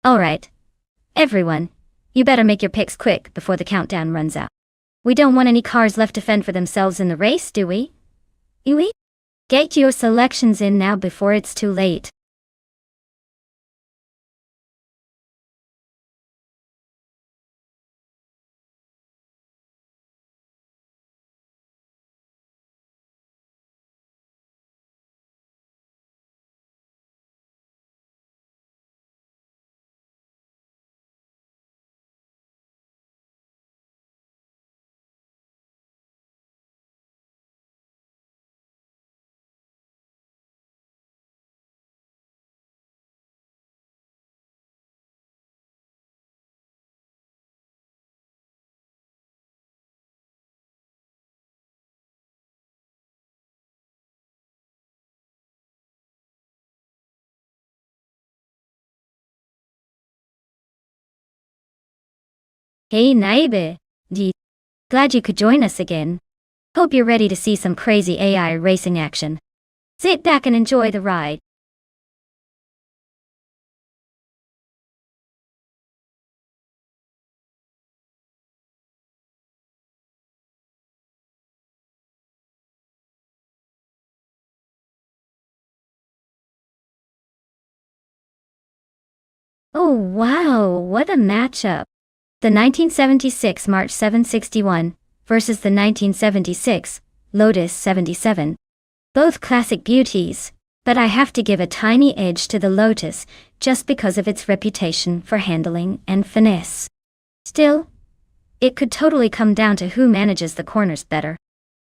Alright. Everyone, you better make your picks quick before the countdown runs out. We don't want any cars left to fend for themselves in the race, do we? We? Get your selections in now before it's too late. Hey Naibe, glad you could join us again. Hope you're ready to see some crazy AI racing action. Sit back and enjoy the ride. Oh wow, what a matchup. The 1976 March 761 versus the 1976 Lotus 77. Both classic beauties, but I have to give a tiny edge to the Lotus just because of its reputation for handling and finesse. Still, it could totally come down to who manages the corners better.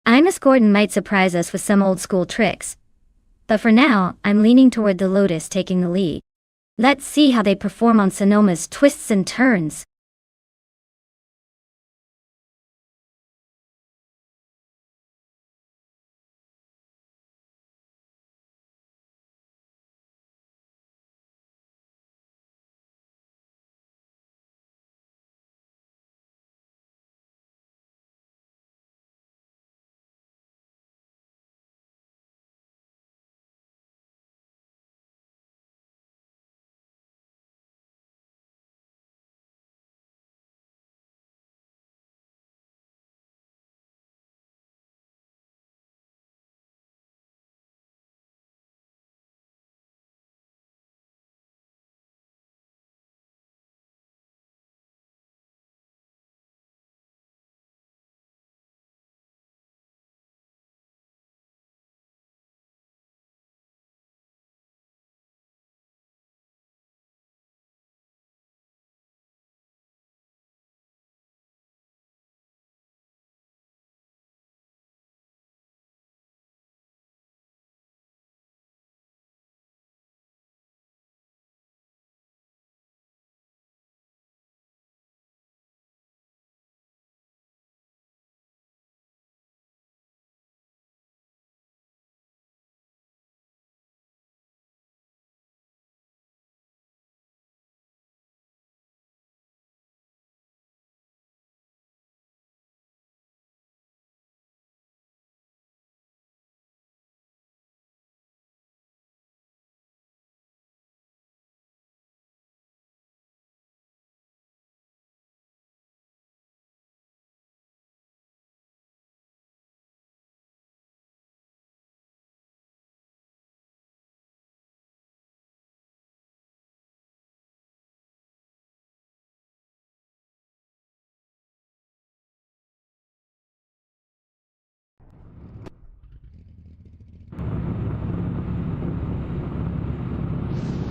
Imus Gordon might surprise us with some old school tricks, but for now, I'm leaning toward the Lotus taking the lead. Let's see how they perform on Sonoma's twists and turns.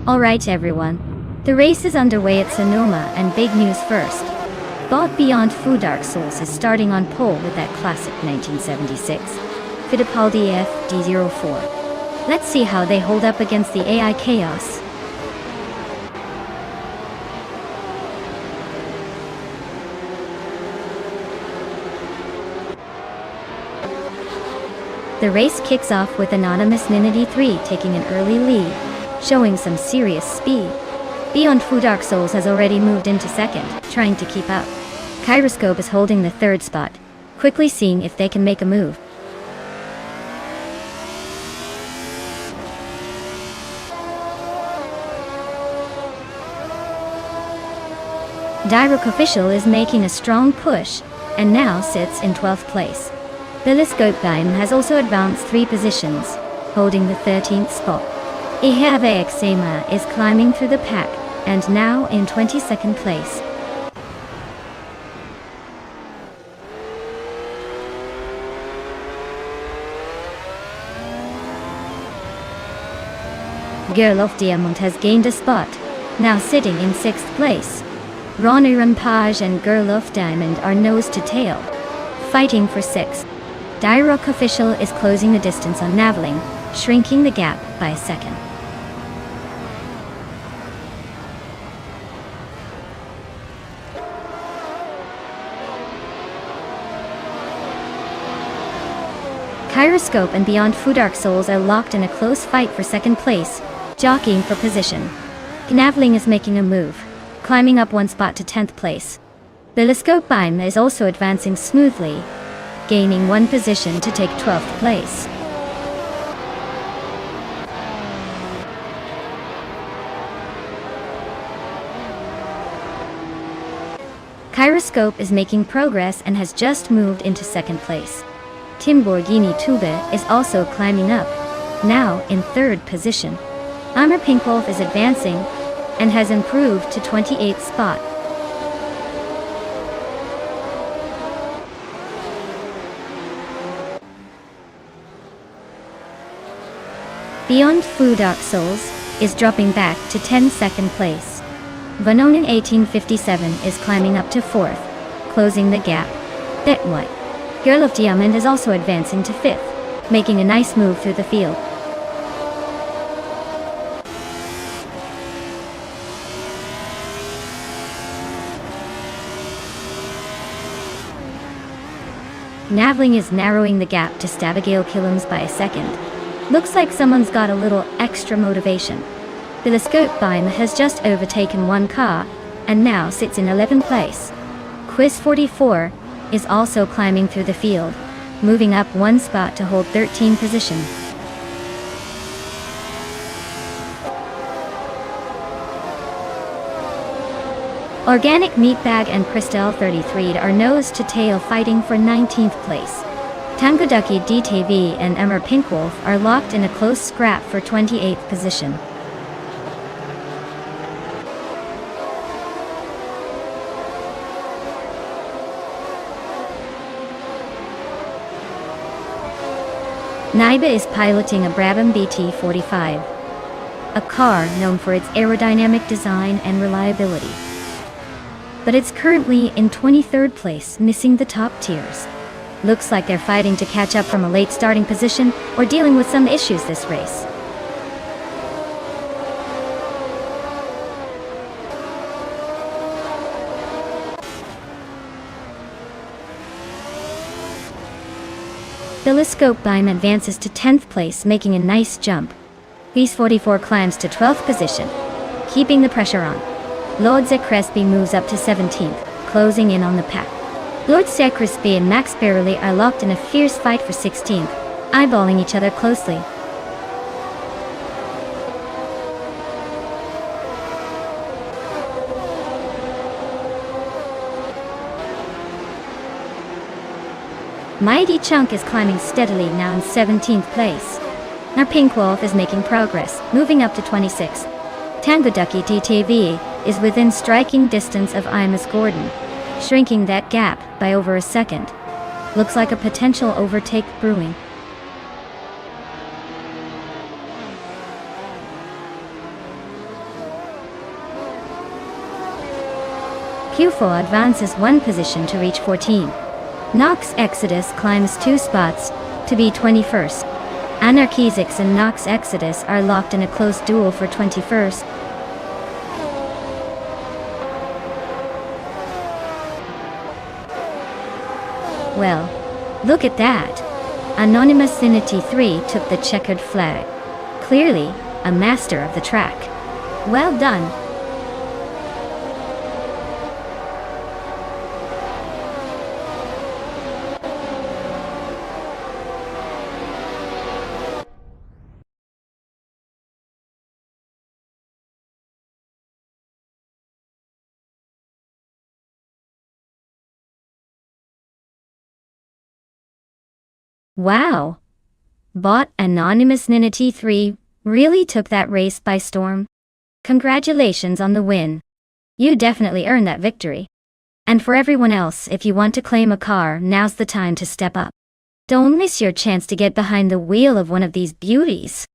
Alright everyone, the race is underway at Sonoma and big news first. Bought Beyond Food Dark Souls is starting on pole with that classic 1976 Fittipaldi FD04. Let's see how they hold up against the AI chaos. The race kicks off with Anonymous Ninity 3 taking an early lead, showing some serious speed. Beyond Food Dark Souls has already moved into second, trying to keep up. Kyroscope is holding the third spot, quickly seeing if they can make a move. Direct Official is making a strong push, and now sits in 12th place. Telescope-Beim has also advanced 3 positions, holding the 13th spot. Ihave is climbing through the pack, and now in 22nd place. Girl of Diamond has gained a spot, now sitting in 6th place. Ronnie Rampage and Girl of Diamond are nose to tail, fighting for 6th. Direct Official is closing the distance on Naveling, shrinking the gap by a second. Kyroscope and Beyond Food Dark Souls are locked in a close fight for 2nd place, jockeying for position. Naveling is making a move, climbing up 1 spot to 10th place. Telescope-Beim is also advancing smoothly, gaining 1 position to take 12th place. Kyroscope is making progress and has just moved into 2nd place. Timborghini Tube is also climbing up, now in 3rd position. Amr Pinkwolf is advancing and has improved to 28th spot. Beyond Food Dark Souls is dropping back to 10th place. Vanonin 1857 is climbing up to 4th, closing the gap. That what? Girl of Diamond is also advancing to 5th, making a nice move through the field. Naveling is narrowing the gap to Stabagale Killums by a second. Looks like someone's got a little extra motivation. Telescope-Beim has just overtaken 1 car, and now sits in 11th place. Quiz 44 is also climbing through the field, moving up 1 spot to hold 13th position. Organic Meatbag and Christelle 33 are nose to tail fighting for 19th place. Tangoducky DTV and Emmer Pinkwolf are locked in a close scrap for 28th position. Naiba is piloting a Brabham BT-45, a car known for its aerodynamic design and reliability. But it's currently in 23rd place, missing the top tiers. Looks like they're fighting to catch up from a late starting position or dealing with some issues this race. Telescope-Beim advances to 10th place, making a nice jump. Beast 44 climbs to 12th position, keeping the pressure on. Lord Crespi moves up to 17th, closing in on the pack. Lord Crespi and Max Barely are locked in a fierce fight for 16th, eyeballing each other closely. Mighty Chunk is climbing steadily, now in 17th place. Now Pinkwolf is making progress, moving up to 26th. Tangoducky DTV is within striking distance of Imus Gordon, shrinking that gap by over a second. Looks like a potential overtake brewing. Q4 advances 1 position to reach 14. Nox Exodus climbs 2 spots to be 21st. Anarchizix and Nox Exodus are locked in a close duel for 21st. Well, look at that. Anonymousity 3 took the checkered flag. Clearly, a master of the track. Well done. Wow! Bot Anonymous Nina T3 really took that race by storm. Congratulations on the win. You definitely earned that victory. And for everyone else, if you want to claim a car, now's the time to step up. Don't miss your chance to get behind the wheel of one of these beauties.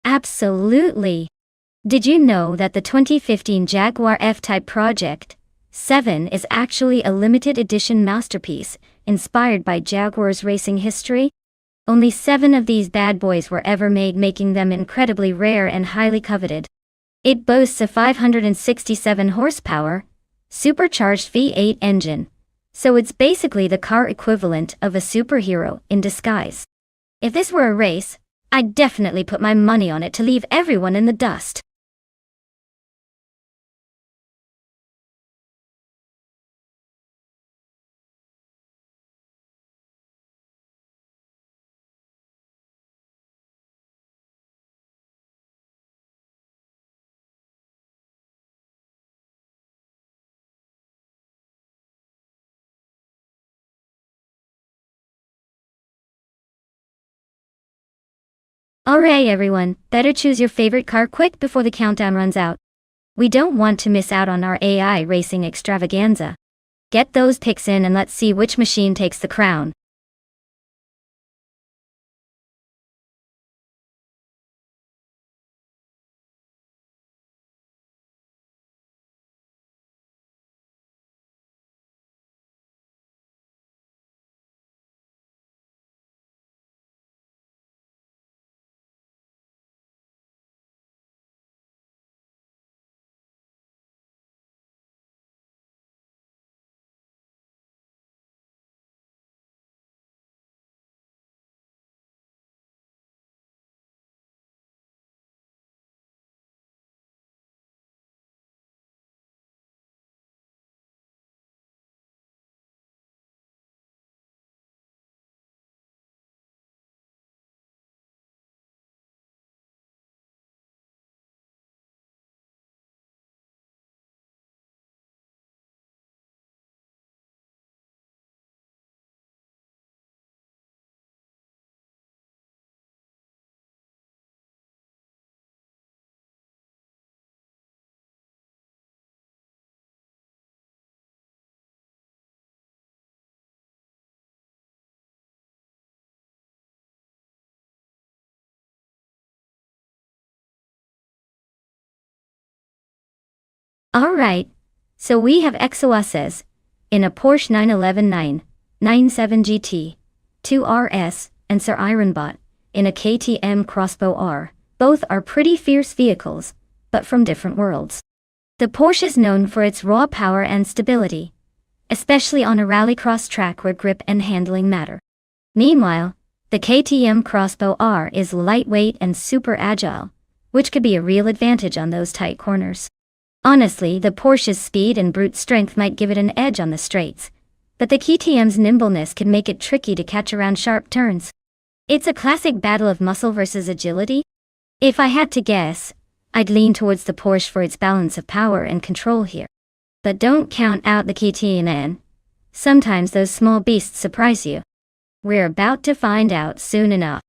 Absolutely. Did you know that the 2015 Jaguar F-Type Project 7 is actually a limited edition masterpiece inspired by Jaguar's racing history? Only 7 of these bad boys were ever made, making them incredibly rare and highly coveted. It boasts a 567 horsepower, supercharged V8 engine, so it's basically the car equivalent of a superhero in disguise. If this were a race, I'd definitely put my money on it to leave everyone in the dust. Alright everyone, better choose your favorite car quick before the countdown runs out. We don't want to miss out on our AI racing extravaganza. Get those picks in and let's see which machine takes the crown. Alright, so we have Exoases in a Porsche 911 997 GT, 2RS, and Sir Ironbot in a KTM Crossbow R. Both are pretty fierce vehicles, but from different worlds. The Porsche is known for its raw power and stability, especially on a rallycross track where grip and handling matter. Meanwhile, the KTM Crossbow R is lightweight and super agile, which could be a real advantage on those tight corners. Honestly, the Porsche's speed and brute strength might give it an edge on the straights, but the KTM's nimbleness can make it tricky to catch around sharp turns. It's a classic battle of muscle versus agility. If I had to guess, I'd lean towards the Porsche for its balance of power and control here. But don't count out the KTM. Sometimes those small beasts surprise you. We're about to find out soon enough.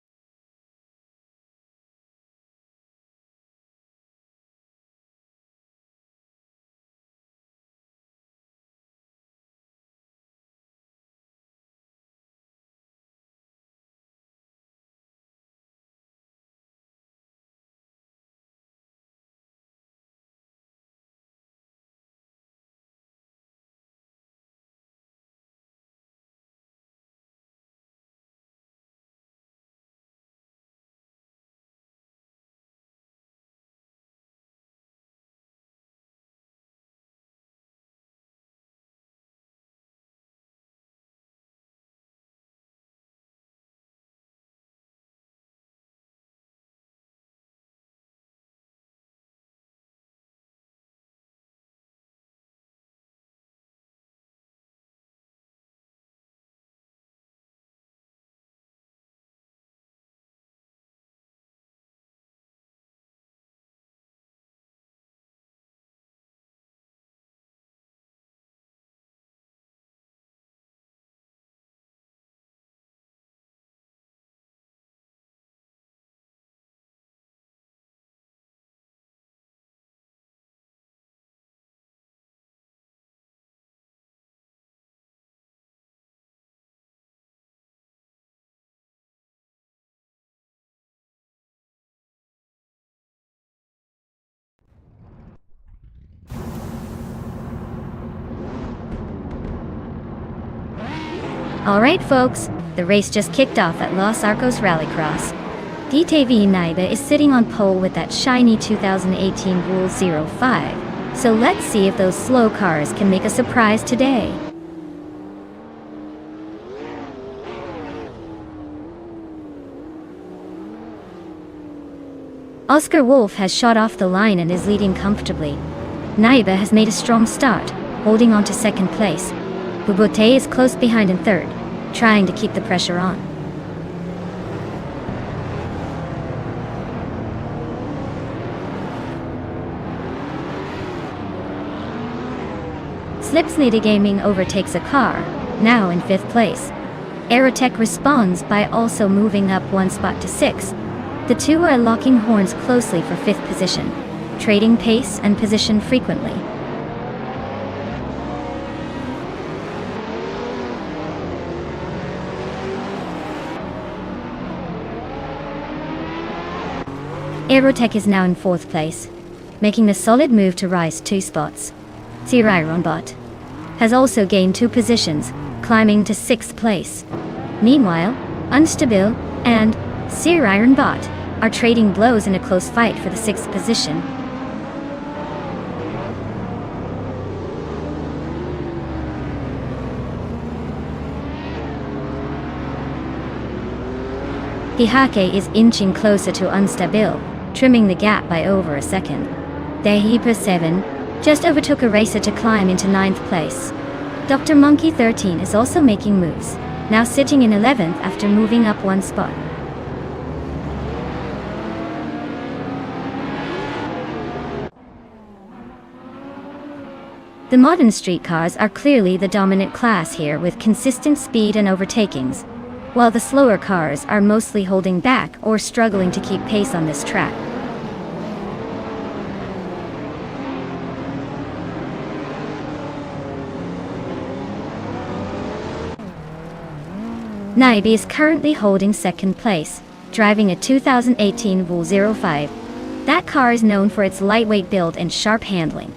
Alright folks, the race just kicked off at Los Arcos Rallycross. DTV Naiba is sitting on pole with that shiny 2018 Rule 05, so let's see if those slow cars can make a surprise today. Oscar Wolf has shot off the line and is leading comfortably. Naiba has made a strong start, holding on to second place. Bubote is close behind in third, trying to keep the pressure on. Slipsnitty Gaming overtakes a car, now in fifth place. Aerotech responds by also moving up one spot to sixth. The two are locking horns closely for fifth position, trading pace and position frequently. Aerotech is now in fourth place, making a solid move to rise 2 spots. Sirironbot has also gained 2 positions, climbing to 6th place. Meanwhile, Unstable and Sirironbot are trading blows in a close fight for the 6th position. Hihake is inching closer to Unstable, trimming the gap by over a second. Dehipa 7 just overtook a racer to climb into 9th place. Dr. Monkey 13 is also making moves, now sitting in 11th after moving up 1 spot. The modern street cars are clearly the dominant class here with consistent speed and overtakings, while the slower cars are mostly holding back or struggling to keep pace on this track. Naibi is currently holding second place, driving a 2018 Rule 05. That car is known for its lightweight build and sharp handling.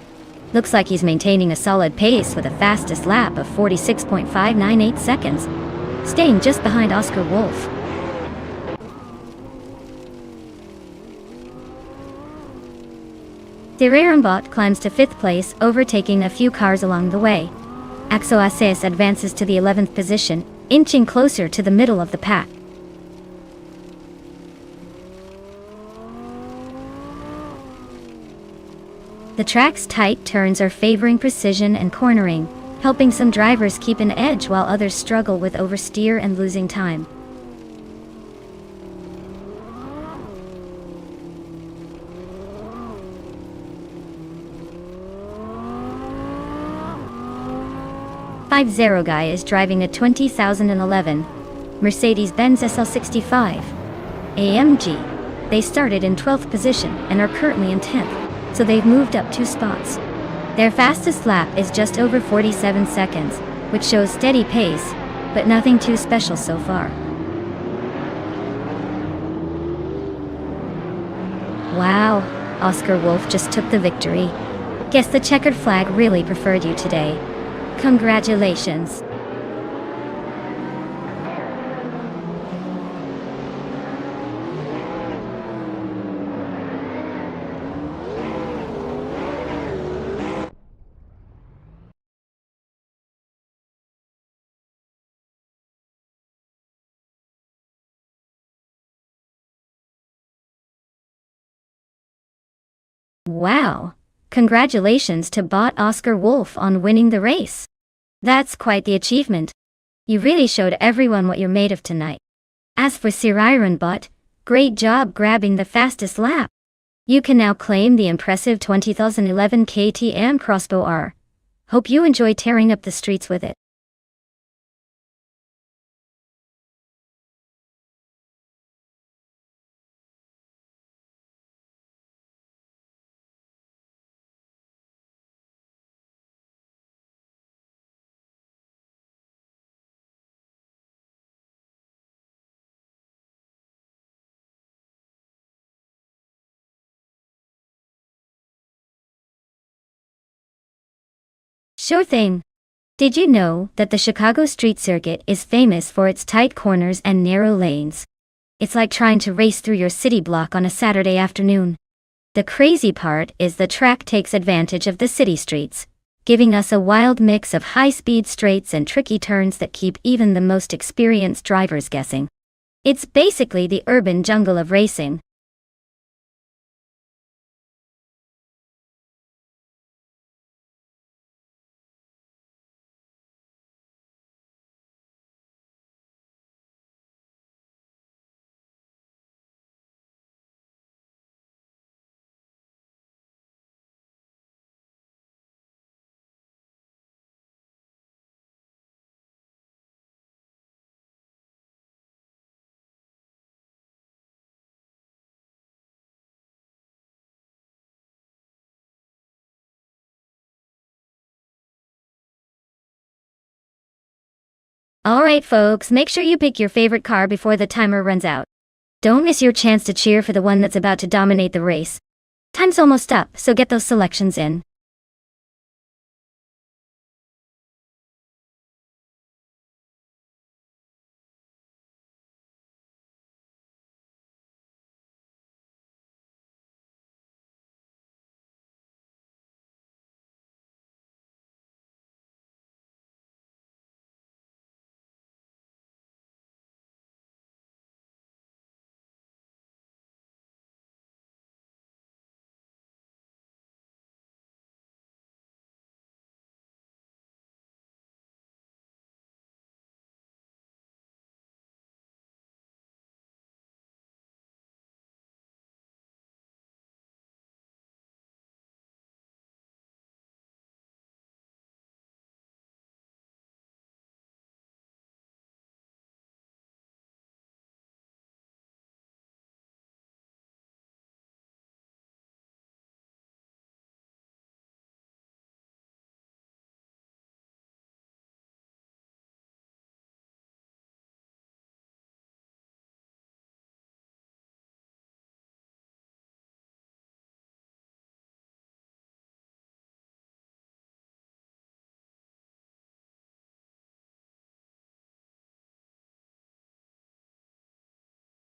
Looks like he's maintaining a solid pace with a fastest lap of 46.598 seconds, staying just behind Oscar Wolf. Sirironbot climbs to 5th place, overtaking a few cars along the way. Axoaces advances to the 11th position, inching closer to the middle of the pack. The track's tight turns are favoring precision and cornering, helping some drivers keep an edge while others struggle with oversteer and losing time. Guy is driving a 2011 Mercedes-Benz SL65 AMG. They started in 12th position and are currently in 10th, so they've moved up 2 spots. Their fastest lap is just over 47 seconds, which shows steady pace, but nothing too special so far. Wow, Oscar Wolf just took the victory. Guess the checkered flag really preferred you today. Congratulations. Wow! Congratulations to bot Oscar Wolf on winning the race. That's quite the achievement. You really showed everyone what you're made of tonight. As for Sirironbot, great job grabbing the fastest lap. You can now claim the impressive 2011 KTM Crossbow R. Hope you enjoy tearing up the streets with it. Sure thing. Did you know that the Chicago street circuit is famous for its tight corners and narrow lanes? It's like trying to race through your city block on a Saturday afternoon. The crazy part is the track takes advantage of the city streets, giving us a wild mix of high-speed straights and tricky turns that keep even the most experienced drivers guessing. It's basically the urban jungle of racing. Alright folks, make sure you pick your favorite car before the timer runs out. Don't miss your chance to cheer for the one that's about to dominate the race. Time's almost up, so get those selections in.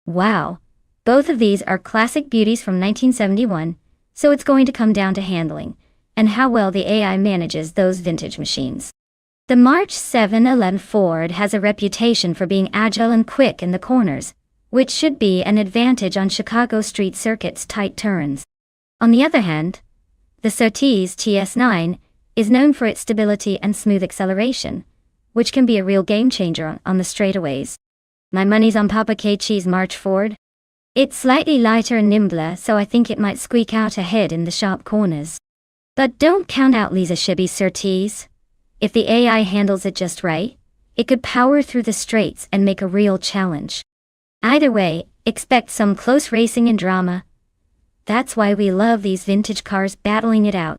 Wow. Both of these are classic beauties from 1971, so it's going to come down to handling, and how well the AI manages those vintage machines. The March 711 Ford has a reputation for being agile and quick in the corners, which should be an advantage on Chicago street circuit's tight turns. On the other hand, the Surtees TS9 is known for its stability and smooth acceleration, which can be a real game changer on the straightaways. My money's on Papa K. Cheese March Ford. It's slightly lighter and nimbler, so I think it might squeak out ahead in the sharp corners. But don't count out Lisa Shibby's Surtees. If the AI handles it just right, it could power through the straights and make a real challenge. Either way, expect some close racing and drama. That's why we love these vintage cars battling it out.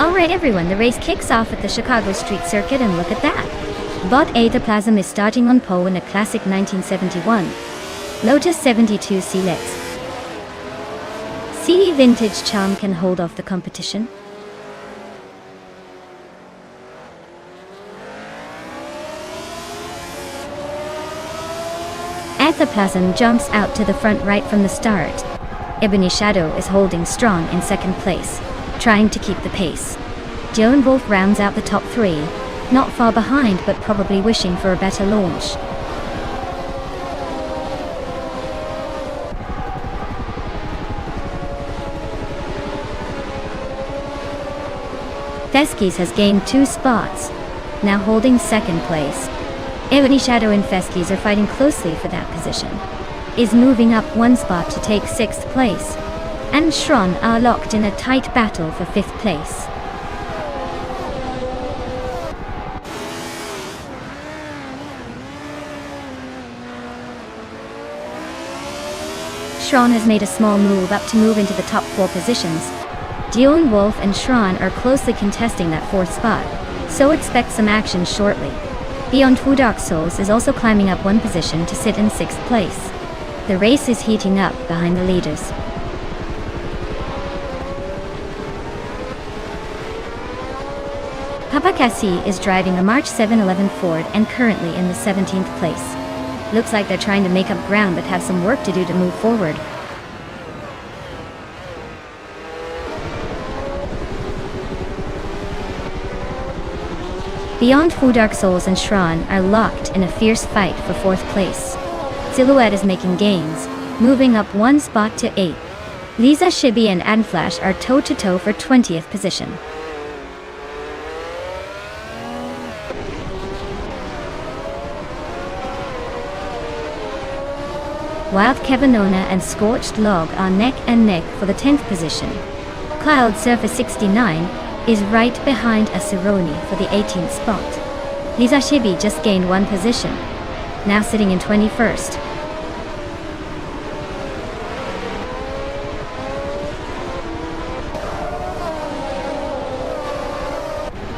Alright everyone, the race kicks off at the Chicago Street Circuit and look at that. Bot Etaplasm is starting on pole in a classic 1971 Lotus 72 C-Lex. CE vintage charm can hold off the competition. Etaplasm jumps out to the front right from the start. Ebony Shadow is holding strong in second place, trying to keep the pace. Joan Wolf rounds out the top three, not far behind but probably wishing for a better launch. Feskis has gained 2 spots, now holding second place. Ebony Shadow and Feskis are fighting closely for that position, is moving up 1 spot to take 6th place, and Shron are locked in a tight battle for 5th place. Shron has made a small move up to move into the top 4 positions. Dion Wolf and Shron are closely contesting that 4th spot, so expect some action shortly. Beyond Two Dark Souls is also climbing up 1 position to sit in 6th place. The race is heating up behind the leaders. Papa Cassie is driving a March 711 Ford and currently in the 17th place. Looks like they're trying to make up ground but have some work to do to move forward. Beyond Two Dark Souls and Shron are locked in a fierce fight for 4th place. Silhouette is making gains, moving up 1 spot to 8th. Lisa Shibi and Adflash are toe-to-toe for 20th position. Wild Kevinona and Scorched Log are neck and neck for the 10th position. Cloud Surfer 69 is right behind Asironi for the 18th spot. Lisa Shibi just gained 1 position, now sitting in 21st.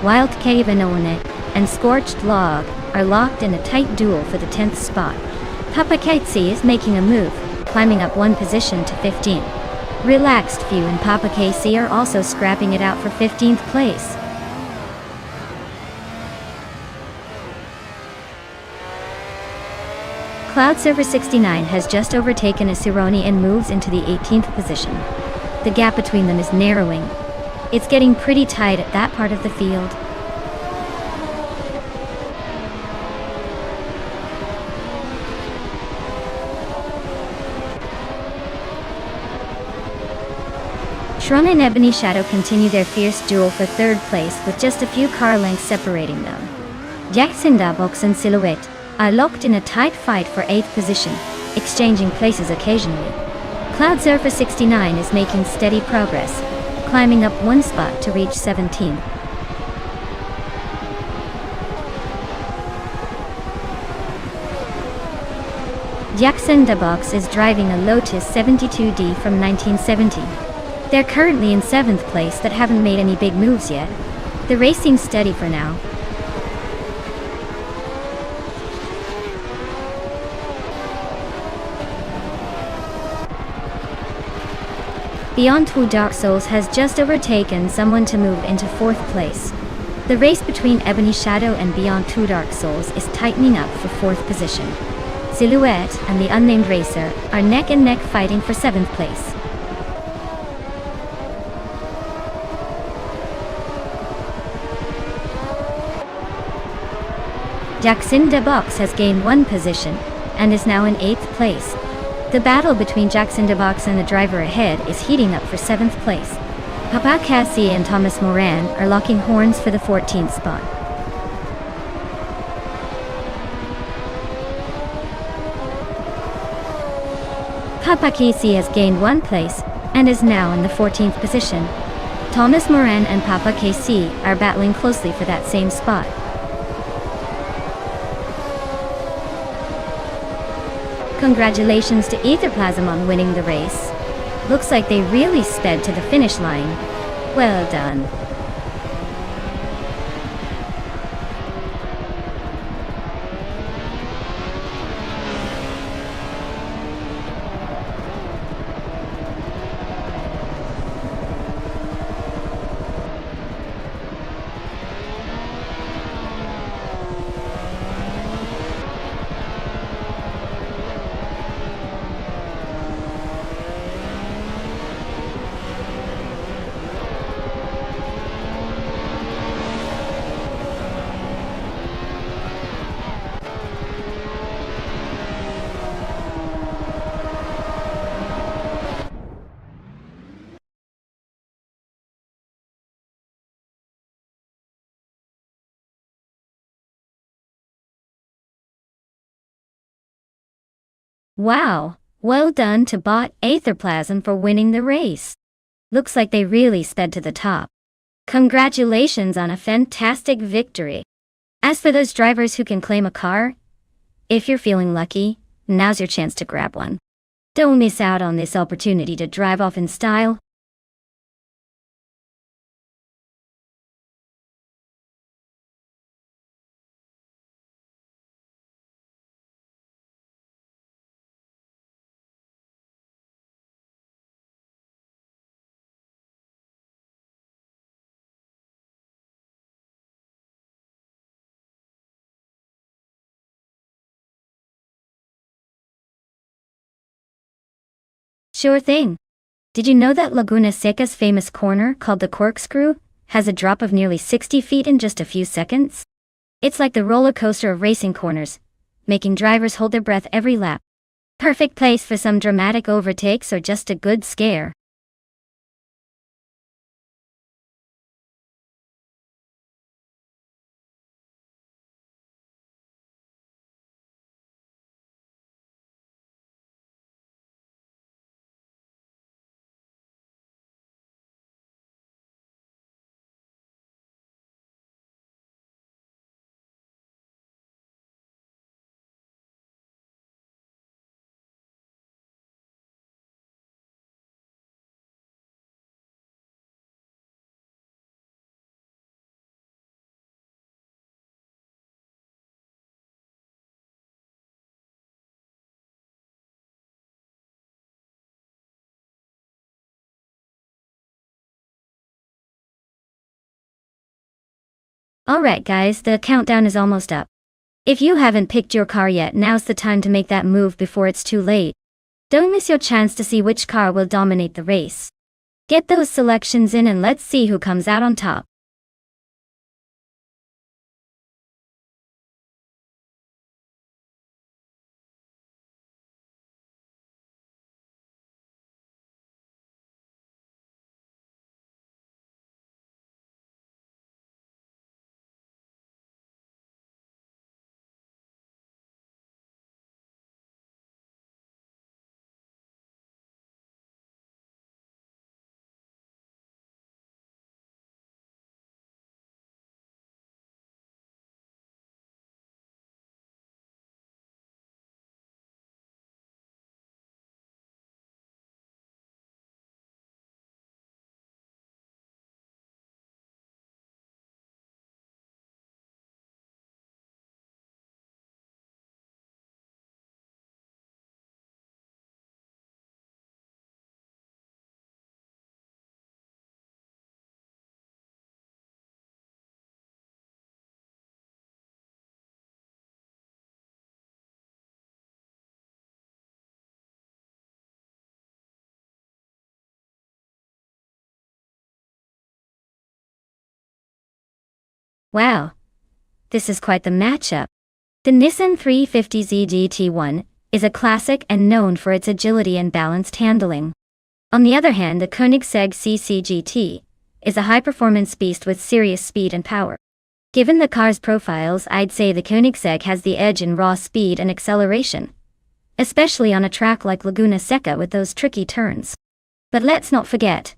Wild Kevinona and Scorched Log are locked in a tight duel for the 10th spot. Papa Katesi is making a move, climbing up 1 position to 15. Relaxed Few and Papa KC are also scrapping it out for 15th place. Cloud Server 69 has just overtaken Asironi and moves into the 18th position. The gap between them is narrowing. It's getting pretty tight at that part of the field. Shron and Ebony Shadow continue their fierce duel for 3rd place with just a few car lengths separating them. Jackson Dabox and Silhouette are locked in a tight fight for 8th position, exchanging places occasionally. Cloud Surfer 69 is making steady progress, climbing up 1 spot to reach 17. Jackson Dabox is driving a Lotus 72D from 1970. They're currently in 7th place but haven't made any big moves yet. The race seems steady for now. Beyond Two Dark Souls has just overtaken someone to move into 4th place. The race between Ebony Shadow and Beyond Two Dark Souls is tightening up for 4th position. Silhouette and the unnamed racer are neck and neck fighting for 7th place. Jackson Dabox has gained 1 position and is now in 8th place. The battle between Jackson Dabox and the driver ahead is heating up for 7th place. Papa Cassie and Thomas Moran are locking horns for the 14th spot. Papa Casey has gained 1 place and is now in the 14th position. Thomas Moran and Papa Casey are battling closely for that same spot. Congratulations to Etherplasm on winning the race. Looks like they really sped to the finish line. Well done. Wow, well done to bot Aetherplasm for winning the race. Looks like they really sped to the top. Congratulations on a fantastic victory. As for those drivers who can claim a car, if you're feeling lucky, now's your chance to grab one. Don't miss out on this opportunity to drive off in style. Sure thing. Did you know that Laguna Seca's famous corner, called the Corkscrew, has a drop of nearly 60 feet in just a few seconds? It's like the roller coaster of racing corners, making drivers hold their breath every lap. Perfect place for some dramatic overtakes or just a good scare. Alright guys, the countdown is almost up. If you haven't picked your car yet, now's the time to make that move before it's too late. Don't miss your chance to see which car will dominate the race. Get those selections in and let's see who comes out on top. Wow, this is quite the matchup. The Nissan 350Z GT1 is a classic and known for its agility and balanced handling. On the other hand, the Koenigsegg CC-GT is a high-performance beast with serious speed and power. Given the car's profiles, I'd say the Koenigsegg has the edge in raw speed and acceleration, especially on a track like Laguna Seca with those tricky turns. But let's not forget,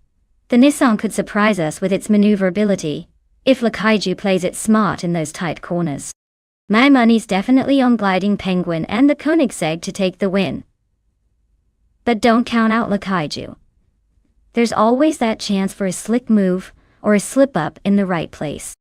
the Nissan could surprise us with its maneuverability if Lakaiju plays it smart in those tight corners. My money's definitely on Gliding Penguin and the Koenigsegg to take the win. But don't count out Lakaiju. There's always that chance for a slick move or a slip-up in the right place.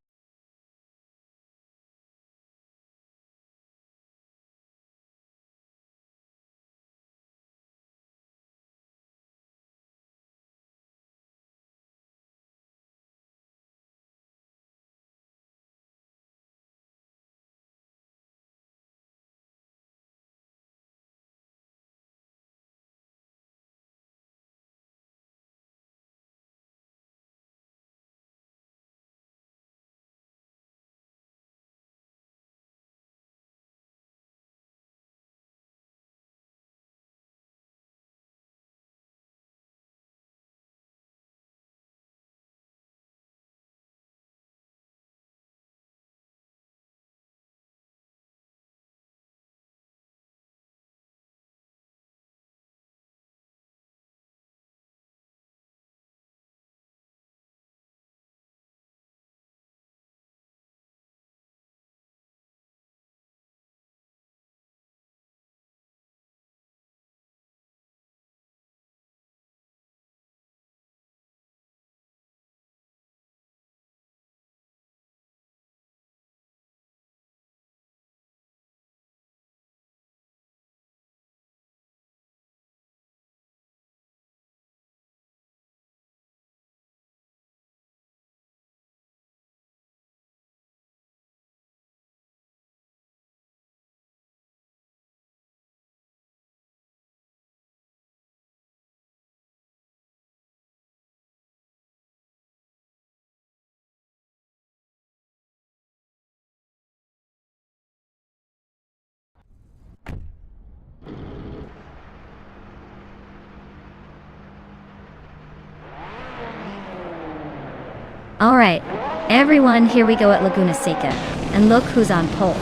Alright, everyone, here we go at Laguna Seca. And look who's on pole.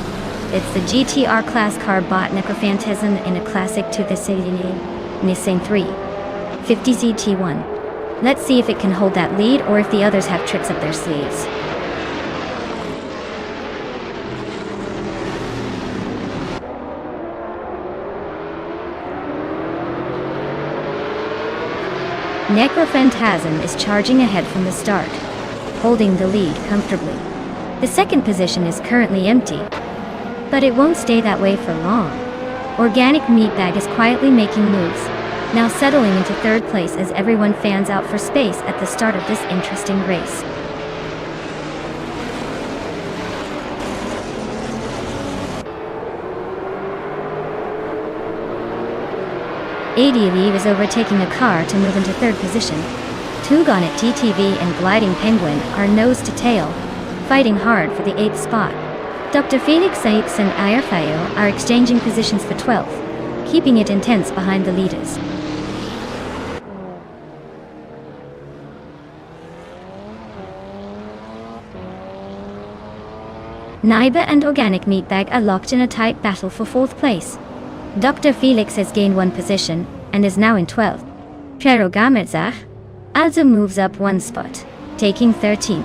It's the GTR class car bot Necrophantasm in a classic 2000 Nissan 350Z T1. Let's see if it can hold that lead or if the others have tricks up their sleeves. Necrophantasm is charging ahead from the start, holding the lead comfortably. The second position is currently empty, but it won't stay that way for long. Organic Meatbag is quietly making moves, now settling into third place as everyone fans out for space at the start of this interesting race. ADV is overtaking a car to move into third position. Tugonnet DTV and Gliding Penguin are nose to tail, fighting hard for the 8th spot. Dr. Felix Seix and Ayarfayo are exchanging positions for 12th, keeping it intense behind the leaders. Naiba and Organic Meatbag are locked in a tight battle for 4th place. Dr. Felix has gained 1 position and is now in 12th. Prerogamerzach also moves up 1 spot, taking 13th.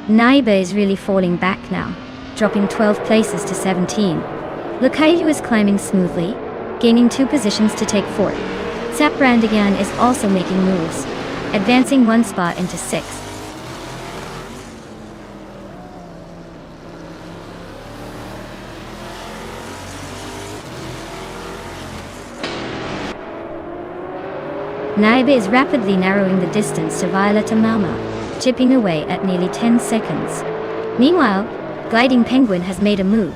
Naiba is really falling back now, dropping 12 places to 17. Lukayu is climbing smoothly, gaining 2 positions to take 4th. Saprandigan is also making moves, advancing 1 spot into 6th. Naiba is rapidly narrowing the distance to Violeta Mama, chipping away at nearly 10 seconds. Meanwhile, Gliding Penguin has made a move,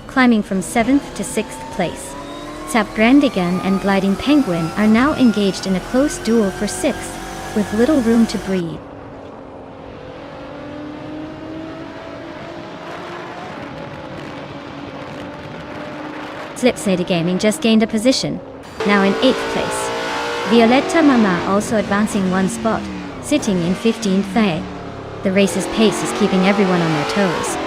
climbing from 7th to 6th place. Sapgrandigan and Gliding Penguin are now engaged in a close duel for 6th, with little room to breathe. Slipsnader Gaming just gained a position, now in 8th place. Violeta Mama also advancing 1 spot, sitting in 15th A. The race's pace is keeping everyone on their toes.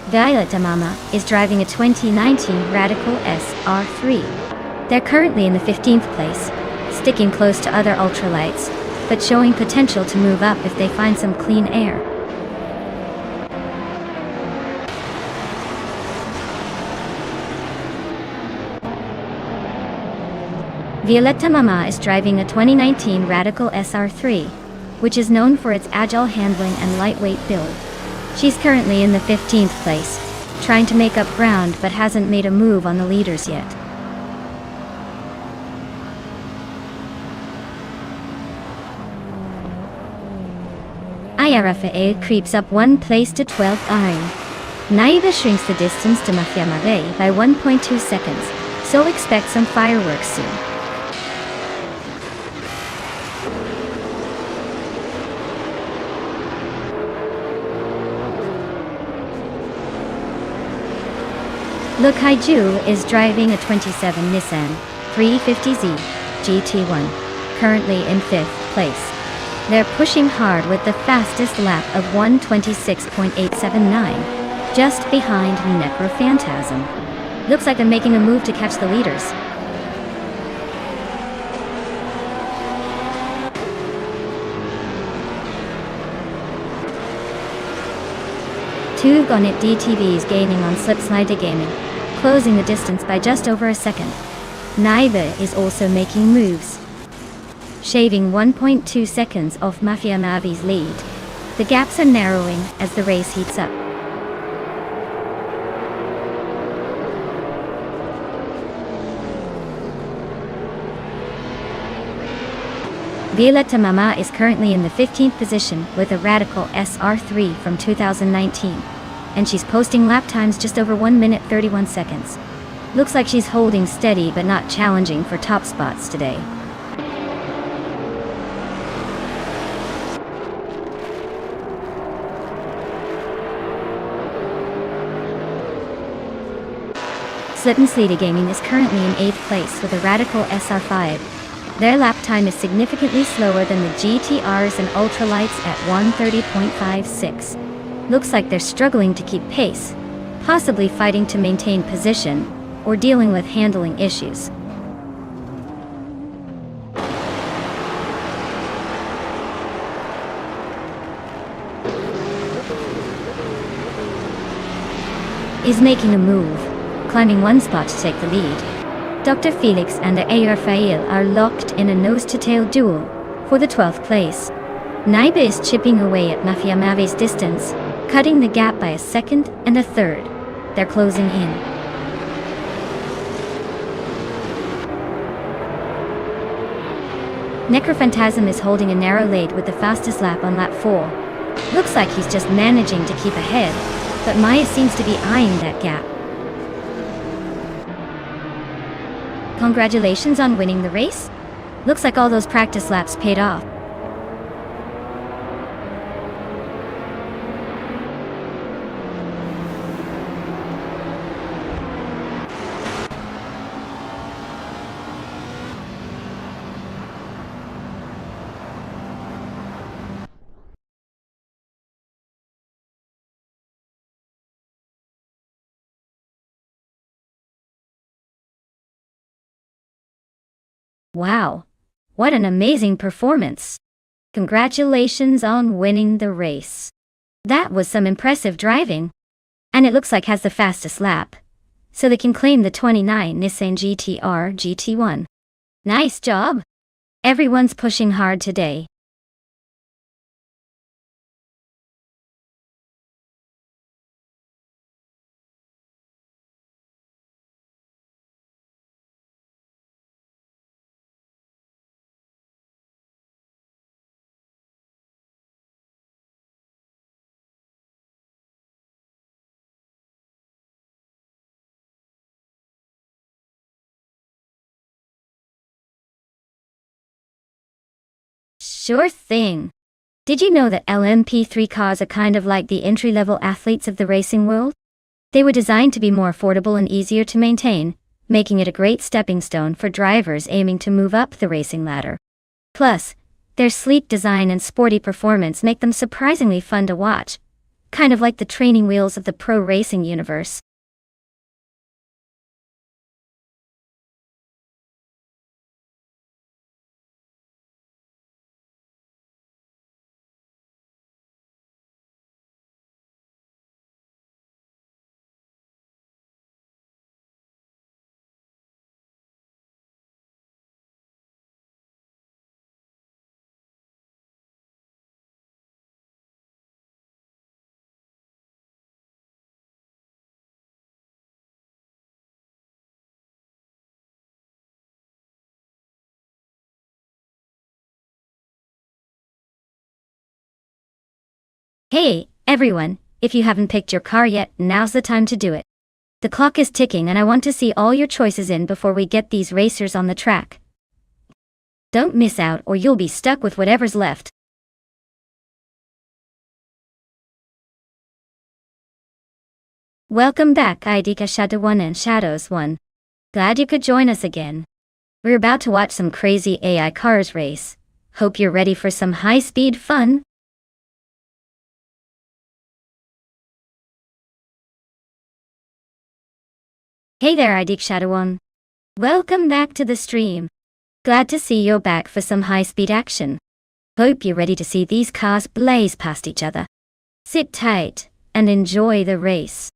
Violeta Mama is driving a 2019 Radical SR3. They're currently in the 15th place, sticking close to other ultralights, but showing potential to move up if they find some clean air. Violeta Mama is driving a 2019 Radical SR3, which is known for its agile handling and lightweight build. She's currently in the 15th place, trying to make up ground but hasn't made a move on the leaders yet. Ayarafa creeps up 1 place to 12th iron. Naiba shrinks the distance to Mafia Mave by 1.2 seconds, so expect some fireworks soon. Lukaiju is driving a 27 Nissan 350Z GT1, currently in 5th place. They're pushing hard with the fastest lap of 1:26.879, just behind Necrophantasm. Looks like they're making a move to catch the leaders. Tugonnet DTV is gaining on Slipsnader Gaming, closing the distance by just over a second. Naiba is also making moves, shaving 1.2 seconds off Mafia Mavi's lead. The gaps are narrowing as the race heats up. Violeta Mama is currently in the 15th position with a Radical SR3 from 2019, and she's posting lap times just over 1 minute 31 seconds. Looks like she's holding steady but not challenging for top spots today. Slip and Sleety Gaming is currently in 8th place with a Radical SR5. Their lap time is significantly slower than the GTRs and ultralights at 1:30.56. Looks like they're struggling to keep pace, possibly fighting to maintain position, or dealing with handling issues. Is making a move, climbing one spot to take the lead. Dr. Felix and Rafael are locked in a nose-to-tail duel for the 12th place. Naiba is chipping away at Mafia Mave's distance, cutting the gap by a second and a third. They're closing in. Necrophantasm is holding a narrow lead with the fastest lap on lap 4. Looks like he's just managing to keep ahead, but Maya seems to be eyeing that gap. Congratulations on winning the race. Looks like all those practice laps paid off. Wow, what an amazing performance. Congratulations on winning the race. That was some impressive driving. And it looks like has the fastest lap. So they can claim the 29 Nissan GT-R GT1. Nice job. Everyone's pushing hard today. Sure thing. Did you know that LMP3 cars are kind of like the entry-level athletes of the racing world? They were designed to be more affordable and easier to maintain, making it a great stepping stone for drivers aiming to move up the racing ladder. Plus, their sleek design and sporty performance make them surprisingly fun to watch, kind of like the training wheels of the pro racing universe. Hey, everyone, if you haven't picked your car yet, now's the time to do it. The clock is ticking and I want to see all your choices in before we get these racers on the track. Don't miss out or you'll be stuck with whatever's left. Welcome back, Idika Shadow 1 and Shadows 1. Glad you could join us again. We're about to watch some crazy AI cars race. Hope you're ready for some high-speed fun. Hey there, Idik Shadow 1. Welcome back to the stream. Glad to see you're back for some high-speed action. Hope you're ready to see these cars blaze past each other. Sit tight and enjoy the race.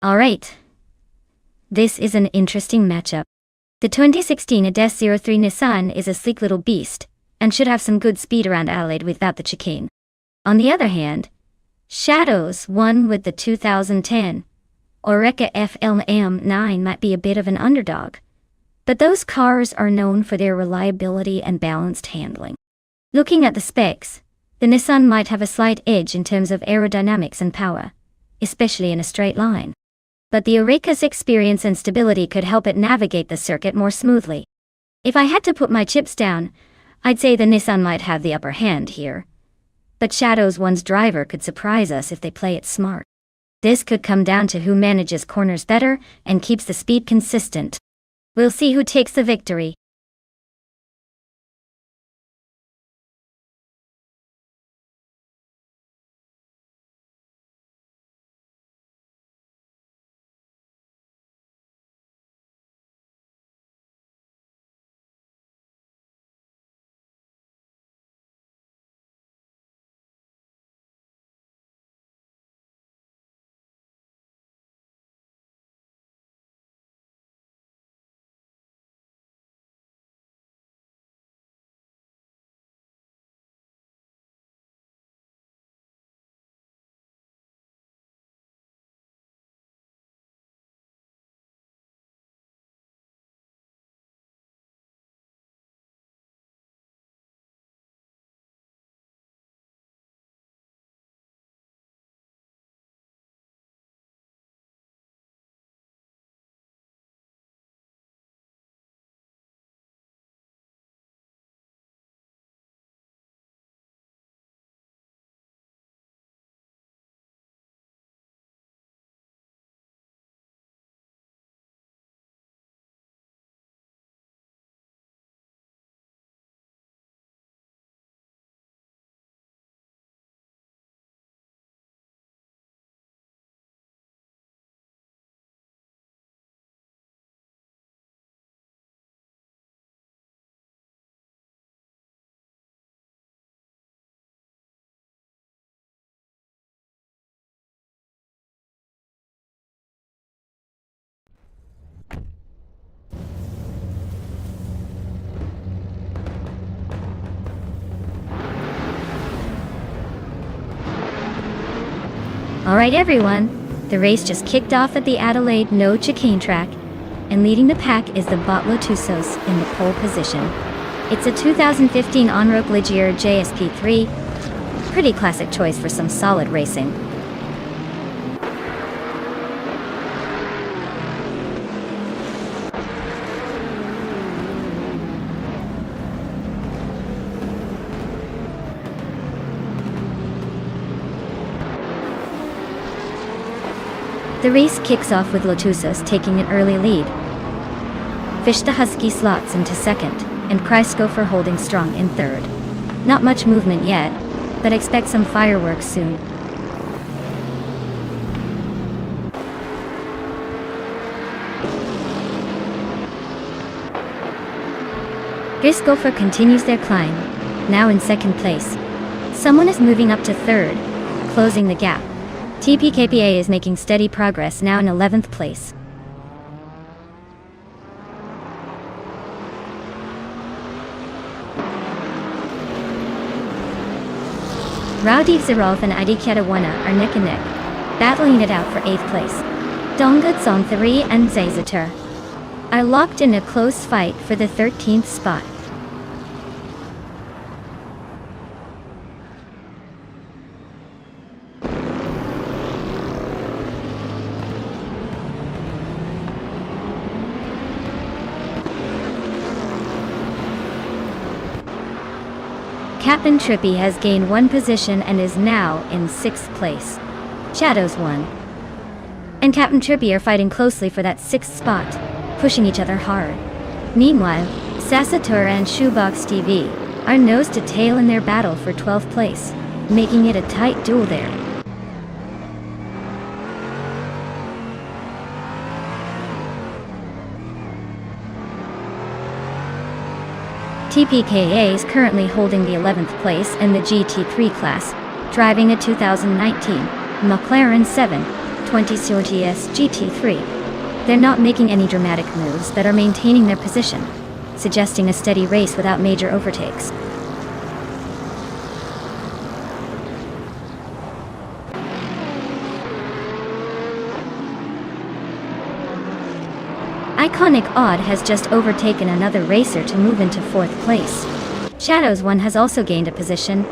Alright. This is an interesting matchup. The 2016 ADES-03 Nissan is a sleek little beast, and should have some good speed around Adelaide without the chicane. On the other hand, Shadows, one with the 2010 Oreca FLM9 might be a bit of an underdog, but those cars are known for their reliability and balanced handling. Looking at the specs, the Nissan might have a slight edge in terms of aerodynamics and power, especially in a straight line. But the Oreca's experience and stability could help it navigate the circuit more smoothly. If I had to put my chips down, I'd say the Nissan might have the upper hand here. But Shadows One's driver could surprise us if they play it smart. This could come down to who manages corners better and keeps the speed consistent. We'll see who takes the victory. Alright everyone, the race just kicked off at the Adelaide No Chicane track, and leading the pack is the Lotusos in the pole position. It's a 2015 on-road Ligier JSP3, pretty classic choice for some solid racing. The race kicks off with Lotusos taking an early lead. Fish the Husky slots into second, and Kreisgopher holding strong in third. Not much movement yet, but expect some fireworks soon. Kreisgopher continues their climb, now in second place. Someone is moving up to third, closing the gap. TPKPA is making steady progress, now in 11th place. Rowdy Zerov and Adikatawana are neck and neck, battling it out for 8th place. Dongudzong 3 and Zazatur are locked in a close fight for the 13th spot. Captain Trippy has gained one position and is now in 6th place. Shadows won. And Captain Trippy are fighting closely for that 6th spot, pushing each other hard. Meanwhile, Sasatur and Shoebox TV are nose to tail in their battle for 12th place, making it a tight duel there. TPKA is currently holding the 11th place in the GT3 class, driving a 2019 McLaren 720 GT3. They're not making any dramatic moves but are maintaining their position, suggesting a steady race without major overtakes. Iconic Odd has just overtaken another racer to move into 4th place. Shadows 1 has also gained a position,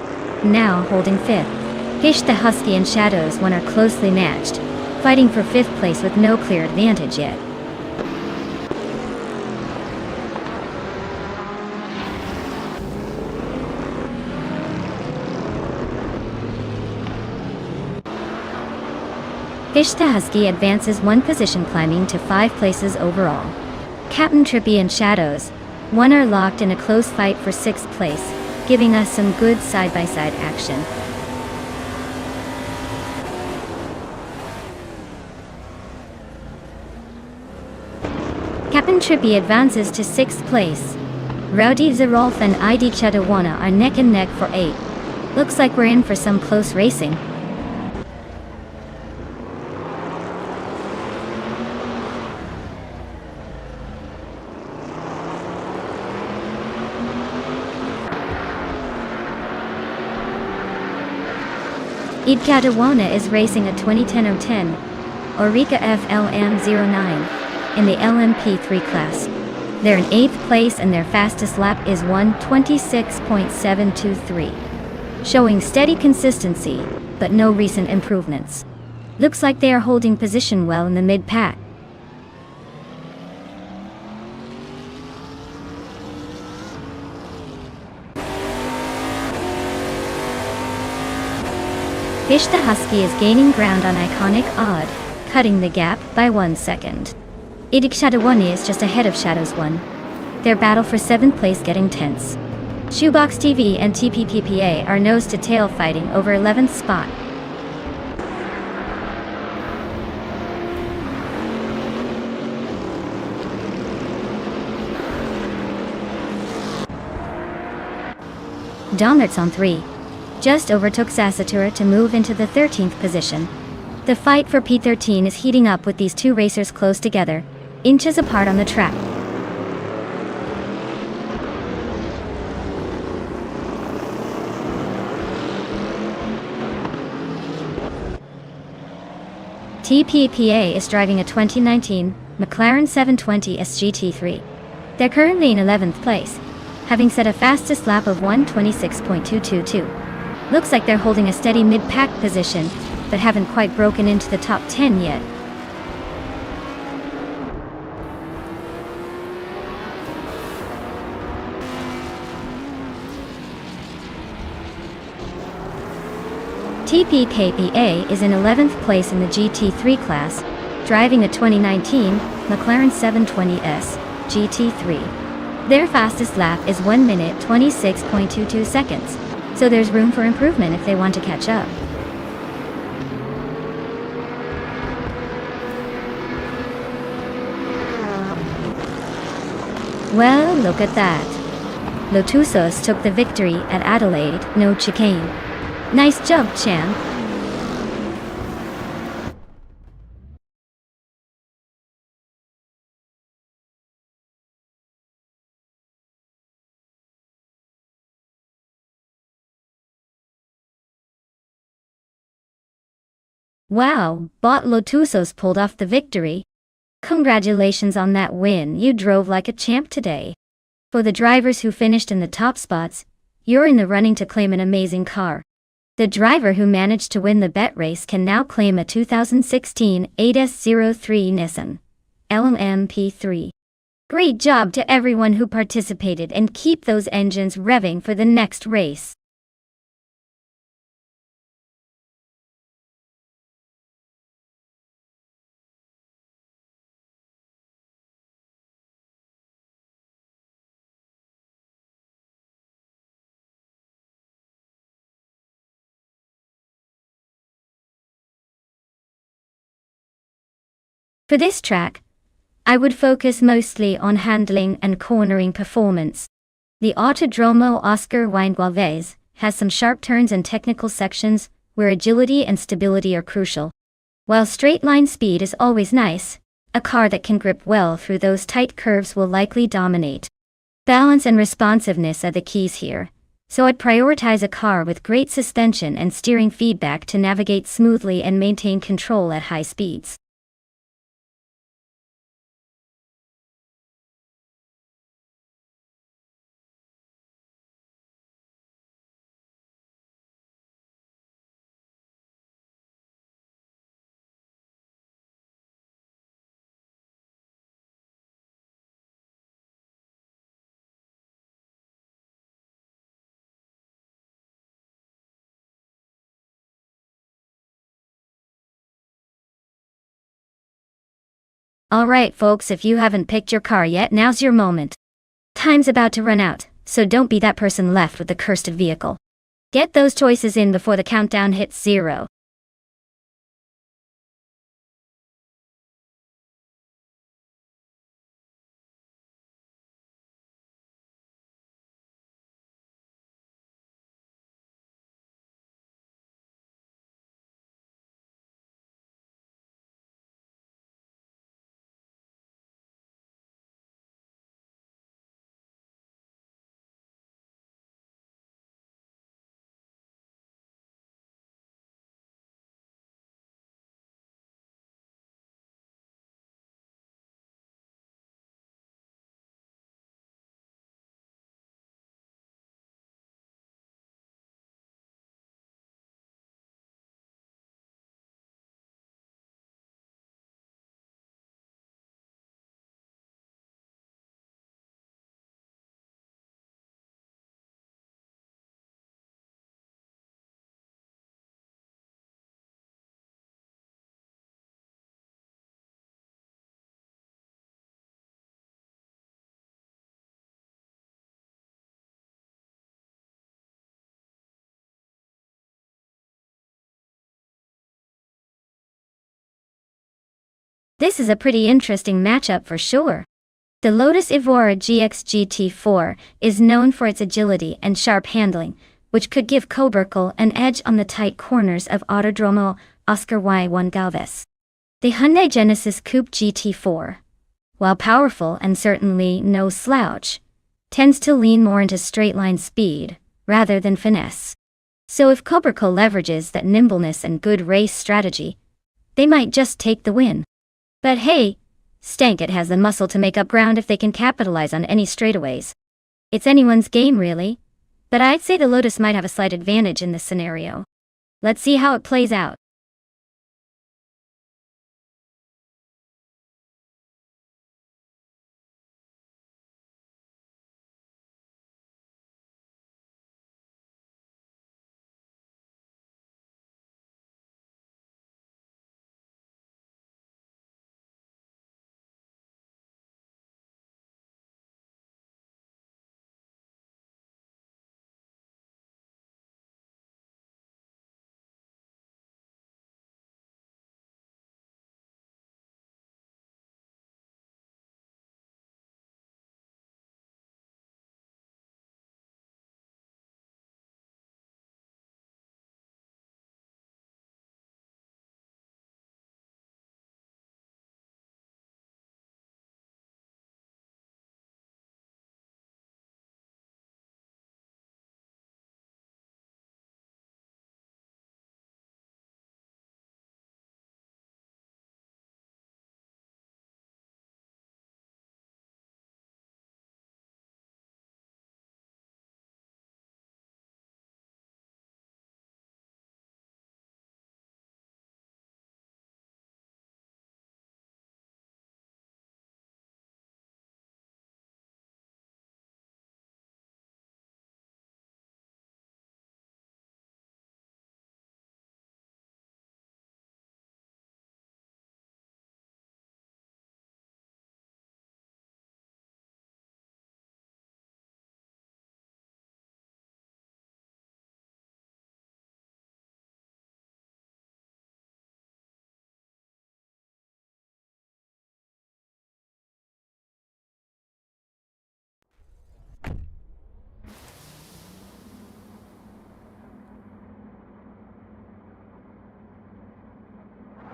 now holding 5th. Gish the Husky and Shadows 1 are closely matched, fighting for 5th place with no clear advantage yet. Gish the Husky advances 1 position, climbing to 5 places overall. Captain Trippy and Shadows 1 are locked in a close fight for 6th place, giving us some good side-by-side action. Captain Trippy advances to 6th place. Rowdy Zerolf and ID Chadawana are neck and neck for 8. Looks like we're in for some close racing. Id Chadawana is racing a 2010-010 Orica FLM09 in the LMP3 class. They're in 8th place and their fastest lap is 1:26.723, showing steady consistency, but no recent improvements. Looks like they are holding position well in the mid-pack. Gish the Husky is gaining ground on Iconic Odd, cutting the gap by 1 second. Idik Shadowani is just ahead of Shadows 1. Their battle for 7th place getting tense. Shoebox TV and TPPPA are nose-to-tail fighting over 11th spot. Domertz on 3. Just overtook Sasatura to move into the 13th position. The fight for P13 is heating up with these 2 racers close together, inches apart on the track. TPPA is driving a 2019 McLaren 720 SGT3. They're currently in 11th place, having set a fastest lap of 1:26.222. Looks like they're holding a steady mid-pack position, but haven't quite broken into the top 10 yet. TPKPA is in 11th place in the GT3 class, driving a 2019 McLaren 720S GT3. Their fastest lap is 1:26.22 seconds, so there's room for improvement if they want to catch up. Well, look at that. Lotusos took the victory at Adelaide, no chicane. Nice job, champ. Wow, Bot Lotusos pulled off the victory. Congratulations on that win, you drove like a champ today. For the drivers who finished in the top spots, you're in the running to claim an amazing car. The driver who managed to win the bet race can now claim a 2016 8S03 Nissan LMP3. Great job to everyone who participated, and keep those engines revving for the next race. For this track, I would focus mostly on handling and cornering performance. The Autodromo Oscar Weingualves has some sharp turns and technical sections where agility and stability are crucial. While straight line speed is always nice, A car that can grip well through those tight curves will likely dominate. Balance and responsiveness are the keys here, so I'd prioritize a car with great suspension and steering feedback to navigate smoothly and maintain control at high speeds. Alright folks, if you haven't picked your car yet, now's your moment. Time's about to run out, so don't be that person left with the cursed vehicle. Get those choices in before the countdown hits 0. This is a pretty interesting matchup for sure. The Lotus Evora GX GT4 is known for its agility and sharp handling, which could give Coburcle an edge on the tight corners of Autodromo Oscar Y1 Galvez. The Hyundai Genesis Coupe GT4, while powerful and certainly no slouch, tends to lean more into straight-line speed rather than finesse. So if Coburcle leverages that nimbleness and good race strategy, they might just take the win. But hey, Stank It has the muscle to make up ground if they can capitalize on any straightaways. It's anyone's game really, but I'd say the Lotus might have a slight advantage in this scenario. Let's see how it plays out.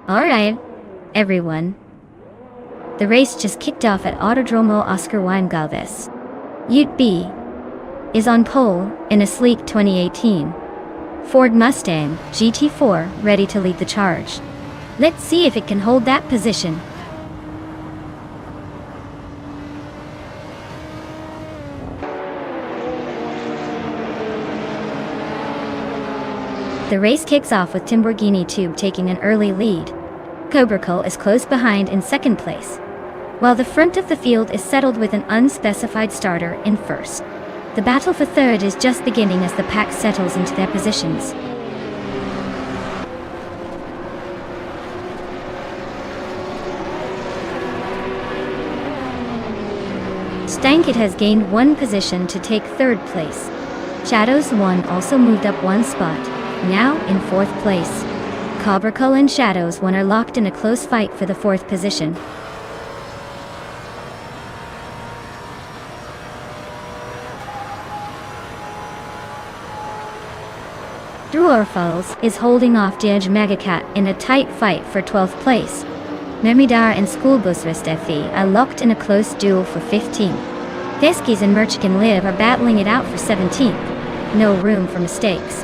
Alright, everyone. The race just kicked off at Autodromo Oscar Galvez. Ute B is on pole in a sleek 2018 Ford Mustang GT4 ready to lead the charge. Let's see if it can hold that position. The race kicks off with Lamborghini Tube taking an early lead. Cobracle is close behind in second place, while the front of the field is settled with an unspecified starter in first. The battle for third is just beginning as the pack settles into their positions. Stankit has gained one position to take third place. Shadows 1 also moved up one spot, now in fourth place. Cobracle and Shadows 1 are locked in a close fight for the fourth position. Falls is holding off Diaj Megacat in a tight fight for 12th place. Memidar and Schoolbusrest FE are locked in a close duel for 15th. Deskis and Merchican Live are battling it out for 17th. No room for mistakes.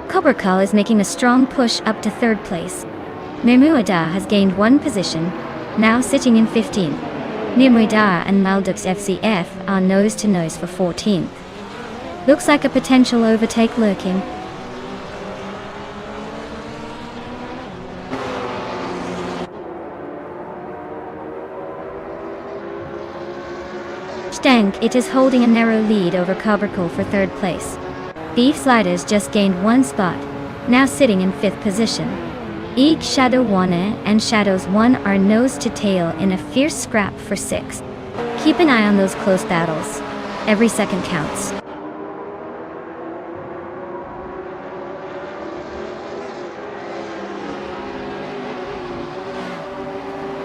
Cobracle is making a strong push up to third place. Memuada has gained one position, now sitting in 15th. Nimuida and Maldux FCF are nose to nose for 14th. Looks like a potential overtake lurking. It is holding a narrow lead over Cobracle for third place. Beef Sliders just gained one spot, now sitting in fifth position. Eek Shadow 1 and Shadows 1 are nose to tail in a fierce scrap for 6th. Keep an eye on those close battles. Every second counts.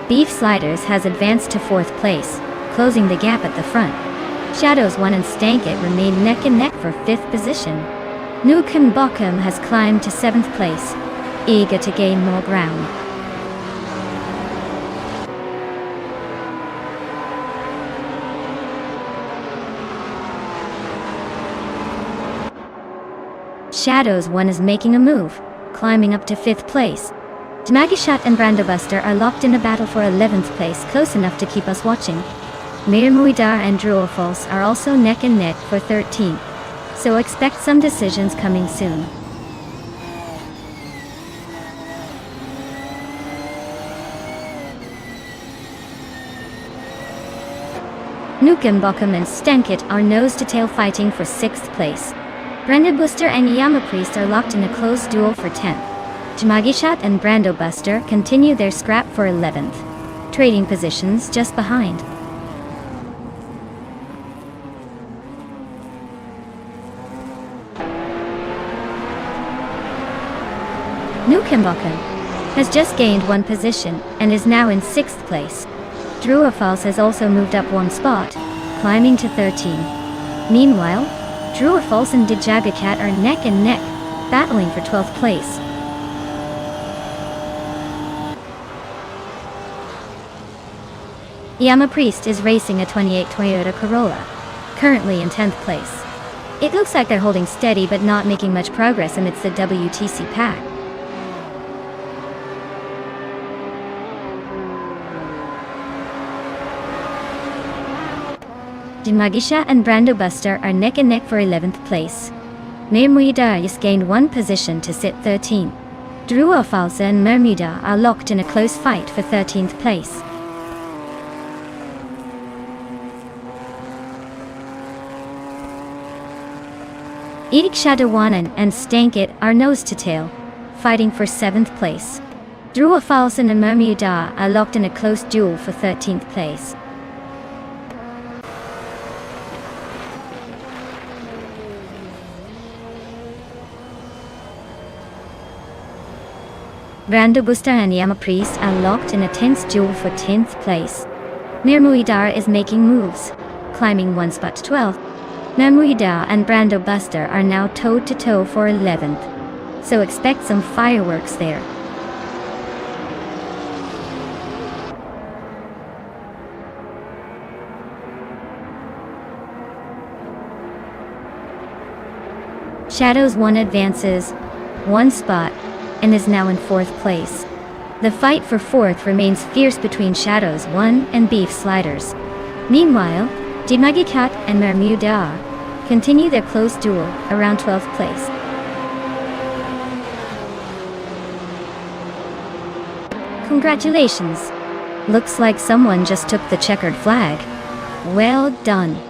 Beef Sliders has advanced to fourth place, closing the gap at the front. Shadows 1 and Stankit remain neck and neck for fifth position. Nukem Bochum has climbed to seventh place, eager to gain more ground. Shadows 1 is making a move, climbing up to fifth place. Dmagishat and Brandobuster are locked in a battle for 11th place, close enough to keep us watching. Mir Muidar and Druorfals are also neck and neck for 13th, so expect some decisions coming soon. Nukem Bochum and Stankit are nose-to-tail fighting for 6th place. Brandobuster and Yamapriest are locked in a close duel for 10th. Dmagishat and Brandobuster continue their scrap for 11th, trading positions just behind. Nukem Bochum has just gained one position and is now in 6th place. Druorfals has also moved up one spot, climbing to 13. Meanwhile, Druorfals and Djagakat are neck and neck, battling for 12th place. Yamapriest is racing a 28 Toyota Corolla, currently in 10th place. It looks like they're holding steady but not making much progress amidst the WTC pack. Dmagisha and Brandobuster are neck and neck for 11th place. Mermuida just gained one position to sit 13th. Druorfalsa and Mermuida are locked in a close fight for 13th place. Edik Shadawanan and Stankit are nose to tail, fighting for 7th place. Druorfalsa and Mermuida are locked in a close duel for 13th place. Brandobuster and Yamapriest are locked in a tense duel for 10th place. Mirmuidar is making moves, climbing one spot to 12th. Namuhida and Brando Buster are now toe-to-toe for 11th. So expect some fireworks there. Shadows 1 advances 1 spot and is now in 4th place. The fight for 4th remains fierce between Shadows 1 and Beef Sliders. Meanwhile, Dimagikat and Mermuda continue their close duel around 12th place. Congratulations! Looks like someone just took the checkered flag. Well done.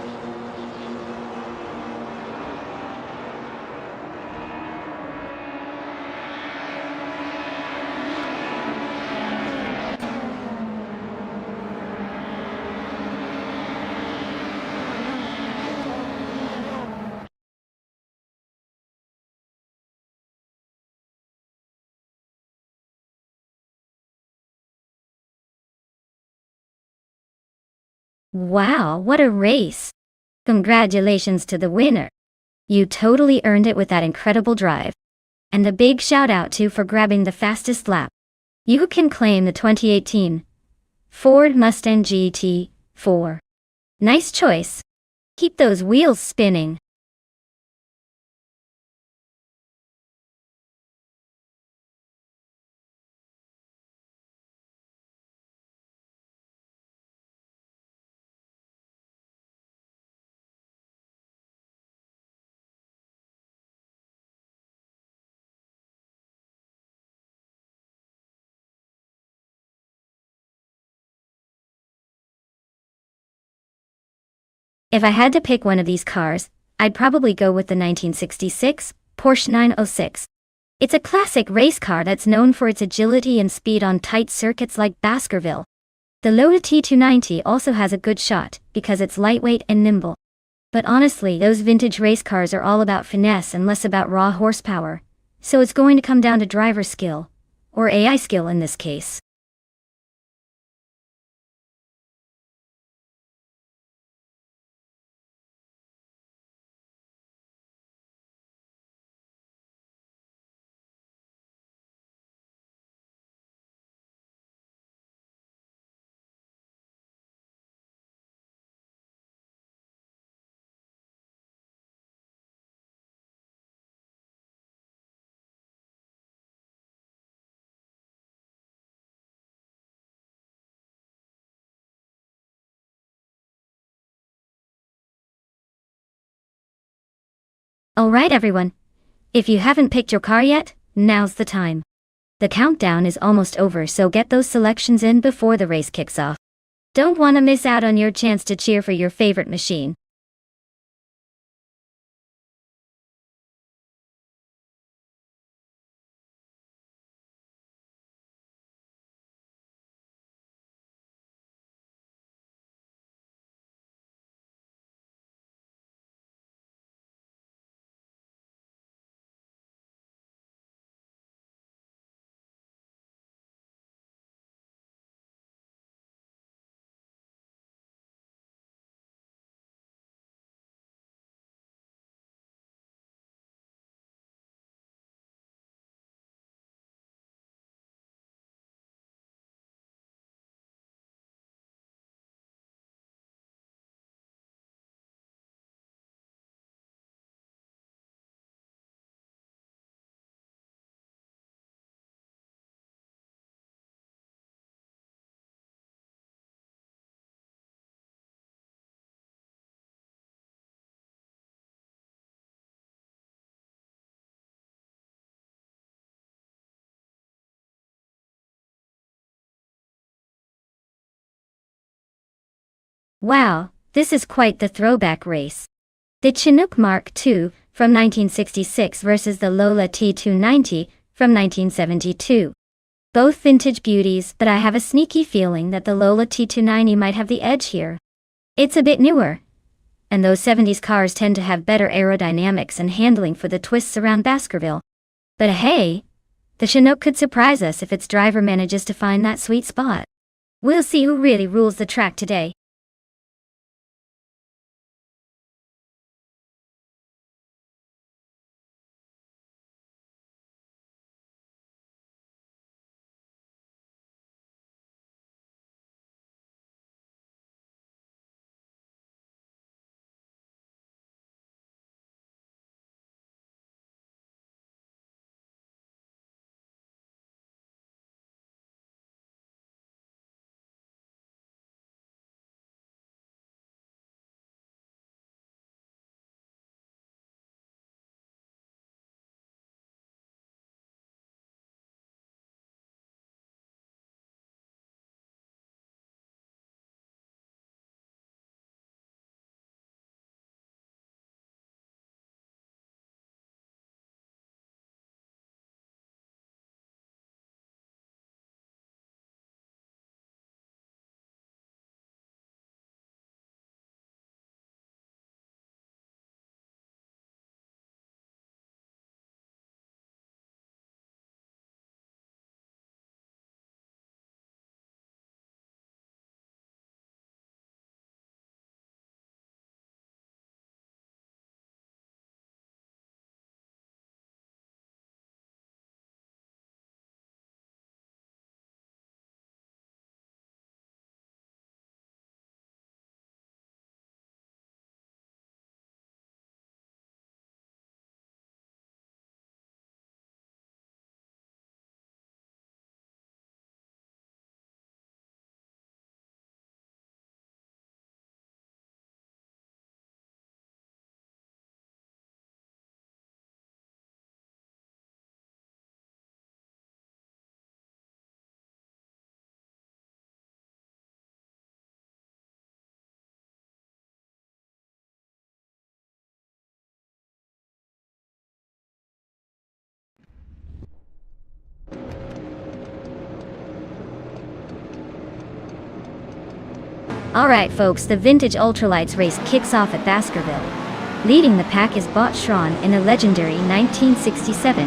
Wow, what a race! Congratulations to the winner. You totally earned it with that incredible drive. And a big shout out to for grabbing the fastest lap. You can claim the 2018 Ford Mustang GT4. Nice choice. Keep those wheels spinning. If I had to pick one of these cars, I'd probably go with the 1966 Porsche 906. It's a classic race car that's known for its agility and speed on tight circuits like Baskerville. The Lola T290 also has a good shot because it's lightweight and nimble. But honestly, those vintage race cars are all about finesse and less about raw horsepower, so it's going to come down to driver skill, or AI skill in this case. Alright everyone, if you haven't picked your car yet, now's the time. The countdown is almost over, so get those selections in before the race kicks off. Don't want to miss out on your chance to cheer for your favorite machine. Wow, this is quite the throwback race. The Chinook Mark II from 1966 versus the Lola T290 from 1972. Both vintage beauties, but I have a sneaky feeling that the Lola T290 might have the edge here. It's a bit newer, and those 70s cars tend to have better aerodynamics and handling for the twists around Baskerville. But hey, the Chinook could surprise us if its driver manages to find that sweet spot. We'll see who really rules the track today. Alright folks, the vintage ultralights race kicks off at Baskerville. Leading the pack is Bot Schron in a legendary 1967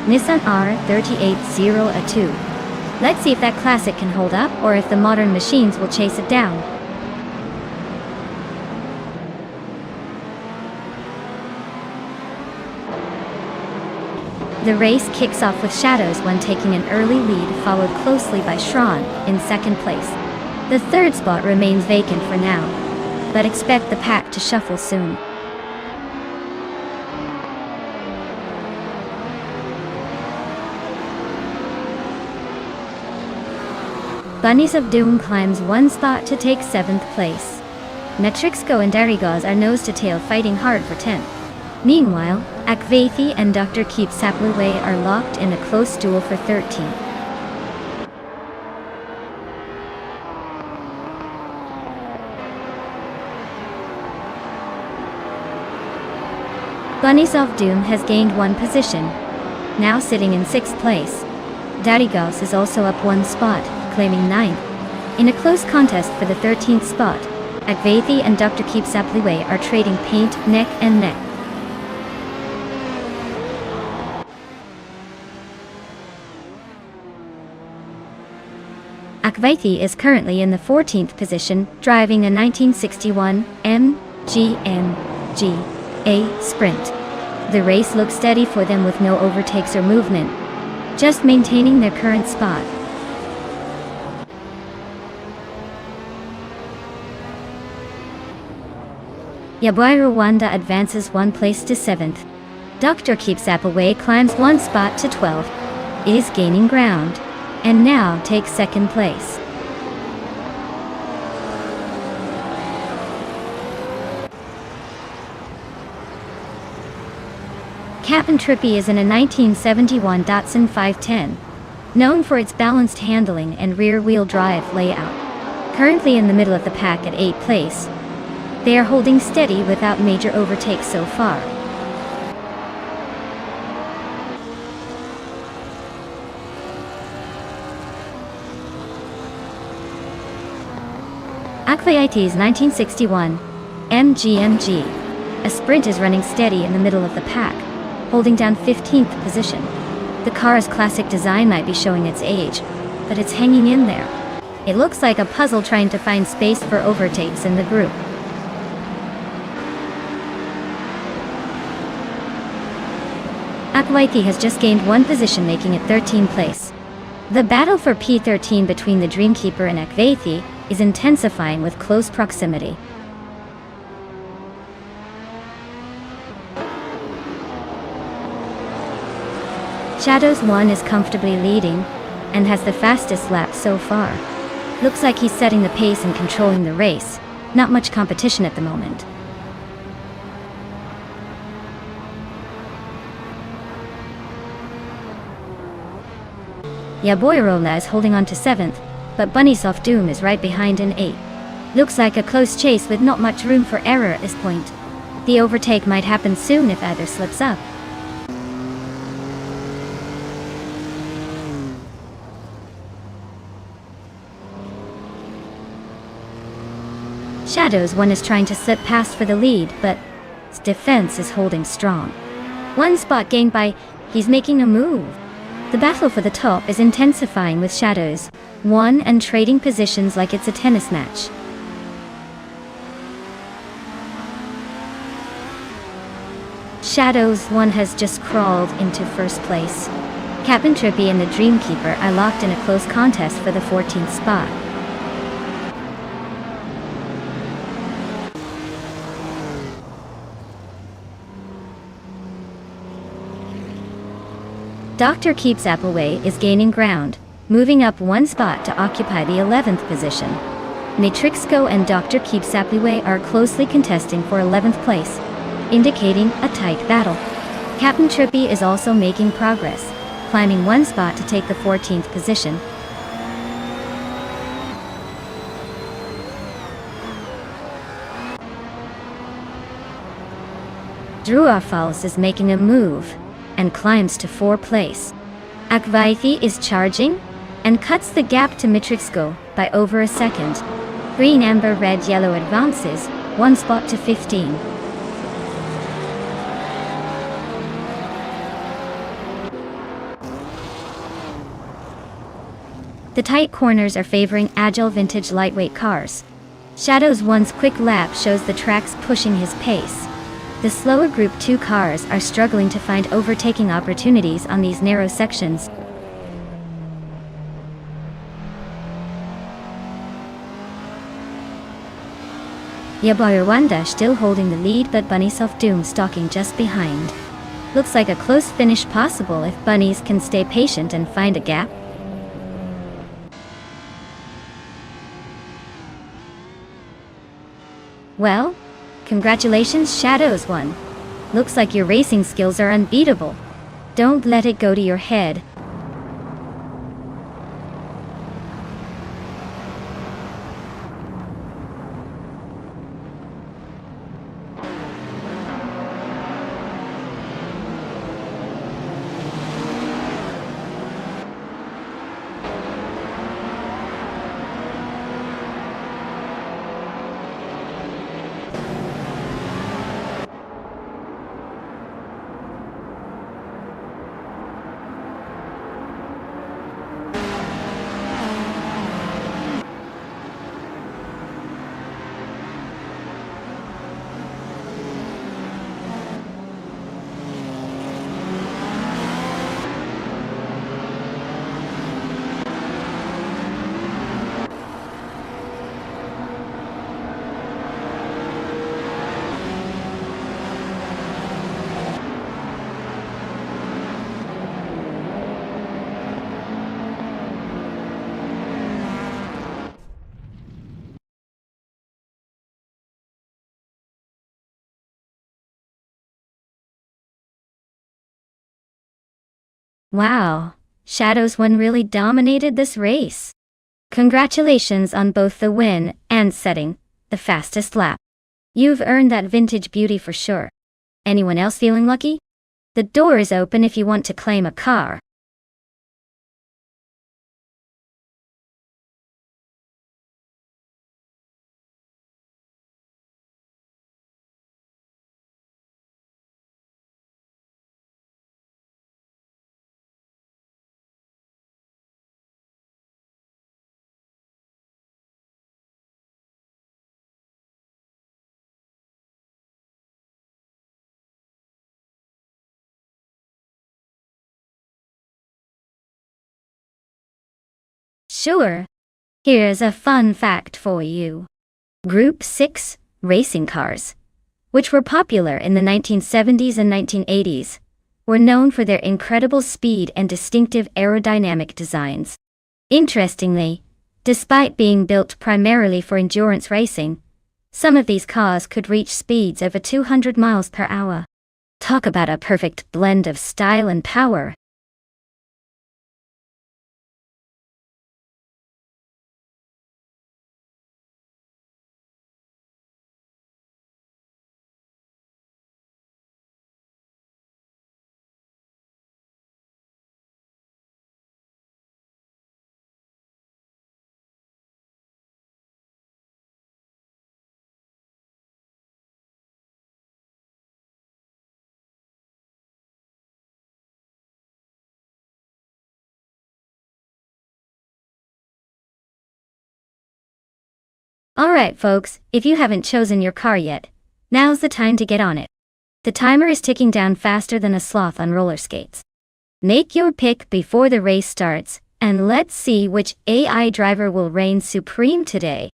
Nissan R380A2. Let's see if that classic can hold up or if the modern machines will chase it down. The race kicks off with Shadows One taking an early lead, followed closely by Schron in second place. The third spot remains vacant for now, but expect the pack to shuffle soon. Bunnies of Doom climbs one spot to take 7th place. Metrixco and Darigaz are nose to tail fighting hard for 10th. Meanwhile, Akvaithi and Dr. Keep Saplaway are locked in a close duel for 13th. Bunnies of Doom has gained one position, now sitting in 6th place. Darigaz is also up one spot, claiming 9th. In a close contest for the 13th spot, Akvaithi and Dr. Keep Saplaway are trading paint neck and neck. Akvaithi is currently in the 14th position, driving a 1961 MGMG-A Sprint. The race looks steady for them with no overtakes or movement, just maintaining their current spot. Yaboy Rwanda advances one place to 7th. Dr. Keep Saplaway climbs one spot to 12th, is gaining ground, and now takes 2nd place. Captain Trippy is in a 1971 Datsun 510, known for its balanced handling and rear-wheel drive layout. Currently in the middle of the pack at 8th place, they are holding steady without major overtakes so far. Akvaiithi's 1961 MGMG, a Sprint, is running steady in the middle of the pack, holding down 15th position. The car's classic design might be showing its age, but it's hanging in there. It looks like a puzzle trying to find space for overtakes in the group. Akvaithi has just gained one position, making it 13th place. The battle for P13 between the Dreamkeeper and Akvaithi is intensifying with close proximity. Shadows One is comfortably leading, and has the fastest lap so far. Looks like he's setting the pace and controlling the race. Not much competition at the moment. Yaboyrola is holding on to 7th, but Bunnies of Doom is right behind in 8th. Looks like a close chase with not much room for error at this point. The overtake might happen soon if either slips up. Shadows One is trying to slip past for the lead, but its defense is holding strong. One spot gained by he's making a move. The battle for the top is intensifying with Shadows One and trading positions like it's a tennis match. Shadows One has just crawled into 1st place. Captain Trippy and the Dreamkeeper are locked in a close contest for the 14th spot. Dr. Keep Saplaway is gaining ground, moving up one spot to occupy the 11th position. Matrixco and Dr. Keep Saplaway are closely contesting for 11th place, indicating a tight battle. Captain Trippy is also making progress, climbing one spot to take the 14th position. Druafals is making a move, and climbs to 4th place. Akvaithi is charging, and cuts the gap to Matrixco by over a second. Green, amber, red, yellow advances, 1 spot to 15. The tight corners are favoring agile vintage lightweight cars. Shadow's 1's quick lap shows the tracks pushing his pace. The slower Group 2 cars are struggling to find overtaking opportunities on these narrow sections. Yaboy Rwanda still holding the lead, but Bunny Self Doom stalking just behind. Looks like a close finish possible if bunnies can stay patient and find a gap. Well, congratulations, Shadow's won. Looks like your racing skills are unbeatable. Don't let it go to your head. Wow, Shadow's one really dominated this race. Congratulations on both the win and setting the fastest lap. You've earned that vintage beauty for sure. Anyone else feeling lucky? The door is open if you want to claim a car. Sure. Here's a fun fact for you. Group 6 racing cars, which were popular in the 1970s and 1980s, were known for their incredible speed and distinctive aerodynamic designs. Interestingly, despite being built primarily for endurance racing, some of these cars could reach speeds over 200 miles per hour. Talk about a perfect blend of style and power. Alright folks, if you haven't chosen your car yet, now's the time to get on it. The timer is ticking down faster than a sloth on roller skates. Make your pick before the race starts, and let's see which AI driver will reign supreme today.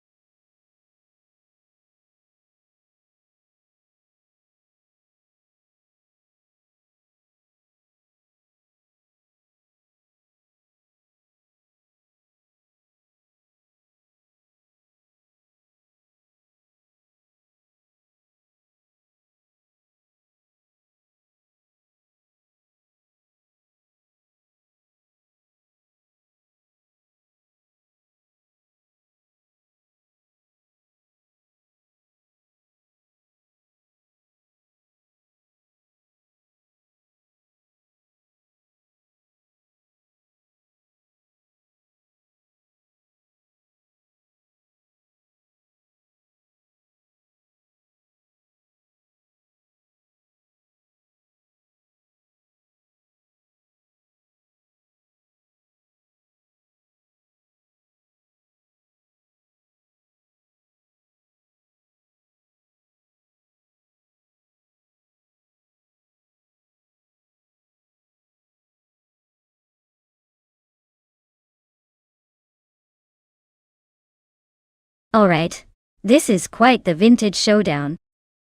Alright. This is quite the vintage showdown.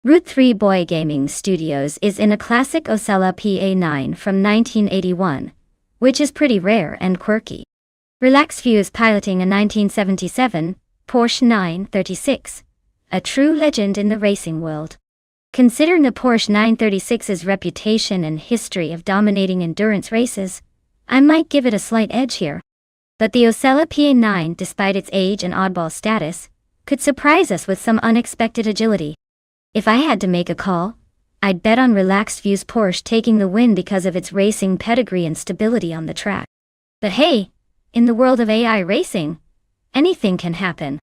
Route 3 Boy Gaming Studios is in a classic Osella PA9 from 1981, which is pretty rare and quirky. Relaxed View is piloting a 1977 Porsche 936, a true legend in the racing world. Considering the Porsche 936's reputation and history of dominating endurance races, I might give it a slight edge here. But the Osella PA9, despite its age and oddball status, could surprise us with some unexpected agility. If I had to make a call, I'd bet on Relaxed View's Porsche taking the win because of its racing pedigree and stability on the track. But hey, in the world of AI racing, anything can happen.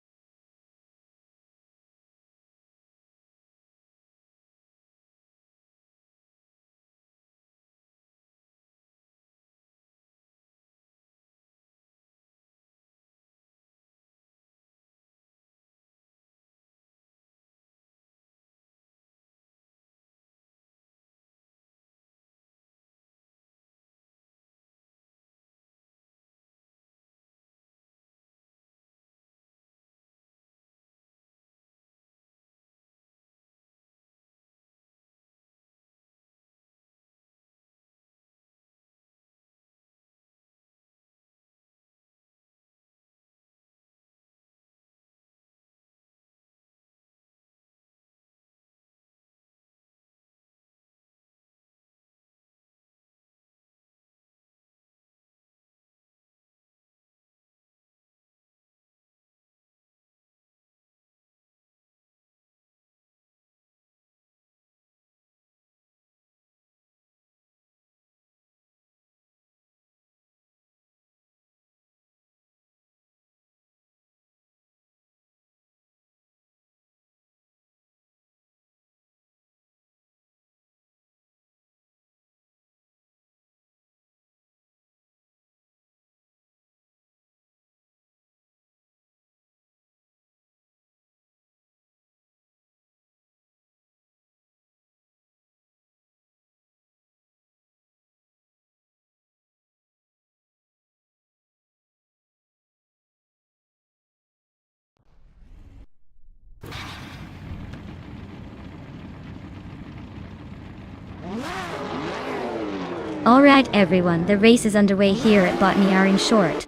Alright everyone, the race is underway here at Botany Aring Short.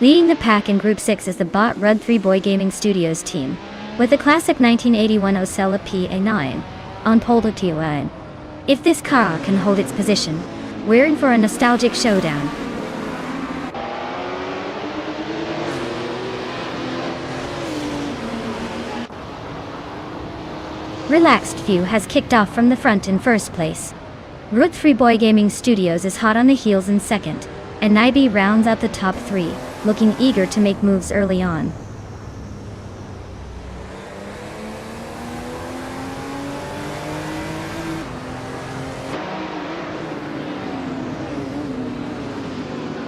Leading the pack in Group 6 is the Bot Rud 3 Boy Gaming Studios team, with the classic 1981 Osella PA9 on pole position. If this car can hold its position, we're in for a nostalgic showdown. Relaxed View has kicked off from the front in first place. Route 3 Boy Gaming Studios is hot on the heels in second, and Naibi rounds out the top three, looking eager to make moves early on.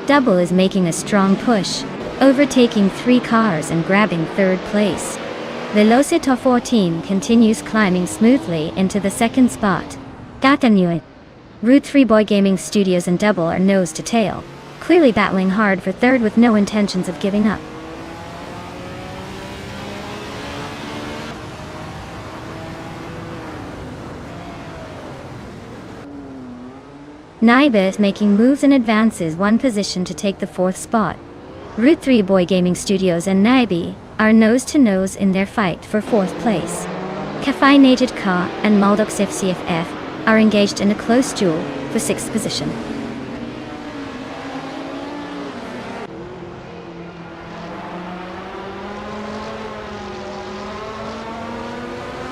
Double is making a strong push, overtaking three cars and grabbing third place. Velocito 14 continues climbing smoothly into the second spot. Gatanue. Route 3 Boy Gaming Studios and Double are nose to tail, clearly battling hard for third with no intentions of giving up. Naiba is making moves and advances one position to take the fourth spot. Route 3 Boy Gaming Studios and Naibi are nose to nose in their fight for fourth place. Caffeinated Ka and Maldox FCFF are engaged in a close duel for sixth position.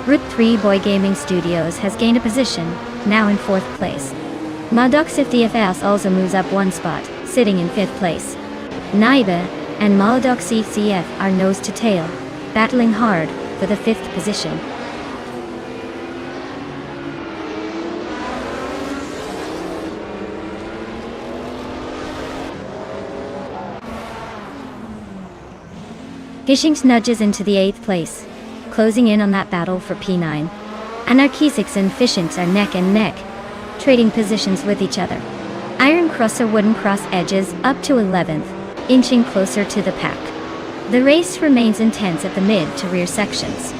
Route 3 Boy Gaming Studios has gained a position, now in fourth place. Maldox FDFS also moves up one spot, sitting in fifth place. Naiba and Maldox CCF are nose to tail, battling hard for the fifth position. Gishings nudges into the 8th place, closing in on that battle for P9. Anarchisics and Fishings are neck and neck, trading positions with each other. Iron Crosser Wooden Cross edges up to 11th, inching closer to the pack. The race remains intense at the mid to rear sections.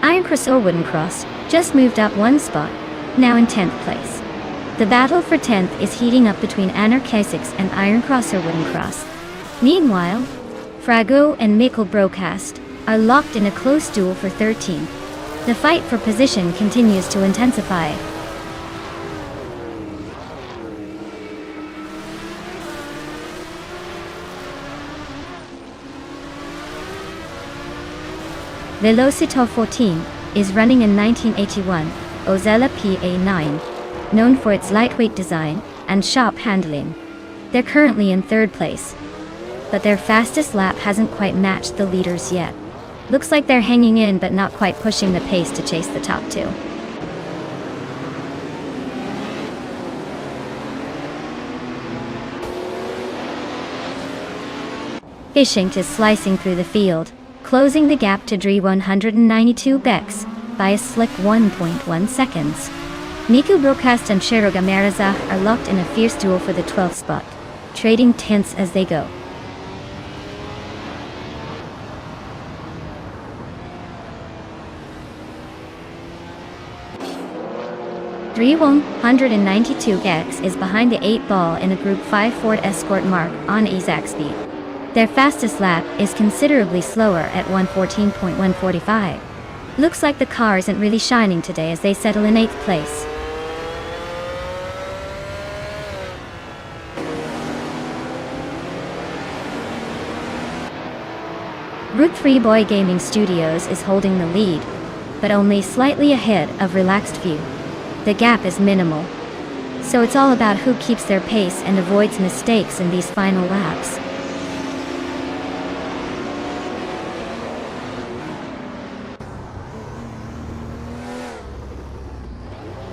Iron Cross or Wooden Cross just moved up one spot, now in 10th place. The battle for 10th is heating up between Anarchesics and Iron Cross or Wooden Cross. Meanwhile, Frago and Mikkel Broadcast are locked in a close duel for 13th. The fight for position continues to intensify. Velocito 14 is running in 1981 Ozella PA9, known for its lightweight design and sharp handling. They're currently in 3rd place, but their fastest lap hasn't quite matched the leaders yet. Looks like they're hanging in but not quite pushing the pace to chase the top two. Fishing is slicing through the field, closing the gap to Dre 192 Bex by a slick 1.1 seconds. Miku Broadcast and Sheroga Marazach are locked in a fierce duel for the 12th spot, trading tenths as they go. Dre 192X is behind the 8 ball in a Group 5 Ford Escort Mark on exact speed. Their fastest lap is considerably slower at 1:14.145. Looks like the car isn't really shining today as they settle in 8th place. Route 3 Boy Gaming Studios is holding the lead, but only slightly ahead of Relaxed View. The gap is minimal, so it's all about who keeps their pace and avoids mistakes in these final laps.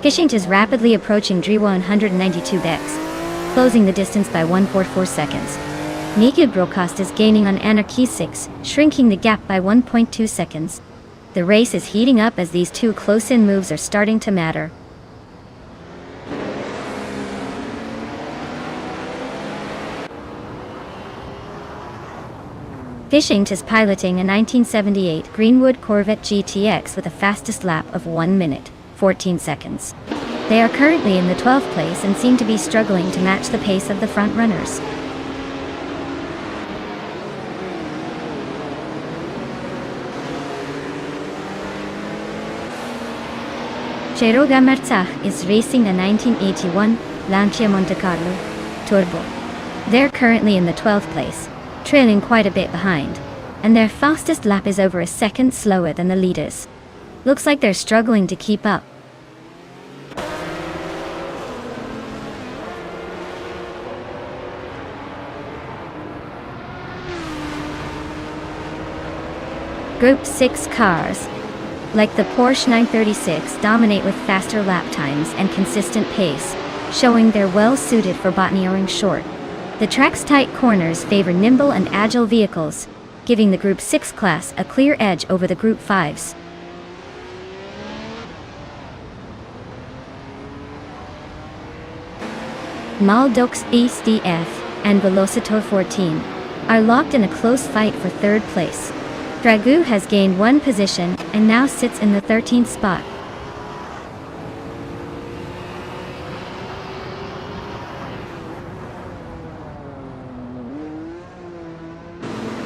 Fishing is rapidly approaching Dre 192 Bex, closing the distance by 1.44 seconds. Miku Broadcast is gaining on Anarchy 6, shrinking the gap by 1.2 seconds. The race is heating up as these two close-in moves are starting to matter. Fishing is piloting a 1978 Greenwood Corvette GTX with a fastest lap of 1 minute, 14 seconds. They are currently in the 12th place and seem to be struggling to match the pace of the front runners. Cheroga Merzach is racing a 1981 Lancia Monte Carlo Turbo. They're currently in the 12th place, trailing quite a bit behind, and their fastest lap is over a second slower than the leaders. Looks like they're struggling to keep up. Group 6 cars, like the Porsche 936, dominate with faster lap times and consistent pace, showing they're well suited for botany-oring short. The track's tight corners favor nimble and agile vehicles, giving the Group 6 class a clear edge over the Group 5s. Maldox ESDF and Velocito 14 are locked in a close fight for 3rd place. Dragoo has gained 1 position and now sits in the 13th spot.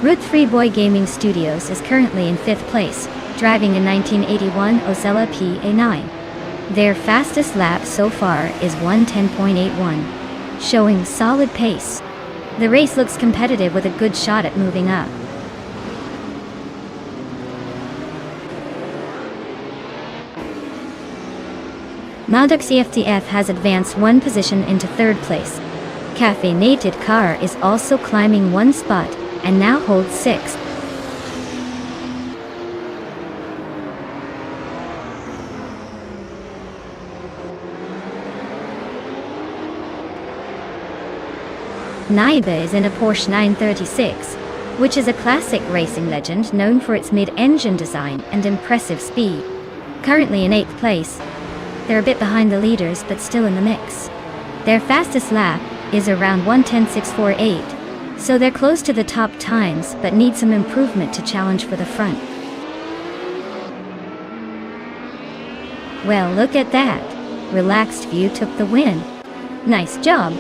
Route 3 Boy Gaming Studios is currently in 5th place, driving a 1981 Ozella PA9. Their fastest lap so far is 1:10.81, showing solid pace. The race looks competitive with a good shot at moving up. Maldux EFTF has advanced 1 position into 3rd place. Cafe Nated Car is also climbing 1 spot and now holds 6th. Naiba is in a Porsche 936, which is a classic racing legend known for its mid-engine design and impressive speed. currently in 8th place. They're a bit behind the leaders but still in the mix. Their fastest lap is around 1:10.648, so they're close to the top times but need some improvement to challenge for the front. Well, look at that. Relaxed View took the win. Nice job.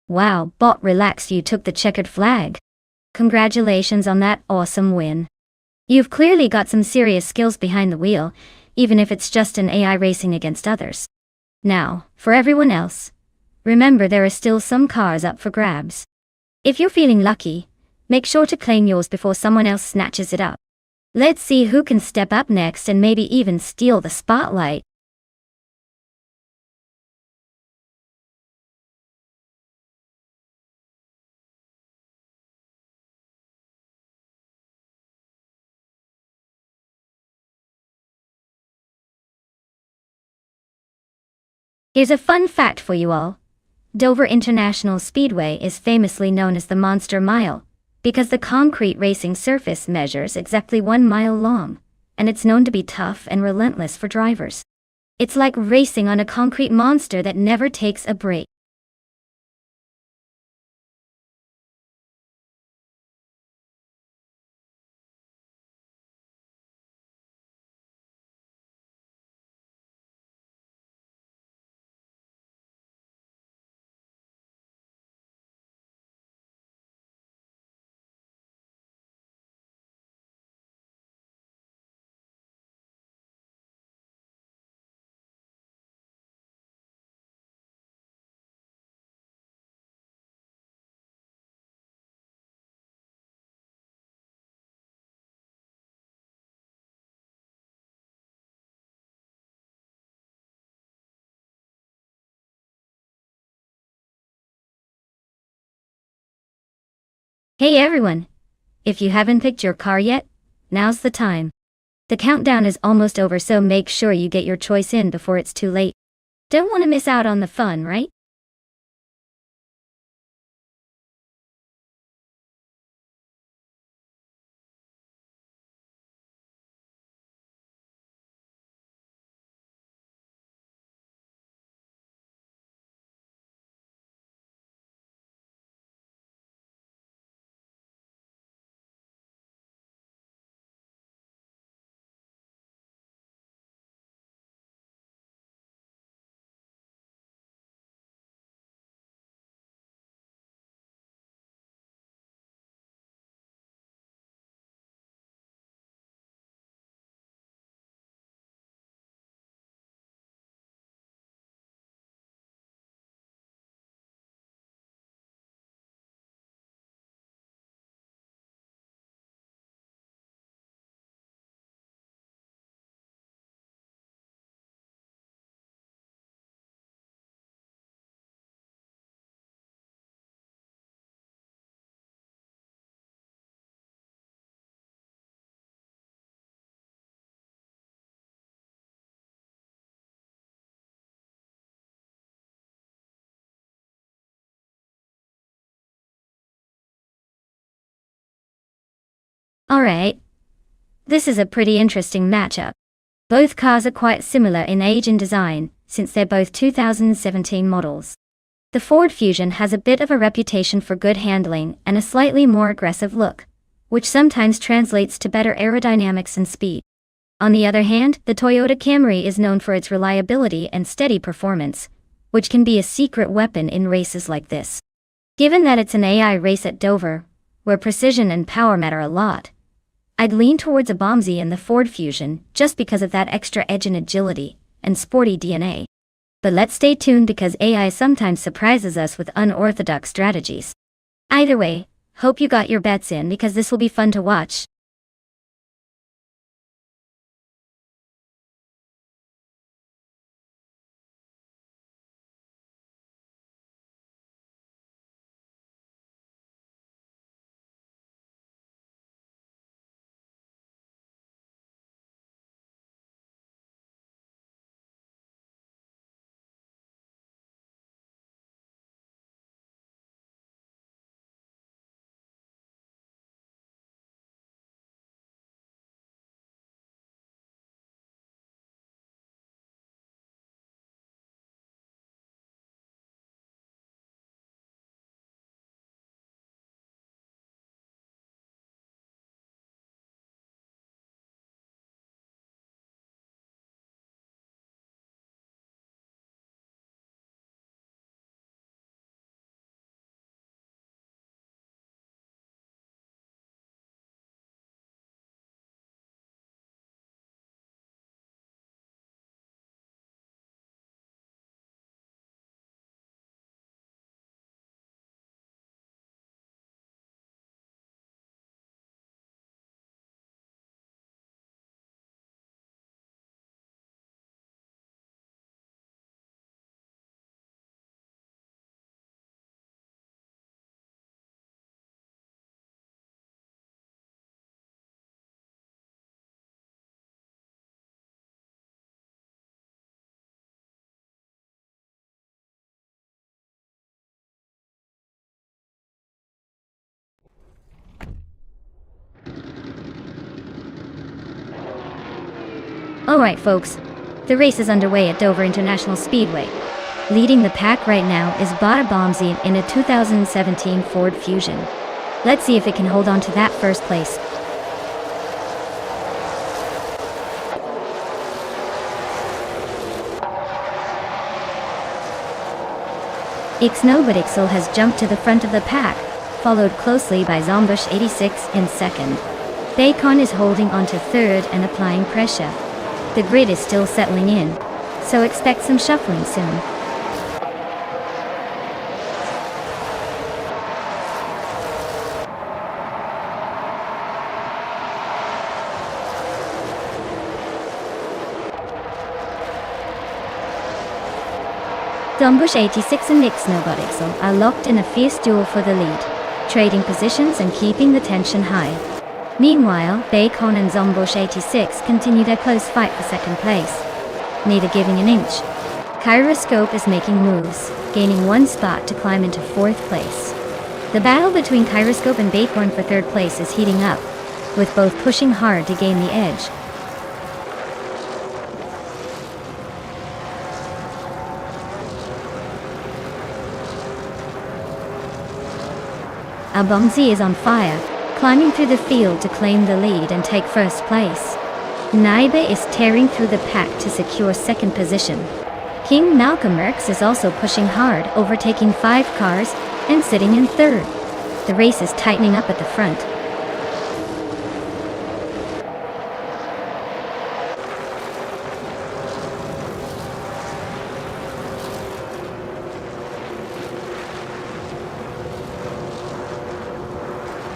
Wow, bot Relax You took the checkered flag. Congratulations on that awesome win. You've clearly got some serious skills behind the wheel, even if it's just an AI racing against others. Now, for everyone else, remember there are still some cars up for grabs. If you're feeling lucky, make sure to claim yours before someone else snatches it up. Let's see who can step up next and maybe even steal the spotlight. Here's a fun fact for you all. Dover International Speedway is famously known as the Monster Mile, because the concrete racing surface measures exactly 1 mile long, and it's known to be tough and relentless for drivers. It's like racing on a concrete monster that never takes a break. Hey everyone! If you haven't picked your car yet, now's the time. The countdown is almost over, so make sure you get your choice in before it's too late. Don't want to miss out on the fun, right? Alright. This is a pretty interesting matchup. Both cars are quite similar in age and design, since they're both 2017 models. The Ford Fusion has a bit of a reputation for good handling and a slightly more aggressive look, which sometimes translates to better aerodynamics and speed. On the other hand, the Toyota Camry is known for its reliability and steady performance, which can be a secret weapon in races like this. Given that it's an AI race at Dover, where precision and power matter a lot, I'd lean towards a Bombsy in the Ford Fusion just because of that extra edge and agility and sporty DNA. But let's stay tuned because AI sometimes surprises us with unorthodox strategies. Either way, hope you got your bets in because this will be fun to watch. Alright folks, the race is underway at Dover International Speedway. Leading the pack right now is Bada Bombsy in a 2017 Ford Fusion. Let's see if it can hold on to that first place. Ixnobadixel has jumped to the front of the pack, followed closely by Zombush 86 in second. Bacon is holding on to third and applying pressure. The grid is still settling in, so expect some shuffling soon. Zombush 86 and Ixnobadixel are locked in a fierce duel for the lead, trading positions and keeping the tension high. Meanwhile, Bacon and Zombush 86 continue their close fight for second place, neither giving an inch. Kyroscope is making moves, gaining one spot to climb into fourth place. The battle between Kyroscope and Bacon for third place is heating up, with both pushing hard to gain the edge. Bombsy is on fire, climbing through the field to claim the lead and take first place. Naibe is tearing through the pack to secure second position. King Malcolm Merckx is also pushing hard, overtaking 5 cars and sitting in third. The race is tightening up at the front.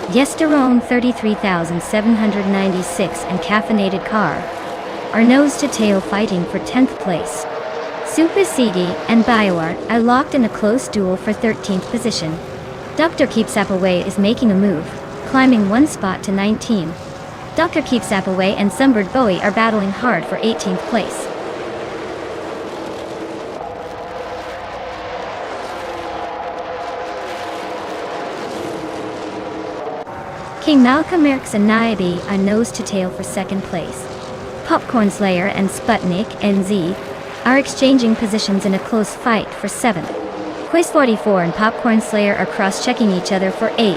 Yesterone 33,796 and Caffeinated Car are nose-to-tail fighting for 10th place. Super CD and BioArt are locked in a close duel for 13th position. Dr. Keeps Up Away is making a move, climbing one spot to 19. Dr. Keeps Up Away and Sunbird Bowie are battling hard for 18th place. King Malcolm Merckx and Naibe are nose-to-tail for second place. Popcorn Slayer and Sputnik NZ are exchanging positions in a close fight for 7th. Quiz 44 and Popcorn Slayer are cross-checking each other for 8th.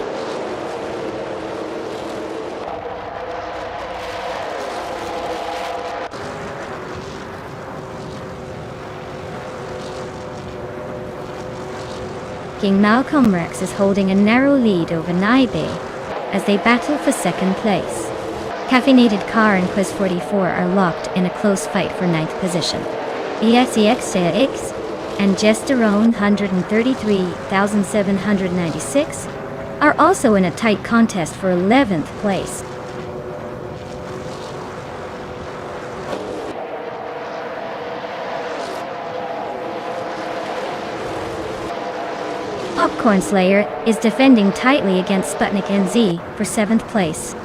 King Malcolm Merckx is holding a narrow lead over Naibe as they battle for second place. Caffeinated Car and Quiz 44 are locked in a close fight for ninth position. ESEX and Gesterone 133,796 are also in a tight contest for 11th place. Popcorn Slayer is defending tightly against Sputnik NZ for 7th place.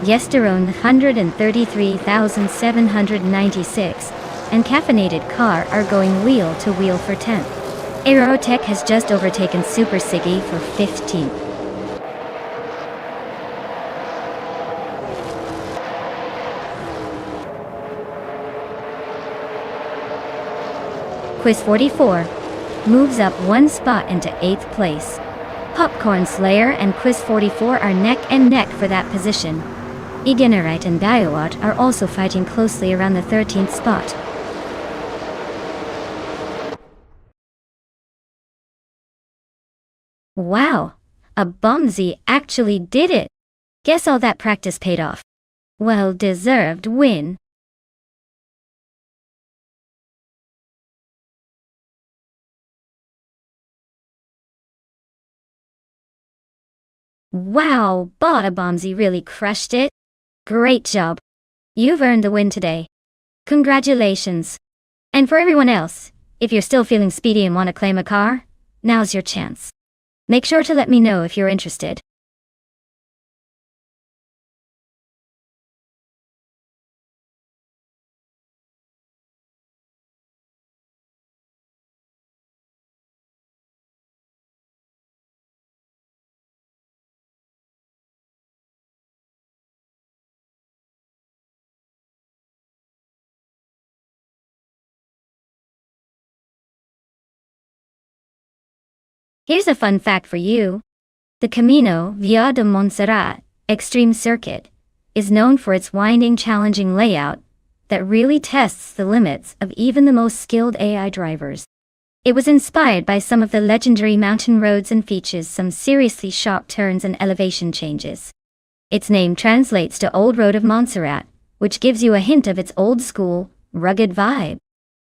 Yesterone 133,796 and Caffeinated Car are going wheel to wheel for 10th. Aerotech has just overtaken Super Siggy for 15th. Quiz 44 moves up one spot into 8th place. Popcorn Slayer and Quiz 44 are neck and neck for that position. Egenerite and Diowat are also fighting closely around the 13th spot. Wow, a Bombsy actually did it! Guess all that practice paid off. Well-deserved win. Wow, Bada Bombsy really crushed it. Great job. You've earned the win today. Congratulations. And for everyone else, if you're still feeling speedy and want to claim a car, now's your chance. Make sure to let me know if you're interested. Here's a fun fact for you. The Camino Via de Montserrat Extreme Circuit is known for its winding, challenging layout that really tests the limits of even the most skilled AI drivers. It was inspired by some of the legendary mountain roads and features some seriously sharp turns and elevation changes. Its name translates to Old Road of Montserrat, which gives you a hint of its old-school, rugged vibe.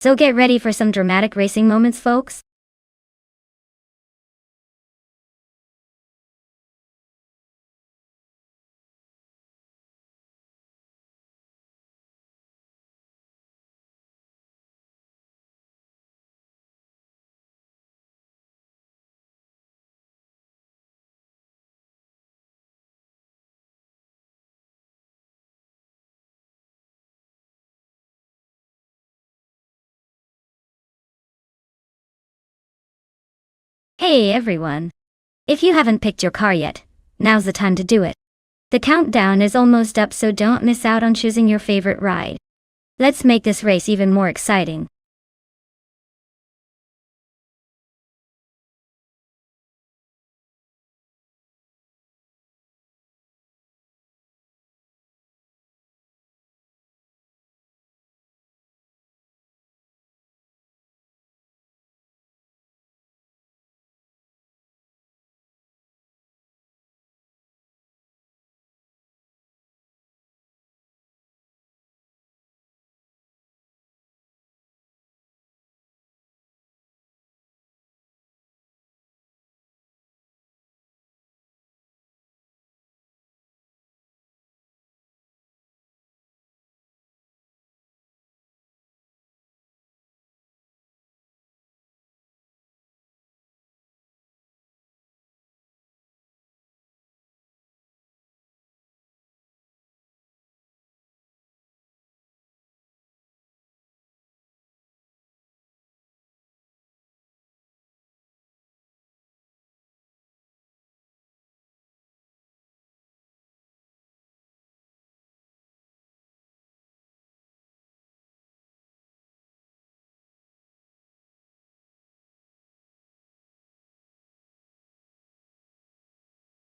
So get ready for some dramatic racing moments, folks. Hey everyone! If you haven't picked your car yet, now's the time to do it. The countdown is almost up, so don't miss out on choosing your favorite ride. Let's make this race even more exciting.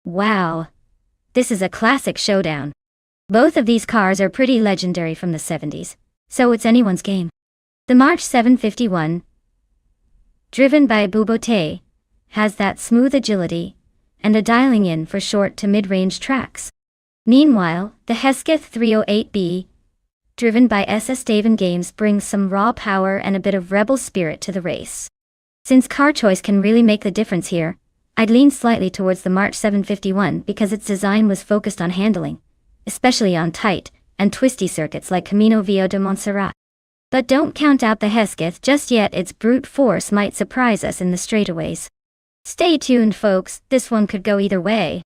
Wow! This is a classic showdown. Both of these cars are pretty legendary from the 70s, so it's anyone's game. The March 751, driven by Bubote, has that smooth agility and a dialing in for short to mid-range tracks. Meanwhile, the Hesketh 308B, driven by SS Daven Games, brings some raw power and a bit of rebel spirit to the race. Since car choice can really make the difference here, I'd lean slightly towards the March 751 because its design was focused on handling, especially on tight and twisty circuits like Camino Viejo de Montserrat. But don't count out the Hesketh just yet, its brute force might surprise us in the straightaways. Stay tuned folks, this one could go either way.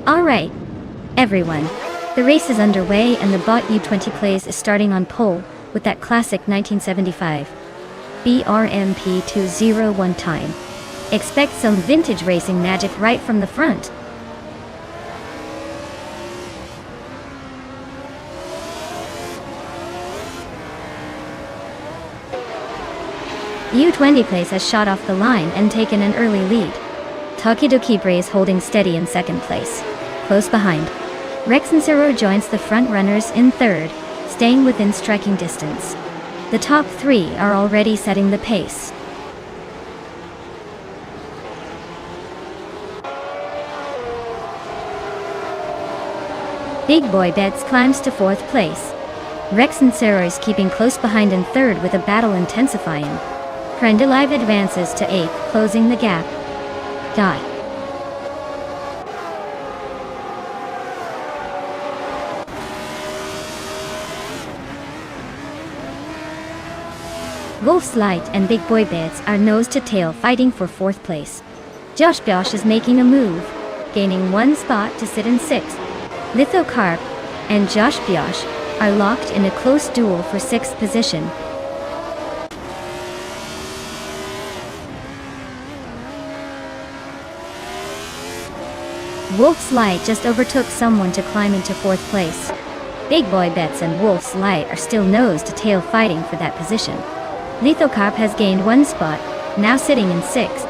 Alright, everyone. The race is underway and the bot U20 plays is starting on pole with that classic 1975 BRMP 201 time. Expect some vintage racing magic right from the front. U20 plays has shot off the line and taken an early lead. Tokidoki is holding steady in second place. Close behind, Rex and Zero joins the front runners in third, staying within striking distance. The top three are already setting the pace. Big Boy Bets climbs to fourth place. Rex and Zero is keeping close behind in third with a battle intensifying. Prendelive advances to eighth, closing the gap. Die. Wolf's Light and Big Boy Beds are nose to tail fighting for fourth place. Josh Bosch is making a move, gaining one spot to sit in sixth. Lithocarp and Josh Bosch are locked in a close duel for sixth position. Wolf's Light just overtook someone to climb into fourth place. Big Boy Bets and Wolf's Light are still nose to tail fighting for that position. Lithocarp has gained one spot, now sitting in sixth.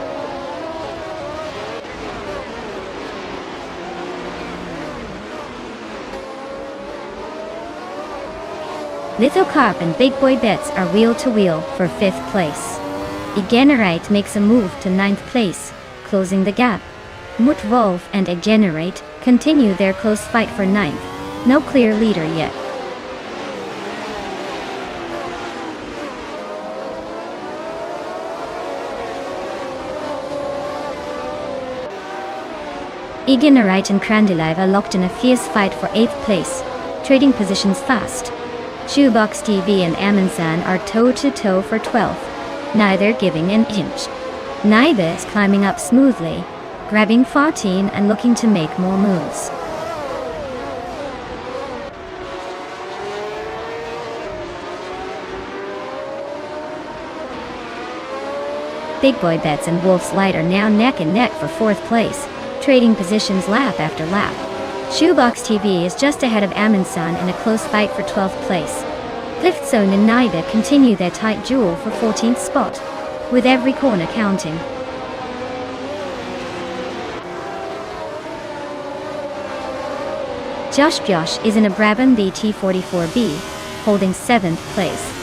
Lithocarp and Big Boy Bets are wheel to wheel for fifth place. Egenerite makes a move to ninth place, closing the gap. Mutwolf and Egenerate continue their close fight for ninth. No clear leader yet. Egenerite and Crandelive are locked in a fierce fight for 8th place, trading positions fast. Shoebox TV and Amundsen are toe-to-toe for 12th, neither giving an inch. Naiba is climbing up smoothly, grabbing 14 and looking to make more moves. Big Boy Bets and Wolf's Light are now neck and neck for 4th place, trading positions lap after lap. Shoebox TV is just ahead of Amundsen in a close fight for 12th place. Fifth Zone and Naiba continue their tight duel for 14th spot, with every corner counting. Josh is in a Brabham BT44B, holding 7th place.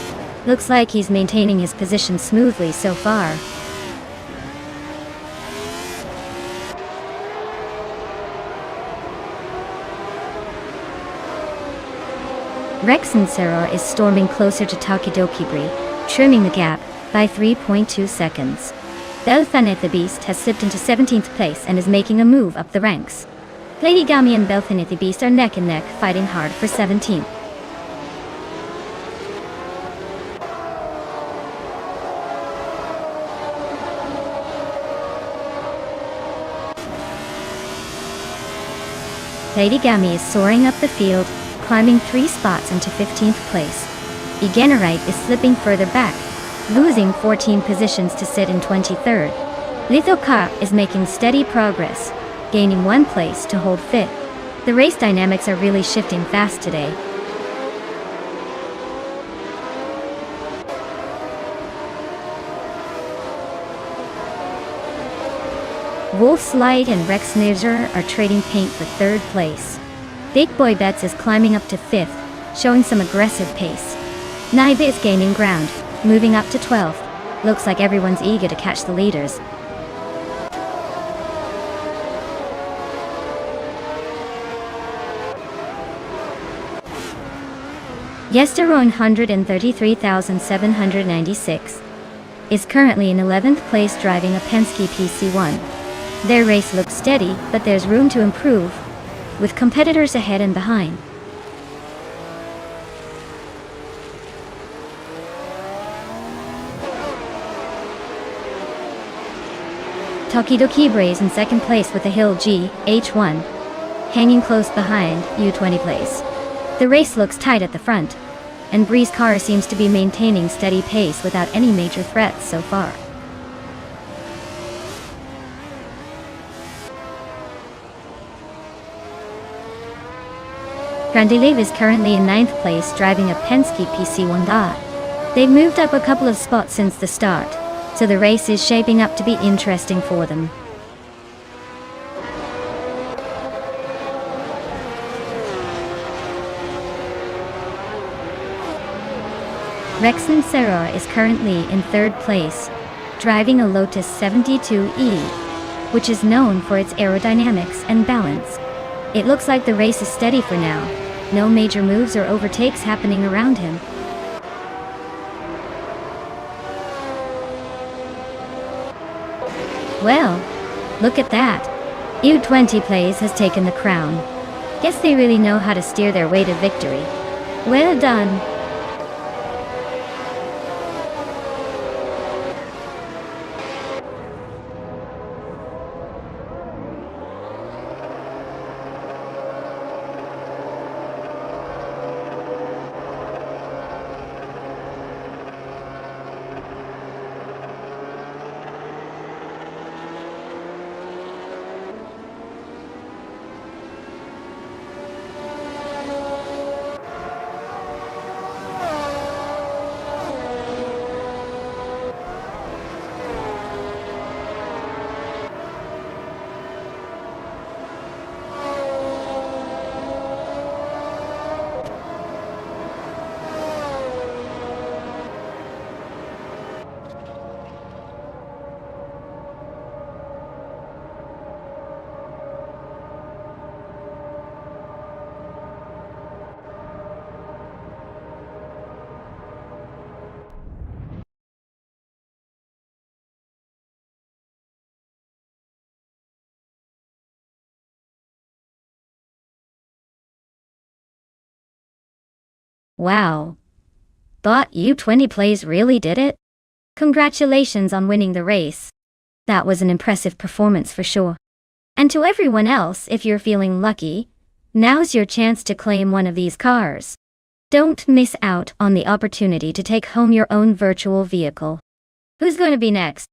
Looks like he's maintaining his position smoothly so far. Rex and Sarah is storming closer to Takidokibri, trimming the gap by 3.2 seconds. Belthanet the Beast has slipped into 17th place and is making a move up the ranks. Lady Gami and Belthanet the Beast are neck and neck, fighting hard for 17th. Lady Gami is soaring up the field, climbing 3 spots into 15th place. Egenerite is slipping further back, losing 14 positions to sit in 23rd. Lithokar is making steady progress, gaining 1 place to hold 5th. The race dynamics are really shifting fast today. Wolf's Light and Rex Nizzer are trading paint for 3rd place. Big Boy Bets is climbing up to 5th, showing some aggressive pace. Naiba is gaining ground, moving up to 12th. Looks like everyone's eager to catch the leaders. Yesteron 133,796 is currently in 11th place driving a Penske PC1. Their race looks steady, but there's room to improve, with competitors ahead and behind. Takidokibre is in 2nd place with the Hill G, H1, hanging close behind U20 place. The race looks tight at the front, and Bree's car seems to be maintaining steady pace without any major threats so far. Grandelev is currently in 9th place driving a Penske PC1. They've moved up a couple of spots since the start, so the race is shaping up to be interesting for them. Rex and Sarah is currently in 3rd place, driving a Lotus 72E, which is known for its aerodynamics and balance. It looks like the race is steady for now. No major moves or overtakes happening around him. Well, look at that. U20 Plays has taken the crown. Guess they really know how to steer their way to victory. Well done. Wow. But U20 Plays really did it? Congratulations on winning the race. That was an impressive performance for sure. And to everyone else, if you're feeling lucky, now's your chance to claim one of these cars. Don't miss out on the opportunity to take home your own virtual vehicle. Who's going to be next?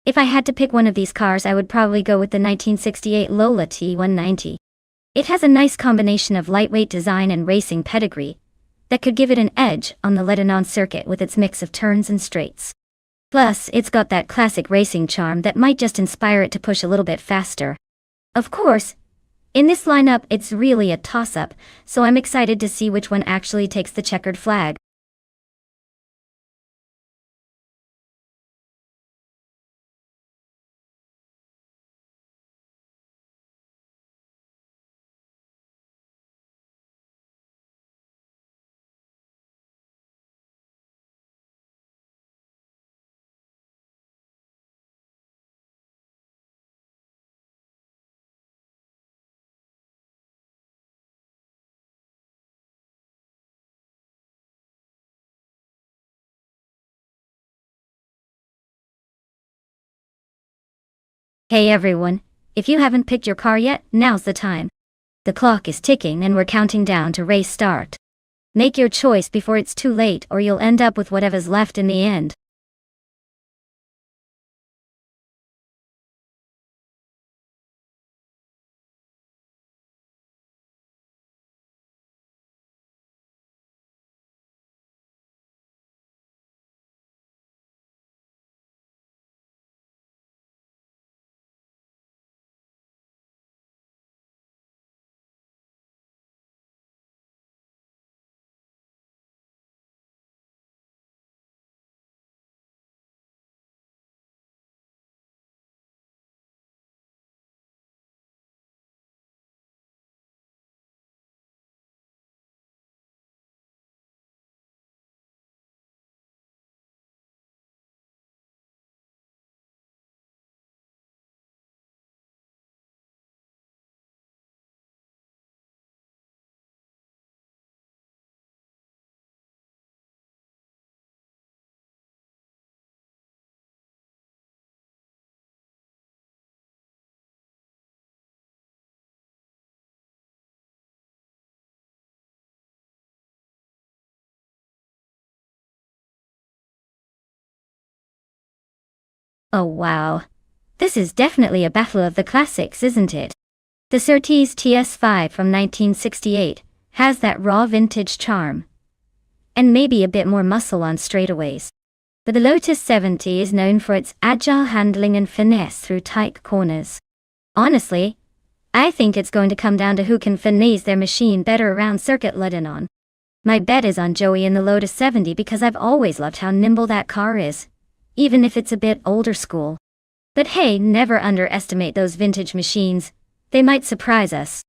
If I had to pick one of these cars, I would probably go with the 1968 Lola T190. It has a nice combination of lightweight design and racing pedigree that could give it an edge on the Lebanon circuit with its mix of turns and straights. Plus, it's got that classic racing charm that might just inspire it to push a little bit faster. Of course, in this lineup it's really a toss-up, so I'm excited to see which one actually takes the checkered flag. Hey everyone, if you haven't picked your car yet, now's the time. The clock is ticking and we're counting down to race start. Make your choice before it's too late or you'll end up with whatever's left in the end. Oh wow. This is definitely a battle of the classics, isn't it? The Surtees TS5 from 1968 has that raw vintage charm, and maybe a bit more muscle on straightaways. But the Lotus 70 is known for its agile handling and finesse through tight corners. Honestly, I think it's going to come down to who can finesse their machine better around Circuit Lebanon. My bet is on Joey in the Lotus 70 because I've always loved how nimble that car is, even if it's a bit older school. But hey, never underestimate those vintage machines. They might surprise us.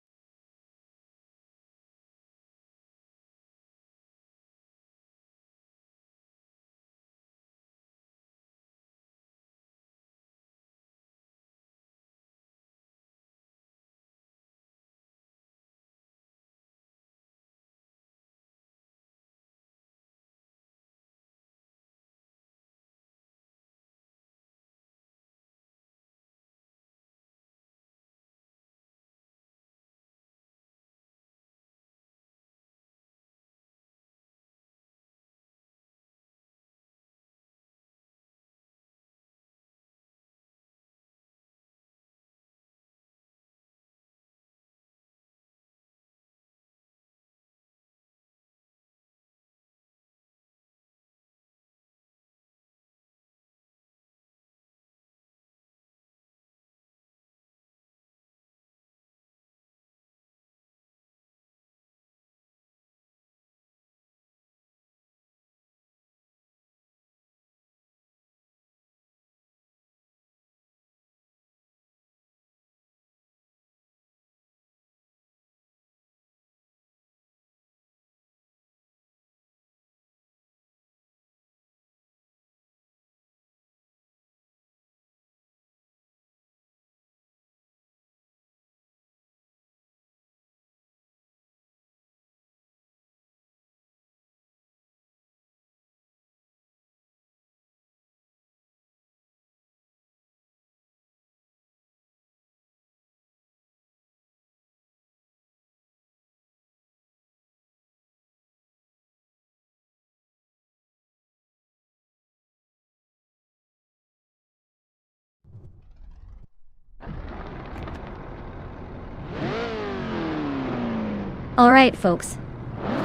Alright folks,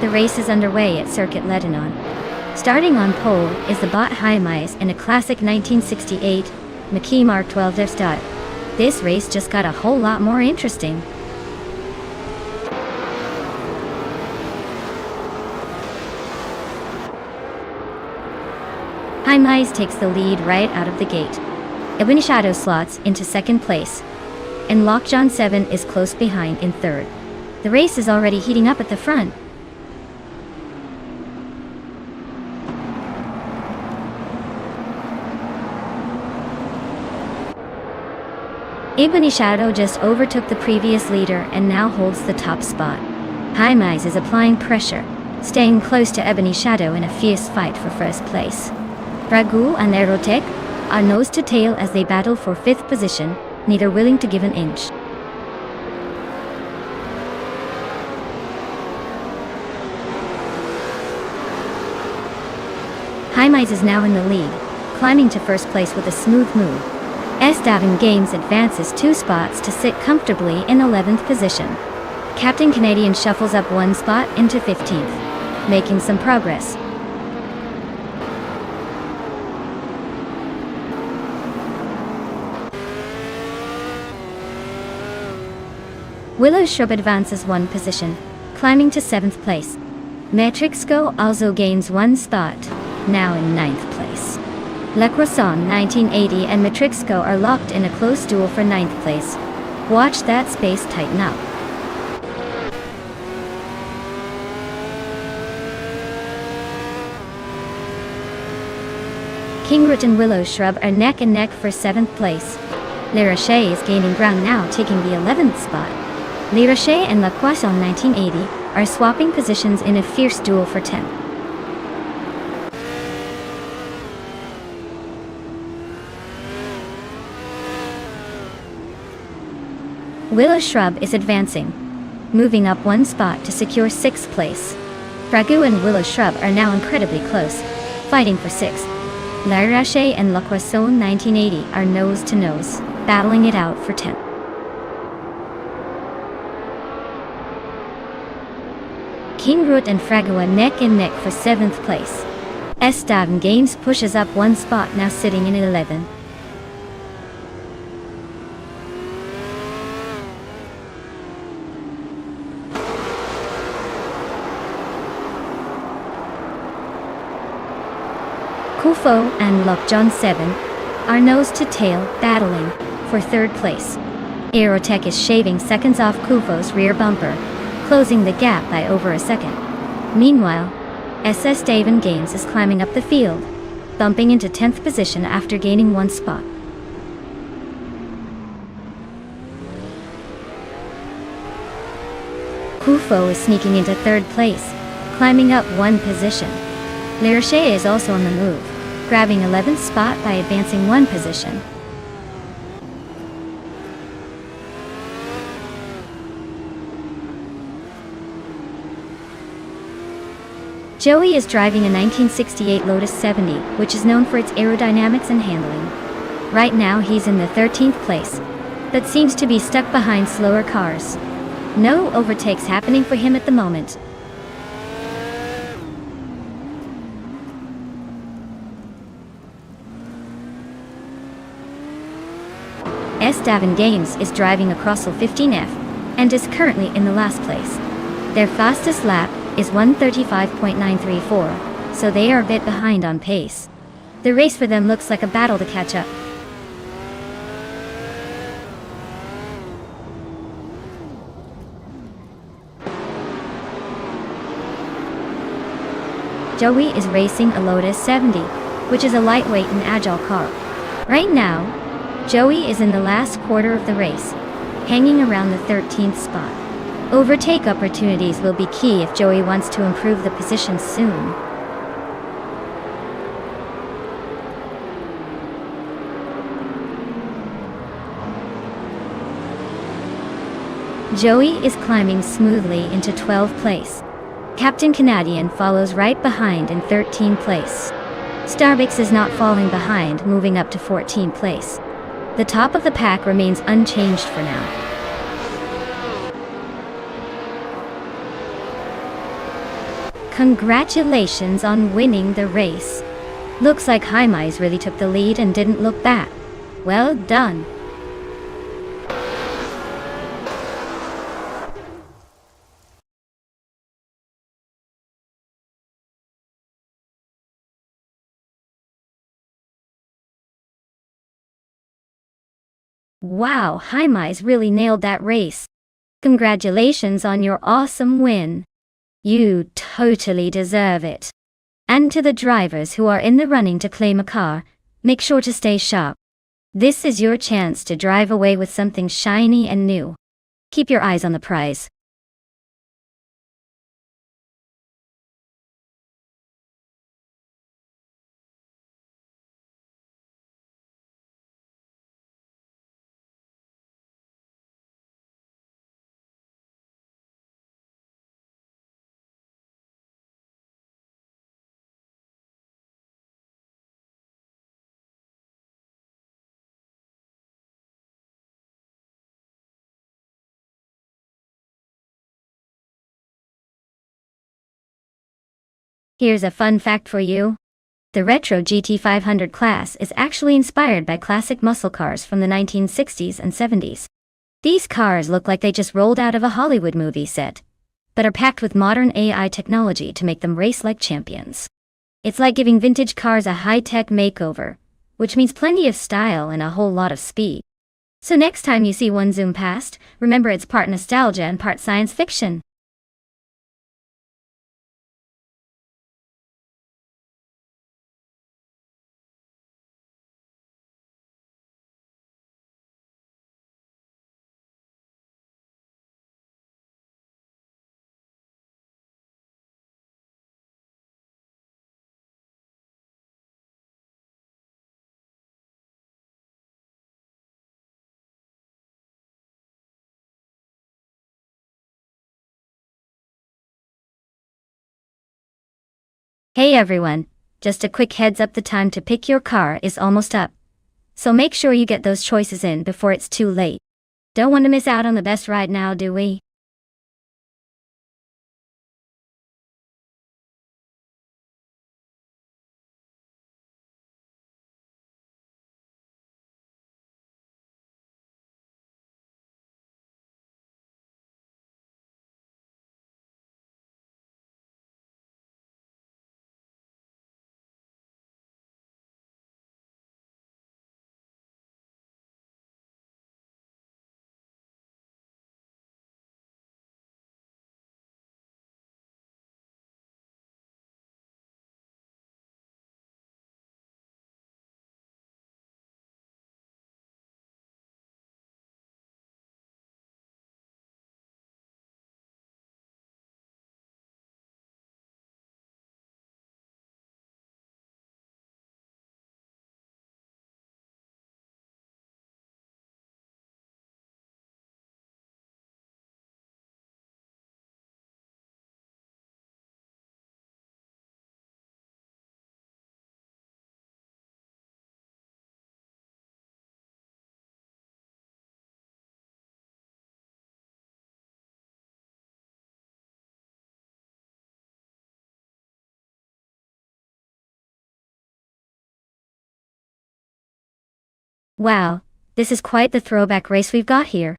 the race is underway at Circuit Lebanon. Starting on pole is the bot Hymise in a classic 1968 Mackie Mark 12 style. This race just got a whole lot more interesting. Hymise takes the lead right out of the gate. Ebony Shadow slots into second place, and Lockjaw 7 is close behind in third. The race is already heating up at the front. Ebony Shadow just overtook the previous leader and now holds the top spot. Hymise is applying pressure, staying close to Ebony Shadow in a fierce fight for first place. Ragu and Aerotech are nose to tail as they battle for fifth position, neither willing to give an inch. Hymise is now in the lead, climbing to first place with a smooth move. Davin Games advances 2 spots to sit comfortably in 11th position. Captain Canadian shuffles up 1 spot into 15th, making some progress. Willow Shrub advances 1 position, climbing to 7th place. Metrixco also gains 1 spot, now in 9th place. Le Croissant 1980 and Metrixco are locked in a close duel for 9th place. Watch that space tighten up. Kingroot and Willow Shrub are neck and neck for 7th place. Le Rocher is gaining ground now, taking the 11th spot. Le Rocher and Le Croissant 1980 are swapping positions in a fierce duel for 10th. Willow Shrub is advancing, moving up 1 spot to secure 6th place. Ragu and Willow Shrub are now incredibly close, fighting for 6th. Le Rocher and Le Croissant 1980 are nose to nose, battling it out for 10th. Kingroot and Fragua neck and neck for 7th place. Davin Games pushes up 1 spot, now sitting in 11th. Kufo and Lockjaw 7 are nose to tail, battling for 3rd place. Aerotech is shaving seconds off Kufo's rear bumper, closing the gap by over a second. Meanwhile, Davin Games is climbing up the field, bumping into 10th position after gaining 1 spot. Kufo is sneaking into 3rd place, climbing up 1 position. Le Rocher is also on the move, grabbing 11th spot by advancing 1 position. Joey is driving a 1968 Lotus 70, which is known for its aerodynamics and handling. Right now he's in the 13th place, but seems to be stuck behind slower cars. No overtakes happening for him at the moment. Davin Games is driving a Crossel 15F and is currently in the last place. Their fastest lap is 1:35.934, so they are a bit behind on pace. The race for them looks like a battle to catch up. Joey is racing a Lotus 70, which is a lightweight and agile car. Right now, Joey is in the last quarter of the race, hanging around the 13th spot. Overtake opportunities will be key if Joey wants to improve the position soon. Joey is climbing smoothly into 12th place. Captain Canadian follows right behind in 13th place. Starbucks is not falling behind, moving up to 14th place. The top of the pack remains unchanged for now. Congratulations on winning the race. Looks like Jaimais really took the lead and didn't look back. Well done. Wow, Jaimais really nailed that race. Congratulations on your awesome win. You totally deserve it. And to the drivers who are in the running to claim a car, make sure to stay sharp. This is your chance to drive away with something shiny and new. Keep your eyes on the prize. Here's a fun fact for you. The retro GT500 class is actually inspired by classic muscle cars from the 1960s and 70s. These cars look like they just rolled out of a Hollywood movie set, but are packed with modern AI technology to make them race like champions. It's like giving vintage cars a high-tech makeover, which means plenty of style and a whole lot of speed. So next time you see one zoom past, remember it's part nostalgia and part science fiction. Hey everyone, just a quick heads up, the time to pick your car is almost up. So make sure you get those choices in before it's too late. Don't want to miss out on the best ride now, do we? Wow, this is quite the throwback race we've got here.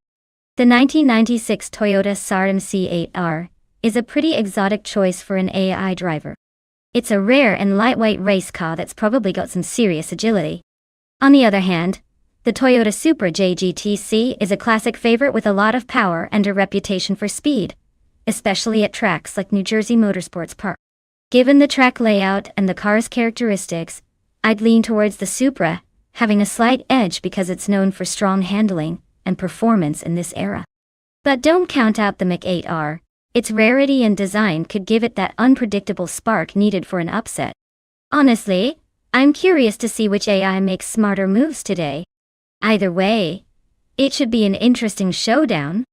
The 1996 Toyota Saturn C8R is a pretty exotic choice for an AI driver. It's a rare and lightweight race car that's probably got some serious agility. On the other hand, the Toyota Supra JGTC is a classic favorite with a lot of power and a reputation for speed, especially at tracks like New Jersey Motorsports Park. Given the track layout and the car's characteristics, I'd lean towards the Supra, having a slight edge because it's known for strong handling and performance in this era. But don't count out the Mach 8R. Its rarity and design could give it that unpredictable spark needed for an upset. Honestly, I'm curious to see which AI makes smarter moves today. Either way, it should be an interesting showdown.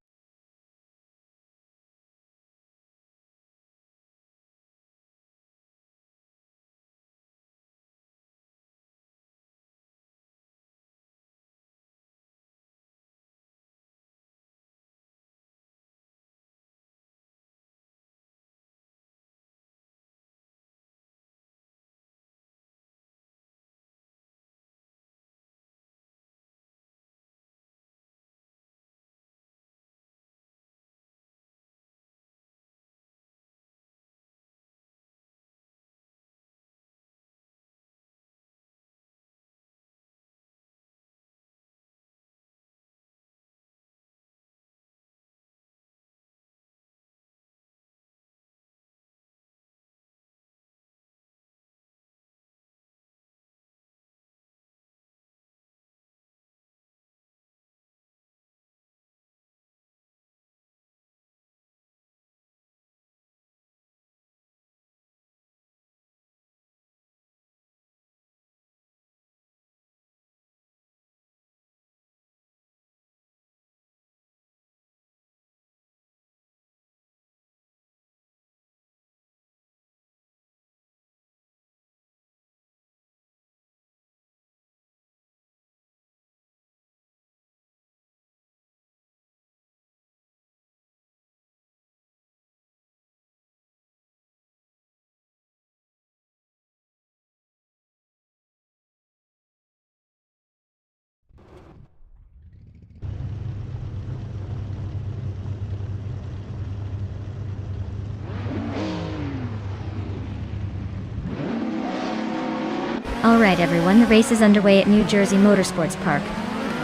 Alright everyone, the race is underway at New Jersey Motorsports Park.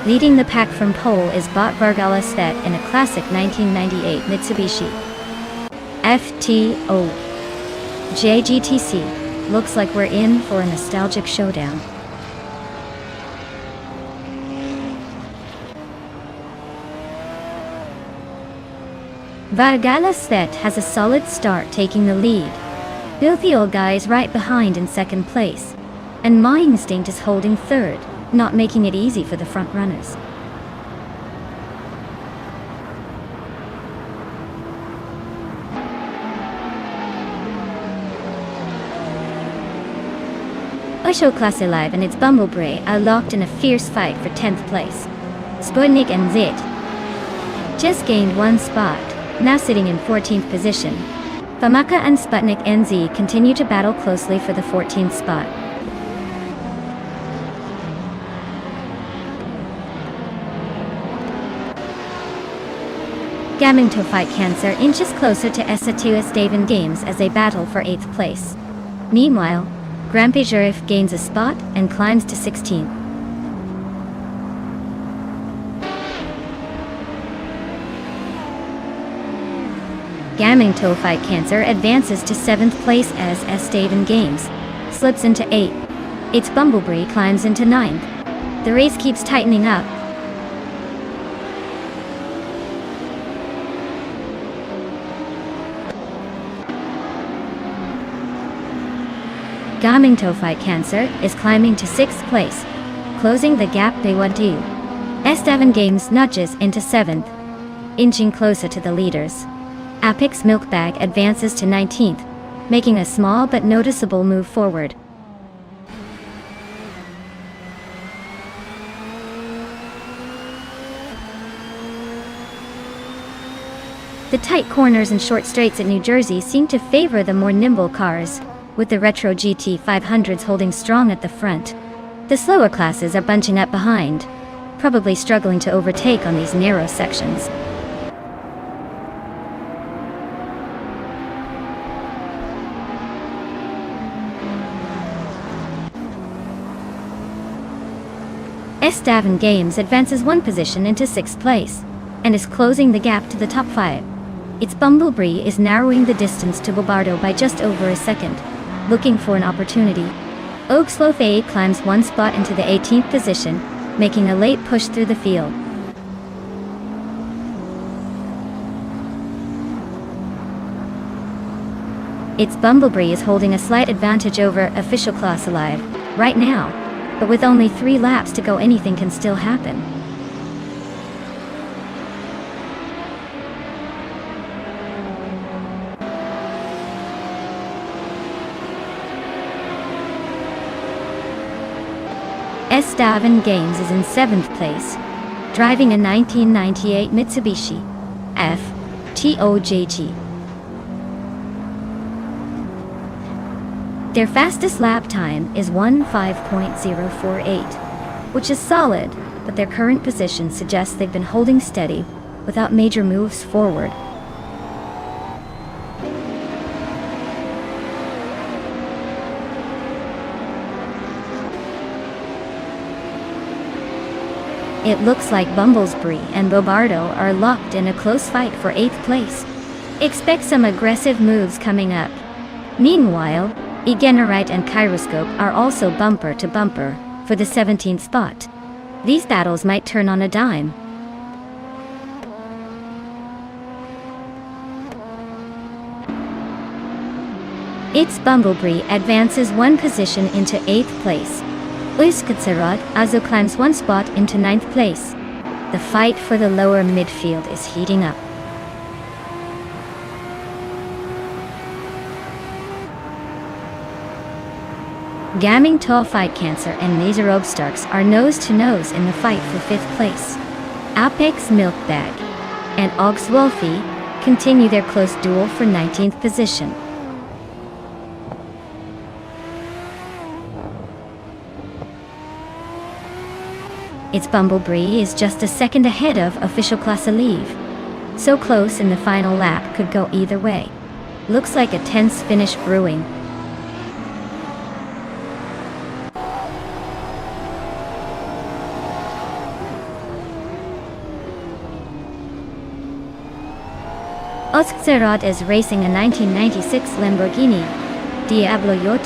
Leading the pack from pole is Bot Vargala Svet in a classic 1998 Mitsubishi FTO JGTC. Looks like we're in for a nostalgic showdown. Vargala Svet has a solid start, taking the lead. Filthy old guy is right behind in second place, and My Instinct is holding third, not making it easy for the front runners. Klasse Live and its Bumblebee are locked in a fierce fight for 10th place. Sputnik and Zit just gained one spot, now sitting in 14th position. Famaka and Sputnik NZ continue to battle closely for the 14th spot. Gaming to Fight Cancer inches closer to Esa2S Daven Games as they battle for 8th place. Meanwhile, Grampy Jurif gains a spot and climbs to 16th. Gaming to Fight Cancer advances to 7th place as S Daven Games slips into 8th. Its Bumblebee climbs into 9th. The race keeps tightening up. Gaming to Fight Cancer is climbing to 6th place, closing the gap they would do. S Daven Games nudges into 7th, inching closer to the leaders. Apic's Milkbag advances to 19th, making a small but noticeable move forward. The tight corners and short straights at New Jersey seem to favor the more nimble cars, with the retro GT 500s holding strong at the front. The slower classes are bunching up behind, probably struggling to overtake on these narrow sections. S Daven Games advances one position into 6th place, and is closing the gap to the top 5. Its Bumblebee is narrowing the distance to Bobardo by just over a second, looking for an opportunity. Oakslofe climbs one spot into the 18th position, making a late push through the field. Its Bumblebee is holding a slight advantage over Official Class Alive right now, but with only 3 laps to go, anything can still happen. S Daven Games is in 7th place, driving a 1998 Mitsubishi FTO-JG. Their fastest lap time is 1:5.048, which is solid, but their current position suggests they've been holding steady without major moves forward. It looks like Bumblebee and Bobardo are locked in a close fight for 8th place. Expect some aggressive moves coming up. Meanwhile, Egenerite and Kyroscope are also bumper to bumper for the 17th spot. These battles might turn on a dime. Its Bumblebee advances one position into 8th place. Uskatserod also climbs one spot into 9th place. The fight for the lower midfield is heating up. Gaming to Fight Cancer and Nazarob Starks are nose-to-nose in the fight for 5th place. Apex Milkbag and Augs Wolfie continue their close duel for 19th position. Its Bumblebee is just a second ahead of Official Class Alive. So close in the final lap could go either way. Looks like a tense finish brewing. Oskserot is racing a 1996 Lamborghini Diablo,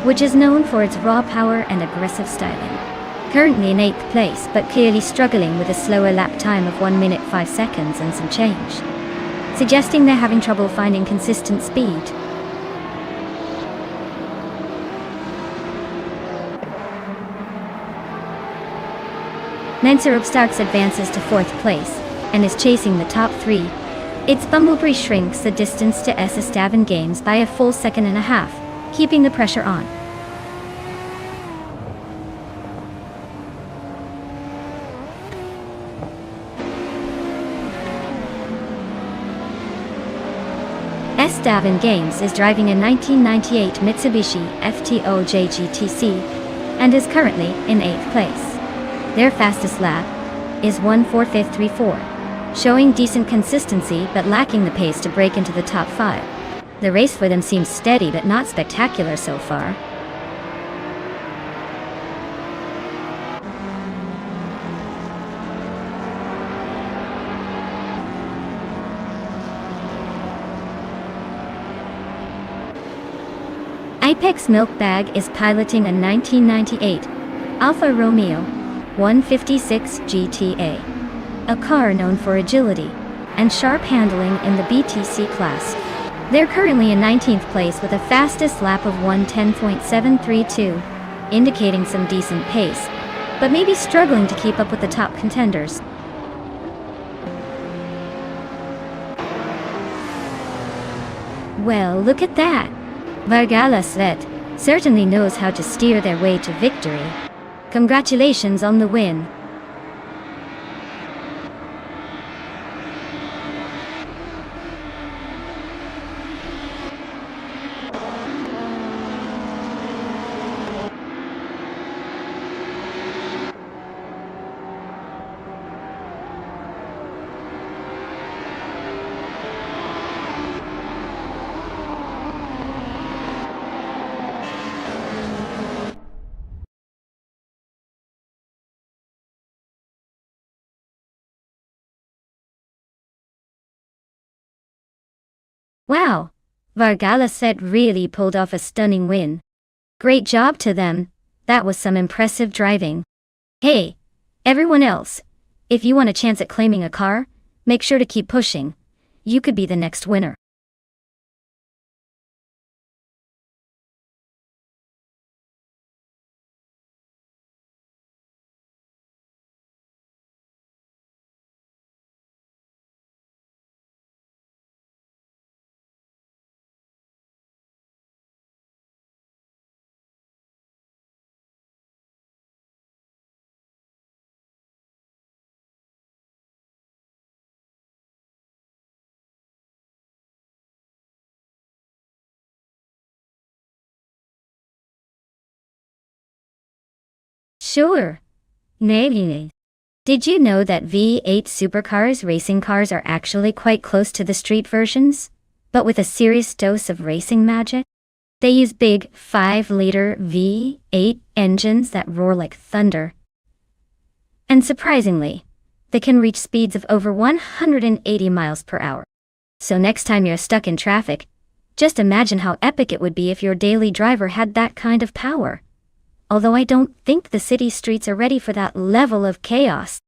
which is known for its raw power and aggressive styling. Currently in 8th place, but clearly struggling with a slower lap time of 1 minute 5 seconds and some change, suggesting they're having trouble finding consistent speed. Nonstop Starks advances to 4th place and is chasing the top 3. Its Bumblebee shrinks the distance to Estaven Games by a full second and a half, keeping the pressure on. Estaven Games is driving a 1998 Mitsubishi FTO GTC and is currently in 8th place. Their fastest lap is 1:4.34, showing decent consistency but lacking the pace to break into the top 5. The race for them seems steady but not spectacular so far. Apex Milkbag is piloting a 1998 Alfa Romeo 156 GTA, a car known for agility and sharp handling in the BTC class. They're currently in 19th place with a fastest lap of 1:10.732, indicating some decent pace, but maybe struggling to keep up with the top contenders. Well, look at that! Vargalasvet certainly knows how to steer their way to victory. Congratulations on the win. Wow! Vargalasvet really pulled off a stunning win. Great job to them. That was some impressive driving. Hey, everyone else, if you want a chance at claiming a car, make sure to keep pushing. You could be the next winner. Sure. Maybe. Did you know that V8 supercars racing cars are actually quite close to the street versions, but with a serious dose of racing magic? They use big 5-liter V8 engines that roar like thunder. And surprisingly, they can reach speeds of over 180 miles per hour. So next time you're stuck in traffic, just imagine how epic it would be if your daily driver had that kind of power. Although I don't think the city streets are ready for that level of chaos.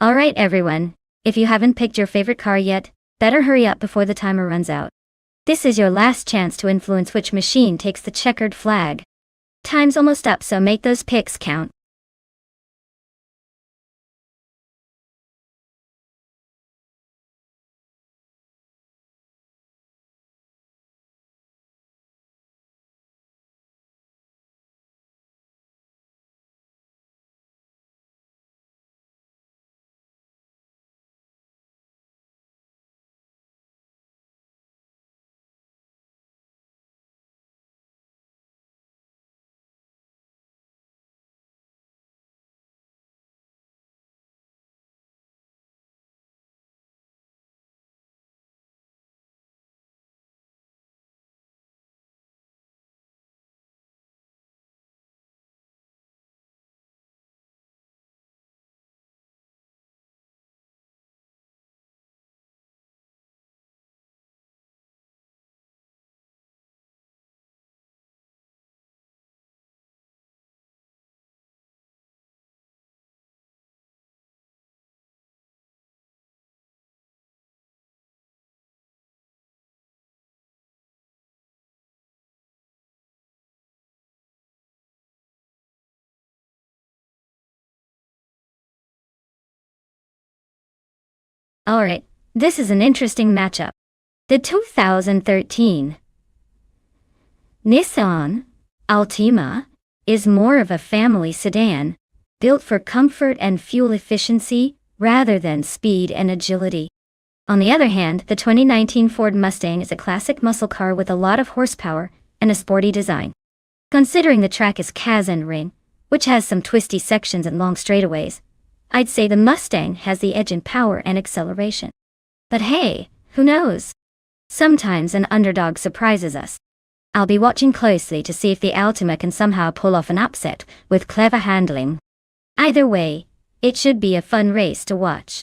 Alright everyone, if you haven't picked your favorite car yet, better hurry up before the timer runs out. This is your last chance to influence which machine takes the checkered flag. Time's almost up, so make those picks count. Alright, this is an interesting matchup. The 2013 Nissan Altima is more of a family sedan, built for comfort and fuel efficiency rather than speed and agility. On the other hand, the 2019 Ford Mustang is a classic muscle car with a lot of horsepower and a sporty design. Considering the track is Ring, which has some twisty sections and long straightaways, I'd say the Mustang has the edge in power and acceleration. But hey, who knows? Sometimes an underdog surprises us. I'll be watching closely to see if the Altima can somehow pull off an upset with clever handling. Either way, it should be a fun race to watch.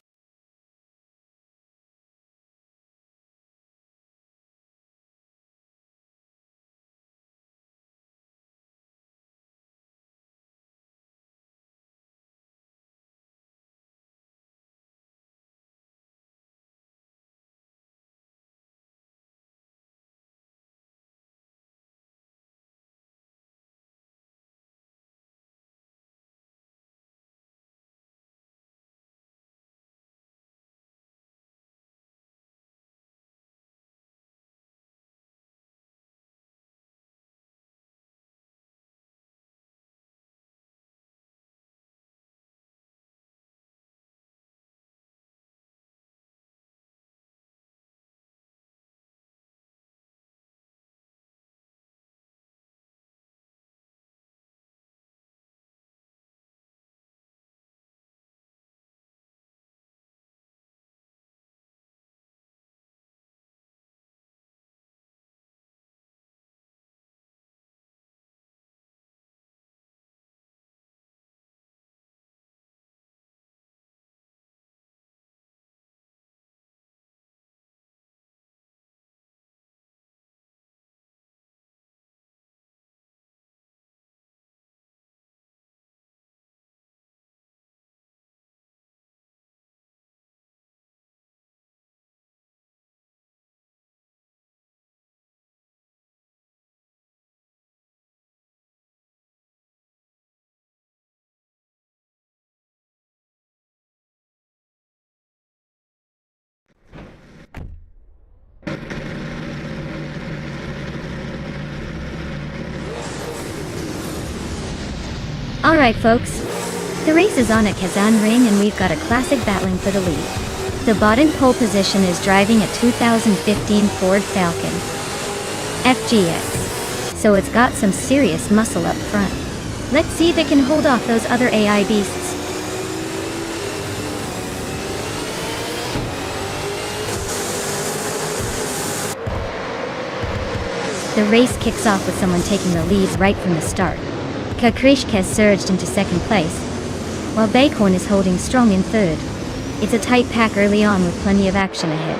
Alright folks, the race is on at Ring and we've got a classic battling for the lead. The bottom pole position is driving a 2015 Ford Falcon FGX, so it's got some serious muscle up front. Let's see if it can hold off those other AI beasts. The race kicks off with someone taking the lead right from the start. Kakrishka surged into second place, while Bacon is holding strong in third. It's a tight pack early on with plenty of action ahead.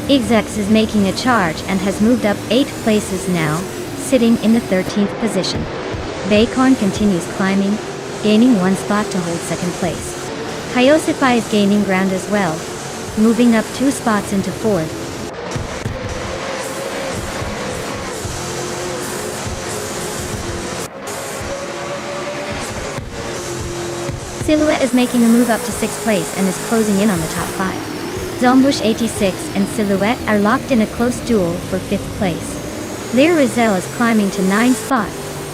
Exex is making a charge and has moved up 8 places now, sitting in the 13th position. Bacon continues climbing, gaining 1 spot to hold second place. Hyosify is gaining ground as well, moving up 2 spots into fourth. Silhouette is making a move up to 6th place and is closing in on the top 5. Zombush 86 and Silhouette are locked in a close duel for 5th place. Lear Rizal is climbing to 9th spot,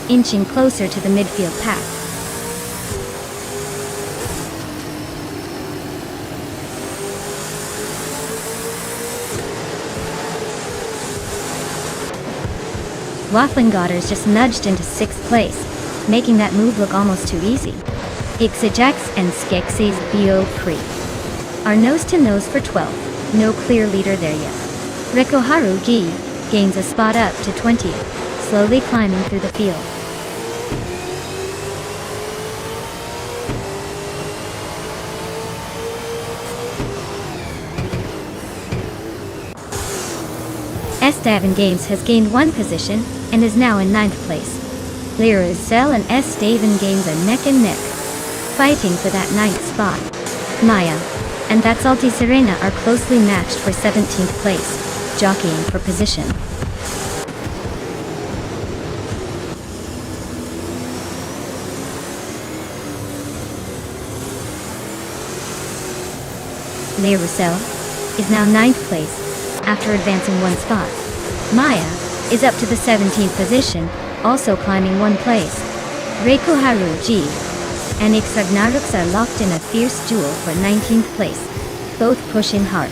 inching closer to the midfield pack. Wafflingotters just nudged into 6th place, making that move look almost too easy. Ixajax and Skeksis Bo Free are nose to nose for 12th, no clear leader there yet. Rikoharu G gains a spot up to 20th, slowly climbing through the field. S-Davin Games has gained 1 position and is now in 9th place. Lyra Cell and S-Davin Games are neck and neck, fighting for that 9th spot. Maya and That's Alti Serena are closely matched for 17th place, jockeying for position. Le Roussel is now 9th place, after advancing 1 spot. Maya is up to the 17th position, also climbing 1 place. Reiko Haruji and Ixagnarux are locked in a fierce duel for 19th place, both pushing hard.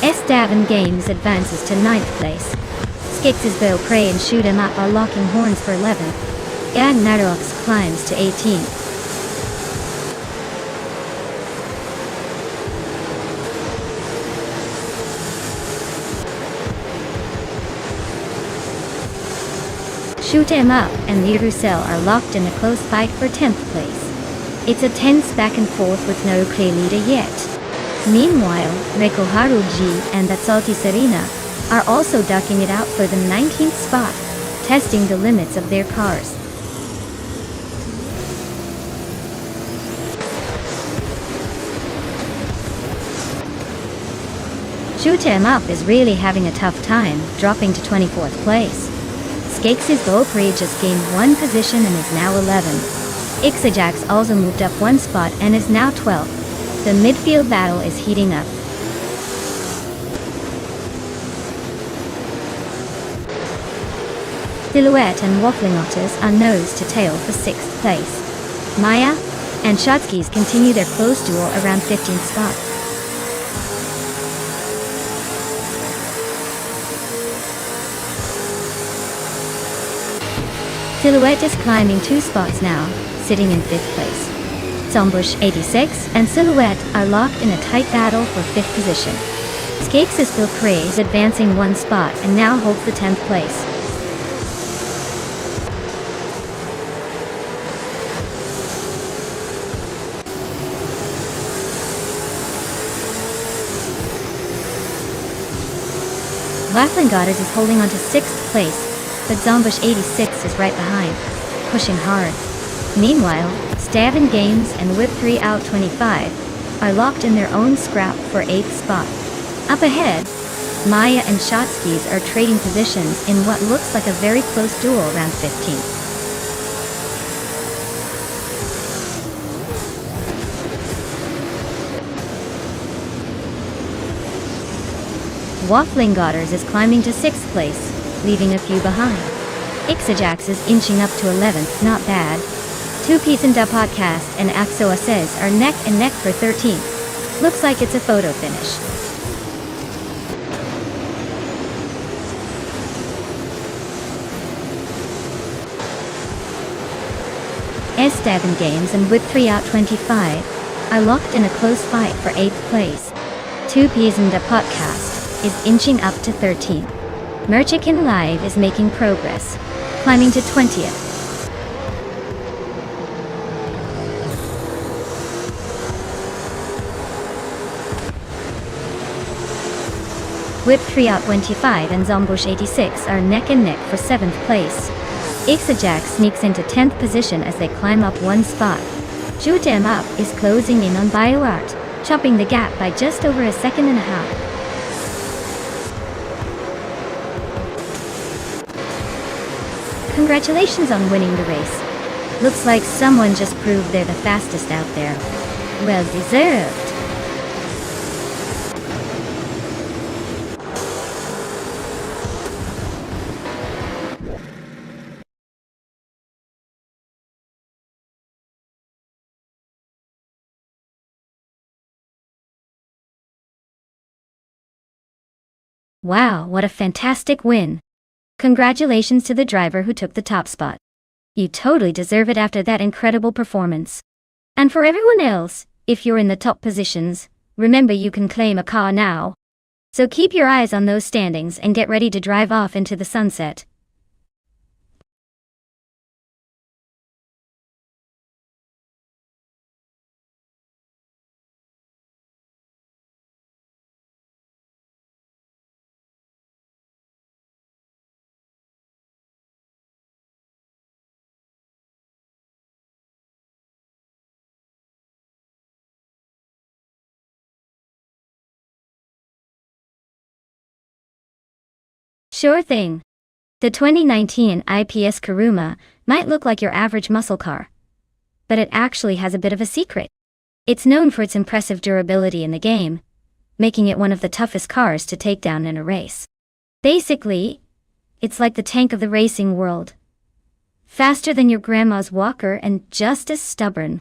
Esteban Games advances to 9th place. Skix's Bow Prey and Shoot 'em Up are locking horns for 11th. Agnarox climbs to 18th. Shoot 'em Up and Le Roussel are locked in a close fight for 10th place. It's a tense back and forth with no clear leader yet. Meanwhile, Reiko Haruji and that Salty Serena are also ducking it out for the 19th spot, testing the limits of their cars. Shoot 'em Up is really having a tough time, dropping to 24th place. Skakes' Beaupre just gained 1 position and is now 11th. Ixajax also moved up 1 spot and is now 12th. The midfield battle is heating up. Silhouette and Waffling Otters are nose to tail for 6th place. Maya and Shotskis continue their close duel around 15th spot. Silhouette is climbing 2 spots now, sitting in 5th place. Zombush 86 and Silhouette are locked in a tight battle for 5th position. Skakes' Beaupre is advancing 1 spot and now holds the 10th place. Waffling Goddess is holding on to 6th place, but Zombush 86 is right behind, pushing hard. Meanwhile, Stavin Games and Whip 3 Out 25 are locked in their own scrap for 8th spot. Up ahead, Maya and Shotskis are trading positions in what looks like a very close duel around 15th. Waffling Godders is climbing to 6th place, leaving a few behind. Ixajax is inching up to 11th, not bad. 2Piece and Da Podcast and Axoa Says are neck and neck for 13th. Looks like it's a photo finish. Esteban Games and Whip 3 Out 25 are locked in a close fight for 8th place. 2Piece and Da Podcast is inching up to 13th. Merchican Live is making progress, climbing to 20th. Whip 3 Out 25 and Zombush 86 are neck and neck for 7th place. Ixajax sneaks into 10th position as they climb up 1 spot. Shoot 'em Up is closing in on BioArt, chopping the gap by just over a second and a half. Congratulations on winning the race. Looks like someone just proved they're the fastest out there. Well deserved. Wow, what a fantastic win. Congratulations to the driver who took the top spot. You totally deserve it after that incredible performance. And for everyone else, if you're in the top positions, remember you can claim a car now. So keep your eyes on those standings and get ready to drive off into the sunset. Sure thing. The 2019 IPS Kuruma might look like your average muscle car, but it actually has a bit of a secret. It's known for its impressive durability in the game, making it one of the toughest cars to take down in a race. Basically, it's like the tank of the racing world. Faster than your grandma's walker and just as stubborn.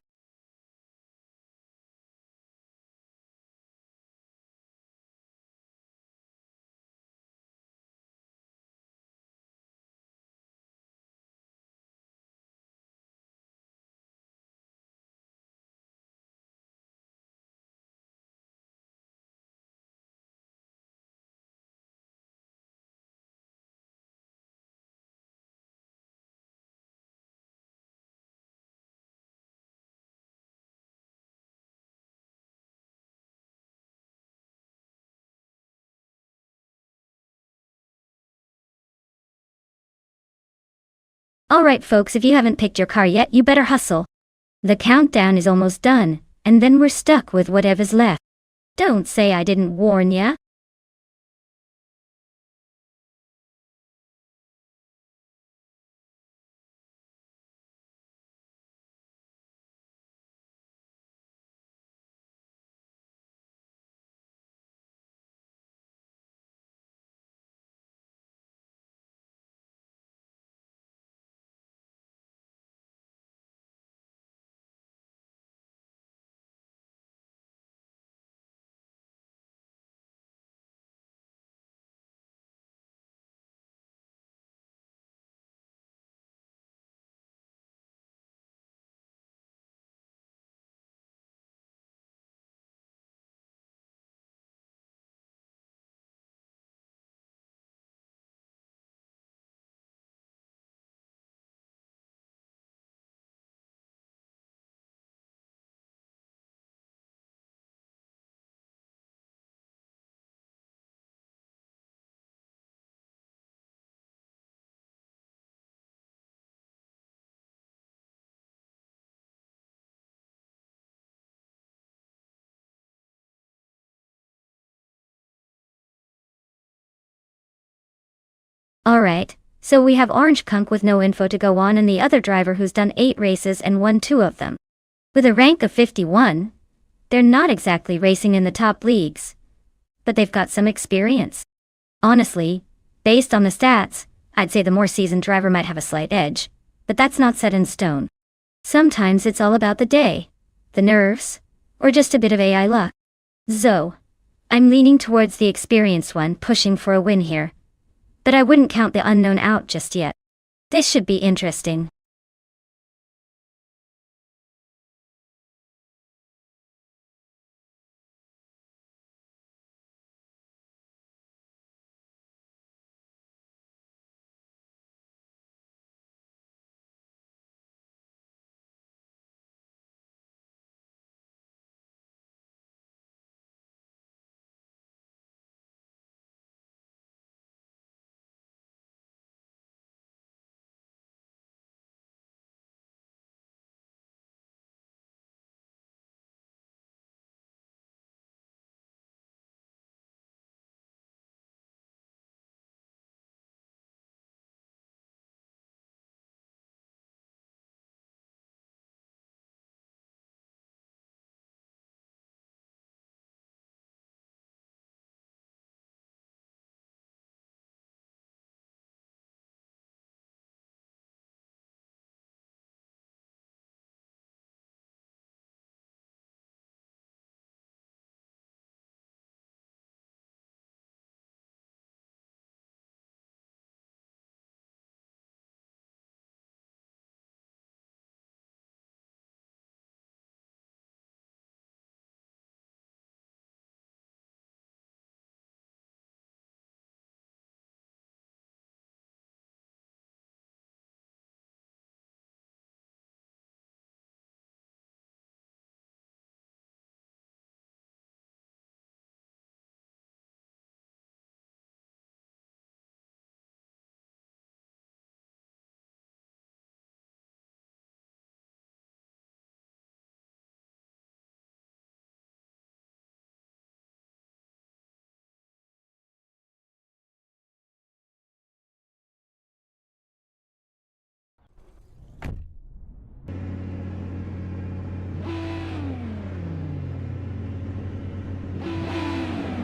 Alright folks, if you haven't picked your car yet, you better hustle. The countdown is almost done, and then we're stuck with whatever's left. Don't say I didn't warn ya. Alright, so we have Orange Kunk with no info to go on and the other driver who's done 8 races and won 2 of them. With a rank of 51, they're not exactly racing in the top leagues, but they've got some experience. Honestly, based on the stats, I'd say the more seasoned driver might have a slight edge, but that's not set in stone. Sometimes it's all about the day, the nerves, or just a bit of AI luck. So, I'm leaning towards the experienced one pushing for a win here. But I wouldn't count the unknown out just yet. This should be interesting.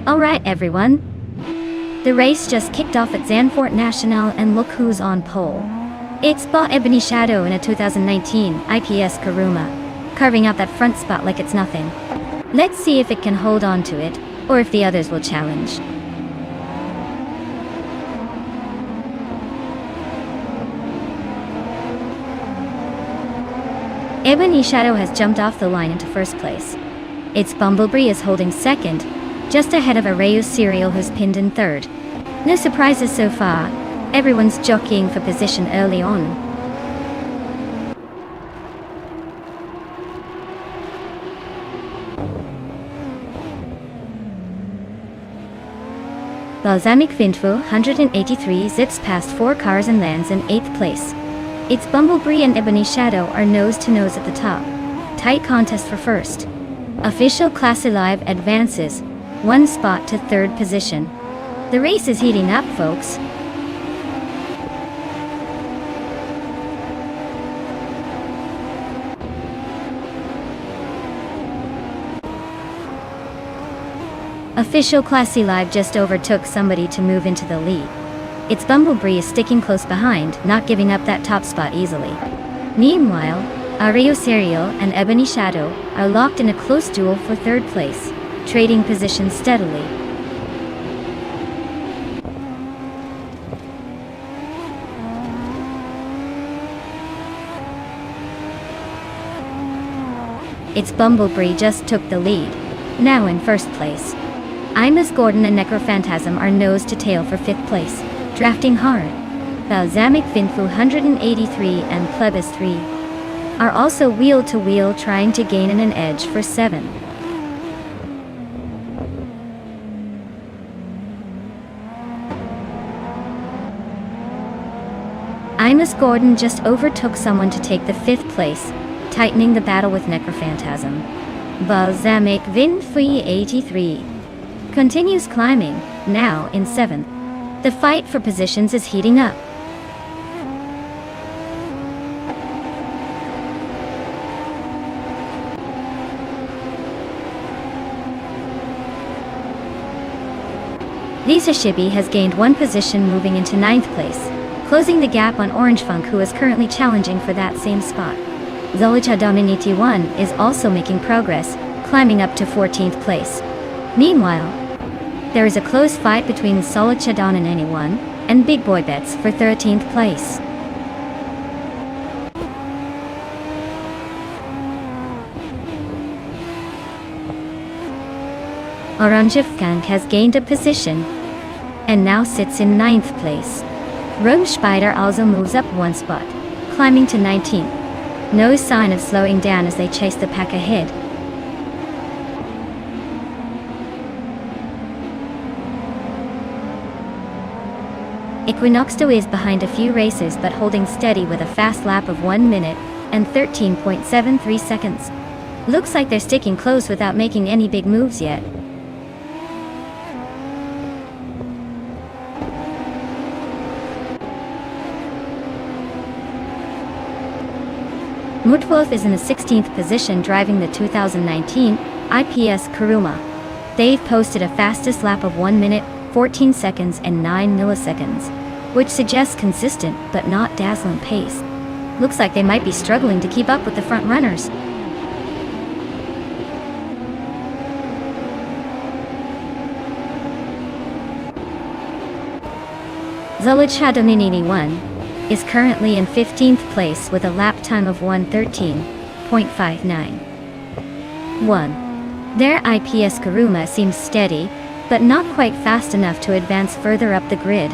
Alright everyone. The race just kicked off at Zandvoort Nationale and look who's on pole. It's Ba Ebony Shadow in a 2019 IPS Kuruma, carving out that front spot like it's nothing. Let's see if it can hold on to it, or if the others will challenge. Ebony Shadow has jumped off the line into first place. Its Bumblebee is holding second, just ahead of Arayu's Serial who's pinned in third. No surprises so far, everyone's jockeying for position early on. Balsamic Vintful 183 zips past 4 cars and lands in 8th place. Its Bumblebee and Ebony Shadow are nose to nose at the top. Tight contest for first. Official Class Alive advances 1 spot to 3rd position. The race is heating up, folks. Official Classy Live just overtook somebody to move into the lead. Its Bumblebee is sticking close behind, not giving up that top spot easily. Meanwhile, Arayu Serial and Ebony Shadow are locked in a close duel for 3rd place, trading positions steadily. Its Bumblebee just took the lead, now in 1st place. Imus Gordon and Necrophantasm are nose to tail for 5th place, drafting hard. Balsamic Vintful 183 and Plebis 3 are also wheel to wheel trying to gain an edge for 7th. Imus Gordon just overtook someone to take the 5th place, tightening the battle with Necrophantasm. Balsamic Vintful 83 continues climbing, now in 7th. The fight for positions is heating up. Lisa Shibi has gained 1 position moving into 9th place, closing the gap on Orange Funk who is currently challenging for that same spot. Zolicha Dominiti 1 is also making progress, climbing up to 14th place. Meanwhile, there is a close fight between Solicha Don and Anyone and Big Boy Bets for 13th place. Orangevkank has gained a position and now sits in 9th place. Rome Spider also moves up 1 spot, climbing to 19th. No sign of slowing down as they chase the pack ahead. Equinoxto is behind a few races but holding steady with a fast lap of 1 minute and 13.73 seconds. Looks like they're sticking close without making any big moves yet. Mutwolf is in the 16th position driving the 2019 IPS Kuruma. They've posted a fastest lap of 1 minute, 14 seconds and 9 milliseconds, which suggests consistent but not dazzling pace. Looks like they might be struggling to keep up with the front runners. Zolicha Dominini 1 is currently in 15th place with a lap time of 1:13.59. 1. Their IPS Kuruma seems steady, but not quite fast enough to advance further up the grid.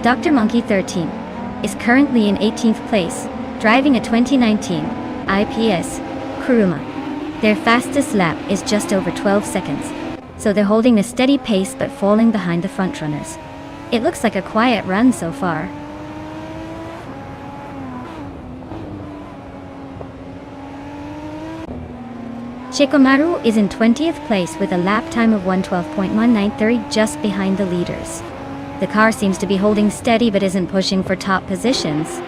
Dr. Monkey 13 is currently in 18th place, driving a 2019 IPS Kuruma. Their fastest lap is just over 12 seconds, so they're holding a steady pace but falling behind the frontrunners. It looks like a quiet run so far. Shikomaru is in 20th place with a lap time of 1:12.193, just behind the leaders. The car seems to be holding steady but isn't pushing for top positions.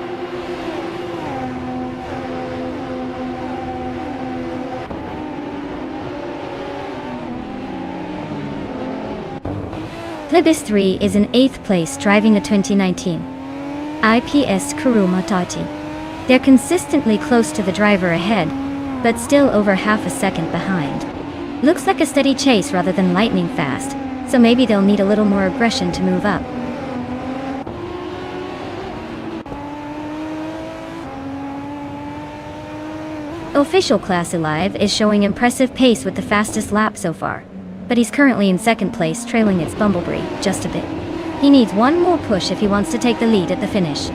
Plebis 3 is in 8th place driving a 2019 IPS Kuruma Tati. They're consistently close to the driver ahead, but still over half a second behind. Looks like a steady chase rather than lightning fast, so maybe they'll need a little more aggression to move up. Official Class Alive is showing impressive pace with the fastest lap so far, but he's currently in 2nd place trailing its Bumblebee just a bit. He needs one more push if he wants to take the lead at the finish.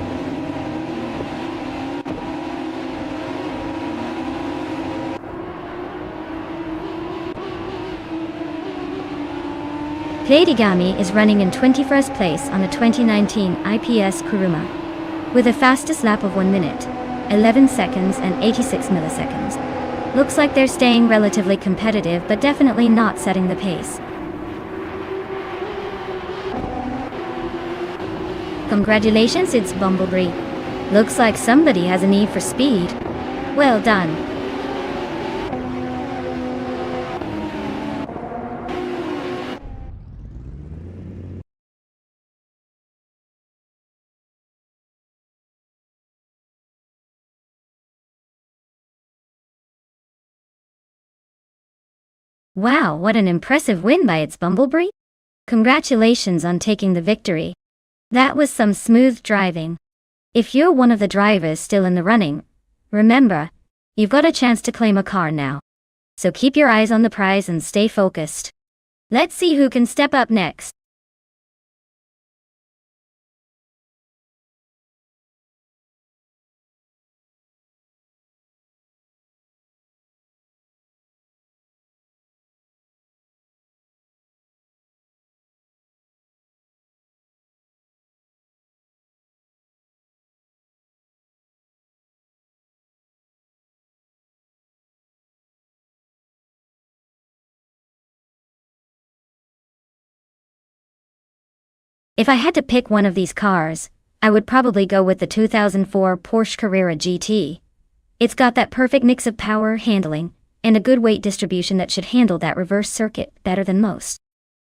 Pleidigami is running in 21st place on a 2019 IPS Kuruma, with a fastest lap of 1 minute, 11 seconds and 86 milliseconds. Looks like they're staying relatively competitive but definitely not setting the pace. Congratulations, it's Bumblebee. Looks like somebody has a need for speed. Well done. Wow, what an impressive win by its Bumblebee. Congratulations on taking the victory. That was some smooth driving. If you're one of the drivers still in the running, remember, you've got a chance to claim a car now. So keep your eyes on the prize and stay focused. Let's see who can step up next. If I had to pick one of these cars, I would probably go with the 2004 Porsche Carrera GT. It's got that perfect mix of power, handling, and a good weight distribution that should handle that reverse circuit better than most.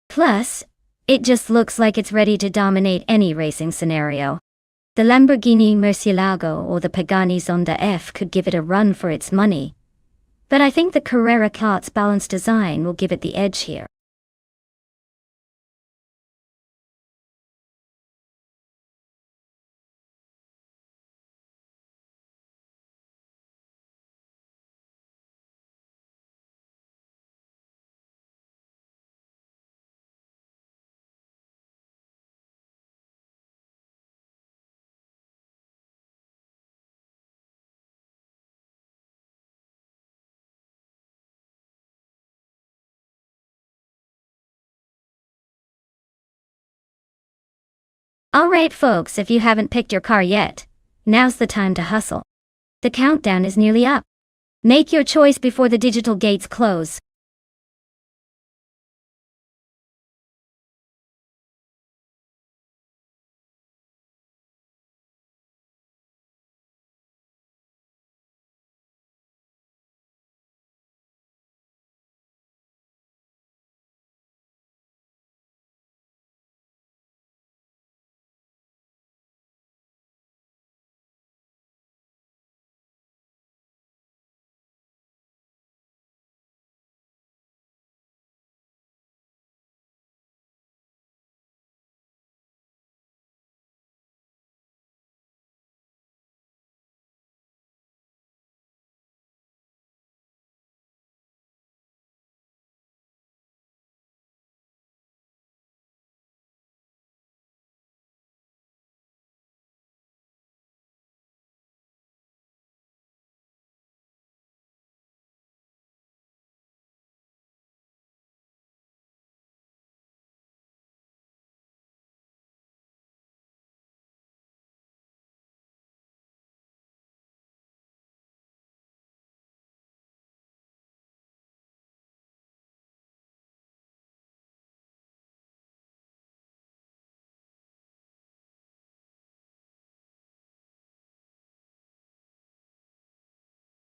Plus, it just looks like it's ready to dominate any racing scenario. The Lamborghini Murcielago or the Pagani Zonda F could give it a run for its money. But I think the Carrera Cart's balanced design will give it the edge here. Alright folks, if you haven't picked your car yet, now's the time to hustle. The countdown is nearly up. Make your choice before the digital gates close.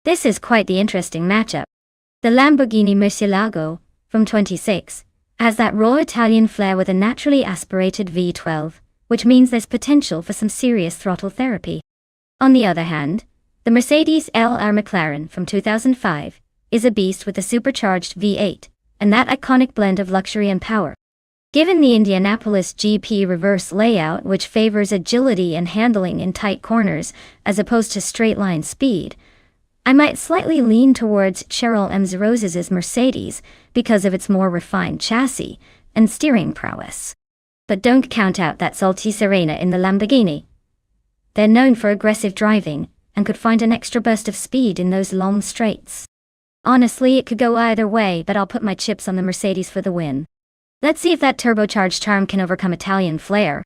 This is quite the interesting matchup. The Lamborghini Murcielago, from 26, Has that raw Italian flair with a naturally aspirated V12, which means there's potential for some serious throttle therapy. On the other hand, the Mercedes LR McLaren from 2005 is a beast with a supercharged V8, and that iconic blend of luxury and power. Given the Indianapolis GP reverse layout, which favors agility and handling in tight corners as opposed to straight-line speed, I might slightly lean towards Cheryl M. Rose's Mercedes because of its more refined chassis and steering prowess. But don't count out that salty Serena in the Lamborghini. They're known for aggressive driving and could find an extra burst of speed in those long straights. Honestly, it could go either way, but I'll put my chips on the Mercedes for the win. Let's see if that turbocharged charm can overcome Italian flair.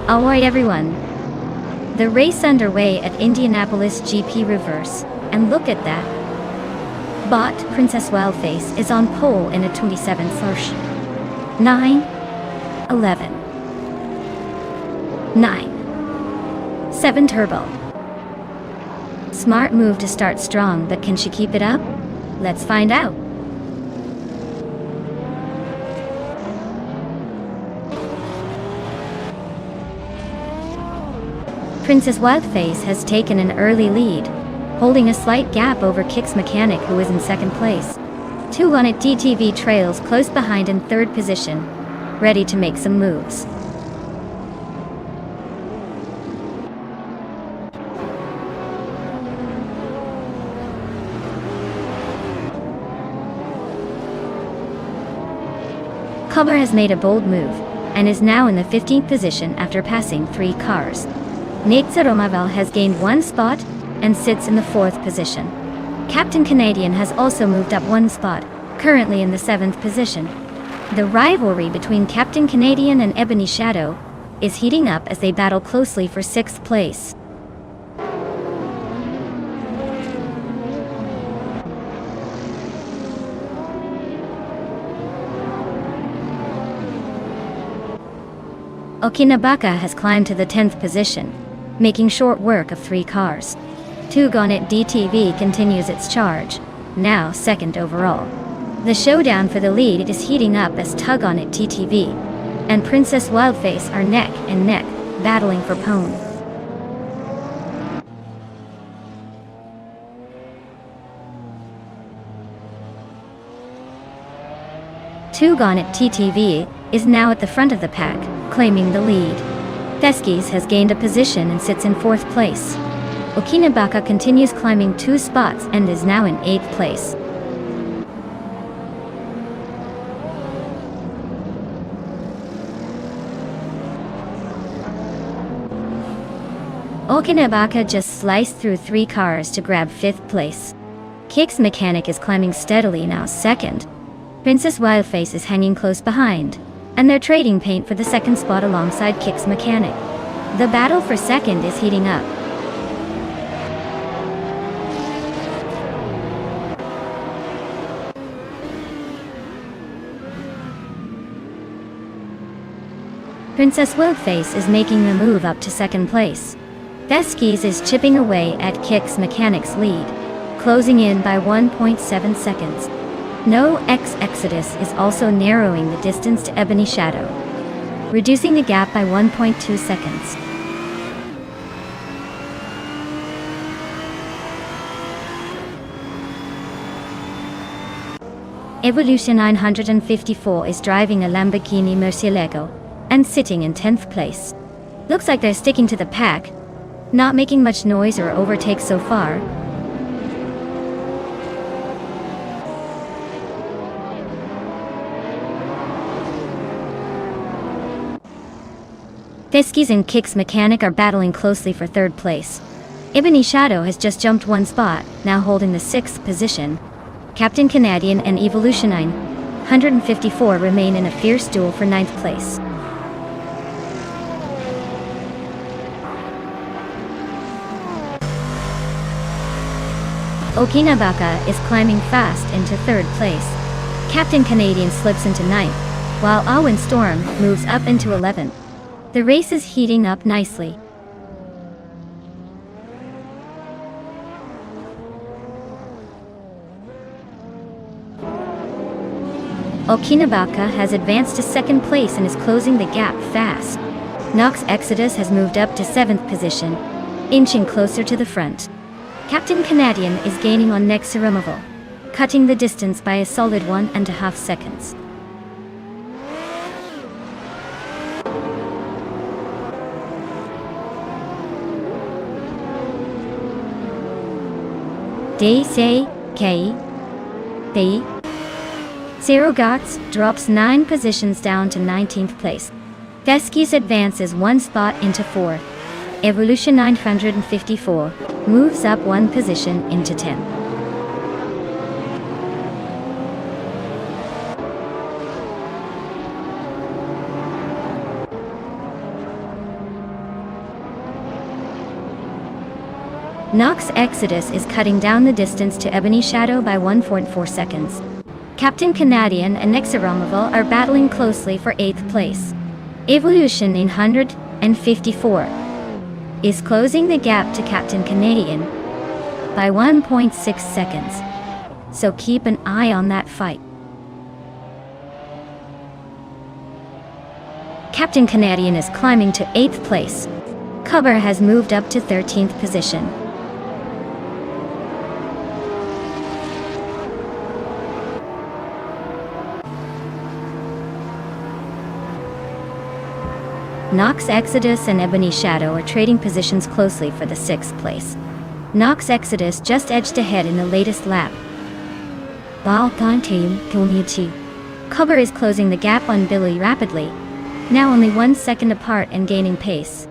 Alright everyone, the race underway at Indianapolis GP Reverse, and look at that. Bot Princess Wildface is on pole in a 27 slash 9, 11, 9, 7 turbo. Smart move to start strong, but can she keep it up? Let's find out. Princess Wildface has taken an early lead, holding a slight gap over Kick's Mechanic, who is in second place. 2 on it DTV trails close behind in third position, ready to make some moves. Cover has made a bold move, and is now in the 15th position after passing 3 cars. Nate Romavel has gained 1 spot and sits in the 4th position. Captain Canadian has also moved up 1 spot, currently in the 7th position. The rivalry between Captain Canadian and Ebony Shadow is heating up as they battle closely for 6th place. Okinabaka has climbed to the 10th position, making short work of 3 cars. 2 Gonnet DTV continues its charge, now 2nd overall. The showdown for the lead is heating up as Tug on It TTV and Princess Wildface are neck and neck, battling for pone. Two Gonnet TTV is now at the front of the pack, claiming the lead. Theskis has gained a position and sits in 4th place. Okinabaka continues climbing 2 spots and is now in 8th place. Okinabaka just sliced through 3 cars to grab 5th place. Kick's Mechanic is climbing steadily, now 2nd, Princess Wildface is hanging close behind, and they're trading paint for the second spot alongside Kick's Mechanic. The battle for second is heating up. Princess Wildface is making the move up to second place. Veskies is chipping away at Kick's Mechanic's lead, closing in by 1.7 seconds. No X Exodus is also narrowing the distance to Ebony Shadow, reducing the gap by 1.2 seconds. Evolution 954 is driving a Lamborghini Murcielago and sitting in 10th place. Looks like they're sticking to the pack, not making much noise or overtake so far. Veskies and Kick's Mechanic are battling closely for third place. Ebony Shadow has just jumped one spot, now holding the 6th position. Captain Canadian and Evolution 954 remain in a fierce duel for 9th place. Okinabaka is climbing fast into 3rd place. Captain Canadian slips into 9th, while Awin Storm moves up into 11th. The race is heating up nicely. Okinabaka has advanced to 2nd place and is closing the gap fast. Nox Exodus has moved up to 7th position, inching closer to the front. Captain Canadian is gaining on Nexa Removal, cutting the distance by a solid 1.5 seconds. Zero Gots drops 9 positions down to 19th place. Veskies advances 1 spot into 4th. Evolution 954 moves up 1 position into 10th. Nox Exodus is cutting down the distance to Ebony Shadow by 1.4 seconds. Captain Canadian and Nexaromaval are battling closely for 8th place. Evolution 954 is closing the gap to Captain Canadian by 1.6 seconds. So keep an eye on that fight. Captain Canadian is climbing to 8th place. Cover has moved up to 13th position. Nox Exodus and Ebony Shadow are trading positions closely for the 6th place. Nox Exodus just edged ahead in the latest lap. Cover is closing the gap on Billy rapidly, now only 1 second apart and gaining pace.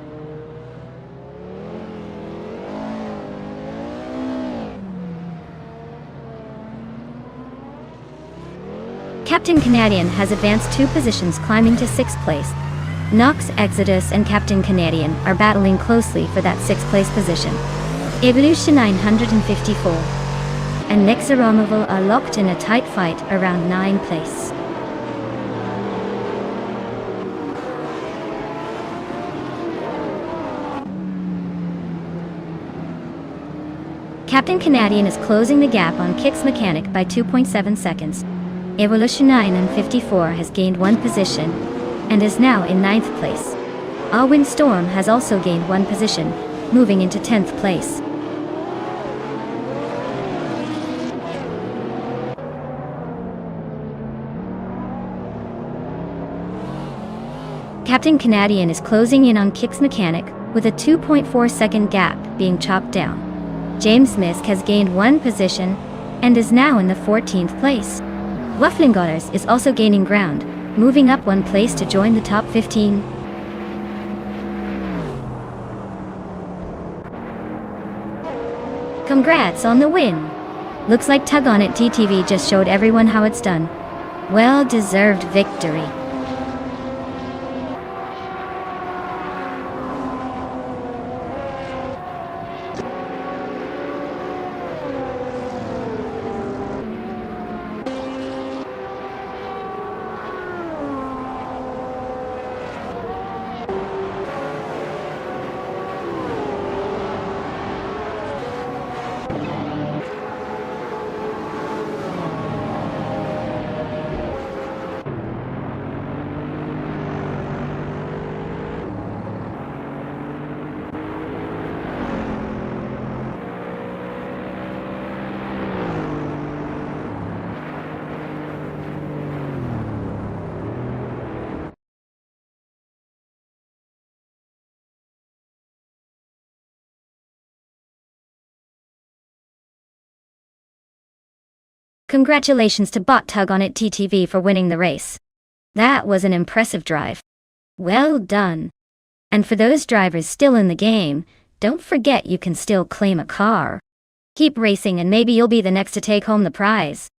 Captain Canadian has advanced 2 positions, climbing to 6th place. Nox Exodus and Captain Canadian are battling closely for that 6th place position. Evolution 954 and Nexaromaval are locked in a tight fight around 9th place. Captain Canadian is closing the gap on Kick's Mechanic by 2.7 seconds. Evolution 954 has gained 1 position and is now in 9th place. Awin Storm has also gained 1 position, moving into 10th place. Captain Canadian is closing in on Kick's Mechanic, with a 2.4 second gap being chopped down. James Misk has gained 1 position and is now in the 14th place. Wufflingotters is also gaining ground, moving up 1 place to join the top 15. Congrats on the win! Looks like Tug On It TTV just showed everyone how it's done. Well-deserved victory. Congratulations to Bot Tug on it TTV for winning the race. That was an impressive drive. Well done. And for those drivers still in the game, don't forget you can still claim a car. Keep racing and maybe you'll be the next to take home the prize.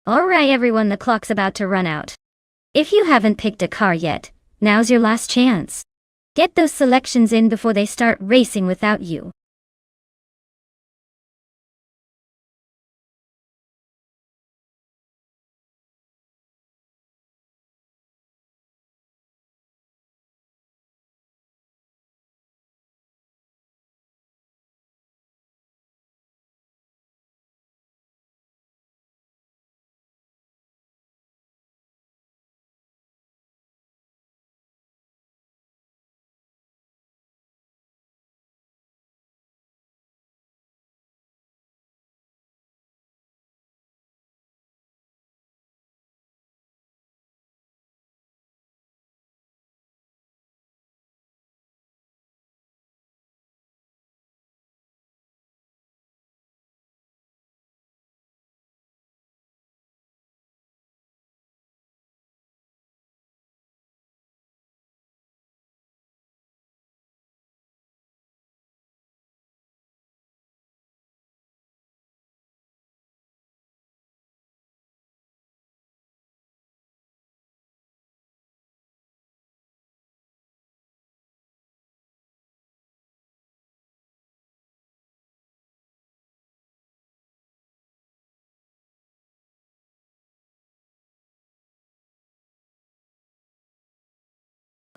Alright everyone, the clock's about to run out. If you haven't picked a car yet, now's your last chance. Get those selections in before they start racing without you.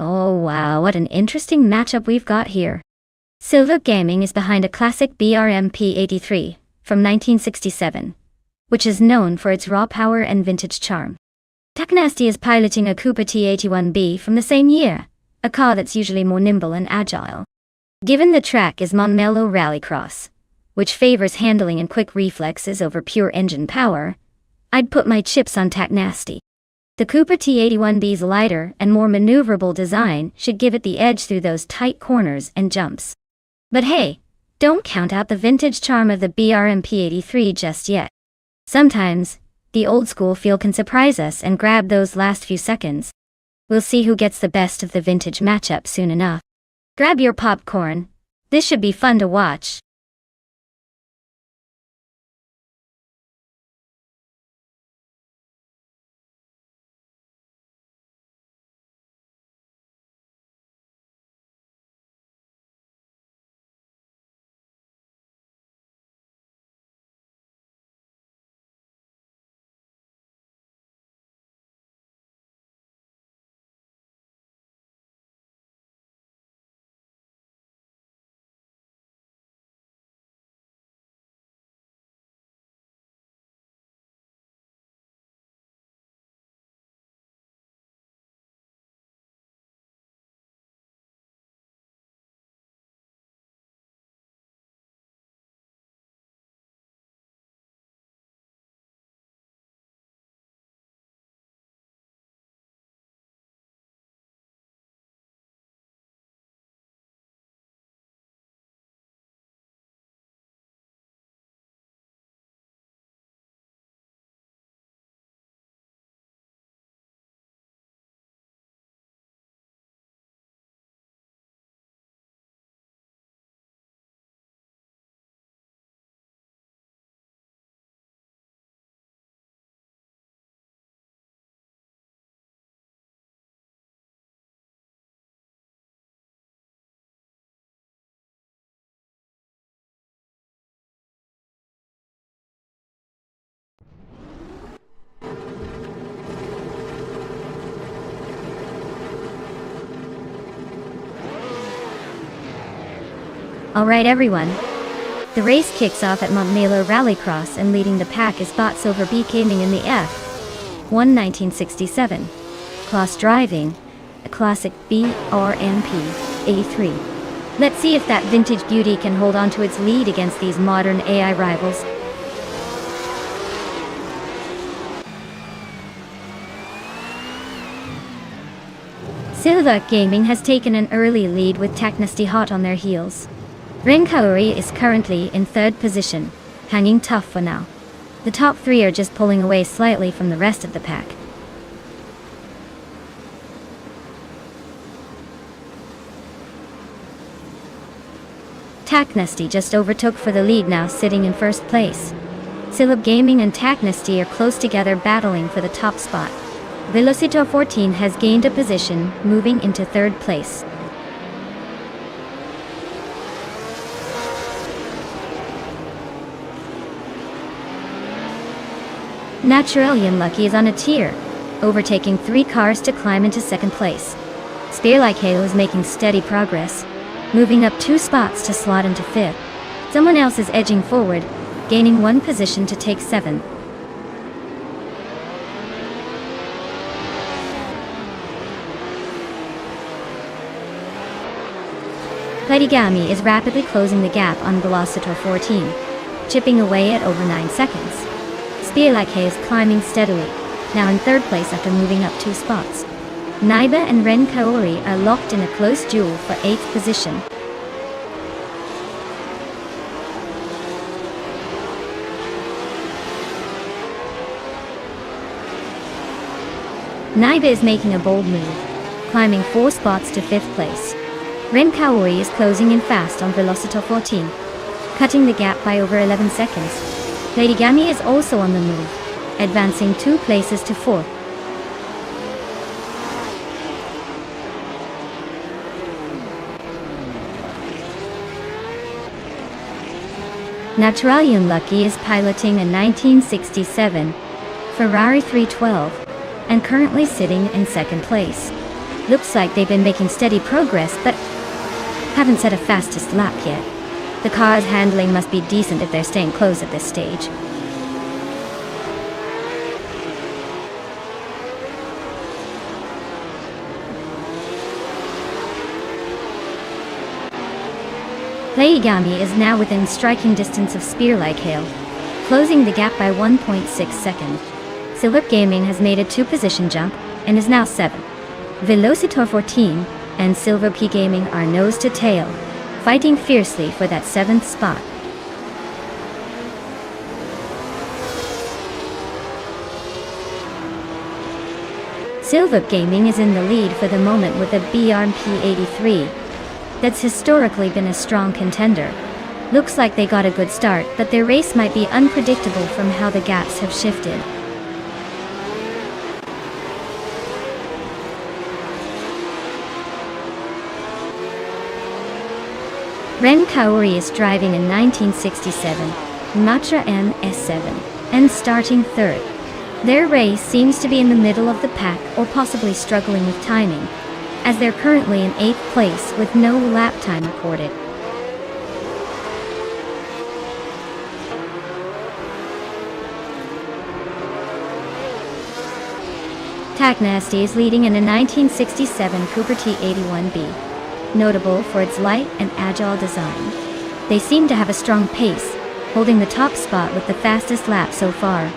Oh wow, what an interesting matchup we've got here. Silver Gaming is behind a classic BRMP 83 from 1967, which is known for its raw power and vintage charm. Taknasty is piloting a Cooper T81B from the same year, a car that's usually more nimble and agile. Given the track is Montmello Rallycross, which favors handling and quick reflexes over pure engine power, I'd put my chips on Taknasty. The Cooper T81B's lighter and more maneuverable design should give it the edge through those tight corners and jumps. But hey, Don't count out the vintage charm of the BRMP-83 just yet. Sometimes, the old school feel can surprise us and grab those last few seconds. We'll see who gets the best of the vintage matchup soon enough. Grab your popcorn. This should be fun to watch. Alright everyone. The race kicks off at Montmelo Rallycross and leading the pack is Bot Silver B Gaming in the F1 1967 class driving a classic BRMP A3. Let's see if that vintage beauty can hold on to its lead against these modern AI rivals. Silver Gaming has taken an early lead with Taknasty hot on their heels. Ren Kaori is currently in third position, hanging tough for now. The top three are just pulling away slightly from the rest of the pack. Taknasty just overtook for the lead now, sitting in first place. Silver Gaming and Taknasty are close together battling for the top spot. Velocitor 14 has gained a position, moving into third place. Naturalian Lucky is on a tier, overtaking 3 cars to climb into second place. Spear Like Halo is making steady progress, moving up 2 spots to slot into 5th. Someone else is edging forward, gaining 1 position to take 7th. Platigami is rapidly closing the gap on Velocitor 14, chipping away at over 9 seconds. Spear Like Hay is climbing steadily, now in third place after moving up 2 spots. Naiba and Ren Kaori are locked in a close duel for 8th position. Naiba is making a bold move, climbing 4 spots to 5th place. Ren Kaori is closing in fast on Velocitor 14, cutting the gap by over 11 seconds. Platigami is also on the move, advancing 2 places to 4th. Naturalian Lucky is piloting a 1967 Ferrari 312 and currently sitting in second place. Looks like they've been making steady progress, but haven't set a fastest lap yet. The car's handling must be decent if they're staying close at this stage. Platigami is now within striking distance of Spear Like Hail, closing the gap by 1.6 seconds. Silver Gaming has made a 2-position jump and is now 7th. Velocitor 14 and Silver P Gaming are nose to tail, fighting fiercely for that 7th spot. Silver Gaming is in the lead for the moment with a BRP83. That's historically been a strong contender. Looks like they got a good start, but their race might be unpredictable from how the gaps have shifted. Ren Kaori is driving a 1967 Matra N S7 and starting 3rd. Their race seems to be in the middle of the pack or possibly struggling with timing, as they're currently in 8th place with no lap time recorded. Taknasty is leading in a 1967 Cooper T81B, notable for its light and agile design. They seem to have a strong pace, holding the top spot with the fastest lap so far.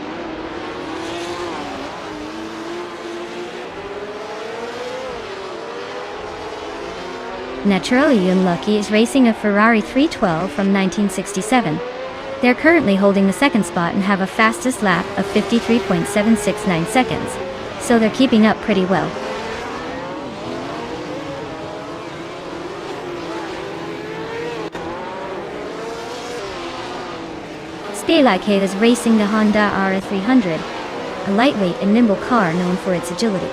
Naturally Unlucky is racing a Ferrari 312 from 1967. They're currently holding the 2nd spot and have a fastest lap of 53.769 seconds, so they're keeping up pretty well. Spearlight is racing the Honda RA300, a lightweight and nimble car known for its agility.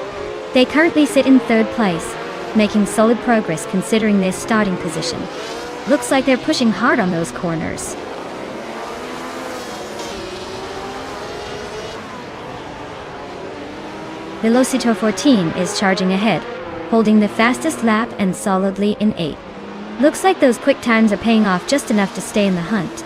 They currently sit in 3rd place, making solid progress considering their starting position. Looks like they're pushing hard on those corners. Velocitor 14 is charging ahead, holding the fastest lap and solidly in 8th. Looks like those quick times are paying off just enough to stay in the hunt.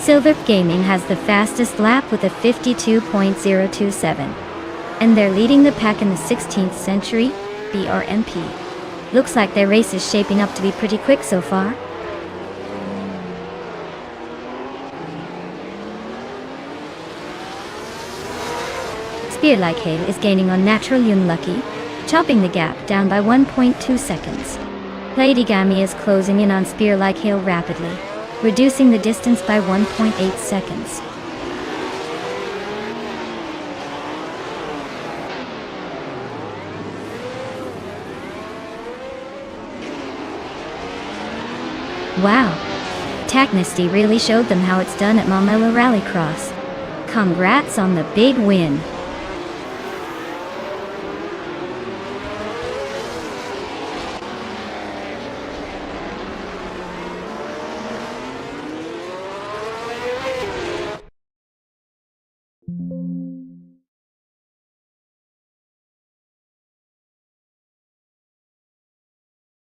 Silver Gaming has the fastest lap with a 52.027, and they're leading the pack in the 16th Century BRMP. Looks like their race is shaping up to be pretty quick so far. Spearlight is gaining on Natural Unlucky, chopping the gap down by 1.2 seconds. Ladygami is closing in on Spearlight rapidly, reducing the distance by 1.8 seconds. Wow! Taknasty really showed them how it's done at Momella Rallycross. Congrats on the big win!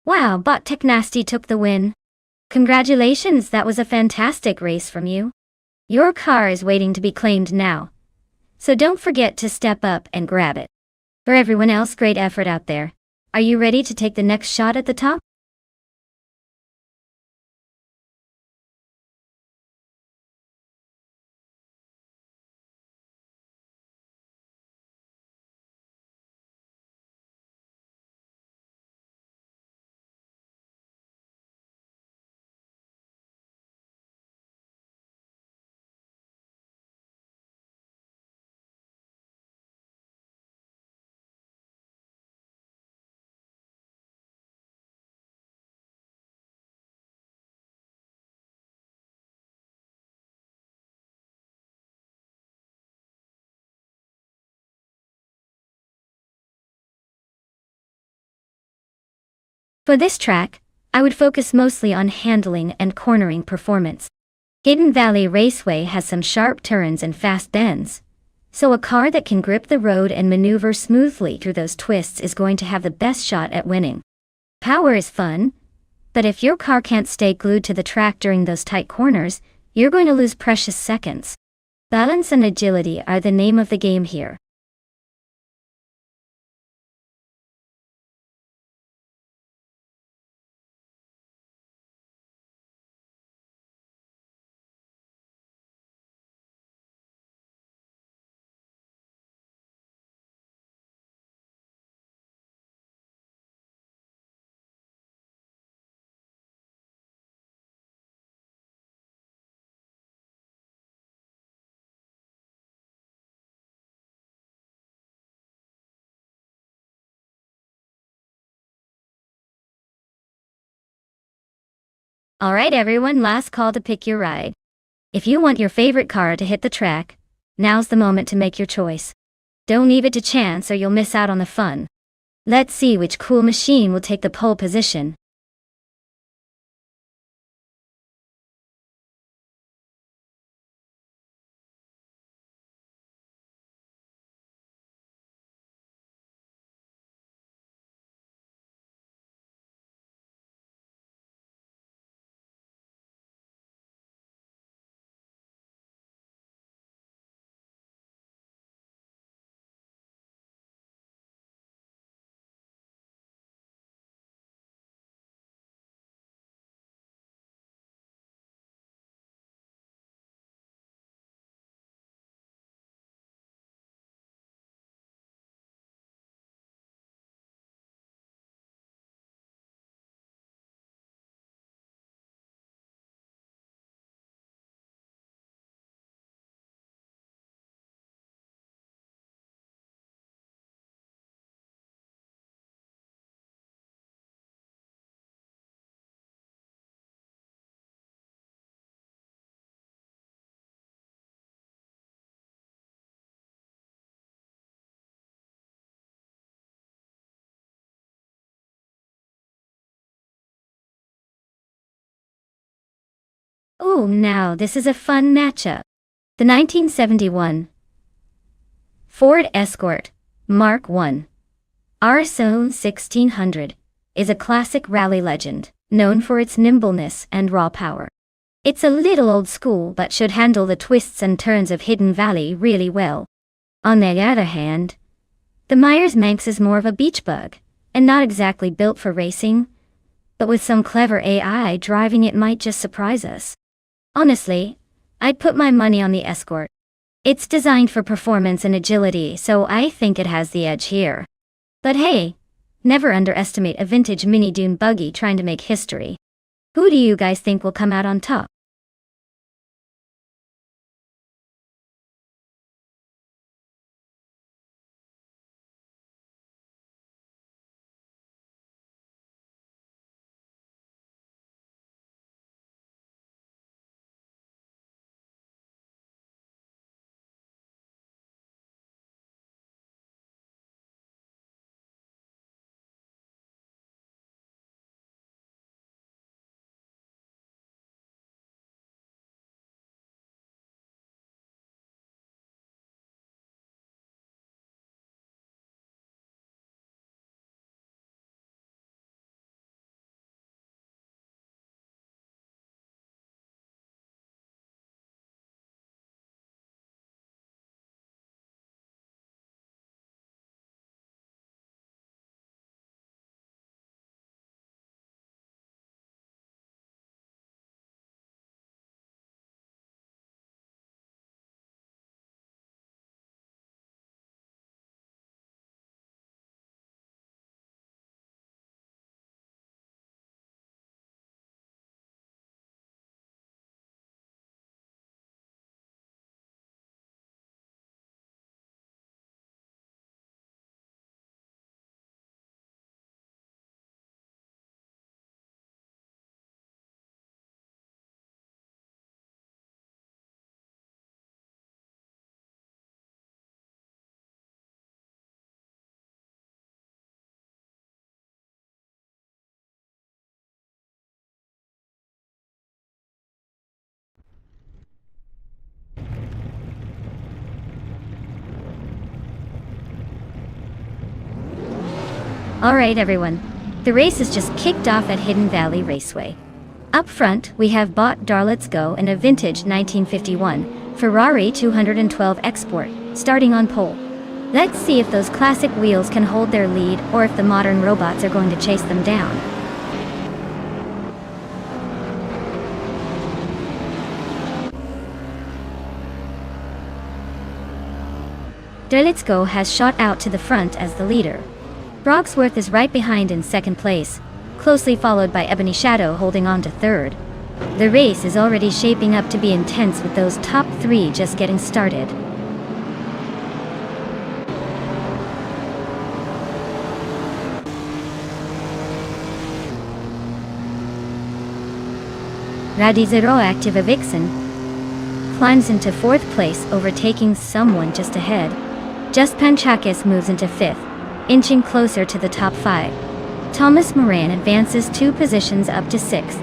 Wow, but Taknasty took the win. Congratulations, that was a fantastic race from you. Your car is waiting to be claimed now. So don't forget to step up and grab it. For everyone else, great effort out there. Are you ready to take the next shot at the top? For this track, I would focus mostly on handling and cornering performance. Hidden Valley Raceway has some sharp turns and fast bends, so a car that can grip the road and maneuver smoothly through those twists is going to have the best shot at winning. Power is fun, but if your car can't stay glued to the track during those tight corners, you're going to lose precious seconds. Balance and agility are the name of the game here. Alright everyone, last call to pick your ride. If you want your favorite car to hit the track, now's the moment to make your choice. Don't leave it to chance or you'll miss out on the fun. Let's see which cool machine will take the pole position. Oh, now this is a fun matchup. The 1971 Ford Escort Mark I RSO 1600 is a classic rally legend, known for its nimbleness and raw power. It's a little old school but should handle the twists and turns of Hidden Valley really well. On the other hand, the Myers-Manx is more of a beach bug, and not exactly built for racing, but with some clever AI driving it might just surprise us. Honestly, I'd put my money on the Escort. It's designed for performance and agility, so I think it has the edge here. But hey, never underestimate a vintage mini dune buggy trying to make history. Who do you guys think will come out on top? Alright everyone, the race is just kicked off at Hidden Valley Raceway. Up front, we have bought Let's Go and a vintage 1951 Ferrari 212 Export, starting on pole. Let's see if those classic wheels can hold their lead or if the modern robots are going to chase them down. Let's Go has shot out to the front as the leader. Brogsworth is right behind in second place, closely followed by Ebony Shadow holding on to third. The race is already shaping up to be intense with those top three just getting started. Radizero-active Vixen climbs into 4th place, overtaking someone just ahead. Just Panchakis moves into 5th, inching closer to the top 5. Thomas Moran advances 2 positions up to 6th,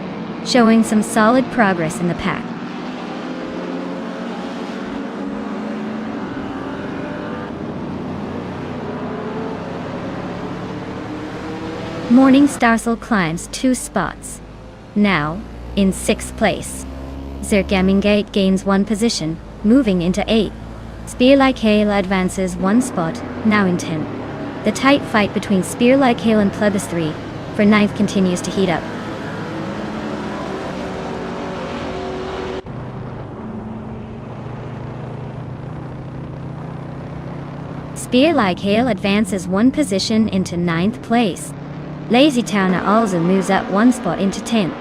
showing some solid progress in the pack. Morning Starsel climbs 2 spots, now in 6th place. Zirgamingate gains 1 position, moving into 8th. Spear Like Hail advances 1 spot, now in 10th. The tight fight between Spear Like Hail and Plebis 3 for 9th continues to heat up. Spear Like Hail advances 1 position into 9th place. Lazy Towner also moves up 1 spot into 10th.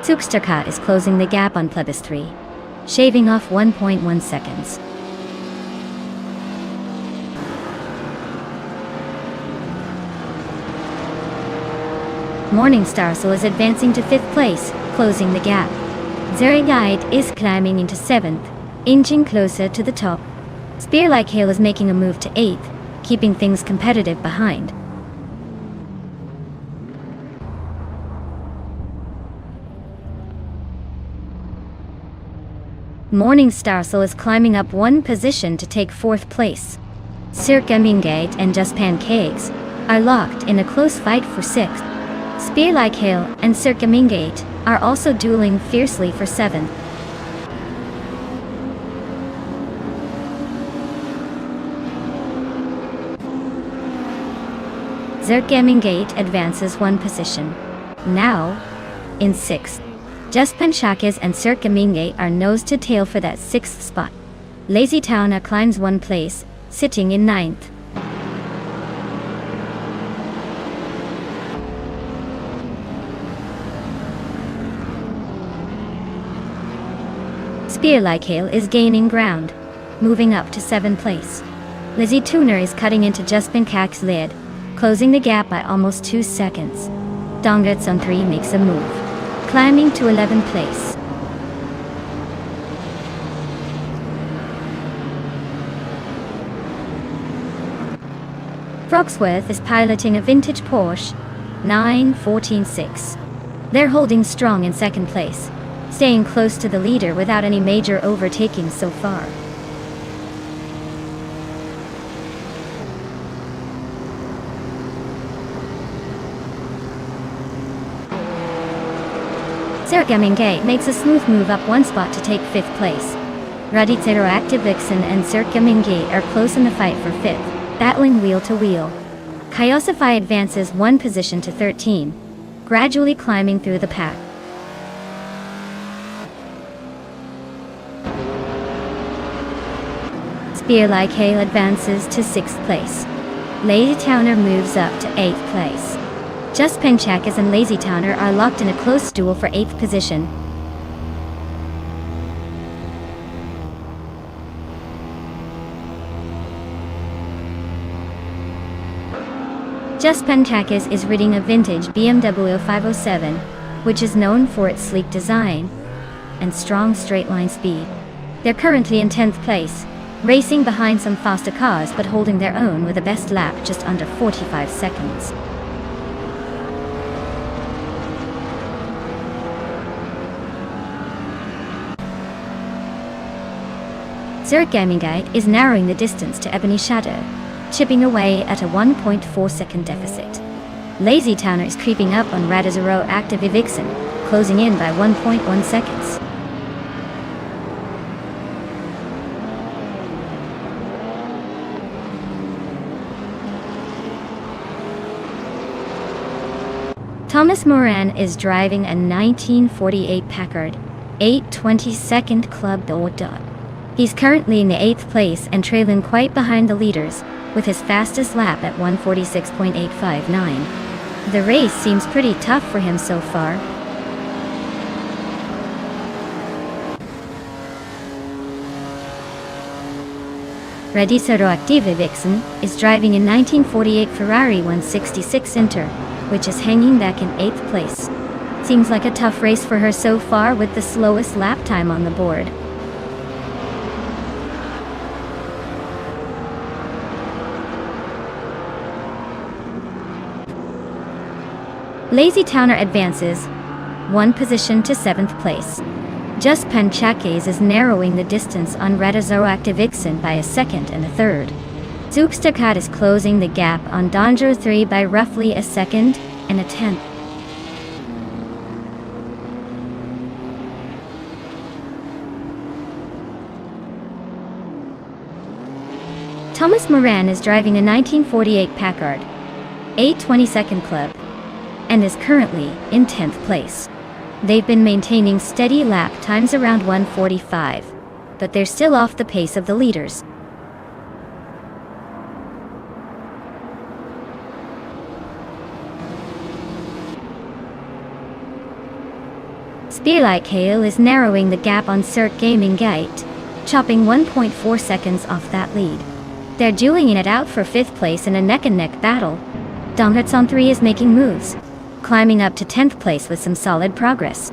Tsuksterka is closing the gap on Plebis 3, shaving off 1.1 seconds. Morning Starsel is advancing to 5th place, closing the gap. Zerigite is climbing into 7th, inching closer to the top. Spear Like Hail is making a move to 8th, keeping things competitive behind. Morning Starsel is climbing up 1 position to take 4th place. Zirgamingate and Just Pancakes are locked in a close fight for 6th. Spear Like Hail and Zirgamingate are also dueling fiercely for 7th. Zirgamingate advances 1 position, now in 6th. Just Panchakis and Zirgamingate are nose to tail for that 6th spot. Lazy Towner climbs 1 place, sitting in 9th. Spear Like Hail is gaining ground, moving up to 7th place. Lizzie Tuner is cutting into Just Pancakes' lead, closing the gap by almost 2 seconds. Dongetson 3 makes a move, climbing to 11th place. Frogsworth is piloting a vintage Porsche 914-6. They're holding strong in 2nd place, staying close to the leader without any major overtaking so far. Zirgamingate makes a smooth move up 1 spot to take 5th place. Radizero Active Vixen and Zirgamingate are close in the fight for 5th, battling wheel to wheel. Kyosify advances 1 position to 13, gradually climbing through the pack. Spear Like Hail advances to 6th place. Lazy Towner moves up to 8th place. Just Panchakis and Lazy Towner are locked in a close duel for 8th position. Just Panchakis is riding a vintage BMW 507, which is known for its sleek design and strong straight-line speed. They're currently in 10th place, racing behind some faster cars but holding their own with a best lap just under 45 seconds. Zirgamingate is narrowing the distance to Ebony Shadow, chipping away at a 1.4 second deficit. Lazy Towner is creeping up on Radizero Active Vixen, closing in by 1.1 seconds. Thomas Moran is driving a 1948 Packard 822nd Club Dot. He's currently in the 8th place and trailing quite behind the leaders, with his fastest lap at 1:46.859. The race seems pretty tough for him so far. Radizero Active Vixen is driving a 1948 Ferrari 166 Inter, which is hanging back in 8th place. Seems like a tough race for her so far with the slowest lap time on the board. Lazy Towner advances one position to 7th place. Just Panchakes is narrowing the distance on Radazoactive Vixen by a second and a third. Zookstakat is closing the gap on Donjo 3 by roughly a second and a tenth. Thomas Moran is driving a 1948 Packard, a 22nd Club, and is currently in 10th place. They've been maintaining steady lap times around 1:45, but they're still off the pace of the leaders. Spearlight Kale is narrowing the gap on Cert Gaming Gate, chopping 1.4 seconds off that lead. They're dueling it out for 5th place in a neck-and-neck battle. Donghatson 3 is making moves, climbing up to 10th place with some solid progress.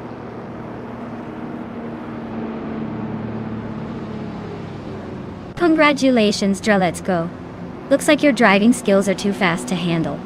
Congratulations, Dra, let's go. Looks like your driving skills are too fast to handle.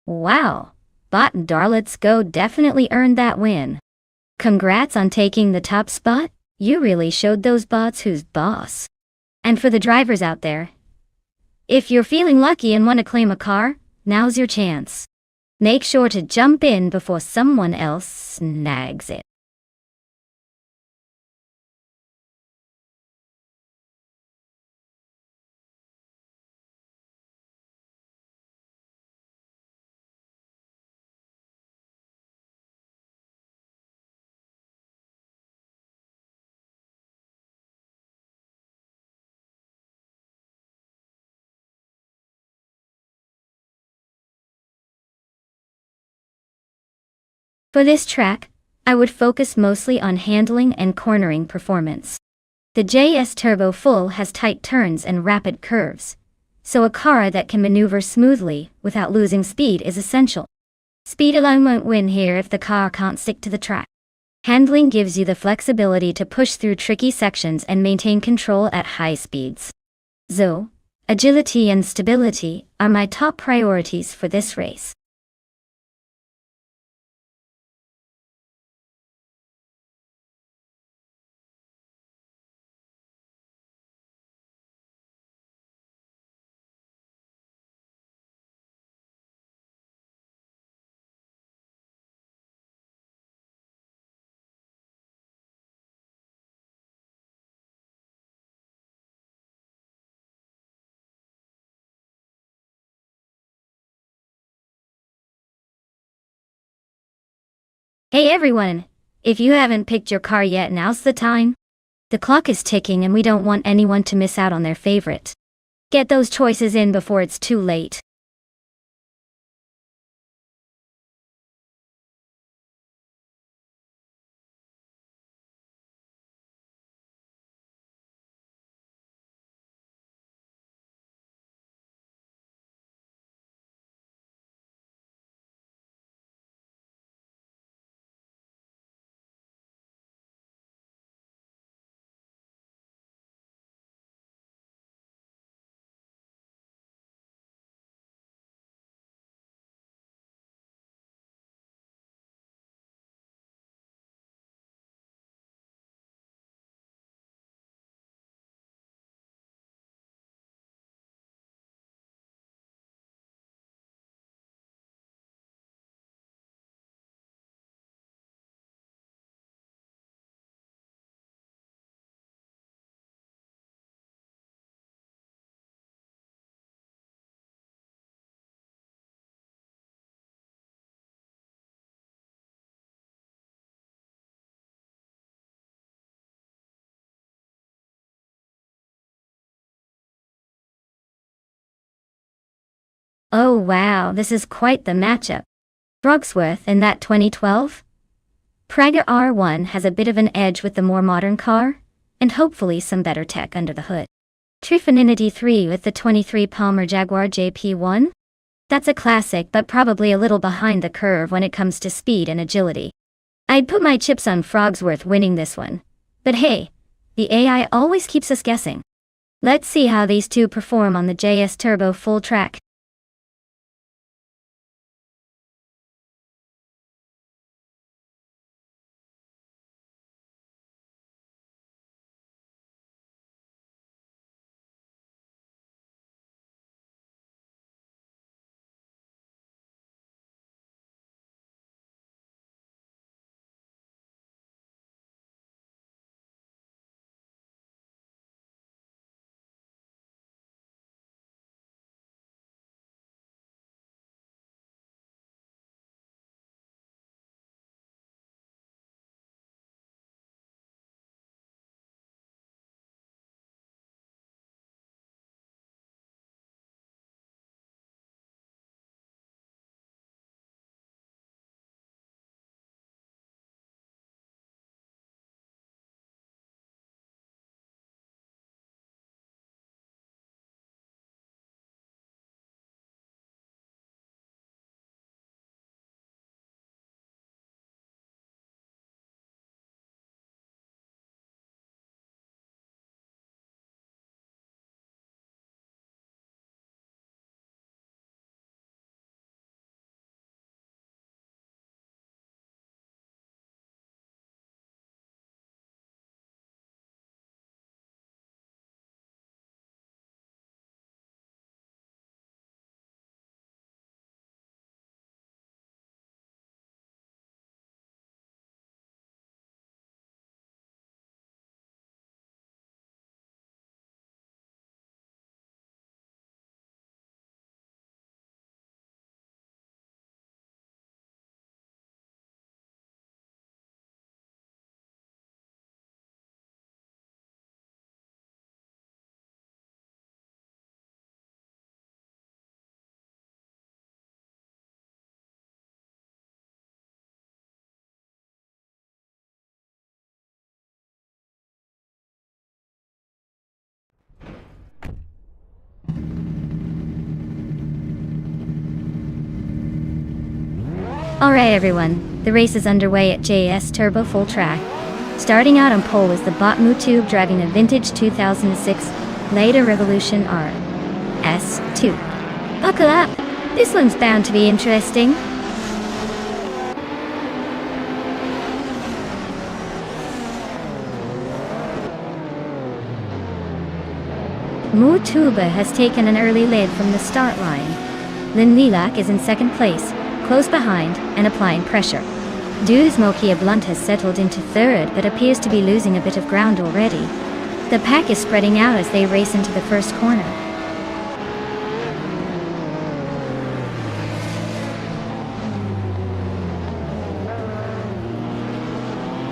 Wow, Bot and Dar Let's Go definitely earned that win. Congrats on taking the top spot, you really showed those bots who's boss. And for the drivers out there, if you're feeling lucky and want to claim a car, now's your chance. Make sure to jump in before someone else snags it. For this track, I would focus mostly on handling and cornering performance. The JS Turbo Full has tight turns and rapid curves, so a car that can maneuver smoothly without losing speed is essential. Speed alone won't win here if the car can't stick to the track. Handling gives you the flexibility to push through tricky sections and maintain control at high speeds. So, agility and stability are my top priorities for this race. Hey everyone! If you haven't picked your car yet, now's the time. The clock is ticking and we don't want anyone to miss out on their favorite. Get those choices in before it's too late. Oh wow, this is quite the matchup. Brogsworth in that 2012? Praga R1 has a bit of an edge with the more modern car, and hopefully some better tech under the hood. Trifinity 3 with the 23 Palmer Jaguar JP1? That's a classic but probably a little behind the curve when it comes to speed and agility. I'd put my chips on Frogsworth winning this one. But hey, the AI always keeps us guessing. Let's see how these two perform on the JS Turbo full track. Alright everyone, the race is underway at JS Turbo Full Track. Starting out on pole is the bot Mutube driving a vintage 2006 Later Revolution R S2. Buckle up, this one's bound to be interesting. Mutube has taken an early lead from the start line. Lynn Lilac is in second place, close behind, and applying pressure. Duzmokia Blunt has settled into third but appears to be losing a bit of ground already. The pack is spreading out as they race into the first corner.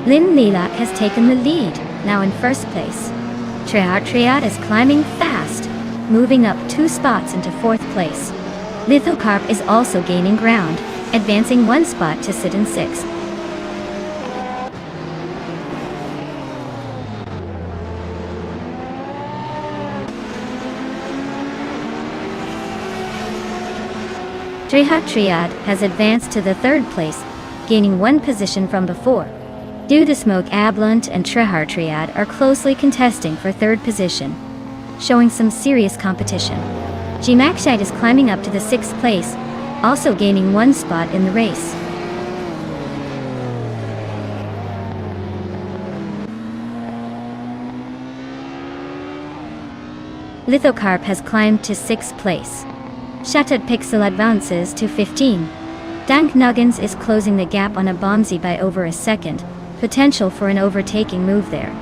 Lynn Lilac has taken the lead, now in first place. Triad is climbing fast, moving up 2 spots into fourth place. Lithocarp is also gaining ground, advancing 1 spot to sit in 6th. Triad has advanced to the 3rd place, gaining 1 position from before. Due to Smoke Ablunt and Triad are closely contesting for 3rd position, showing some serious competition. Gmakshite is climbing up to the 6th place, also gaining 1 spot in the race. Lithocarp has climbed to 6th place. Shattered Pixel advances to 15. Dank Nuggins is closing the gap on a Bombsy by over a second, potential for an overtaking move there.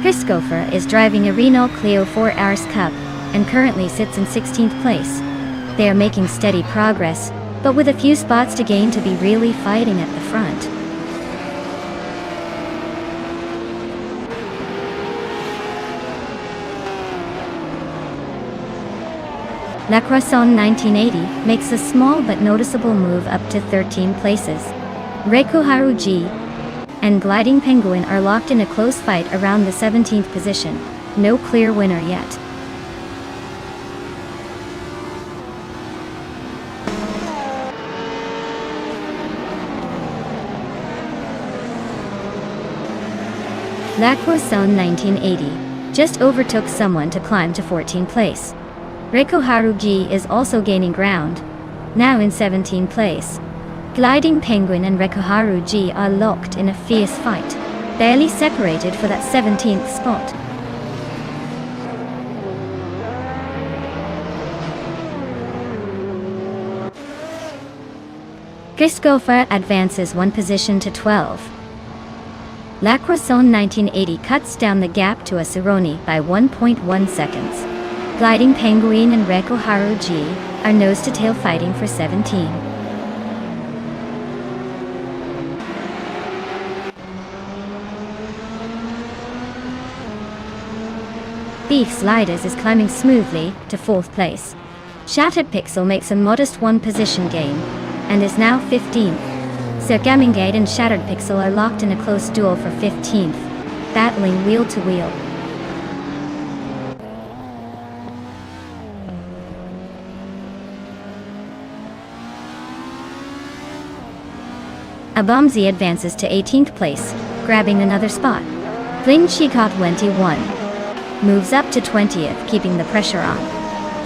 Christopher is driving a Renault Clio 4 RS Cup and currently sits in 16th place. They are making steady progress, but with a few spots to gain to be really fighting at the front. La Croissant 1980 makes a small but noticeable move up to 13 places. Reiko Haruji and Gliding Penguin are locked in a close fight around the 17th position. No clear winner yet. La Croissant 1980 just overtook someone to climb to 14th place. Reiko Haruji is also gaining ground, now in 17th place. Gliding Penguin and Reiko Haruji are locked in a fierce fight, barely separated for that 17th spot. Christopher advances one position to 12. La Croissant 1980 cuts down the gap to Asironi by 1.1 seconds. Gliding Penguin and Reiko Haruji are nose-to-tail fighting for 17. Beef Sliders is climbing smoothly to 4th place. Shattered Pixel makes a modest one-position gain and is now 15th. Sir Gamingate and Shattered Pixel are locked in a close duel for 15th, battling wheel to wheel. Abomzi advances to 18th place, grabbing another spot. Bling Shikot 21 moves up to 20th, keeping the pressure on.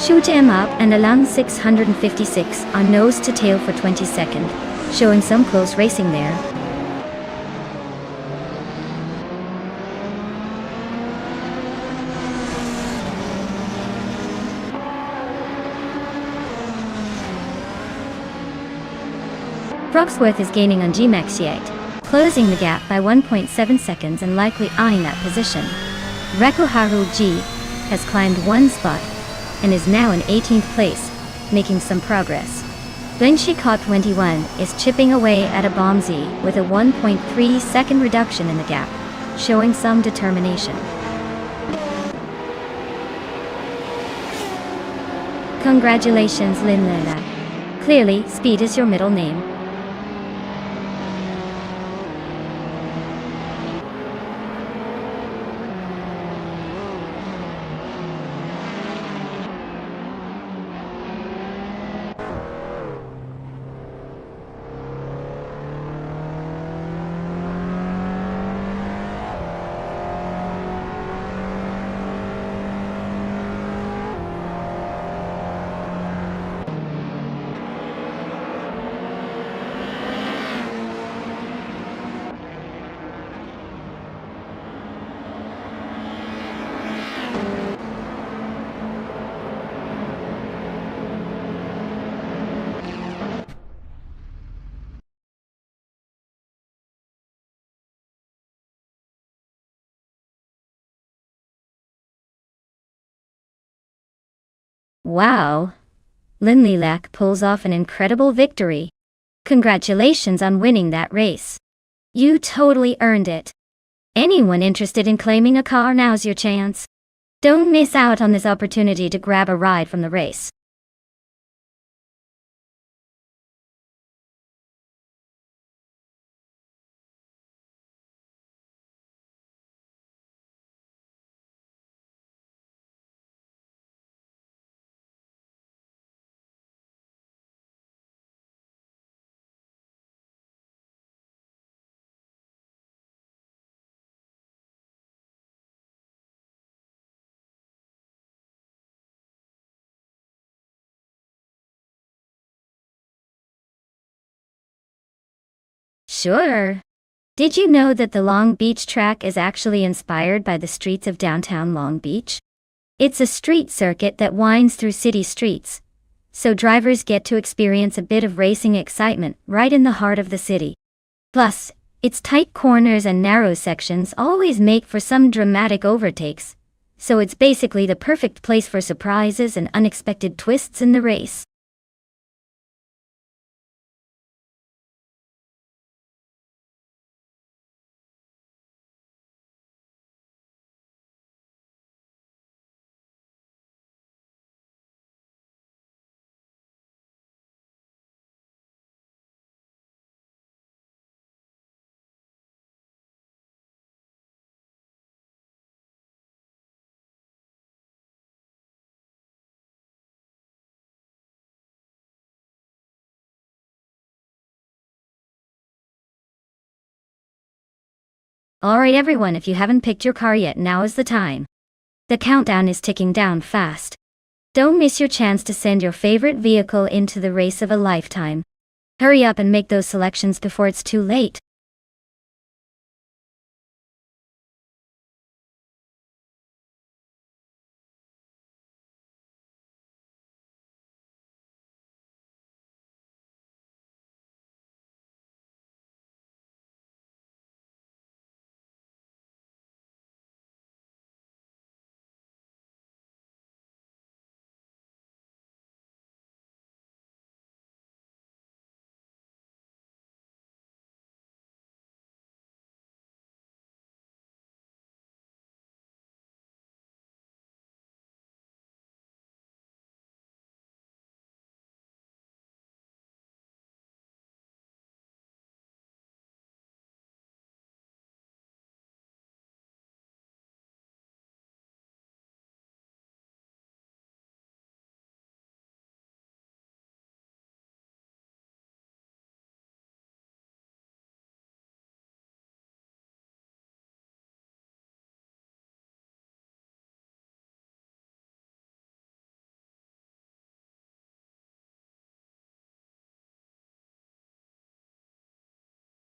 Shoot 'em up and Alan 656 are nose to tail for 22nd, showing some close racing there. Broxworth is gaining on Gmaxiate, closing the gap by 1.7 seconds and likely eyeing that position. Reiko Haruji has climbed one spot and is now in 18th place, making some progress. Blinshikot 21 is chipping away at Abomzi with a 1.3 second reduction in the gap, showing some determination. Congratulations, Lin Lila. Clearly, speed is your middle name. Wow! Lin Lilac pulls off an incredible victory. Congratulations on winning that race. You totally earned it. Anyone interested in claiming a car, now's your chance. Don't miss out on this opportunity to grab a ride from the race. Sure. Did you know that the Long Beach track is actually inspired by the streets of downtown Long Beach? It's a street circuit that winds through city streets, so drivers get to experience a bit of racing excitement right in the heart of the city. Plus, its tight corners and narrow sections always make for some dramatic overtakes, so it's basically the perfect place for surprises and unexpected twists in the race. Alright everyone, if you haven't picked your car yet, now is the time. The countdown is ticking down fast. Don't miss your chance to send your favorite vehicle into the race of a lifetime. Hurry up and make those selections before it's too late.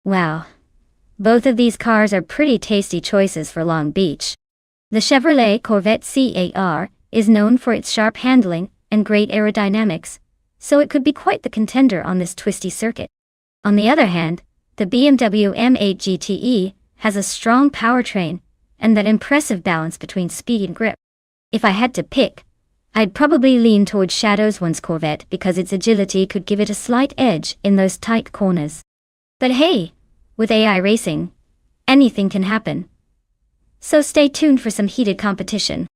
Wow. Both of these cars are pretty tasty choices for Long Beach. The Chevrolet Corvette CAR is known for its sharp handling and great aerodynamics, so it could be quite the contender on this twisty circuit. On the other hand, the BMW M8 GTE has a strong powertrain and that impressive balance between speed and grip. If I had to pick, I'd probably lean towards Shadow's one's Corvette because its agility could give it a slight edge in those tight corners. But hey, with AI racing, anything can happen. So stay tuned for some heated competition.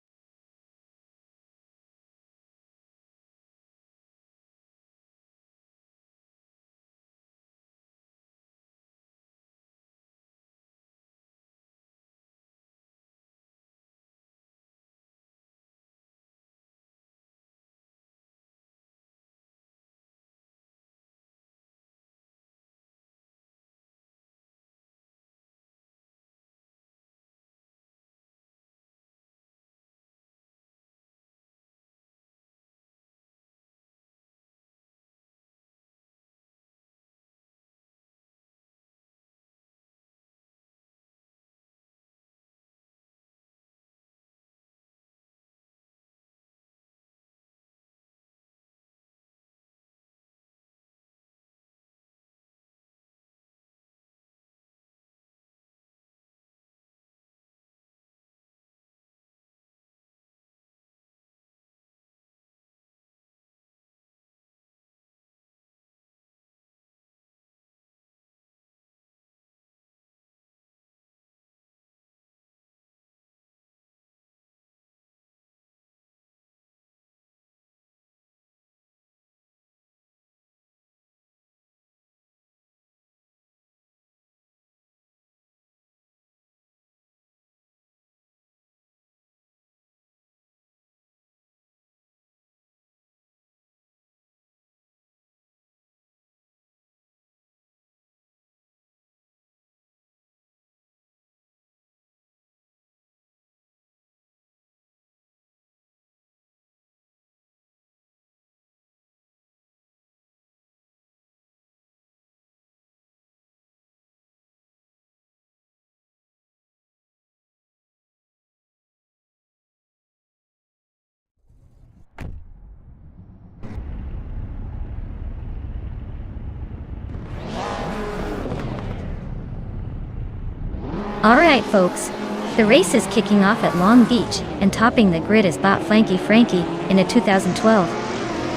Alright folks, the race is kicking off at Long Beach, and topping the grid is Bot Flanky Frankie in a 2012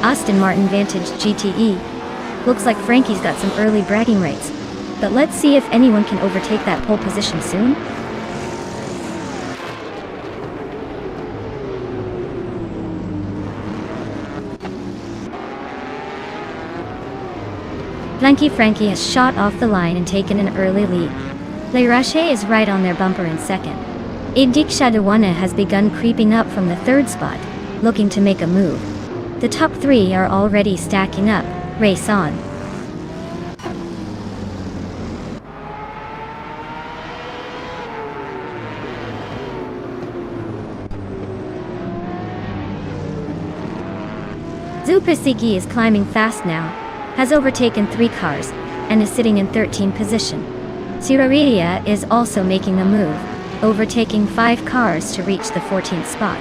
Aston Martin Vantage GTE. Looks like Frankie's got some early bragging rights, but let's see if anyone can overtake that pole position soon. Flanky Frankie has shot off the line and taken an early lead. Le Rache is right on their bumper in second. Idik Shadawana has begun creeping up from the third spot, looking to make a move. The top three are already stacking up. Race on. Zupersiki is climbing fast now, has overtaken 3 cars, and is sitting in 13th position. Suraria is also making a move, overtaking 5 cars to reach the 14th spot.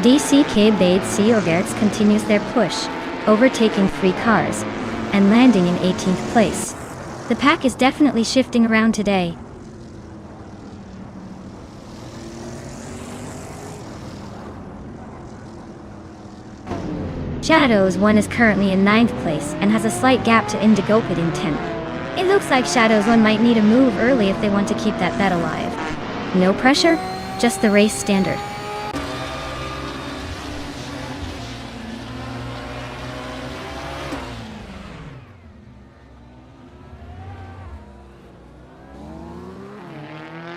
DCK Bade Seogerts continues their push, overtaking 3 cars, and landing in 18th place. The pack is definitely shifting around today. Shadows 1 is currently in 9th place and has a slight gap to Indigopid in 10th. It looks like Shadows 1 might need a move early if they want to keep that bet alive. No pressure, just the race standard.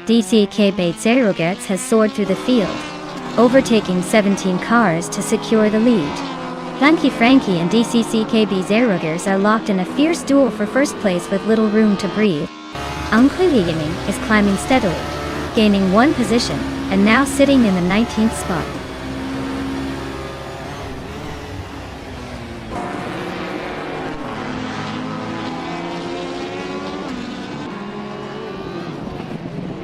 DCK Bade Serogerts has soared through the field, overtaking 17 cars to secure the lead. Lanky Frankie and DCCKB Zerogers are locked in a fierce duel for first place with little room to breathe. Unclearly Gaming is climbing steadily, gaining 1 position, and now sitting in the 19th spot.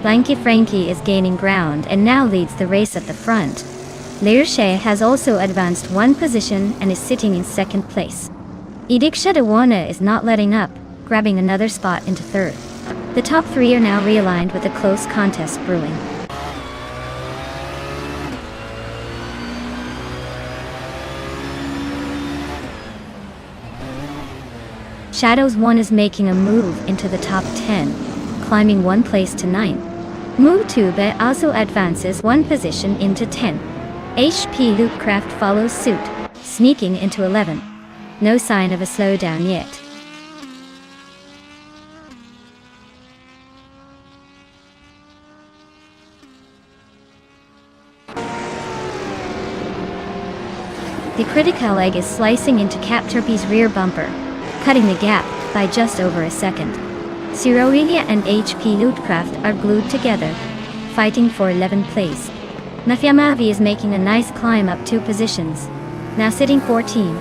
Lanky Frankie is gaining ground and now leads the race at the front. Learshe has also advanced 1 position and is sitting in 2nd place. Idikshadawana is not letting up, grabbing another spot into 3rd. The top 3 are now realigned with a close contest brewing. Shadows 1 is making a move into the top 10, climbing 1 place to 9th. Mutube also advances 1 position into 10th. HP Loopcraft follows suit, sneaking into 11th. No sign of a slowdown yet. The critical egg is slicing into Capturpy's rear bumper, cutting the gap by just over a second. Siroilia and HP Lootcraft are glued together, fighting for 11th place. Nafyamavi is making a nice climb up 2 positions, now sitting 14.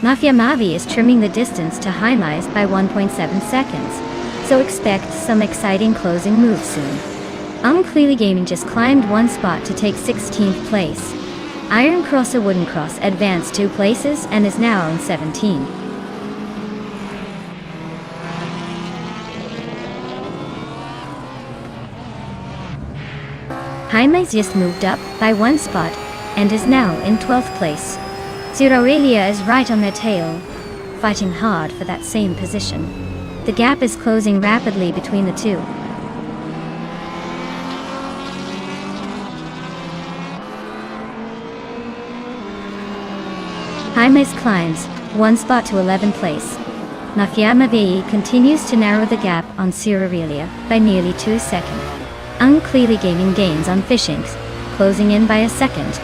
Nafyamavi is trimming the distance to Haimise by 1.7 seconds, so expect some exciting closing moves soon. Unclearly Gaming just climbed 1 spot to take 16th place. Iron Crosser Wooden Cross advanced 2 places and is now in 17. Haimes just moved up by 1 spot and is now in 12th place. Zerorelia is right on their tail, fighting hard for that same position. The gap is closing rapidly between the 2. Haimes climbs 1 spot to 11th place. Nafyamavi continues to narrow the gap on Zerorelia by nearly 2 seconds. Unclearly Gaming gains on Fishings, closing in by a second.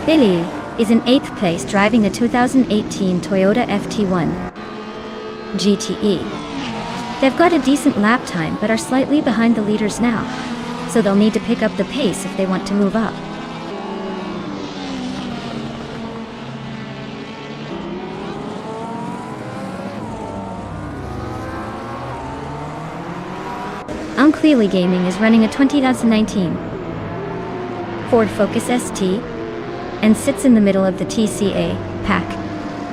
Billy is in 8th place driving the 2018 Toyota FT1 GTE. They've got a decent lap time but are slightly behind the leaders now, so they'll need to pick up the pace if they want to move up. Unclearly Gaming is running a 2019 Ford Focus ST and sits in the middle of the TCA pack.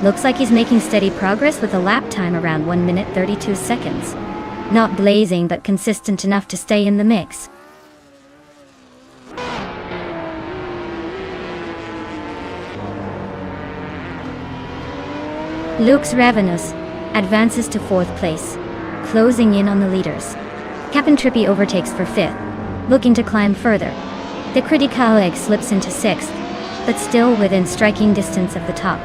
Looks like he's making steady progress with a lap time around 1 minute 32 seconds. Not blazing but consistent enough to stay in the mix. Luke's Ravenous advances to 4th place, closing in on the leaders. Captain Trippy overtakes for 5th, looking to climb further. The critical egg slips into 6th, but still within striking distance of the top.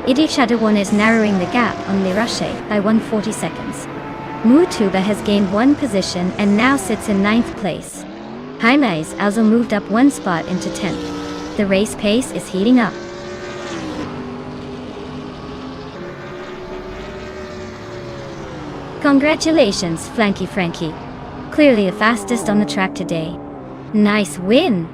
Idishadawan is narrowing the gap on Lirashe by 140 seconds. Mutuba has gained one position and now sits in ninth place. Jaime's also moved up one spot into 10th. The race pace is heating up. Congratulations, Flanky Frankie. Clearly the fastest on the track today. Nice win!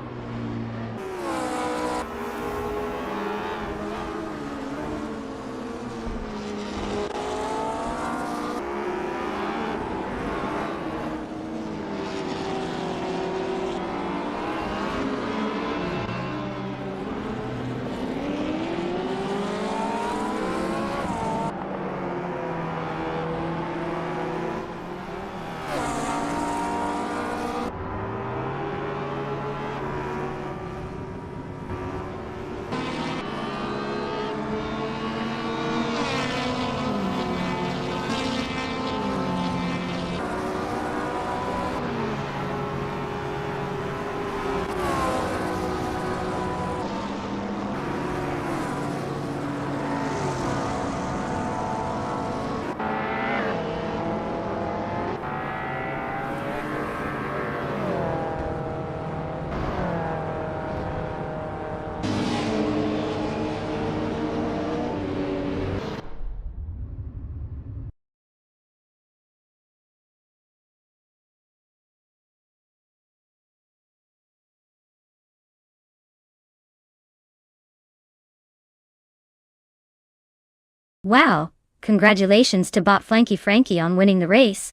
Wow, congratulations to Bot Flanky Frankie on winning the race.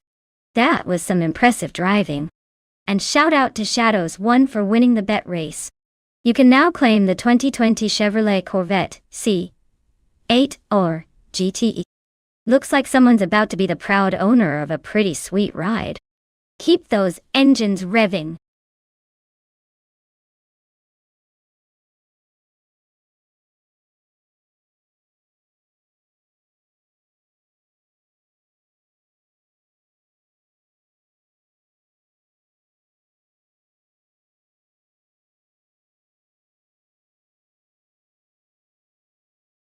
That was some impressive driving. And shout out to Shadows1 for winning the bet race. You can now claim the 2020 Chevrolet Corvette C8 or GTE. Looks like someone's about to be the proud owner of a pretty sweet ride. Keep those engines revving.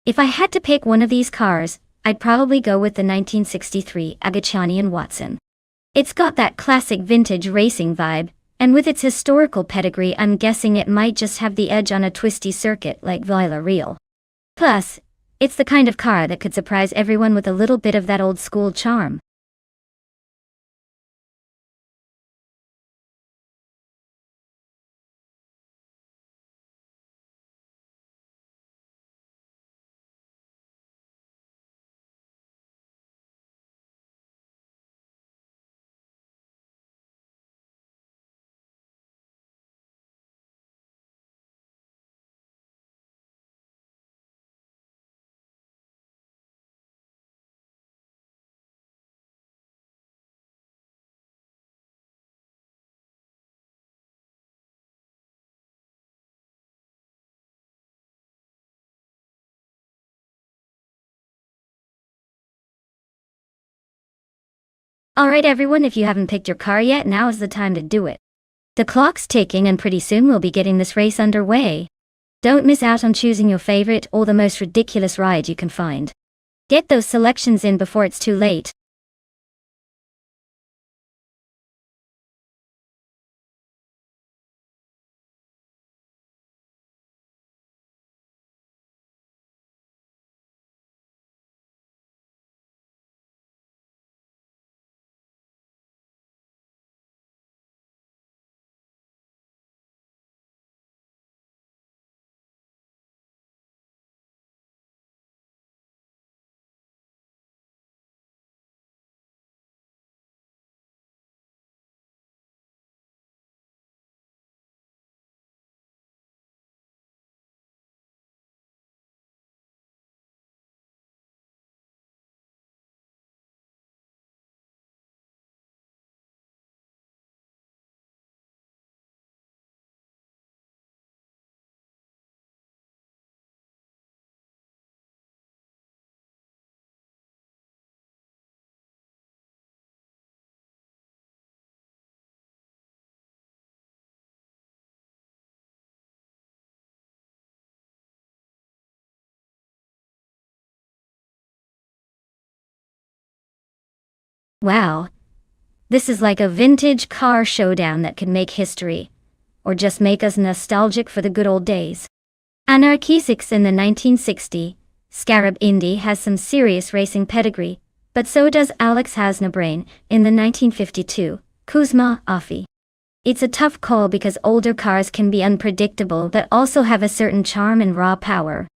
If I had to pick one of these cars, I'd probably go with the 1963 Agachani & Watson. It's got that classic vintage racing vibe, and with its historical pedigree I'm guessing it might just have the edge on a twisty circuit like Villarreal. Plus, it's the kind of car that could surprise everyone with a little bit of that old school charm. Alright everyone, if you haven't picked your car yet, now is the time to do it. The clock's ticking and pretty soon we'll be getting this race underway. Don't miss out on choosing your favorite or the most ridiculous ride you can find. Get those selections in before it's too late. Wow. This is like a vintage car showdown that could make history, or just make us nostalgic for the good old days. Anarchy 6 in the 1960s, Scarab Indy has some serious racing pedigree, but so does Alex Hasnabrain in the 1952, Kuzma Offie. It's a tough call because older cars can be unpredictable but also have a certain charm and raw power.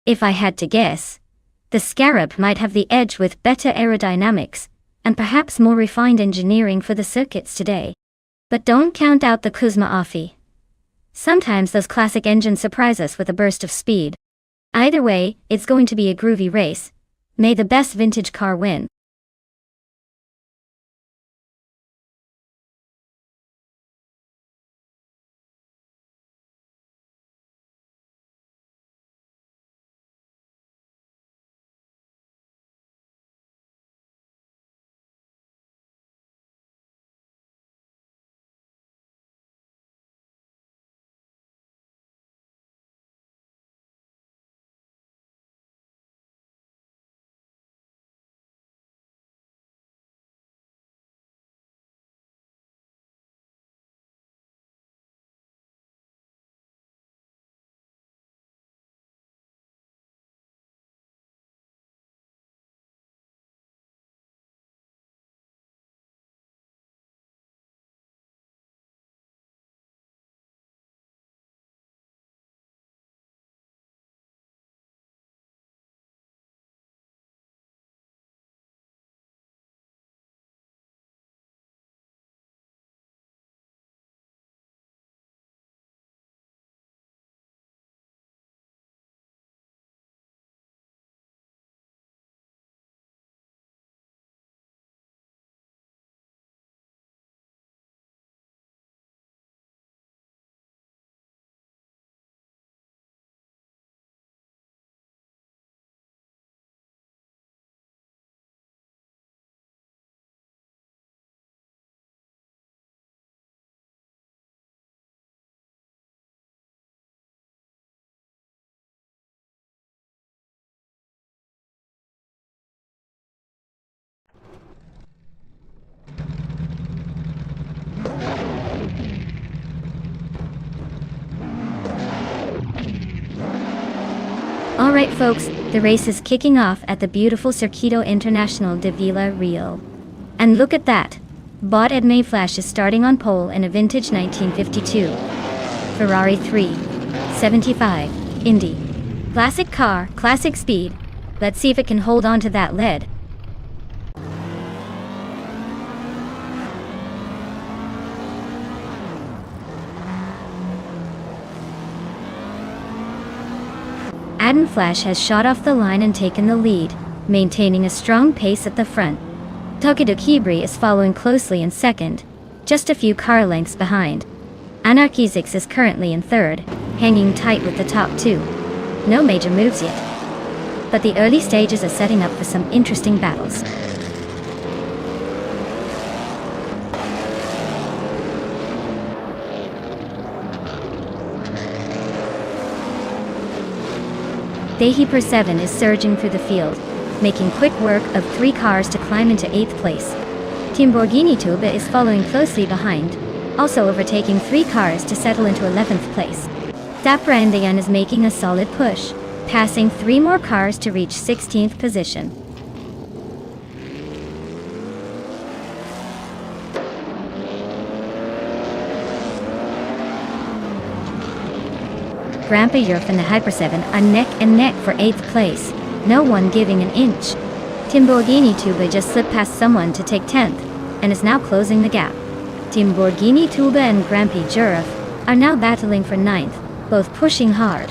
If I had to guess, the Scarab might have the edge with better aerodynamics, and perhaps more refined engineering for the circuits today. But don't count out the Kuzma Offie. Sometimes those classic engines surprise us with a burst of speed. Either way, it's going to be a groovy race. May the best vintage car win. Alright folks, the race is kicking off at the beautiful Circuito Internacional de Vila Real. And look at that! Bot Edmé Flash is starting on pole in a vintage 1952 Ferrari 375 Indy. Classic car, classic speed. Let's see if it can hold on to that lead. Adam Flash has shot off the line and taken the lead, maintaining a strong pace at the front. Tokido Kibri is following closely in second, just a few car lengths behind. Anarchy 6 is currently in third, hanging tight with the top two. No major moves yet, but the early stages are setting up for some interesting battles. Dehi Per 7 is surging through the field, making quick work of 3 cars to climb into 8th place. Team Borghini Tuba is following closely behind, also overtaking 3 cars to settle into 11th place. Dapra Indian is making a solid push, passing 3 more cars to reach 16th position. Grandpa Yurf and the Hyper 7 are neck and neck for 8th place, no one giving an inch. Team Borghini Tuba just slipped past someone to take 10th, and is now closing the gap. Team Borghini Tuba and Grandpa Yurf are now battling for 9th, both pushing hard.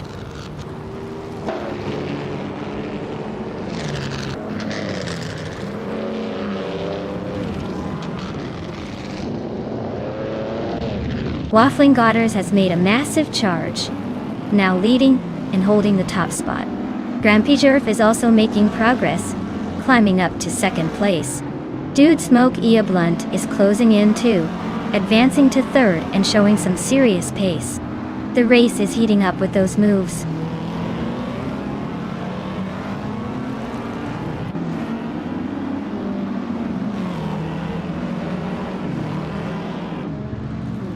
Waffling Godders has made a massive charge, now leading and holding the top spot. Grandpa Yurf is also making progress, climbing up to 2nd place. Dude Smoke Ia Blunt is closing in too, advancing to 3rd and showing some serious pace. The race is heating up with those moves.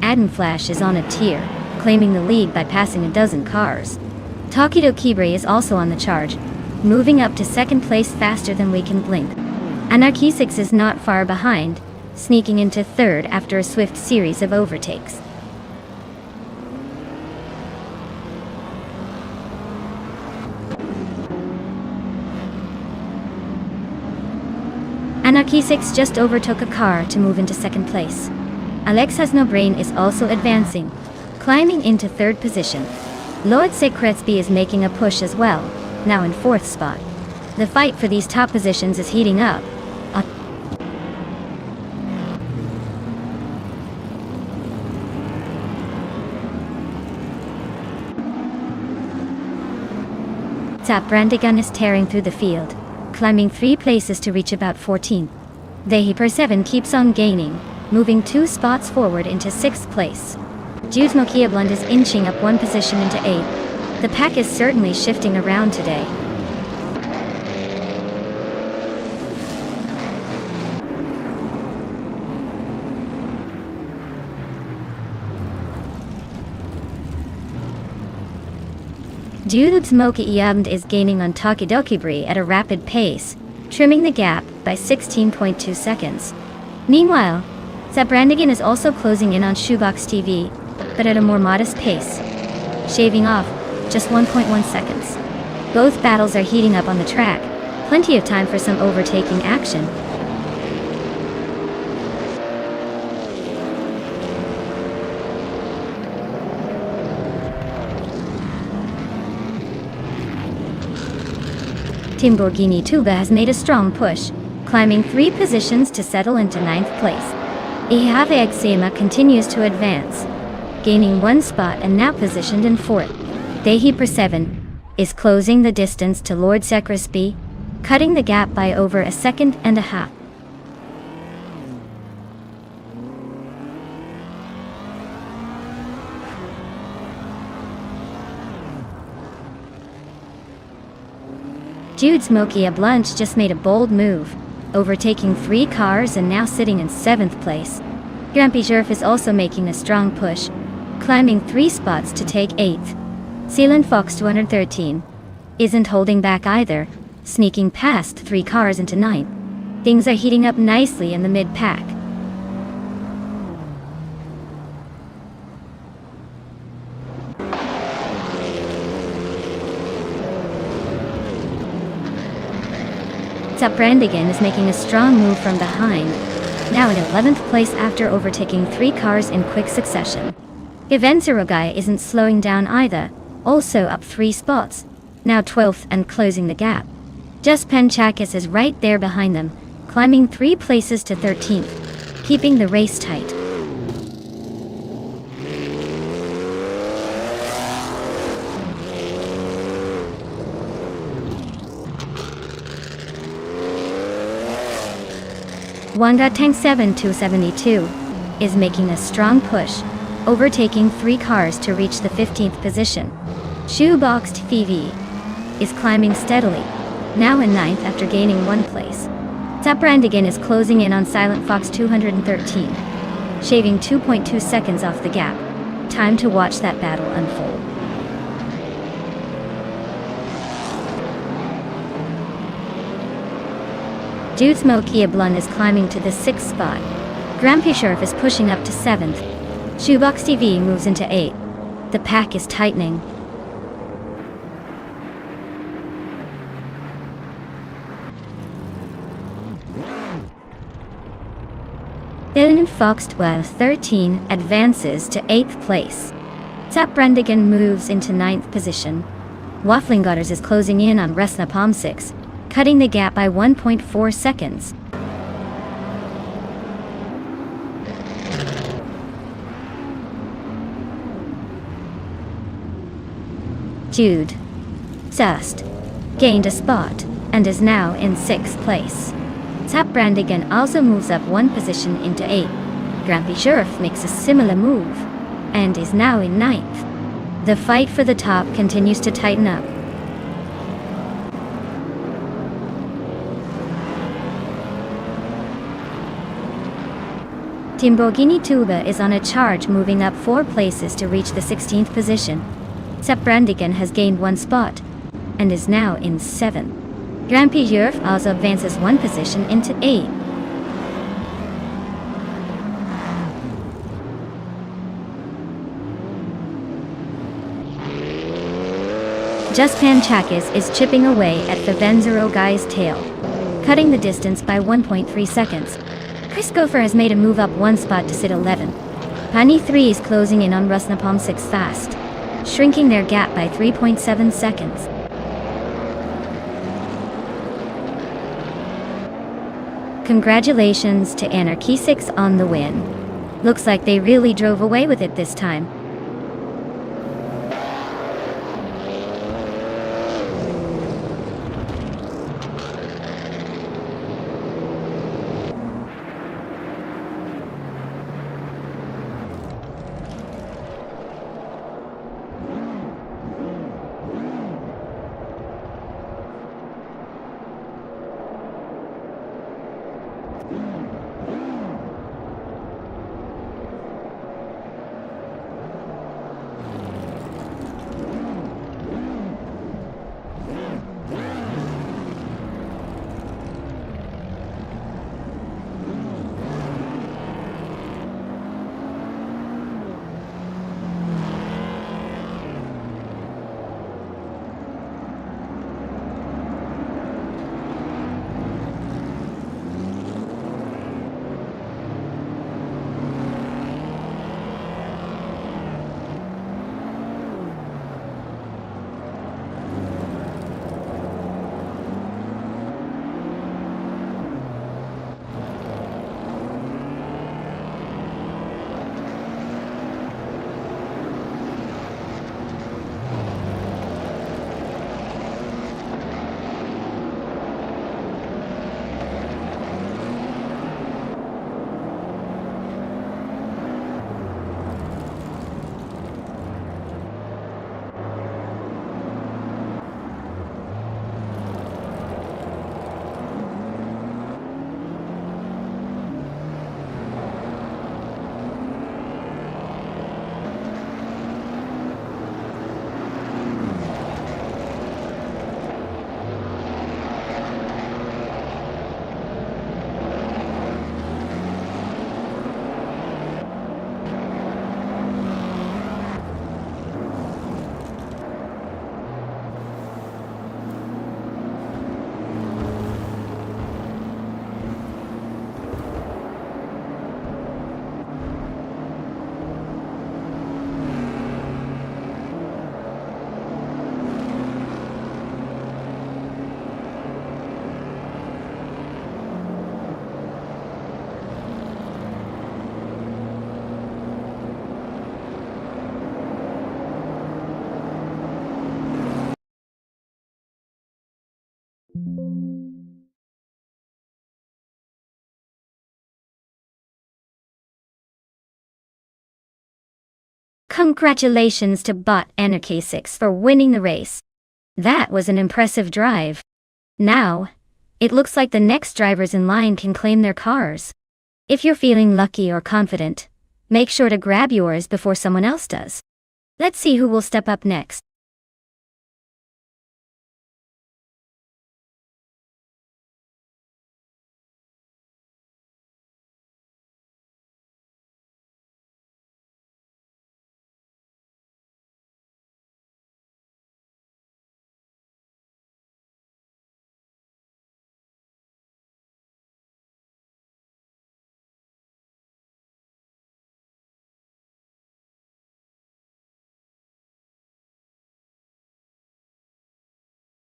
Aden Flash is on a tear, claiming the lead by passing a dozen cars. Takido Kibre is also on the charge, moving up to second place faster than we can blink. Anarchy 6 is not far behind, sneaking into third after a swift series of overtakes. Anarchy 6 just overtook a car to move into second place. Alex Has No Brain is also advancing, climbing into third position. Lord Sekretsby is making a push as well, now in fourth spot. The fight for these top positions is heating up. Brandigan is tearing through the field, climbing 3 places to reach about 14th. The 7 keeps on gaining, moving 2 spots forward into 6th place. Jude Mokiablund is inching up 1 position into 8th. The pack is certainly shifting around today. Jude Mokiablund is gaining on Takidokibri at a rapid pace, trimming the gap by 16.2 seconds. Meanwhile, Zabrandigan is also closing in on Shoebox TV, but at a more modest pace, shaving off just 1.1 seconds. Both battles are heating up on the track, plenty of time for some overtaking action. Timborghini Tuba has made a strong push, climbing 3 positions to settle into 9th place. Ihave Exema continues to advance, gaining 1 spot and now positioned in 4th. Dehi 7 is closing the distance to Lord Sekretsby, cutting the gap by over a second and a half. Jude Mokiablund just made a bold move, overtaking 3 cars and now sitting in 7th place. Grumpy Jerf is also making a strong push, climbing 3 spots to take 8th. Sealand Fox 213 isn't holding back either, sneaking past 3 cars into 9th. Things are heating up nicely in the mid-pack. Zabrandigan is making a strong move from behind, now in 11th place after overtaking 3 cars in quick succession. Ivenzarogai isn't slowing down either, also up 3 spots, now 12th and closing the gap. Just Penchakis is right there behind them, climbing 3 places to 13th, keeping the race tight. Wanga Tank 7272 is making a strong push, overtaking 3 cars to reach the 15th position. Shoeboxed TV is climbing steadily, now in 9th after gaining 1 place. Zabrandigan is closing in on Silent Fox 213, shaving 2.2 seconds off the gap. Time to watch that battle unfold. Jude Mokiablund is climbing to the 6th spot. Grumpy Sheriff is pushing up to 7th. Shoebox TV moves into 8th. The pack is tightening. Dylan Fox 1213 advances to 8th place. Zabrandigan moves into 9th position. Waffling Gutters is closing in on Resna Palm 6, cutting the gap by 1.4 seconds. Jude Zust gained a spot and is now in 6th place. Zabrandigan also moves up 1 position into 8th. Grumpy Sheriff makes a similar move and is now in 9th. The fight for the top continues to tighten up. Lamborghini Tuba is on a charge, moving up 4 places to reach the 16th position. Sepp Brandigan has gained 1 spot and is now in 7th. Grampy Jurf also advances 1 position into 8th. Juspan Chakis is chipping away at the Venzero guy's tail, cutting the distance by 1.3 seconds. Chris Gopher has made a move up 1 spot to sit 11th. Pani 3 is closing in on Rusnapalm 6 fast, shrinking their gap by 3.7 seconds. Congratulations to Anarchy 6 on the win. Looks like they really drove away with it this time. Congratulations to Bot Anarchy 6 for winning the race. That was an impressive drive. Now, it looks like the next drivers in line can claim their cars. If you're feeling lucky or confident, make sure to grab yours before someone else does. Let's see who will step up next.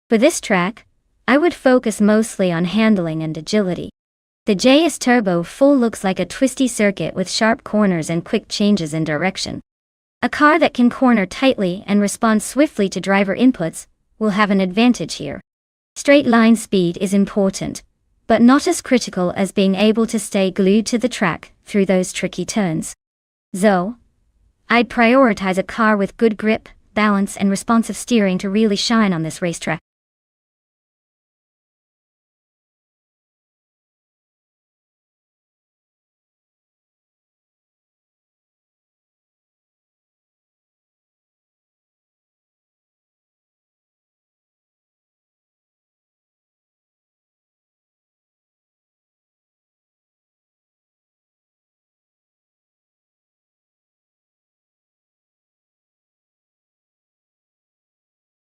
For this track, I would focus mostly on handling and agility. The JS Turbo Full looks like a twisty circuit with sharp corners and quick changes in direction. A car that can corner tightly and respond swiftly to driver inputs will have an advantage here. Straight line speed is important, but not as critical as being able to stay glued to the track through those tricky turns. So, I'd prioritize a car with good grip, balance and responsive steering to really shine on this racetrack.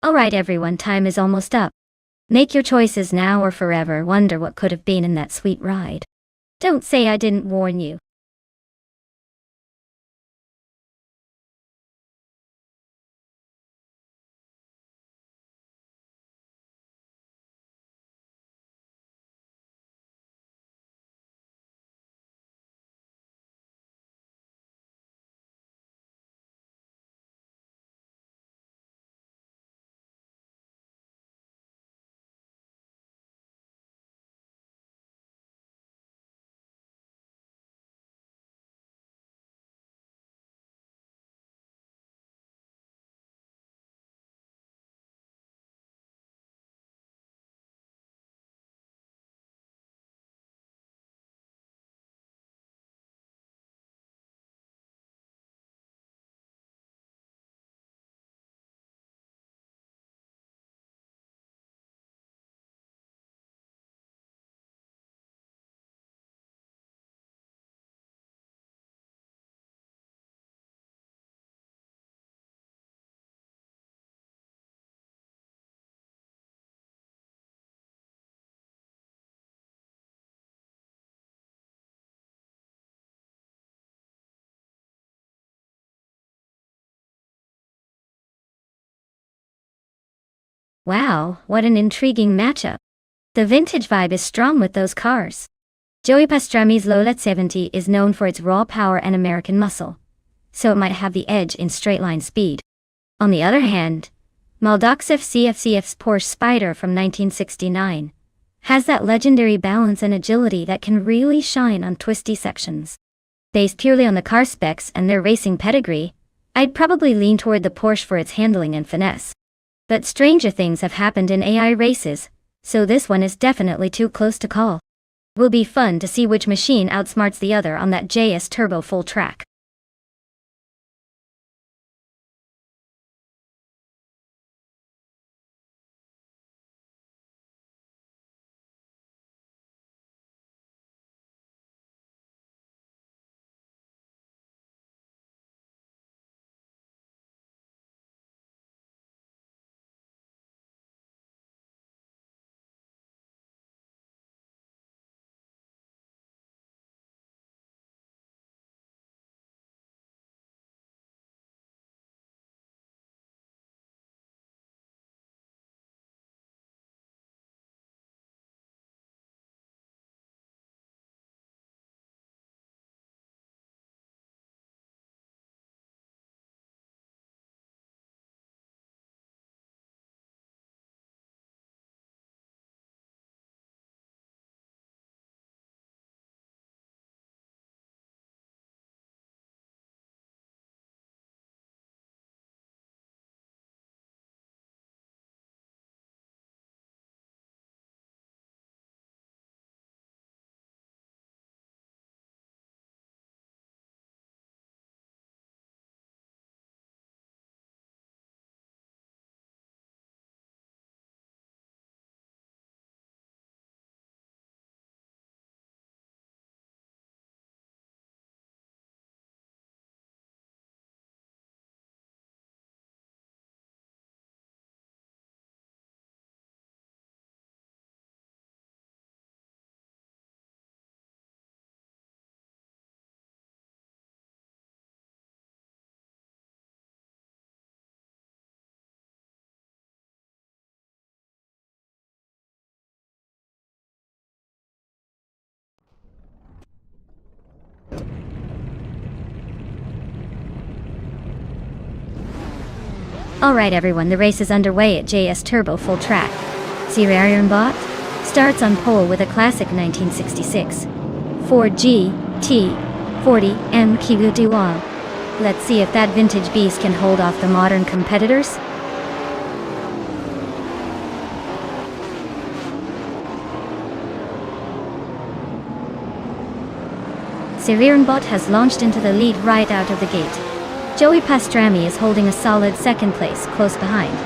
Alright everyone, time is almost up. Make your choices now or forever wonder what could have been in that sweet ride. Don't say I didn't warn you. Wow, what an intriguing matchup. The vintage vibe is strong with those cars. Joey Pastrami's Lola 70 is known for its raw power and American muscle, so it might have the edge in straight-line speed. On the other hand, Maldaksev CFCF's Porsche Spyder from 1969 has that legendary balance and agility that can really shine on twisty sections. Based purely on the car specs and their racing pedigree, I'd probably lean toward the Porsche for its handling and finesse. But stranger things have happened in AI races, so this one is definitely too close to call. Will be fun to see which machine outsmarts the other on that JS Turbo full track. Alright everyone, the race is underway at JS Turbo full track. Bot starts on pole with a classic 1966 Ford GT40M Kivu Dual. Let's see if that vintage beast can hold off the modern competitors. Bot has launched into the lead right out of the gate. Joey Pastrami is holding a solid second place close behind.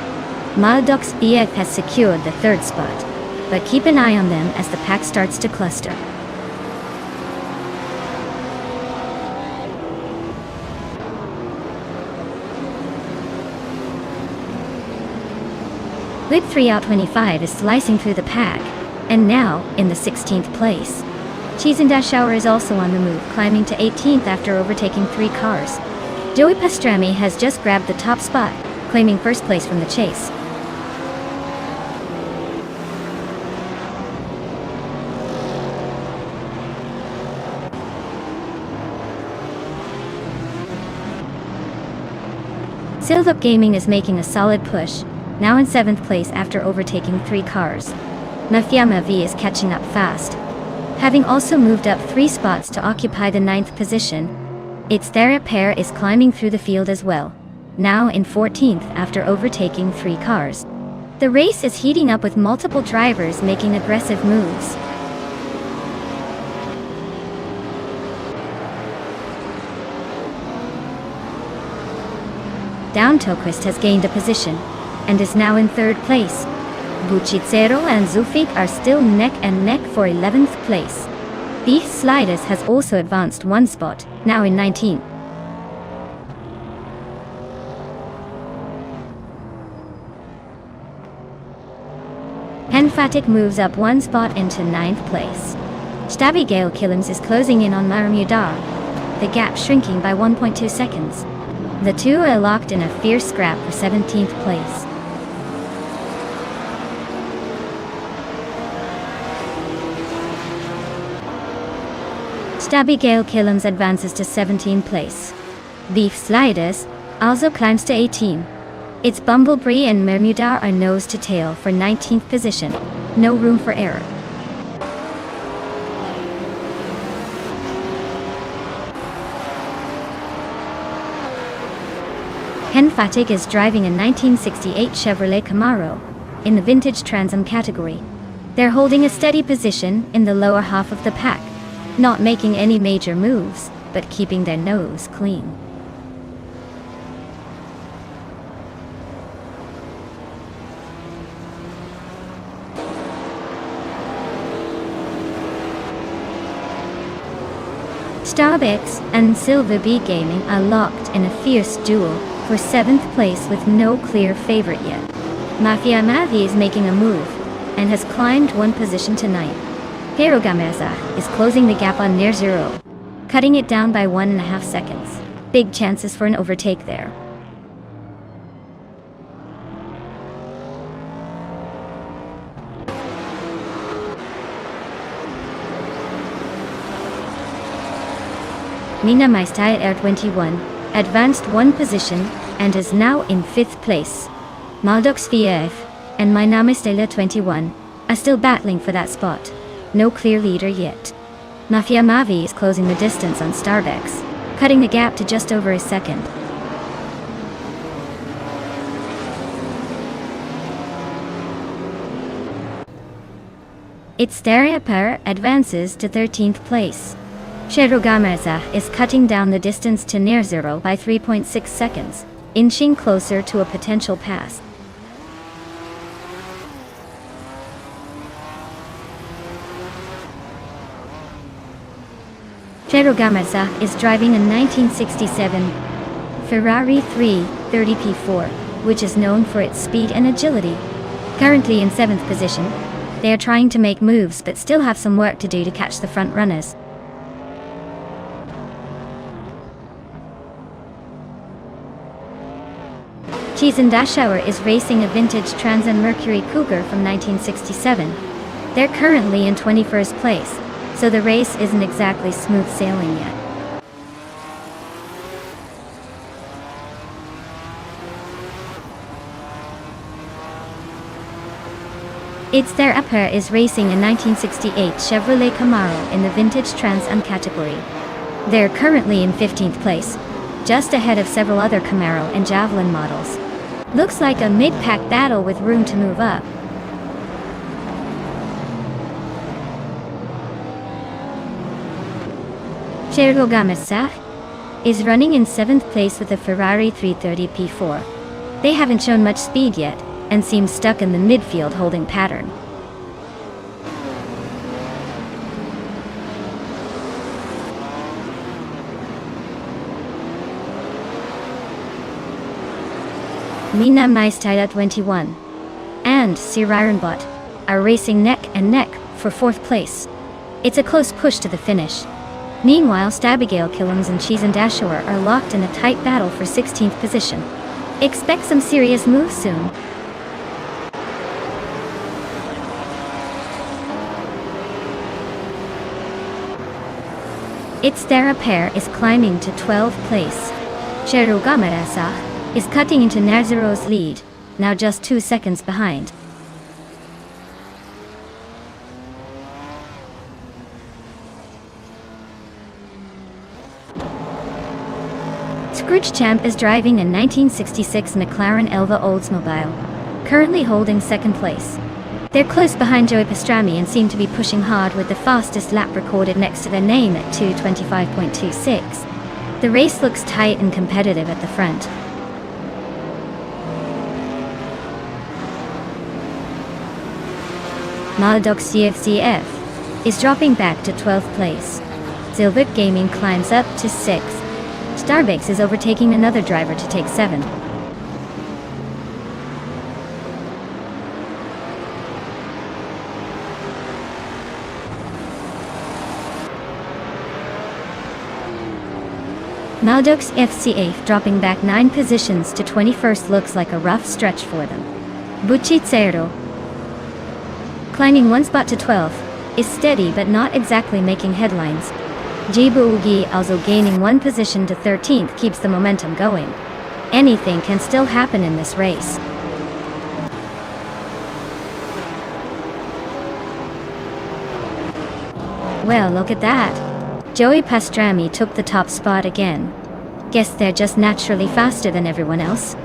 Maldox BF has secured the third spot, but keep an eye on them as the pack starts to cluster. Lip 3 out 25 is slicing through the pack, and now in the 16th place. Chizendashauer is also on the move, climbing to 18th after overtaking 3 cars. Joey Pastrami has just grabbed the top spot, claiming first place from the chase. Silvup Gaming is making a solid push, now in 7th place after overtaking 3 cars. Mafiama V is catching up fast, having also moved up 3 spots to occupy the 9th position. Its Thera pair is climbing through the field as well, now in 14th after overtaking 3 cars. The race is heating up with multiple drivers making aggressive moves. Down Toquist has gained a position, and is now in 3rd place. Buchicero and Zufik are still neck and neck for 11th place. Beef Sliders has also advanced 1 spot, now in 19th. Henfatic moves up 1 spot into 9th place. Stabby Gale Killams is closing in on Maramudar, the gap shrinking by 1.2 seconds. The two are locked in a fierce scrap for 17th place. Stabby Gale Killams advances to 17th place. Beef Sliders also climbs to 18th. Its Bumblebee and Mermudar are nose to tail for 19th position. No room for error. Henfatic is driving a 1968 Chevrolet Camaro in the vintage Trans Am category. They're holding a steady position in the lower half of the pack, not making any major moves, but keeping their nose clean. Starbucks and Silver Bee Gaming are locked in a fierce duel for 7th place with no clear favorite yet. Mafia Mavi is making a move, and has climbed 1 position to 9th. Perogameza is closing the gap on near zero, cutting it down by 1.5 seconds. Big chances for an overtake there. Mina Maistai Air 21 advanced 1 position and is now in 5th place. Maldox VF and Mainamistela 21 are still battling for that spot. No clear leader yet. Mafia Mavi is closing the distance on Starbucks, cutting the gap to just over a second. Its Stereopair advances to 13th place. Cherugameza is cutting down the distance to near zero by 3.6 seconds, inching closer to a potential pass. Cherugameza is driving a 1967 Ferrari 330 P4, which is known for its speed and agility. Currently in 7th position, they are trying to make moves but still have some work to do to catch the front runners. Chizendashauer is racing a vintage Trans Am Mercury Cougar from 1967. They're currently in 21st place, so the race isn't exactly smooth sailing yet. Its Thereupper is racing a 1968 Chevrolet Camaro in the vintage Trans Am category. They're currently in 15th place, just ahead of several other Camaro and Javelin models. Looks like a mid-pack battle with room to move up. Cherugameza is running in 7th place with a Ferrari 330 P4. They haven't shown much speed yet, and seem stuck in the midfield holding pattern. Mina Maistila 21 and Sirironbot are racing neck and neck for 4th place. It's a close push to the finish. Meanwhile, Stabigale Killums and Cheese and Dashore are locked in a tight battle for 16th position. Expect some serious moves soon. Its Thera pair is climbing to 12th place. Cherugamarasa is cutting into Nazaro's lead, now just 2 seconds behind. Scrooge Champ is driving a 1966 McLaren Elva Oldsmobile, currently holding 2nd place. They're close behind Joey Pastrami and seem to be pushing hard, with the fastest lap recorded next to their name at 2:25.26. The race looks tight and competitive at the front. Maldog CFCF is dropping back to 12th place. Silvert Gaming climbs up to 6th. Starbakes is overtaking another driver to take 7th. Maldog's FCA dropping back 9 positions to 21st looks like a rough stretch for them. Buchitsero, climbing 1 spot to 12th, is steady but not exactly making headlines. Jibu Ugi also gaining 1 position to 13th keeps the momentum going. Anything can still happen in this race. Well, look at that. Joey Pastrami took the top spot again. Guess they're just naturally faster than everyone else.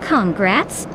Congrats!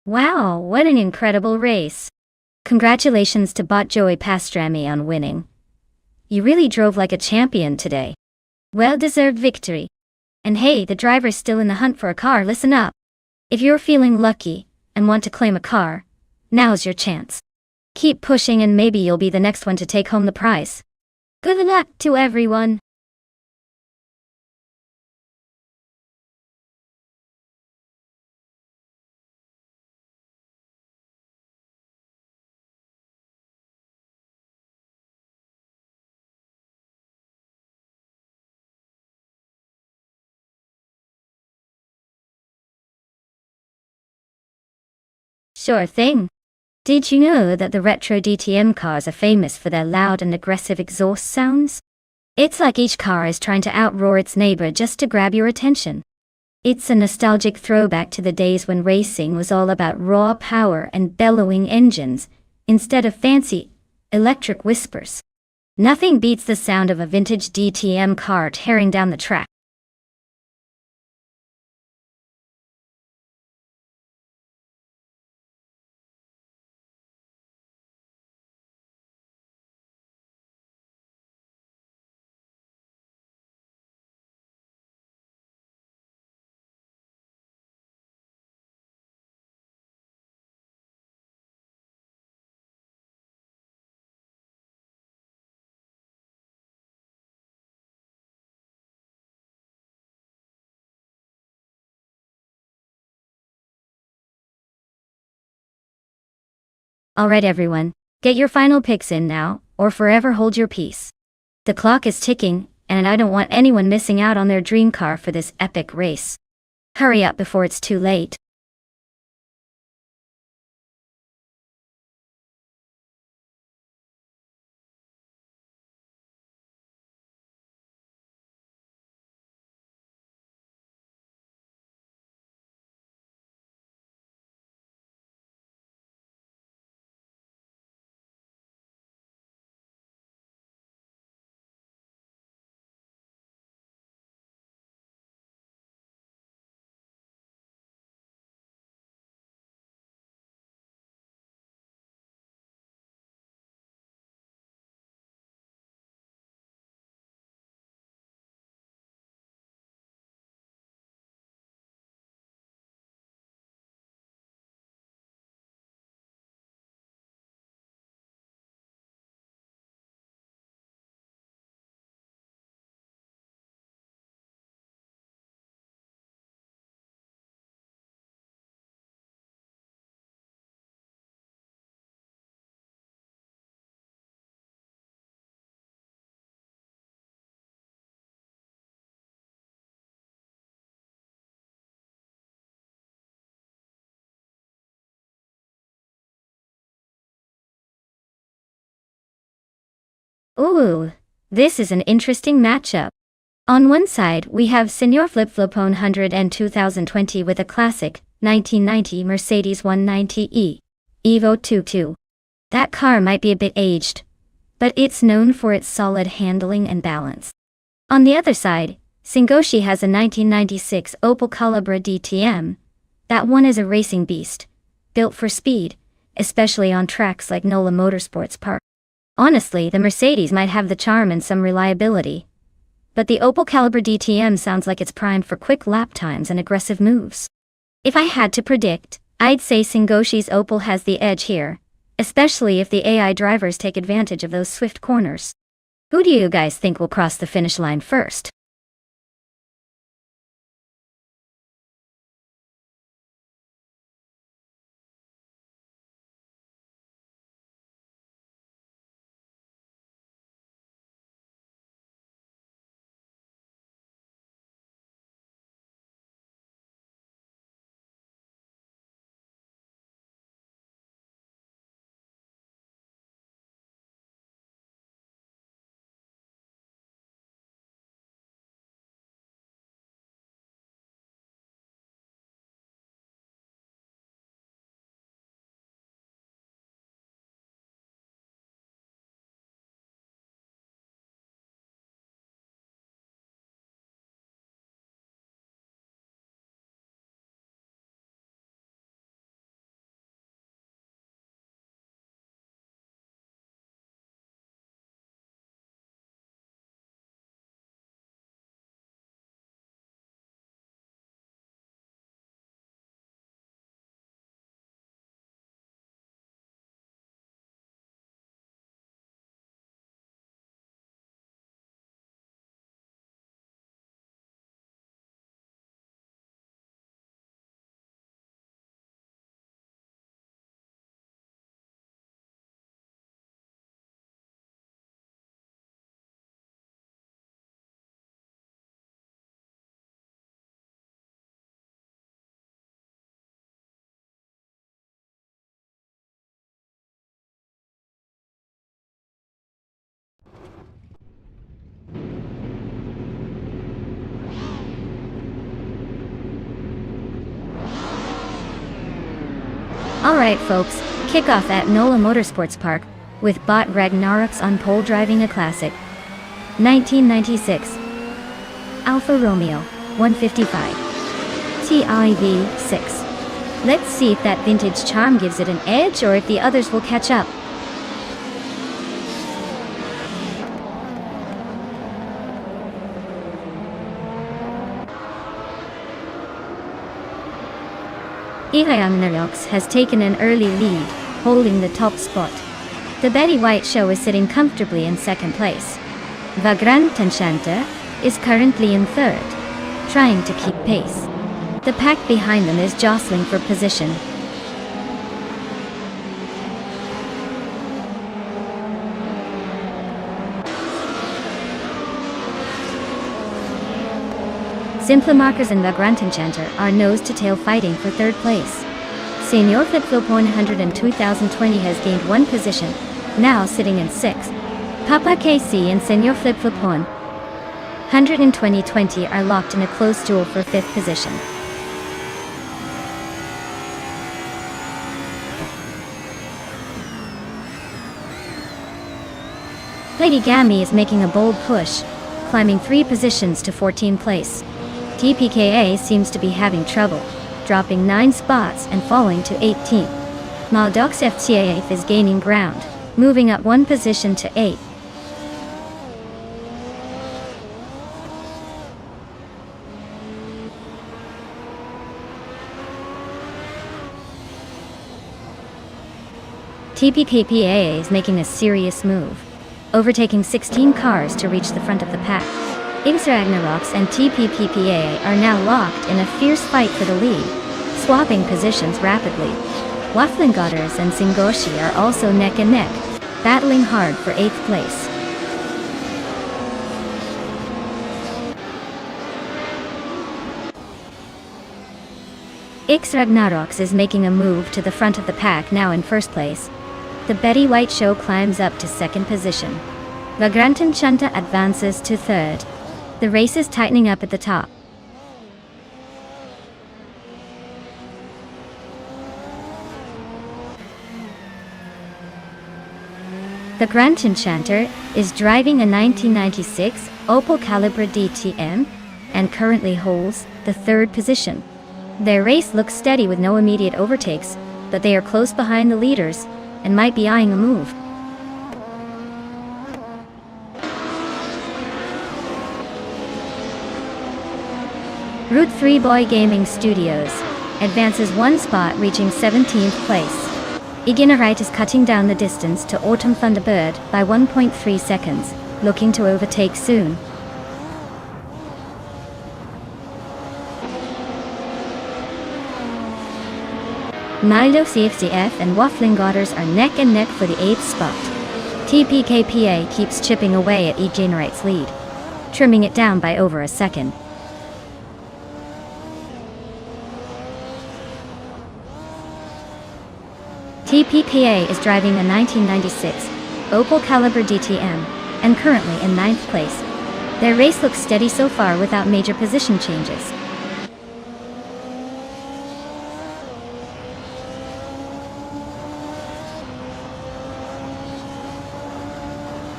Wow, what an incredible race. Congratulations to bot Joey Pastrami on winning. You really drove like a champion today. Well-deserved victory. And hey, the driver's still in the hunt for a car. Listen up. If you're feeling lucky and want to claim a car, now's your chance. Keep pushing and maybe you'll be the next one to take home the prize. Good luck to everyone. Sure thing. Did you know that the retro DTM cars are famous for their loud and aggressive exhaust sounds? It's like each car is trying to outroar its neighbor just to grab your attention. It's a nostalgic throwback to the days when racing was all about raw power and bellowing engines, instead of fancy, electric whispers. Nothing beats the sound of a vintage DTM car tearing down the track. Alright everyone, get your final picks in now, or forever hold your peace. The clock is ticking, and I don't want anyone missing out on their dream car for this epic race. Hurry up before it's too late. Ooh, this is an interesting matchup. On one side, we have Senor Flip-Flopone 100 and 2020 with a classic, 1990 Mercedes 190e Evo 22. That car might be a bit aged, but it's known for its solid handling and balance. On the other side, Singoshi has a 1996 Opel Calibra DTM. That one is a racing beast, built for speed, especially on tracks like NOLA Motorsports Park. Honestly, the Mercedes might have the charm and some reliability, but the Opel Calibra DTM sounds like it's primed for quick lap times and aggressive moves. If I had to predict, I'd say Singoshi's Opel has the edge here, especially if the AI drivers take advantage of those swift corners. Who do you guys think will cross the finish line first? Alright folks, kick off at NOLA Motorsports Park, with Bot Ragnarok's on pole driving a classic. 1996. Alfa Romeo 155. TIV6. Let's see if that vintage charm gives it an edge or if the others will catch up. Ragnarok's has taken an early lead, holding the top spot. The Betty White show is sitting comfortably in second place. Vagrant Enchante is currently in third, trying to keep pace. The pack behind them is jostling for position. Simplamarkers and Vagrantenchanter are nose-to-tail fighting for third place. Senior Flip-Flop 100 in 2020 has gained one position, now sitting in 6th. Papa KC and Senior Flip-Flop 100 in 2020 are locked in a close duel for 5th position. Lady Gammy is making a bold push, climbing 3 positions to 14th place. TPKA seems to be having trouble, dropping 9 spots and falling to 18th. Maldox FCA is gaining ground, moving up 1 position to 8th. TPKPA is making a serious move, overtaking 16 cars to reach the front of the pack. Ragnaroks and TPPPA are now locked in a fierce fight for the lead, swapping positions rapidly. Wafflingotters and Singoshi are also neck and neck, battling hard for 8th place. Ragnaroks is making a move to the front of the pack, now in 1st place. The Betty White Show climbs up to 2nd position. Vagrantenchanter advances to 3rd. The race is tightening up at the top. The Vagrantenchanter is driving a 1996 Opel Calibra DTM and currently holds the 3rd position. Their race looks steady with no immediate overtakes, but they are close behind the leaders and might be eyeing a move. Route 3 Boy Gaming Studios advances 1 spot, reaching 17th place. Iginarite is cutting down the distance to Autumn Thunderbird by 1.3 seconds, looking to overtake soon. Maldo CFCF and Wafflingotters are neck and neck for the 8th spot. TPKPA keeps chipping away at Iginarite's lead, trimming it down by over a second. TPPA is driving a 1996 Opel Calibra DTM and currently in 9th place. Their race looks steady so far without major position changes.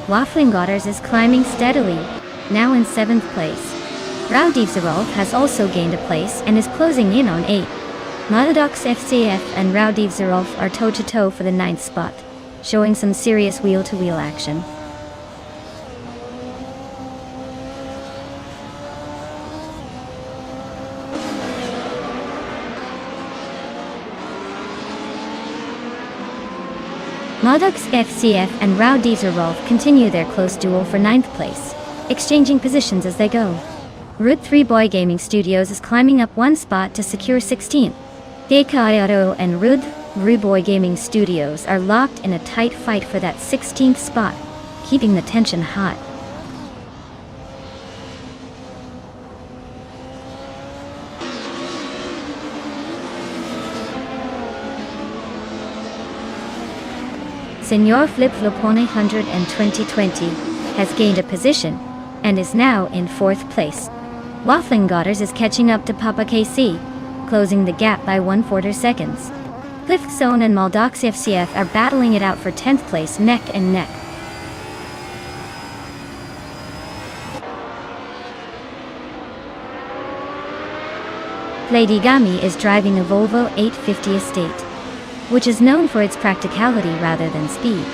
Wafflingotters is climbing steadily, now in 7th place. Raudivzerolf has also gained a place and is closing in on 8th. Maldox FCF and Raudivzerolf are toe-to-toe for the 9th spot, showing some serious wheel-to-wheel action. Maldox FCF and Raudivzerolf continue their close duel for 9th place, exchanging positions as they go. Route 3 Boy Gaming Studios is climbing up 1 spot to secure 16th. Dekayaro and Route 3 Boy Gaming Studios are locked in a tight fight for that 16th spot, keeping the tension hot. Senior Flip-Flop 100 in 2020 has gained a position and is now in 4th place. Wafflingotters is catching up to Papa KC, closing the gap by 1/4 seconds. Cliffzone and Maldox FCF are battling it out for 10th place, neck and neck. Lady Gami is driving a Volvo 850 Estate, which is known for its practicality rather than speed.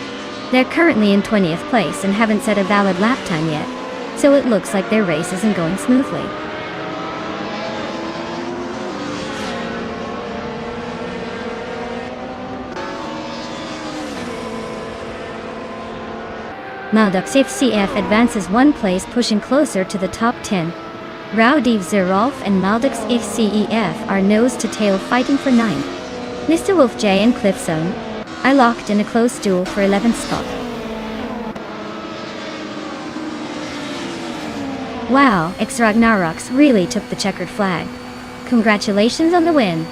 They're currently in 20th place and haven't set a valid lap time yet, so it looks like their race isn't going smoothly. Maldox FCF advances 1 place, pushing closer to the top 10. Raudivzerolf and Maldox FCEF are nose-to-tail fighting for 9th. Mr. Wolf J and Cliffzone are locked in a close duel for 11th spot. Wow, X Ragnaroks really took the checkered flag. Congratulations on the win.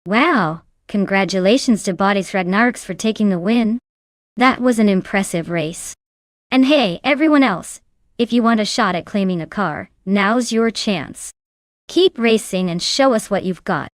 Wow, congratulations to Bodies Ragnarks for taking the win. That was an impressive race. And hey, everyone else, if you want a shot at claiming a car, now's your chance. Keep racing and show us what you've got.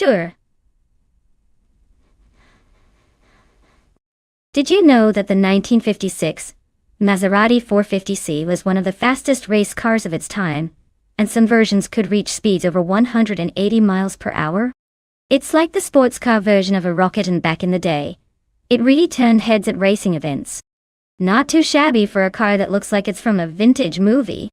Sure. Did you know that the 1956 Maserati 450C was one of the fastest race cars of its time, and some versions could reach speeds over 180 miles per hour? It's like the sports car version of a rocket and back in the day. It really turned heads at racing events. Not too shabby for a car that looks like it's from a vintage movie.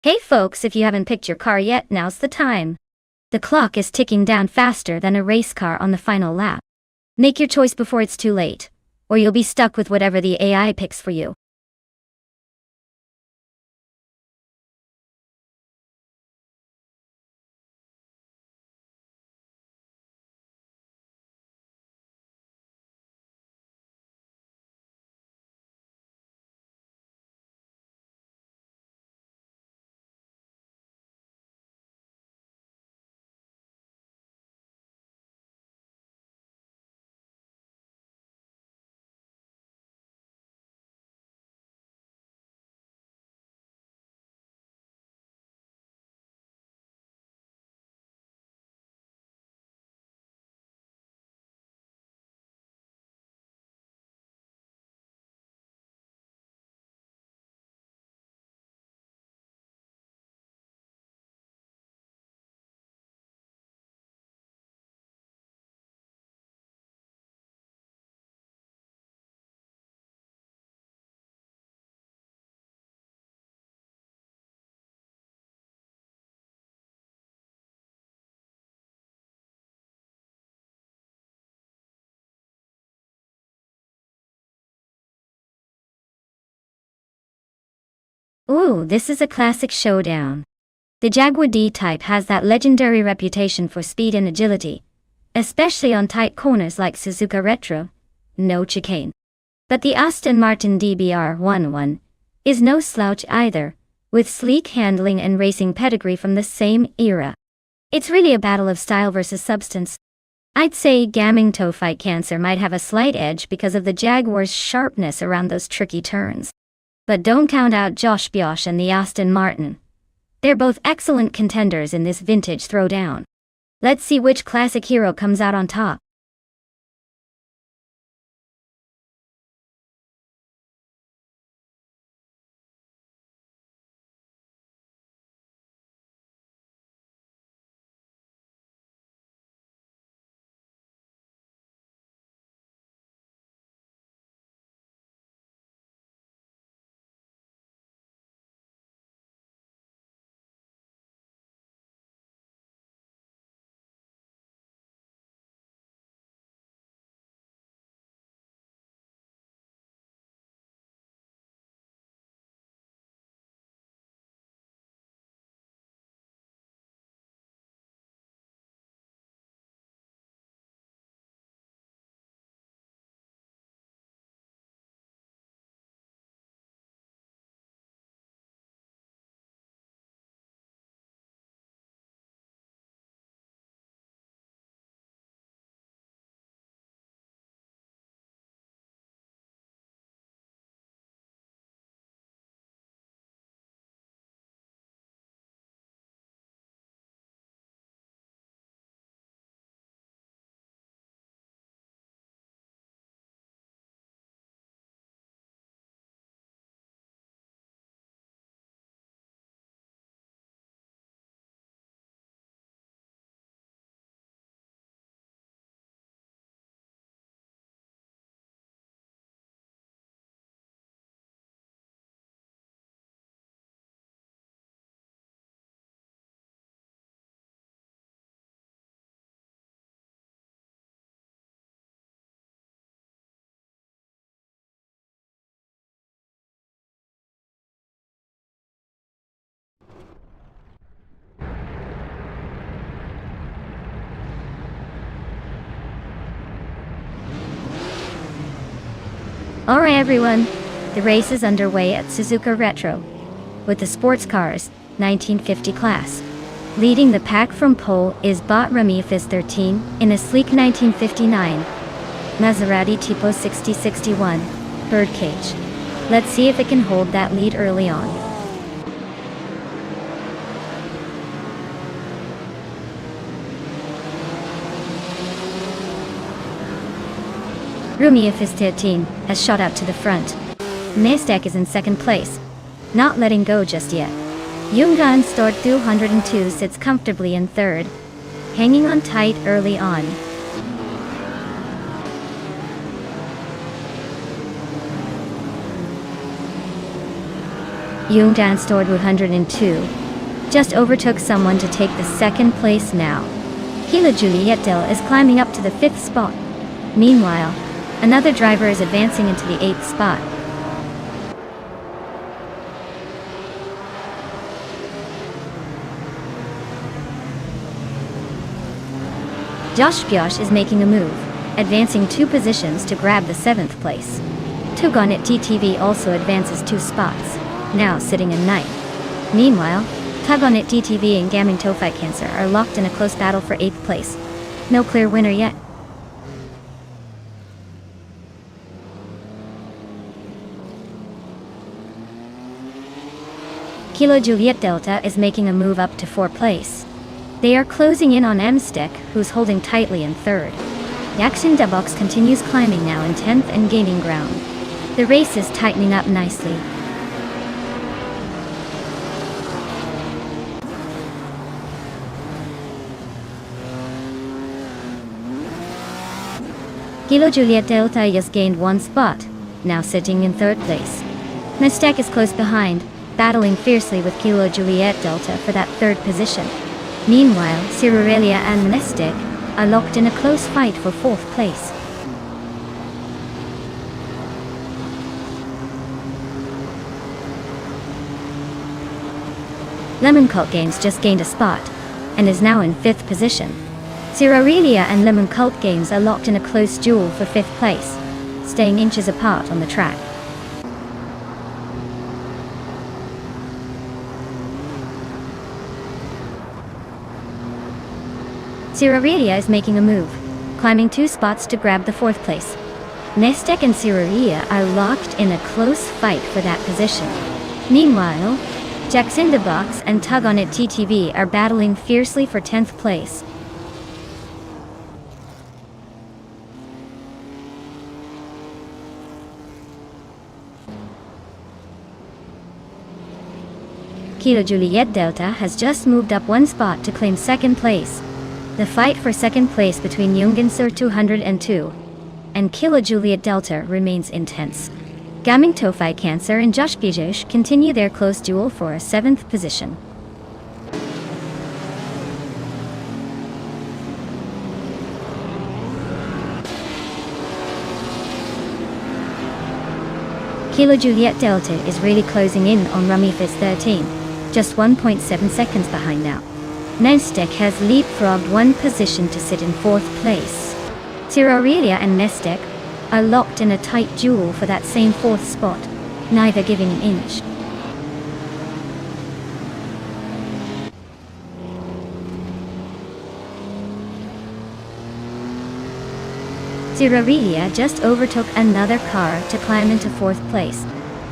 Hey folks, if you haven't picked your car yet, now's the time. The clock is ticking down faster than a race car on the final lap. Make your choice before it's too late, or you'll be stuck with whatever the AI picks for you. Ooh, this is a classic showdown. The Jaguar D-Type has that legendary reputation for speed and agility, especially on tight corners like Suzuka Retro. No chicane. But the Aston Martin DBR11 is no slouch either, with sleek handling and racing pedigree from the same era. It's really a battle of style versus substance. I'd say Gaming Toe-Fight Cancer might have a slight edge because of the Jaguar's sharpness around those tricky turns. But don't count out Josh Biosh and the Aston Martin. They're both excellent contenders in this vintage throwdown. Let's see which classic hero comes out on top. Alright everyone, the race is underway at Suzuka Retro, with the sports cars, 1950 class. Leading the pack from pole is Bot Ramifis 13 in a sleek 1959 Maserati Tipo 6061 birdcage. Let's see if it can hold that lead early on. Ramifis 13 has shot out to the front. Nonstop is in second place, not letting go just yet. Yungan Stort 202 sits comfortably in third, hanging on tight early on. Yungan Stort 102 just overtook someone to take the second place now. Kila Juliet Del is climbing up to the 5th spot. Meanwhile, another driver is advancing into the 8th spot. Josh Biosh is making a move, advancing 2 positions to grab the 7th place. Tugonit TTV also advances 2 spots, now sitting in 9th. Meanwhile, Tugonit TTV and Gaming Toe-Fight Cancer are locked in a close battle for 8th place. No clear winner yet. Kilo Juliet Delta is making a move up to 4th place. They are closing in on Mstek, who's holding tightly in 3rd. Yaksin Dabox continues climbing now in 10th and gaining ground. The race is tightening up nicely. Kilo Juliet Delta just gained 1 spot, now sitting in 3rd place. Mstek is close behind, battling fiercely with Kilo Juliet Delta for that 3rd position. Meanwhile, Cirurelia and Mstek are locked in a close fight for 4th place. Lemon Cult Games just gained a spot, and is now in 5th position. Zerarelia and Lemon Cult Games are locked in a close duel for 5th place, staying inches apart on the track. Zerarelia is making a move, climbing 2 spots to grab the 4th place. Nonstop and Zerarelia are locked in a close fight for that position. Meanwhile, Jacksonbox and Tug On It TTV are battling fiercely for 10th place. Kilo Juliet Delta has just moved up 1 spot to claim 2nd place. The fight for 2nd place between Jungenser 202 and Kilo Juliet Delta remains intense. Gaming Tophi Cancer and Josh Bijesh continue their close duel for a 7th position. Kilo Juliet Delta is really closing in on Rumifist 13, just 1.7 seconds behind now. Nonstop has leapfrogged 1 position to sit in 4th place. Zerarelia and Nonstop are locked in a tight duel for that same 4th spot, neither giving an inch. Zerarelia just overtook another car to climb into 4th place.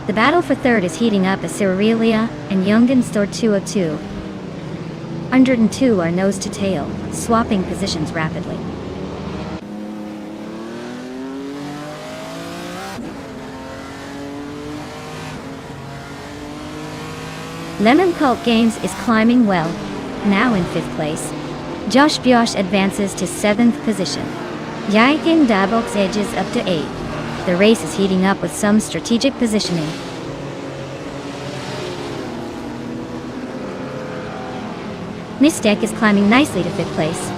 The battle for 3rd is heating up as Zerarelia and Jungenser 202 102 are nose to tail, swapping positions rapidly. Lemon Cult Games is climbing well, now in 5th place. Josh Biosh advances to 7th position. Jaikin Dabox edges up to 8th. The race is heating up with some strategic positioning. Nonstop is climbing nicely to 5th place.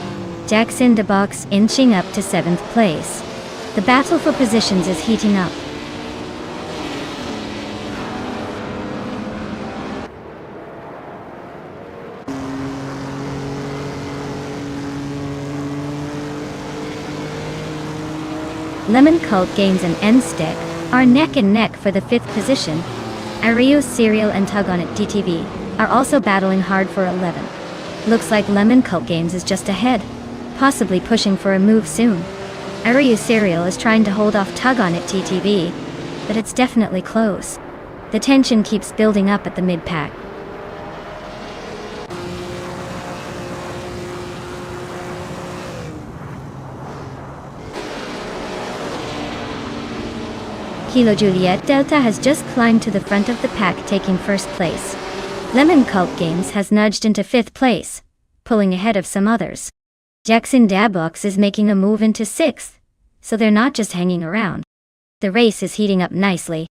Jacksonbox inching up to 7th place. The battle for positions is heating up. Lemon Cult Games and Nonstop are neck and neck for the 5th position. Ario Serial and Tug On It DTV are also battling hard for 11. Looks like Lemon Cult Games is just ahead, possibly pushing for a move soon. Ario Serial is trying to hold off Tug On It TTV, but it's definitely close. The tension keeps building up at the mid-pack. Kilo Juliet Delta has just climbed to the front of the pack, taking 1st place. Lemon Cult Games has nudged into 5th place, pulling ahead of some others. Jacksonbox is making a move into 6th, so they're not just hanging around. The race is heating up nicely.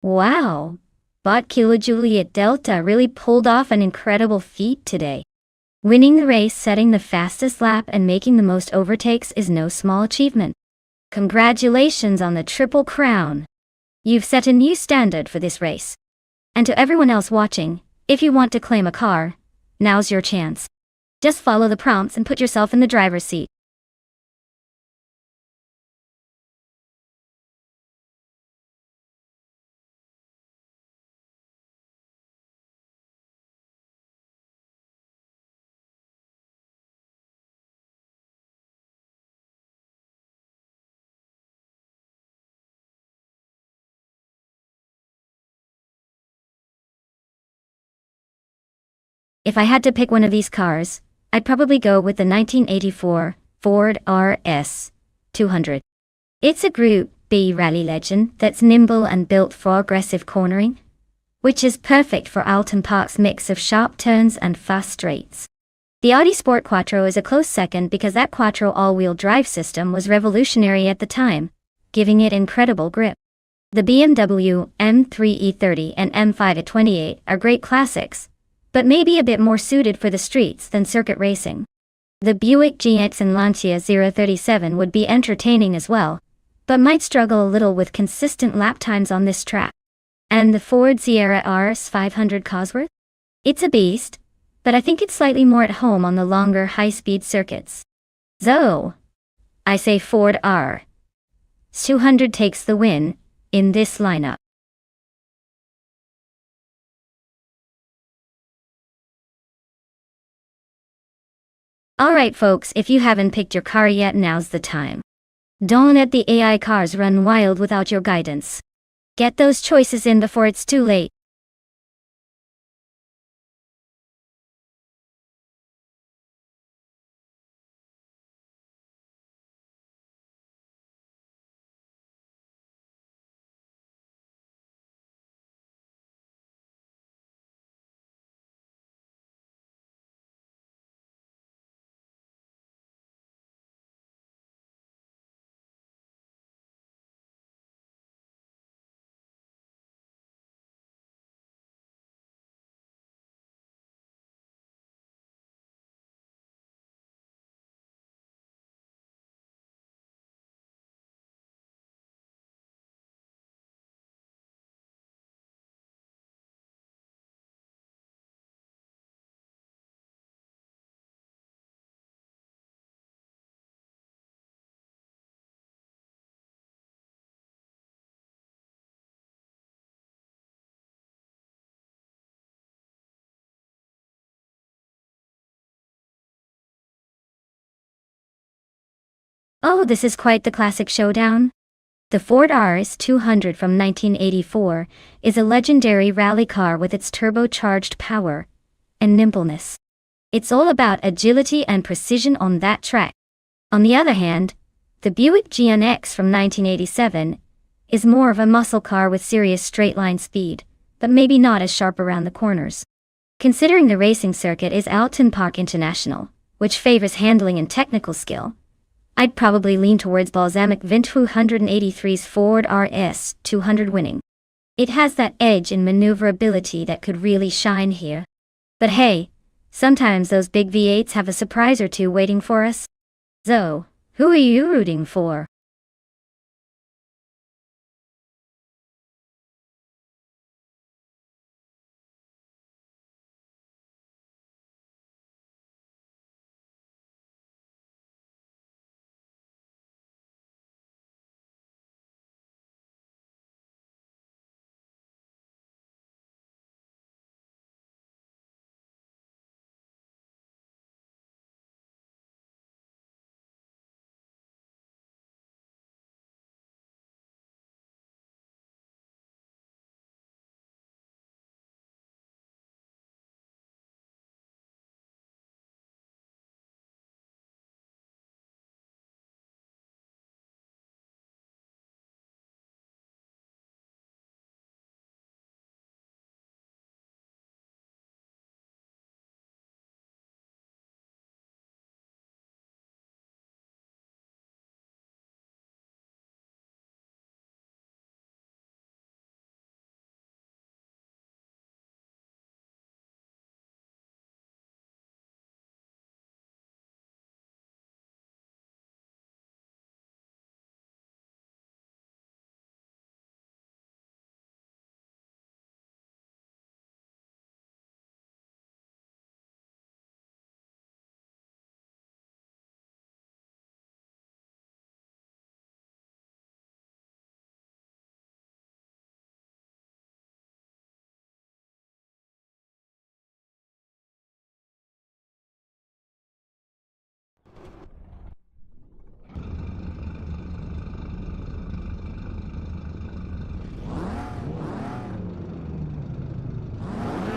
Wow! But Kilo Juliet Delta really pulled off an incredible feat today. Winning the race, setting the fastest lap and making the most overtakes is no small achievement. Congratulations on the Triple Crown. You've set a new standard for this race. And to everyone else watching, if you want to claim a car, now's your chance. Just follow the prompts and put yourself in the driver's seat. If I had to pick one of these cars, I'd probably go with the 1984 Ford RS 200. It's a Group B rally legend that's nimble and built for aggressive cornering, which is perfect for Alton Park's mix of sharp turns and fast straights. The Audi Sport Quattro is a close second because that Quattro all-wheel drive system was revolutionary at the time, giving it incredible grip. The BMW M3 E30 and M5 E28 are great classics, but maybe a bit more suited for the streets than circuit racing. The Buick GX and Lancia 037 would be entertaining as well, but might struggle a little with consistent lap times on this track. And the Ford Sierra RS 500 Cosworth? It's a beast, but I think it's slightly more at home on the longer high-speed circuits. So, I say Ford RS 200 takes the win in this lineup. Alright folks, if you haven't picked your car yet, now's the time. Don't let the AI cars run wild without your guidance. Get those choices in before it's too late. Oh, this is quite the classic showdown. The Ford RS 200 from 1984 is a legendary rally car with its turbocharged power and nimbleness. It's all about agility and precision on that track. On the other hand, the Buick GNX from 1987 is more of a muscle car with serious straight-line speed, but maybe not as sharp around the corners. Considering the racing circuit is Alton Park International, which favors handling and technical skill, I'd probably lean towards Balsamic Vint 283's Ford RS 200 winning. It has that edge and maneuverability that could really shine here. But hey, sometimes those big V8s have a surprise or two waiting for us. So, who are you rooting for?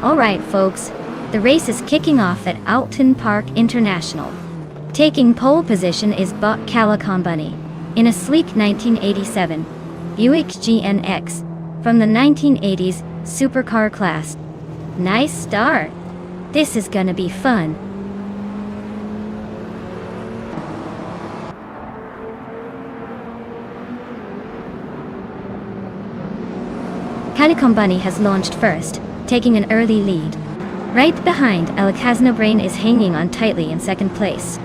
Alright folks, the race is kicking off at Alton Park International. Taking pole position is Buck Bunny in a sleek 1987 Buick GNX from the 1980s supercar class. Nice start. This is gonna be fun. Bunny has launched first, taking an early lead. Right behind, Brain is hanging on tightly in second place.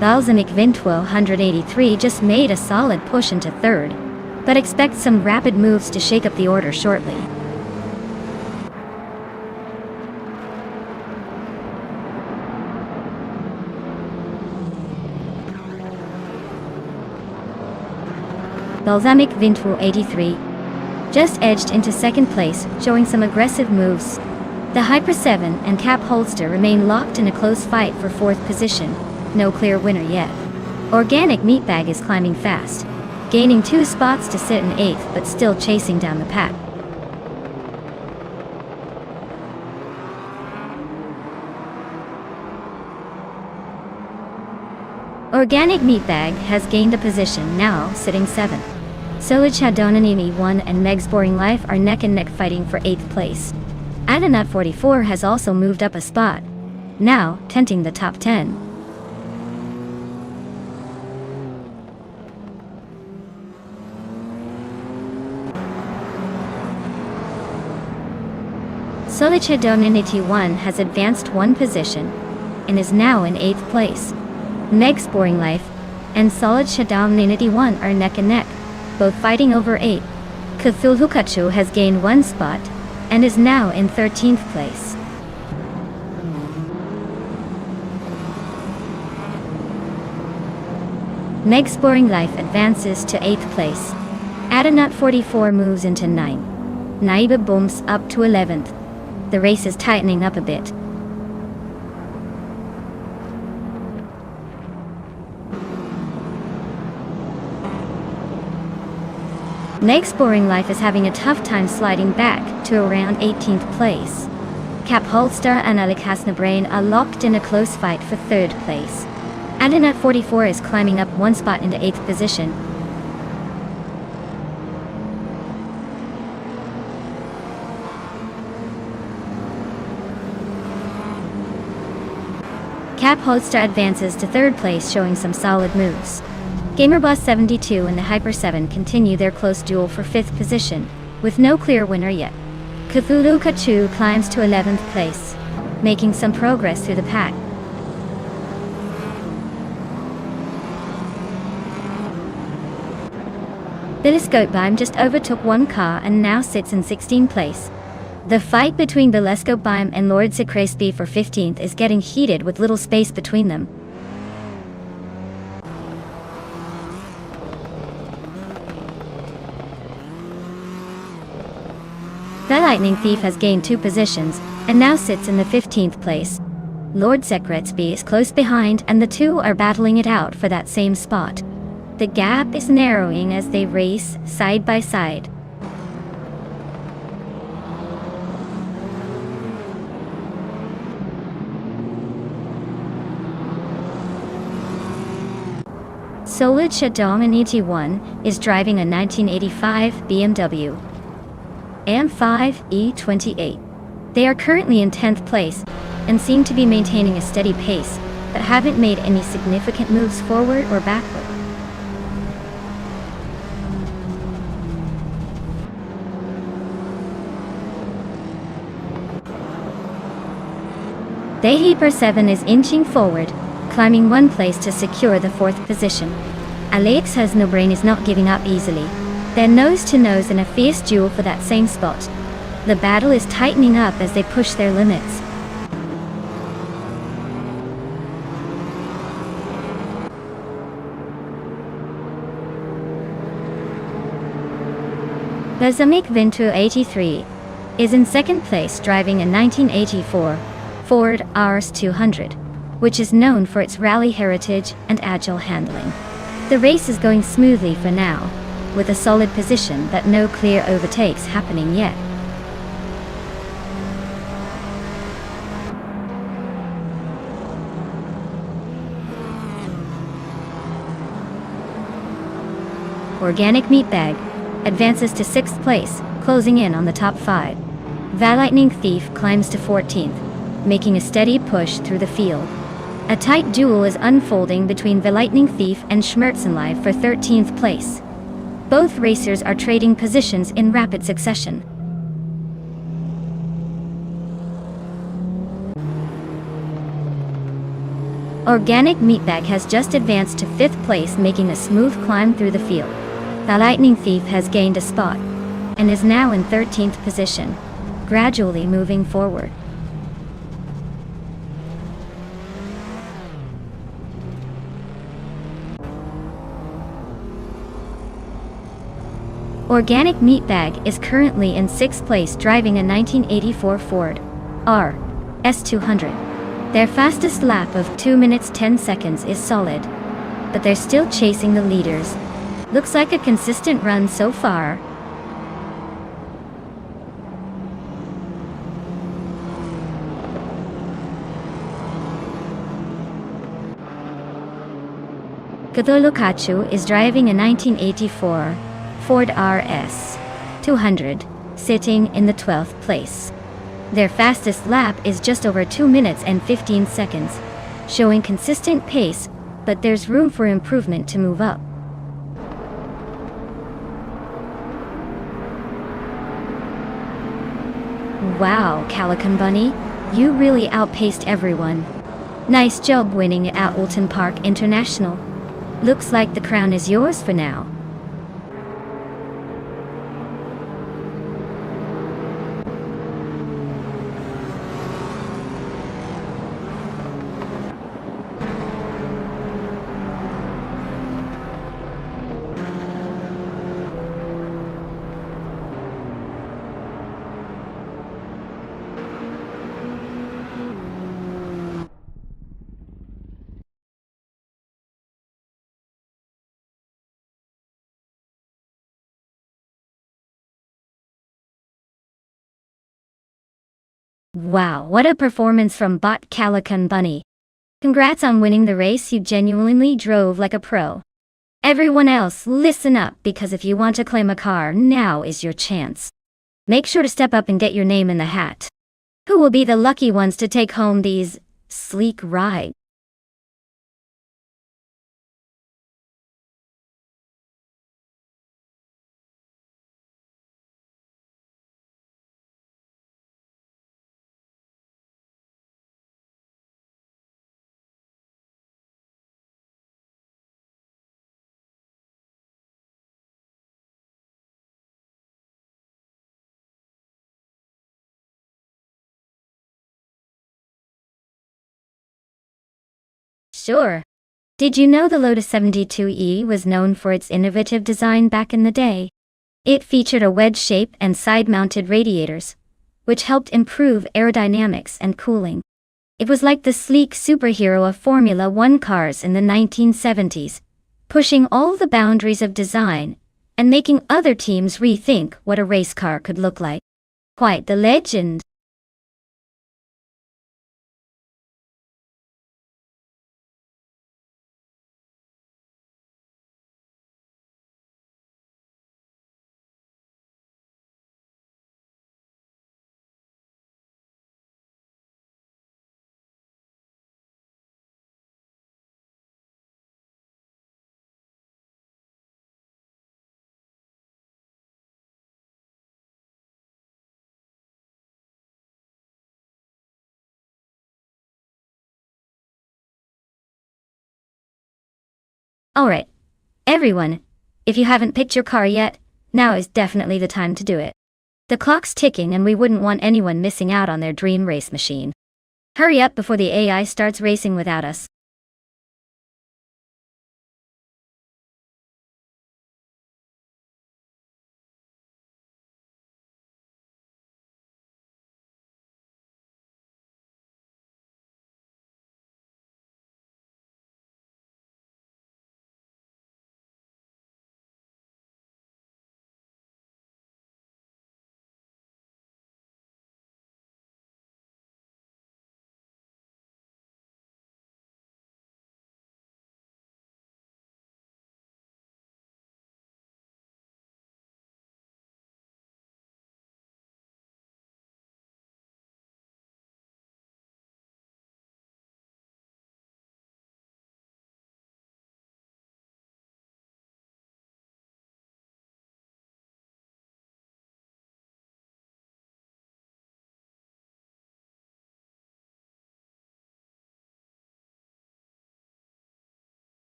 Balsamic Vint 183 just made a solid push into third, but expect some rapid moves to shake up the order shortly. Balsamic Vintour 83 just edged into second place, showing some aggressive moves. The Hyper 7 and Cap Holster remain locked in a close fight for fourth position. No clear winner yet. Organic Meatbag is climbing fast, gaining 2 spots to sit in 8th but still chasing down the pack. Organic Meatbag has gained a position, now sitting 7th. Solid Shadonanini 1 and Meg's Boring Life are neck and neck fighting for 8th place. Adanut 44 has also moved up a spot, now tenting the top 10. Solid Shadonanini 1 has advanced 1 position and is now in 8th place. Meg's Boring Life and Solid Shadonanini 1 are neck and neck, both fighting over 8. Cthulhu Kachu has gained 1 spot and is now in 13th place. Meg's Boring Life advances to 8th place. Adanut 44 moves into 9. Naiba bumps up to 11th. The race is tightening up a bit. Meg's Boring Life is having a tough time sliding back to around 18th place. Cap Holster and Alikasna Brain are locked in a close fight for 3rd place. Adanut 44 is climbing up 1 spot into 8th position. Cap Holster advances to 3rd place, showing some solid moves. Gamerboss 72 and the Hyper 7 continue their close duel for 5th position, with no clear winner yet. Cthulhu Kachu climbs to 11th place, making some progress through the pack. Telescope Bime just overtook 1 car and now sits in 16th place. The fight between Telescope Bime and Lord Secresby for 15th is getting heated with little space between them. The Lightning Thief has gained 2 positions and now sits in the 15th place. Lord Secretsby is close behind and the two are battling it out for that same spot. The gap is narrowing as they race side by side. Solid Shadonanini 1 is driving a 1985 BMW M5 E28. They are currently in 10th place and seem to be maintaining a steady pace, but haven't made any significant moves forward or backward. The Hyper 7 is inching forward, climbing 1 place to secure the 4th position. Alex has no brain is not giving up easily. They're nose to nose in a fierce duel for that same spot. The battle is tightening up as they push their limits. Balsamic Vintour 83 is in 2nd place, driving a 1984 Ford RS200, which is known for its rally heritage and agile handling. The race is going smoothly for now, with a solid position but no clear overtakes happening yet. Organic Meatbag advances to 6th place, closing in on the top 5. The Lightning Thief climbs to 14th, making a steady push through the field. A tight duel is unfolding between the Lightning Thief and Schmerzenlife for 13th place. Both racers are trading positions in rapid succession. Organic Meatbag has just advanced to 5th place, making a smooth climb through the field. The lightning thief has gained a spot and is now in 13th position, gradually moving forward. Organic Meatbag is currently in 6th place driving a 1984 Ford S200. Their fastest lap of 2 minutes 10 seconds is solid, but they're still chasing the leaders. Looks like a consistent run so far. Katholukachu is driving a 1984 Ford RS 200, sitting in the 12th place. Their fastest lap is just over 2 minutes and 15 seconds, showing consistent pace, but there's room for improvement to move up. Wow, Calican Bunny, you really outpaced everyone. Nice job winning at Alton Park International. Looks like the crown is yours for now. Wow, what a performance from Bot Calican Bunny. Congrats on winning the race, you genuinely drove like a pro. Everyone else, listen up, because if you want to claim a car, now is your chance. Make sure to step up and get your name in the hat. Who will be the lucky ones to take home these sleek rides? Sure. Did you know the Lotus 72E was known for its innovative design back in the day? It featured a wedge shape and side-mounted radiators, which helped improve aerodynamics and cooling. It was like the sleek superhero of Formula One cars in the 1970s, pushing all the boundaries of design and making other teams rethink what a race car could look like. Quite the legend. Alright, everyone, if you haven't picked your car yet, now is definitely the time to do it. The clock's ticking and we wouldn't want anyone missing out on their dream race machine. Hurry up before the AI starts racing without us.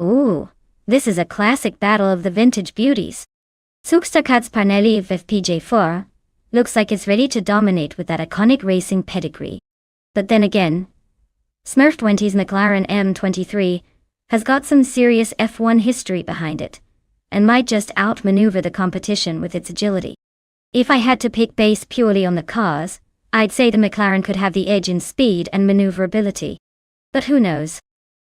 Ooh, this is a classic battle of the vintage beauties. Zugstärkats Parnelli FPJ4 looks like it's ready to dominate with that iconic racing pedigree. But then again, Smurf 20's McLaren M23 has got some serious F1 history behind it, and might just outmaneuver the competition with its agility. If I had to pick based purely on the cars, I'd say the McLaren could have the edge in speed and maneuverability. But who knows?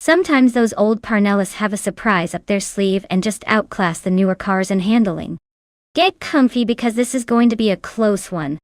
Sometimes those old Parnellis have a surprise up their sleeve and just outclass the newer cars in handling. Get comfy because this is going to be a close one.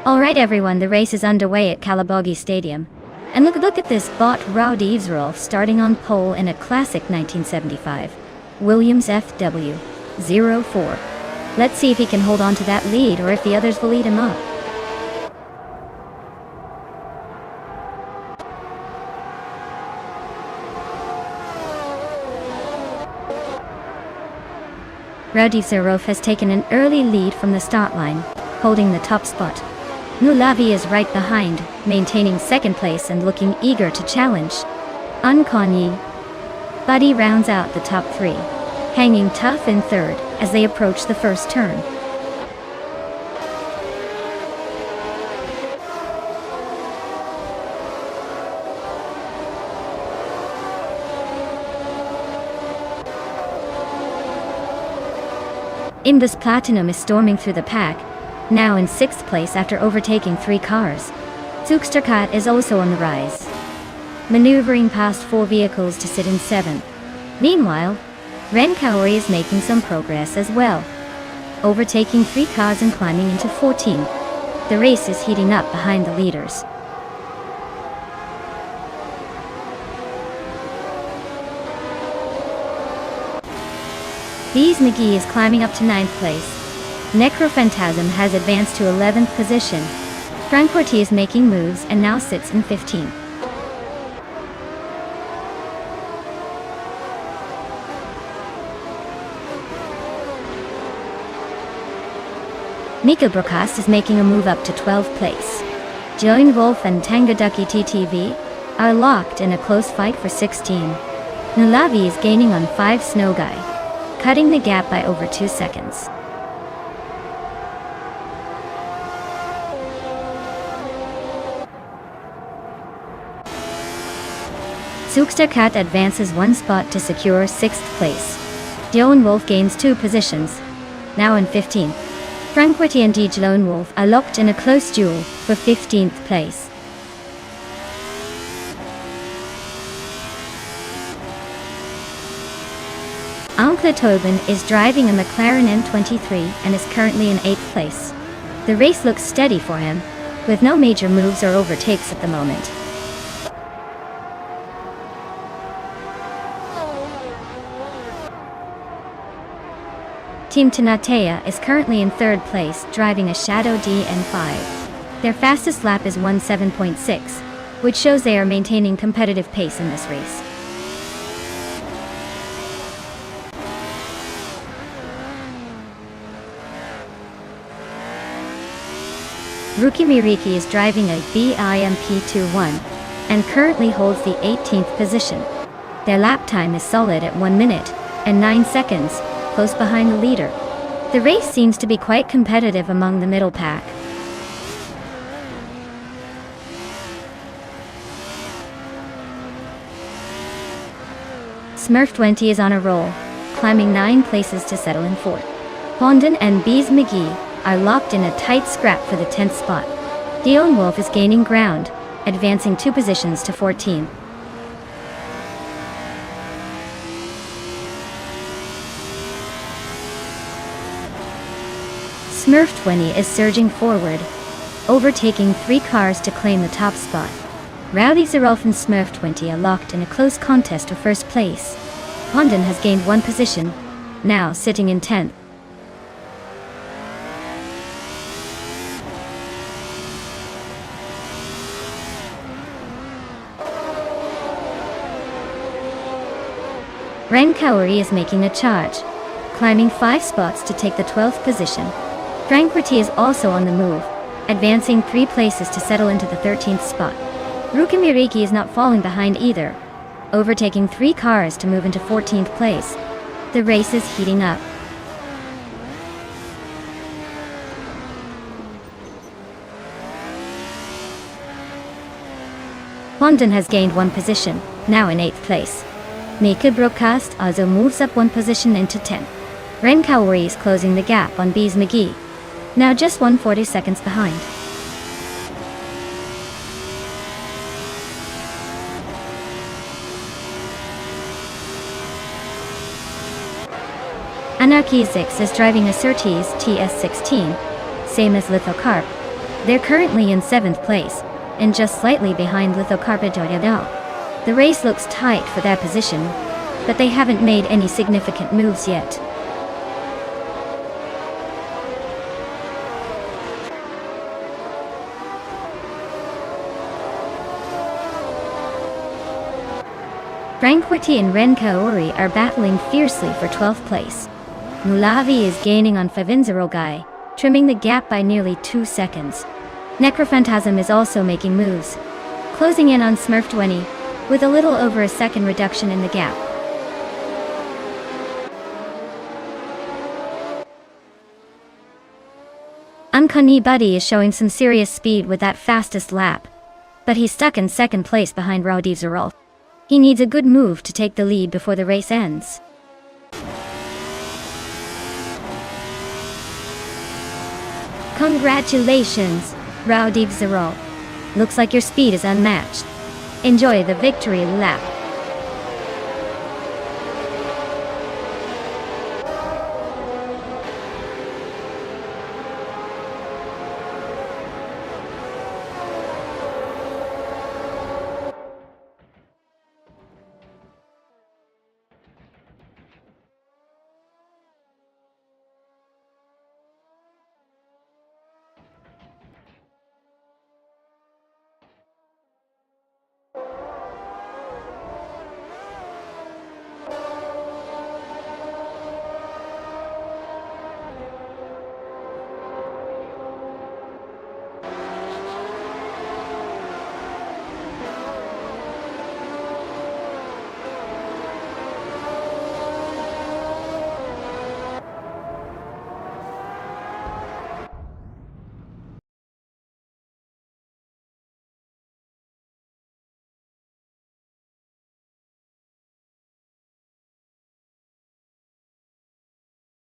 Alright everyone, the race is underway at Kalabogi Stadium. And look at this bot Raud Eavesrolf starting on pole in a classic 1975 Williams FW04. Let's see if he can hold on to that lead or if the others will lead him up. Raud Eavesrolf has taken an early lead from the start line, holding the top spot. Nulavi is right behind, maintaining second place and looking eager to challenge. Unkonyi Buddy rounds out the top three, hanging tough in third as they approach the first turn. Imbus Platinum is storming through the pack, now in 6th place after overtaking 3 cars. Zugstärkat is also on the rise, maneuvering past 4 vehicles to sit in 7th. Meanwhile, Renkaori is making some progress as well, overtaking 3 cars and climbing into 14th. The race is heating up behind the leaders. Bees McGee is climbing up to 9th place. Necrophantasm has advanced to 11th position. Francorti is making moves and now sits in 15th. Mika Brokas is making a move up to 12th place. Join Wolf and Tangaduki TTV are locked in a close fight for 16. Nulavi is gaining on 5 Snow Guy, cutting the gap by over 2 seconds. Zugstärkat advances 1 spot to secure 6th place. Lone Wolf gains 2 positions, now in 15th. Francorti and DJ Lone Wolf are locked in a close duel for 15th place. Anke Tobin is driving a McLaren M23 and is currently in 8th place. The race looks steady for him, with no major moves or overtakes at the moment. Team Tanatea is currently in 3rd place, driving a Shadow DN5. Their fastest lap is 17.6, which shows they are maintaining competitive pace in this race. Ruki Miriki is driving a BIMP21 and currently holds the 18th position. Their lap time is solid at 1 minute and 9 seconds, close behind the leader. The race seems to be quite competitive among the middle pack. Smurf20 is on a roll, climbing 9 places to settle in 4th. Honden and Bees McGee are locked in a tight scrap for the 10th spot. Dion Wolf is gaining ground, advancing 2 positions to 14. Smurf20 is surging forward, overtaking 3 cars to claim the top spot. Rowdy Zerolf and Smurf20 are locked in a close contest for 1st place. Honden has gained 1 position, now sitting in 10th. Ren Kaori is making a charge, climbing 5 spots to take the 12th position. Tranquility is also on the move, advancing 3 places to settle into the 13th spot. Ruki Miriki is not falling behind either, overtaking 3 cars to move into 14th place. The race is heating up. Honden has gained 1 position, now in 8th place. Mika Broadcast also moves up 1 position into 10th. Ren Kaori is closing the gap on Bees McGee, now just 140 seconds behind. Anarchy 6 is driving a Surtees TS16, same as Lithocarp. They're currently in 7th place, and just slightly behind Lithocarp Doyadal. The race looks tight for their position, but they haven't made any significant moves yet. Tranquility and Ren Kaori are battling fiercely for 12th place. Mulavi is gaining on Favinzerogai, trimming the gap by nearly 2 seconds. Necrophantasm is also making moves, closing in on Smurf20, with a little over a second reduction in the gap. Uncanny Buddy is showing some serious speed with that fastest lap, but he's stuck in 2nd place behind Raudiv Zerolf. He needs a good move to take the lead before the race ends. Congratulations, Raudiv Zerolf. Looks like your speed is unmatched. Enjoy the victory lap.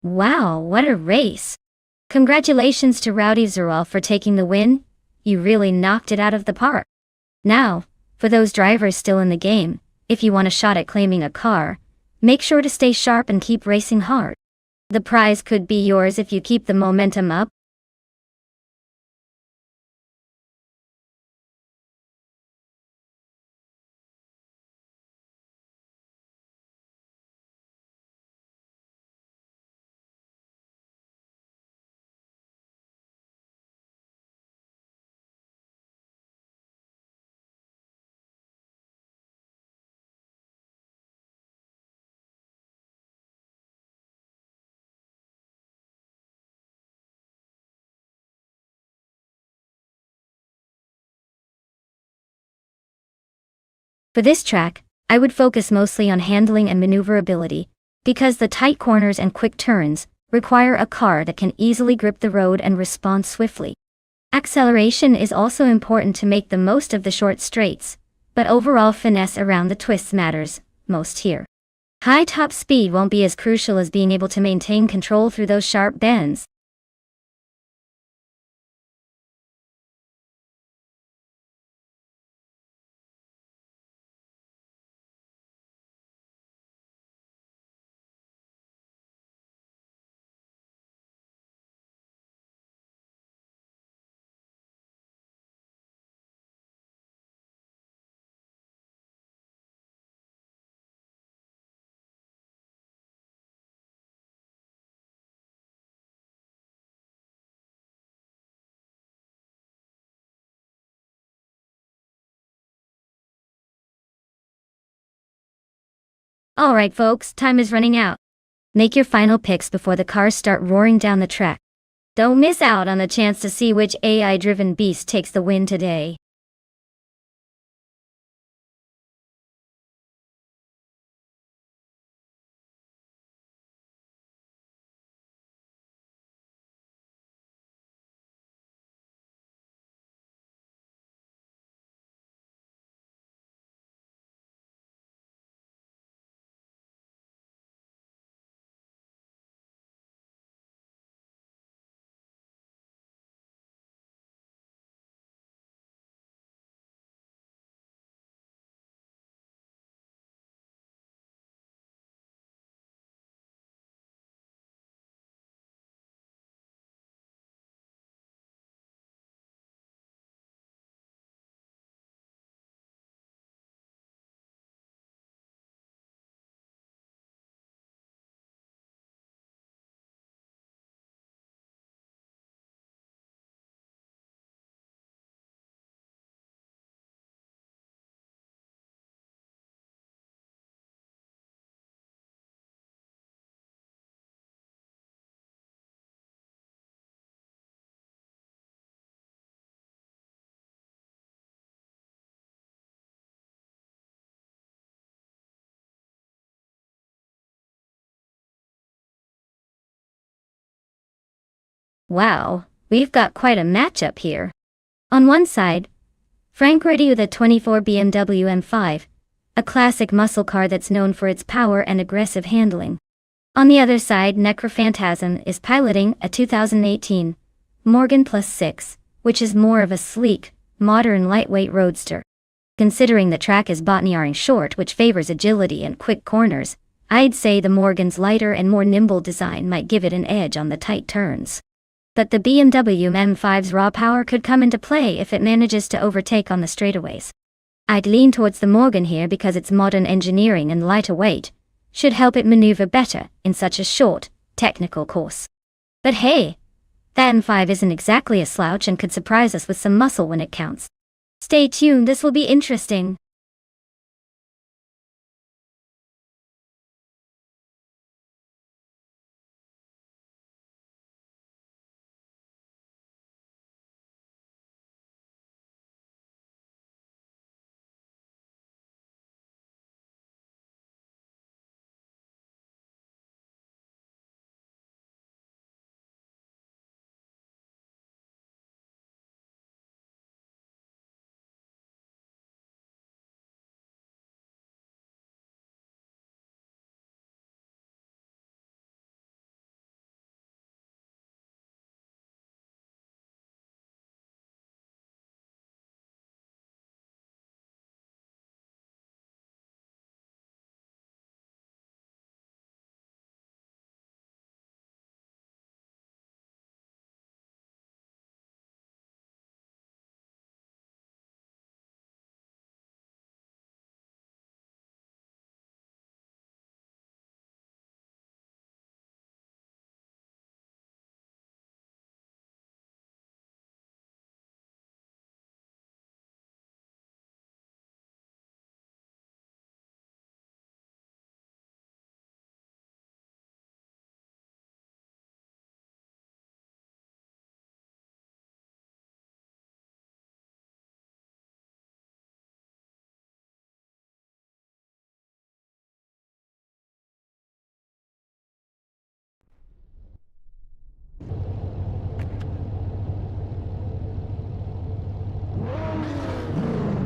Wow, what a race! Congratulations to Rowdy Zerolf for taking the win. You really knocked it out of the park. Now, for those drivers still in the game, if you want a shot at claiming a car, Make sure to stay sharp and keep racing hard. The prize could be yours if you keep the momentum up. For this track, I would focus mostly on handling and maneuverability, because the tight corners and quick turns require a car that can easily grip the road and respond swiftly. Acceleration is also important to make the most of the short straights, but overall finesse around the twists matters most here. High top speed won't be as crucial as being able to maintain control through those sharp bends. Alright folks, time is running out. Make your final picks before the cars start roaring down the track. Don't miss out on the chance to see which AI-driven beast takes the win today. Wow, we've got quite a matchup here. On one side, Frank Riddy with a 24 BMW M5, a classic muscle car that's known for its power and aggressive handling. On the other side, Necrophantasm is piloting a 2018 Morgan Plus 6, which is more of a sleek, modern lightweight roadster. Considering the track is Botniaring short, which favors agility and quick corners, I'd say the Morgan's lighter and more nimble design might give it an edge on the tight turns. But the BMW M5's raw power could come into play if it manages to overtake on the straightaways. I'd lean towards the Morgan here because its modern engineering and lighter weight should help it maneuver better in such a short, technical course. But hey, that M5 isn't exactly a slouch and could surprise us with some muscle when it counts. Stay tuned, this will be interesting.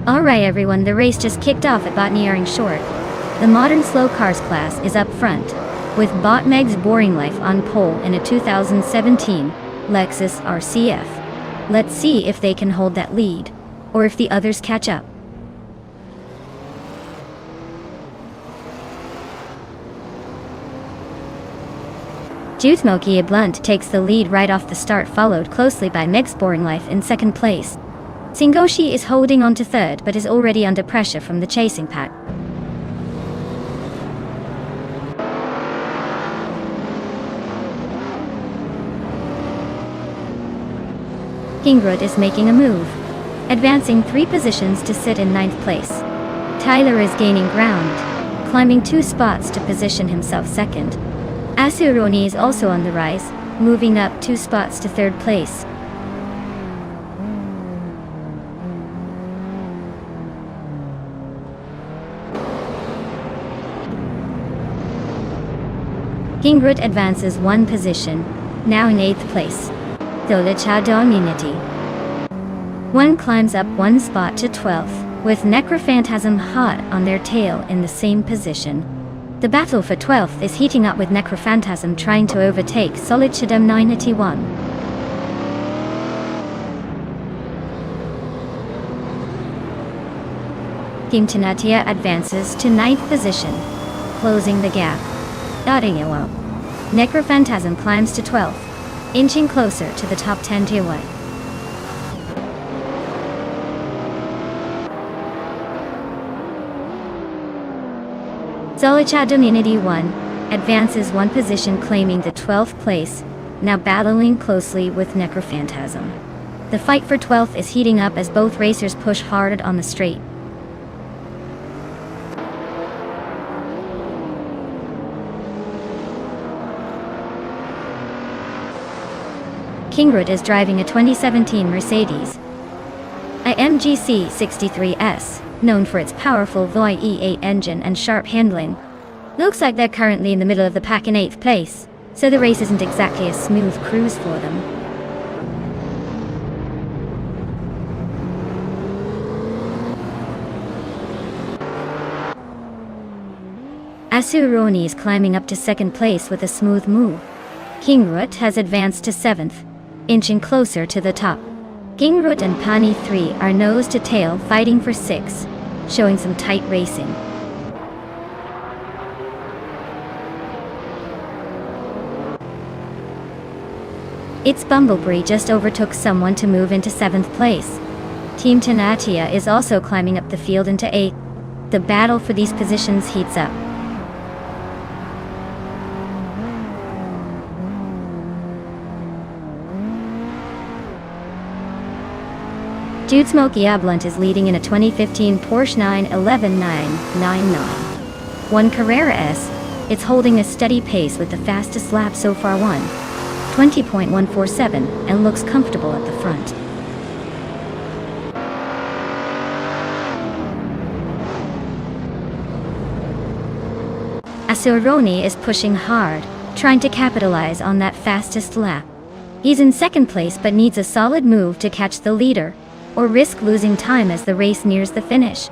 Alright everyone, the race just kicked off at Botniering Short. The modern slow cars class is up front, with Botmeg's Boring Life on pole in a 2017 Lexus RCF. Let's see if they can hold that lead, or if the others catch up. Jutmokia Blunt takes the lead right off the start, followed closely by Meg's Boring Life in second place. Singoshi is holding on to third but is already under pressure from the chasing pack. Kingrud is making a move, advancing 3 positions to sit in 9th place. Tyler is gaining ground, climbing 2 spots to position himself second. Asuroni is also on the rise, moving up 2 spots to 3rd place. Kingrud advances 1 position, now in 8th place. Dolicha Dominity. 1 climbs up 1 spot to 12th, with Necrophantasm hot on their tail in the same position. The battle for 12th is heating up with Necrophantasm trying to overtake Solichidem 91. Team Tenatia advances to 9th position, closing the gap. Dottingillo. Necrophantasm climbs to 12th, inching closer to the top 10 tier 1. Zolicha Dominity 1 advances 1 position, claiming the 12th place, now battling closely with Necrophantasm. The fight for 12th is heating up as both racers push hard on the straight. Kingrud is driving a 2017 Mercedes AMG 63S, known for its powerful Voi E8 engine and sharp handling. Looks like they're currently in the middle of the pack in 8th place, so the race isn't exactly a smooth cruise for them. Asuroni is climbing up to 2nd place with a smooth move. Kingrud has advanced to 7th, inching closer to the top. Kingrud and Pani 3 are nose to tail fighting for 6, showing some tight racing. It's Bumblebee just overtook someone to move into 7th place. Team Tenatia is also climbing up the field into 8th. The battle for these positions heats up. Jutmokia Blunt is leading in a 2015 Porsche 911 999. 1 Carrera S, it's holding a steady pace with the fastest lap so far 20.147, and looks comfortable at the front. Asuroni is pushing hard, trying to capitalize on that fastest lap. He's in 2nd place but needs a solid move to catch the leader, or risk losing time as the race nears the finish.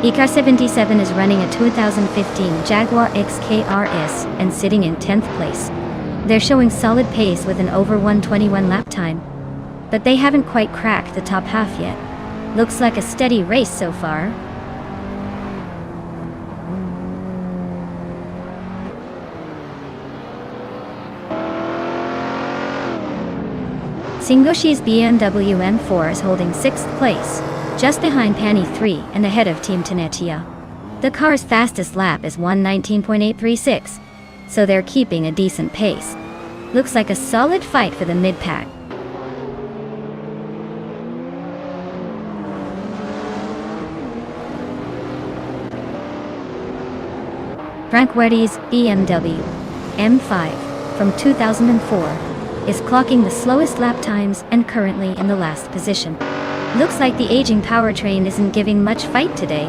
Ikar 77 is running a 2015 Jaguar XKRS and sitting in 10th place. They're showing solid pace with an over 121 lap time, but they haven't quite cracked the top half yet. Looks like a steady race so far. Singoshi's BMW M4 is holding 6th place, just behind Pani 3 and ahead of Team Tenatia. The car's fastest lap is 1:19.836, so they're keeping a decent pace. Looks like a solid fight for the mid-pack. Frank Weddy's BMW M5 from 2004 is clocking the slowest lap times and currently in the last position. Looks like the aging powertrain isn't giving much fight today.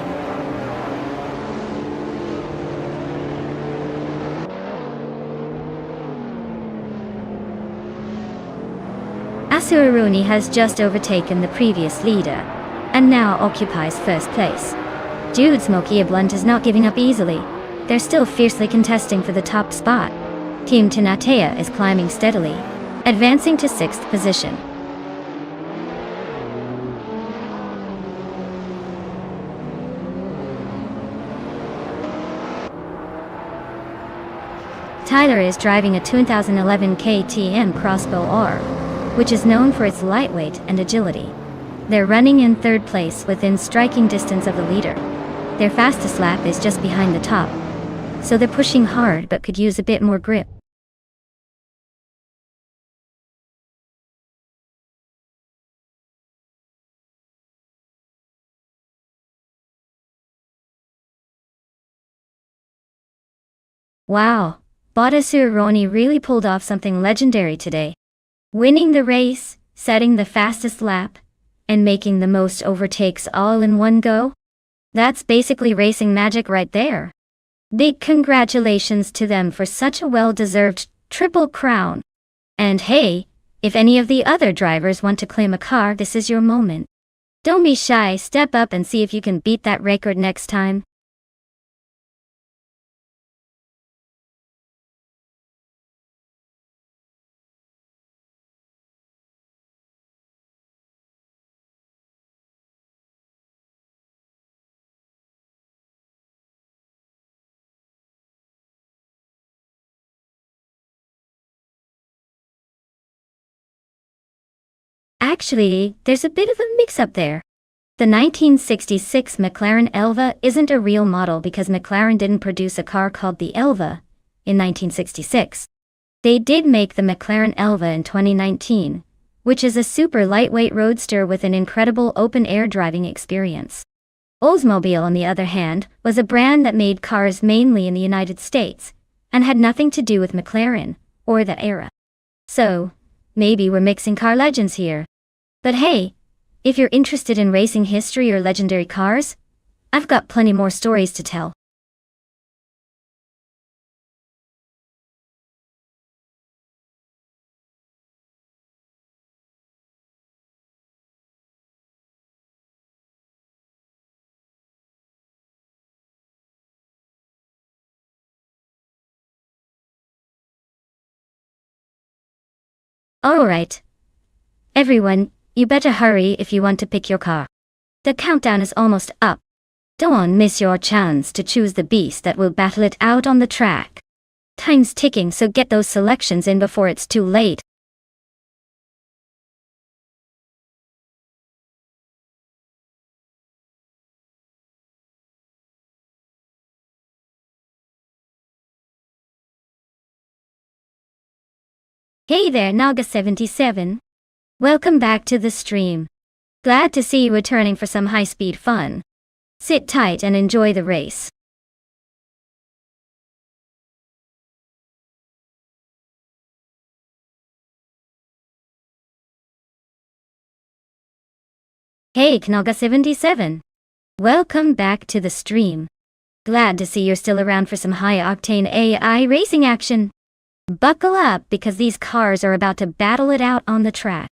Aruni has just overtaken the previous leader, and now occupies first place. Dude Smoky Blunt is not giving up easily. They're still fiercely contesting for the top spot. Team Tinatea is climbing steadily, advancing to 6th position. Tyler is driving a 2011 KTM Crossbow R, which is known for its lightweight and agility. They're running in 3rd place within striking distance of the leader. Their fastest lap is just behind the top, so they're pushing hard but could use a bit more grip. Wow, Aruni really pulled off something legendary today. Winning the race, setting the fastest lap, and making the most overtakes all in one go? That's basically racing magic right there. Big congratulations to them for such a well-deserved triple crown. And hey, if any of the other drivers want to claim a car, this is your moment. Don't be shy, step up and see if you can beat that record next time. Actually, there's a bit of a mix-up there. The 1966 McLaren Elva isn't a real model because McLaren didn't produce a car called the Elva in 1966. They did make the McLaren Elva in 2019, which is a super lightweight roadster with an incredible open-air driving experience. Oldsmobile, on the other hand, was a brand that made cars mainly in the United States, and had nothing to do with McLaren, or the era. So, maybe we're mixing car legends here. But hey, if you're interested in racing history or legendary cars, I've got plenty more stories to tell. Alright. Everyone, you better hurry if you want to pick your car. The countdown is almost up. Don't miss your chance to choose the beast that will battle it out on the track. Time's ticking, so get those selections in before it's too late. Hey there, Naga77. Welcome back to the stream. Glad to see you returning for some high-speed fun. Sit tight and enjoy the race. Hey Knaga77. Welcome back to the stream. Glad to see you're still around for some high-octane AI racing action. Buckle up because these cars are about to battle it out on the track.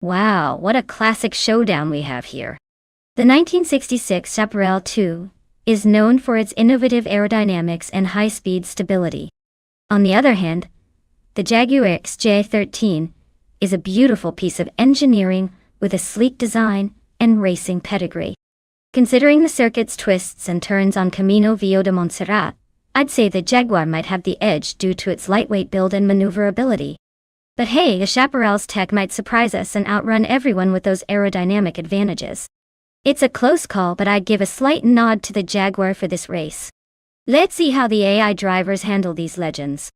Wow, what a classic showdown we have here. The 1966 Chaparral 2 is known for its innovative aerodynamics and high-speed stability. On the other hand, the Jaguar XJ13 is a beautiful piece of engineering with a sleek design and racing pedigree. Considering the circuit's twists and turns on Camino Viejo de Montserrat, I'd say the Jaguar might have the edge due to its lightweight build and maneuverability. But hey, the Chaparral's tech might surprise us and outrun everyone with those aerodynamic advantages. It's a close call, but I'd give a slight nod to the Jaguar for this race. Let's see how the AI drivers handle these legends.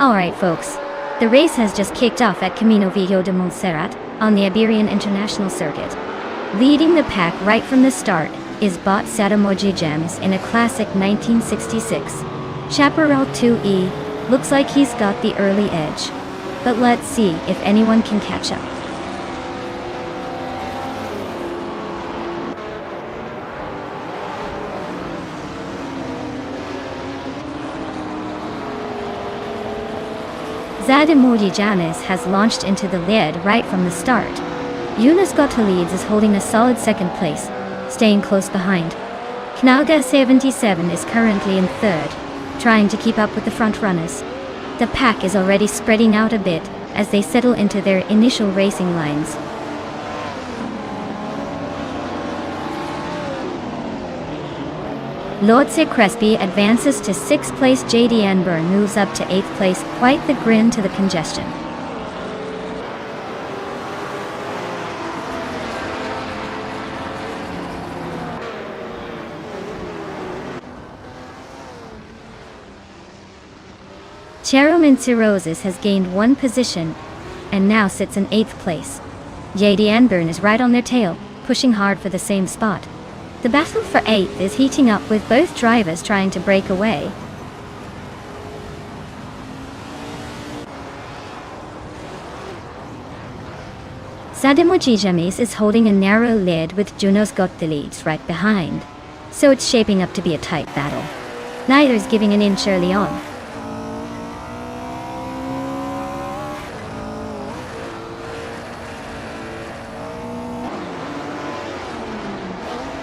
Alright folks, the race has just kicked off at Camino Viejo de Montserrat on the Iberian International Circuit. Leading the pack right from the start is Bot Sadamoji Gems in a classic 1966. Chaparral 2E looks like he's got the early edge, but let's see if anyone can catch up. Sadamoji Gems has launched into the lead right from the start. Yunus Gottlieb is holding a solid second place, staying close behind. Knalga 77 is currently in third, trying to keep up with the front runners. The pack is already spreading out a bit as they settle into their initial racing lines. Lotse Crespi advances to 6th place. JD Anburn moves up to 8th place, quite the grin to the congestion. Cheromin Cirrhosis has gained 1 position and now sits in 8th place. JD Anburn is right on their tail, pushing hard for the same spot. The battle for 8th is heating up with both drivers trying to break away. Sadamoji Gems is holding a narrow lead with Yunus Gottlieb right behind, so it's shaping up to be a tight battle. Neither's giving an inch early on.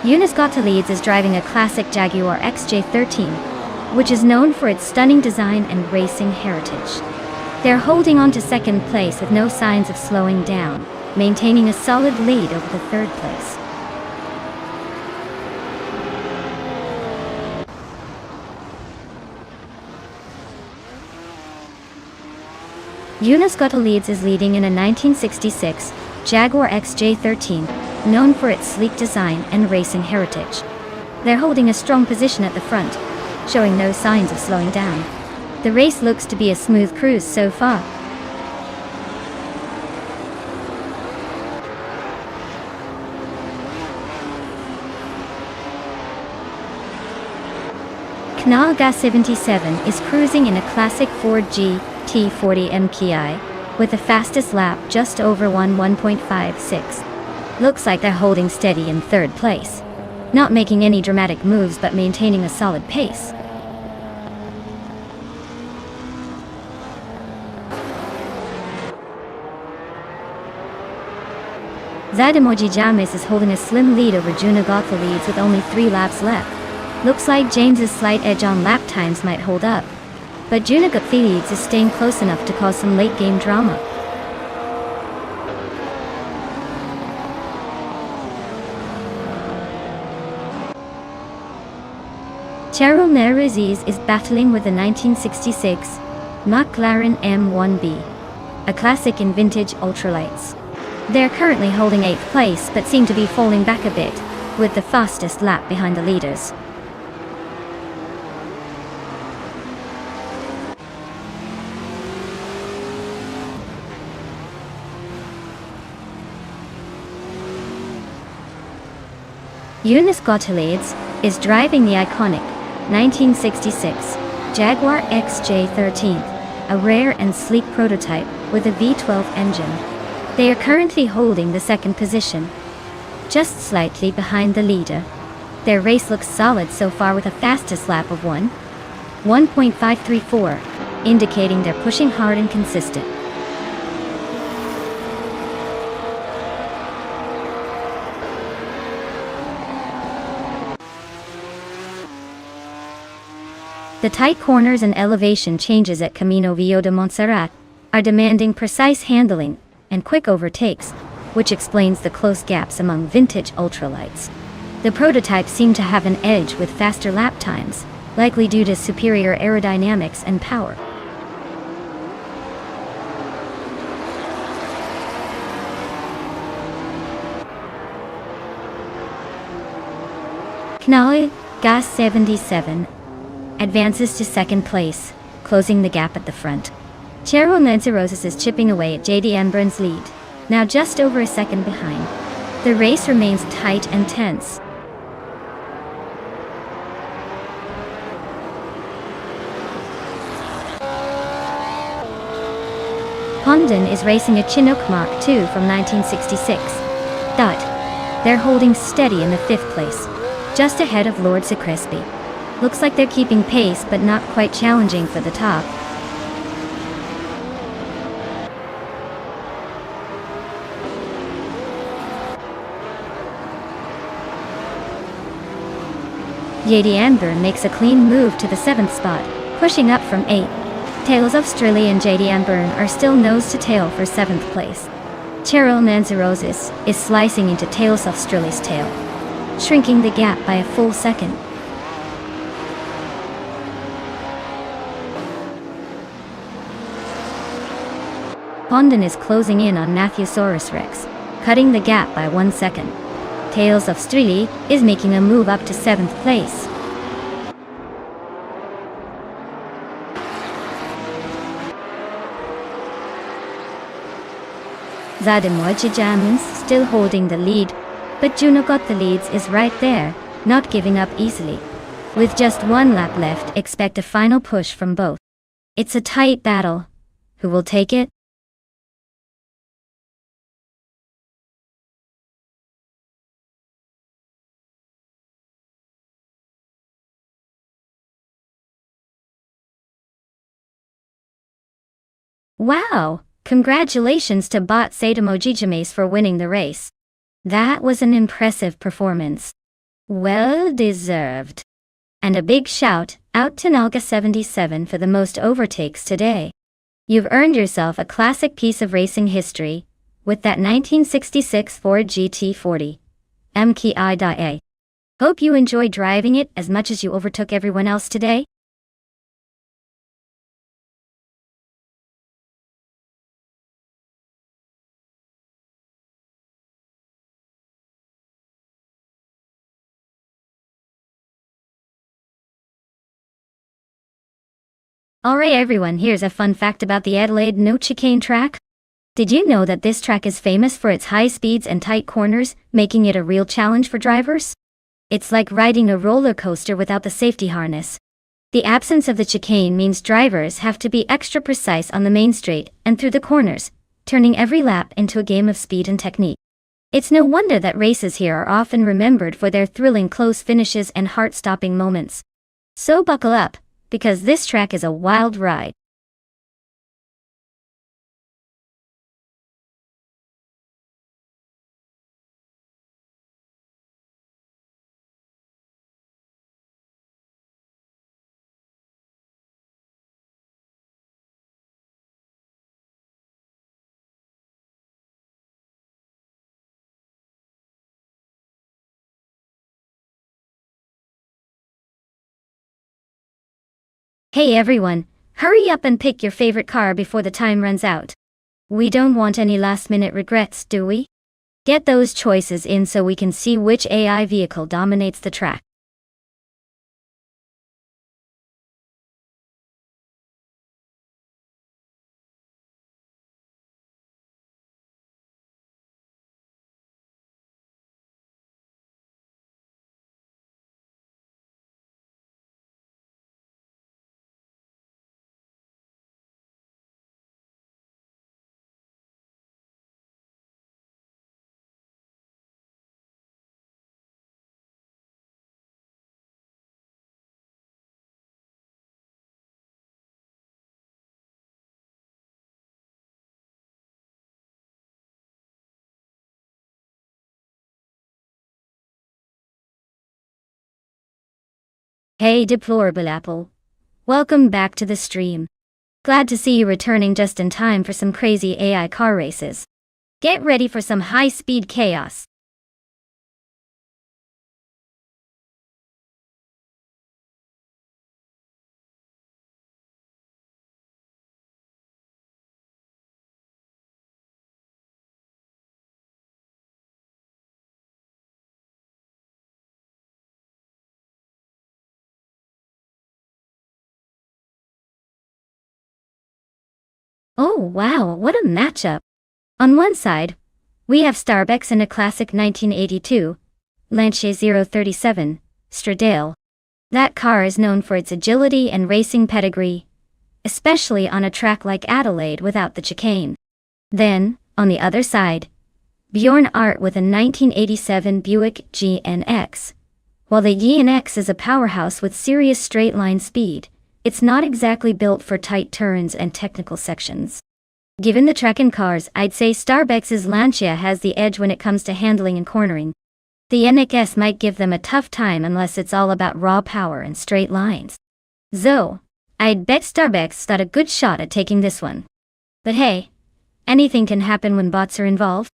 Yunus Gottlieb is driving a classic Jaguar XJ13, which is known for its stunning design and racing heritage. They're holding on to second place with no signs of slowing down, maintaining a solid lead over the third place. Yunus Gottlieb is leading in a 1966 Jaguar XJ13, known for its sleek design and racing heritage. They're holding a strong position at the front, showing no signs of slowing down. The race looks to be a smooth cruise so far. Knalga 77 is cruising in a classic Ford GT40 MKI with the fastest lap just over 1:1.56. Looks like they're holding steady in third place, not making any dramatic moves but maintaining a solid pace. Sadamoji Gems is holding a slim lead over Yunus Gottlieb with only 3 laps left. Looks like James's slight edge on lap times might hold up, but Yunus Gottlieb is staying close enough to cause some late game drama. Cheromin Cirrhosis is battling with the 1966 McLaren M1B, a classic in vintage ultralights. They're currently holding 8th place but seem to be falling back a bit, with the fastest lap behind the leaders. Yunus Gottlieb is driving the iconic 1966 Jaguar XJ13, a rare and sleek prototype with a V12 engine. They are currently holding the second position, just slightly behind the leader. Their race looks solid so far with a fastest lap of 1:1.534, indicating they're pushing hard and consistent. The tight corners and elevation changes at Camino Viejo de Montserrat are demanding precise handling and quick overtakes, which explains the close gaps among vintage ultralights. The prototypes seem to have an edge with faster lap times, likely due to superior aerodynamics and power. Knalga 77 advances to second place, closing the gap at the front. Cheryl Nancy-Roses is chipping away at JD Anburn's lead, now just over a second behind. The race remains tight and tense. Condon is racing a Chinook Mark II from 1966. They're holding steady in the 5th place, just ahead of Lord Crespi. Looks like they're keeping pace but not quite challenging for the top. JD Anburn makes a clean move to the 7th spot, pushing up from 8. Tails of Strelly and JD Anburn are still nose to tail for 7th place. Cheryl Nancy-Roses is slicing into Tails of Strelly's tail, shrinking the gap by a full second. Condon is closing in on Matthewsaurus Rex, cutting the gap by 1 second. Tails of Strelly is making a move up to 7th place. Zadimojijamin's still holding the lead, but Juno Got the Leads is right there, not giving up easily. With just 1 lap left, expect a final push from both. It's a tight battle. Who will take it? Wow! Congratulations to Bot Sadamojijames for winning the race. That was an impressive performance. Well deserved. And a big shout out to Nalga77 for the most overtakes today. You've earned yourself a classic piece of racing history with that 1966 Ford GT40 MKI.A. Hope you enjoyed driving it as much as you overtook everyone else today. Alright everyone, here's a fun fact about the Adelaide No Chicane track. Did you know that this track is famous for its high speeds and tight corners, making it a real challenge for drivers? It's like riding a roller coaster without the safety harness. The absence of the chicane means drivers have to be extra precise on the main straight and through the corners, turning every lap into a game of speed and technique. It's no wonder that races here are often remembered for their thrilling close finishes and heart-stopping moments. So buckle up, because this track is a wild ride. Hey everyone, hurry up and pick your favorite car before the time runs out. We don't want any last-minute regrets, do we? Get those choices in so we can see which AI vehicle dominates the track. Hey deplorable Apple. Welcome back to the stream. Glad to see you returning just in time for some crazy AI car races. Get ready for some high-speed chaos. Oh wow, what a matchup! On one side, we have Starbucks in a classic 1982 Lancia 037 Stradale. That car is known for its agility and racing pedigree, especially on a track like Adelaide without the chicane. Then, on the other side, Bjorn Art with a 1987 Buick GNX. While the GNX is a powerhouse with serious straight-line speed, it's not exactly built for tight turns and technical sections. Given the track and cars, I'd say Starbucks' Lancia has the edge when it comes to handling and cornering. The NX might give them a tough time unless it's all about raw power and straight lines. So, I'd bet Starbucks got a good shot at taking this one. But hey, anything can happen when bots are involved.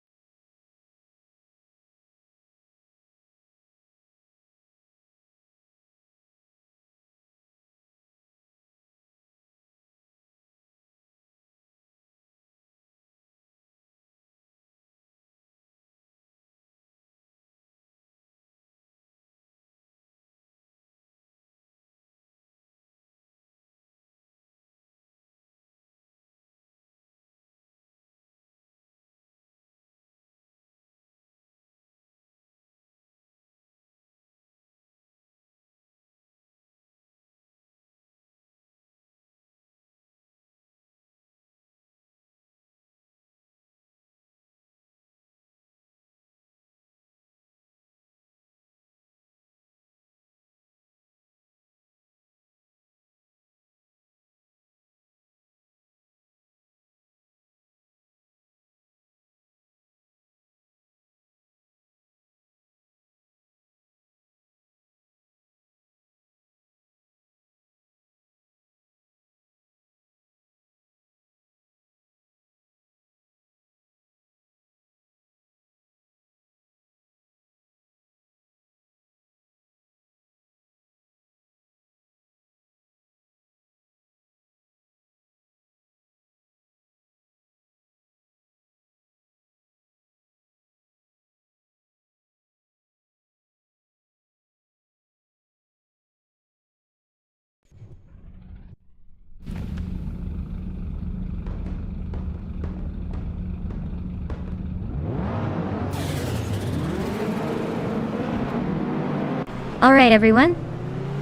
Alright everyone,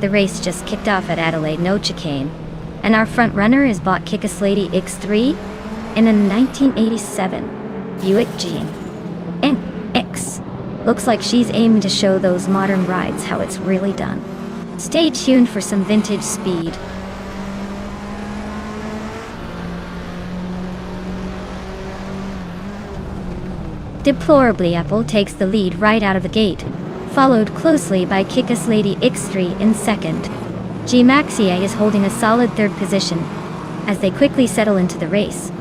the race just kicked off at Adelaide no chicane, and our front runner is bought Kickass Lady X3 in a 1987 Buick GNX. Looks like she's aiming to show those modern rides how it's really done. Stay tuned for some vintage speed. Deplorably, Apple takes the lead right out of the gate, followed closely by Kickass Lady X3 in second. G-Maxia is holding a solid third position, as they quickly settle into the race.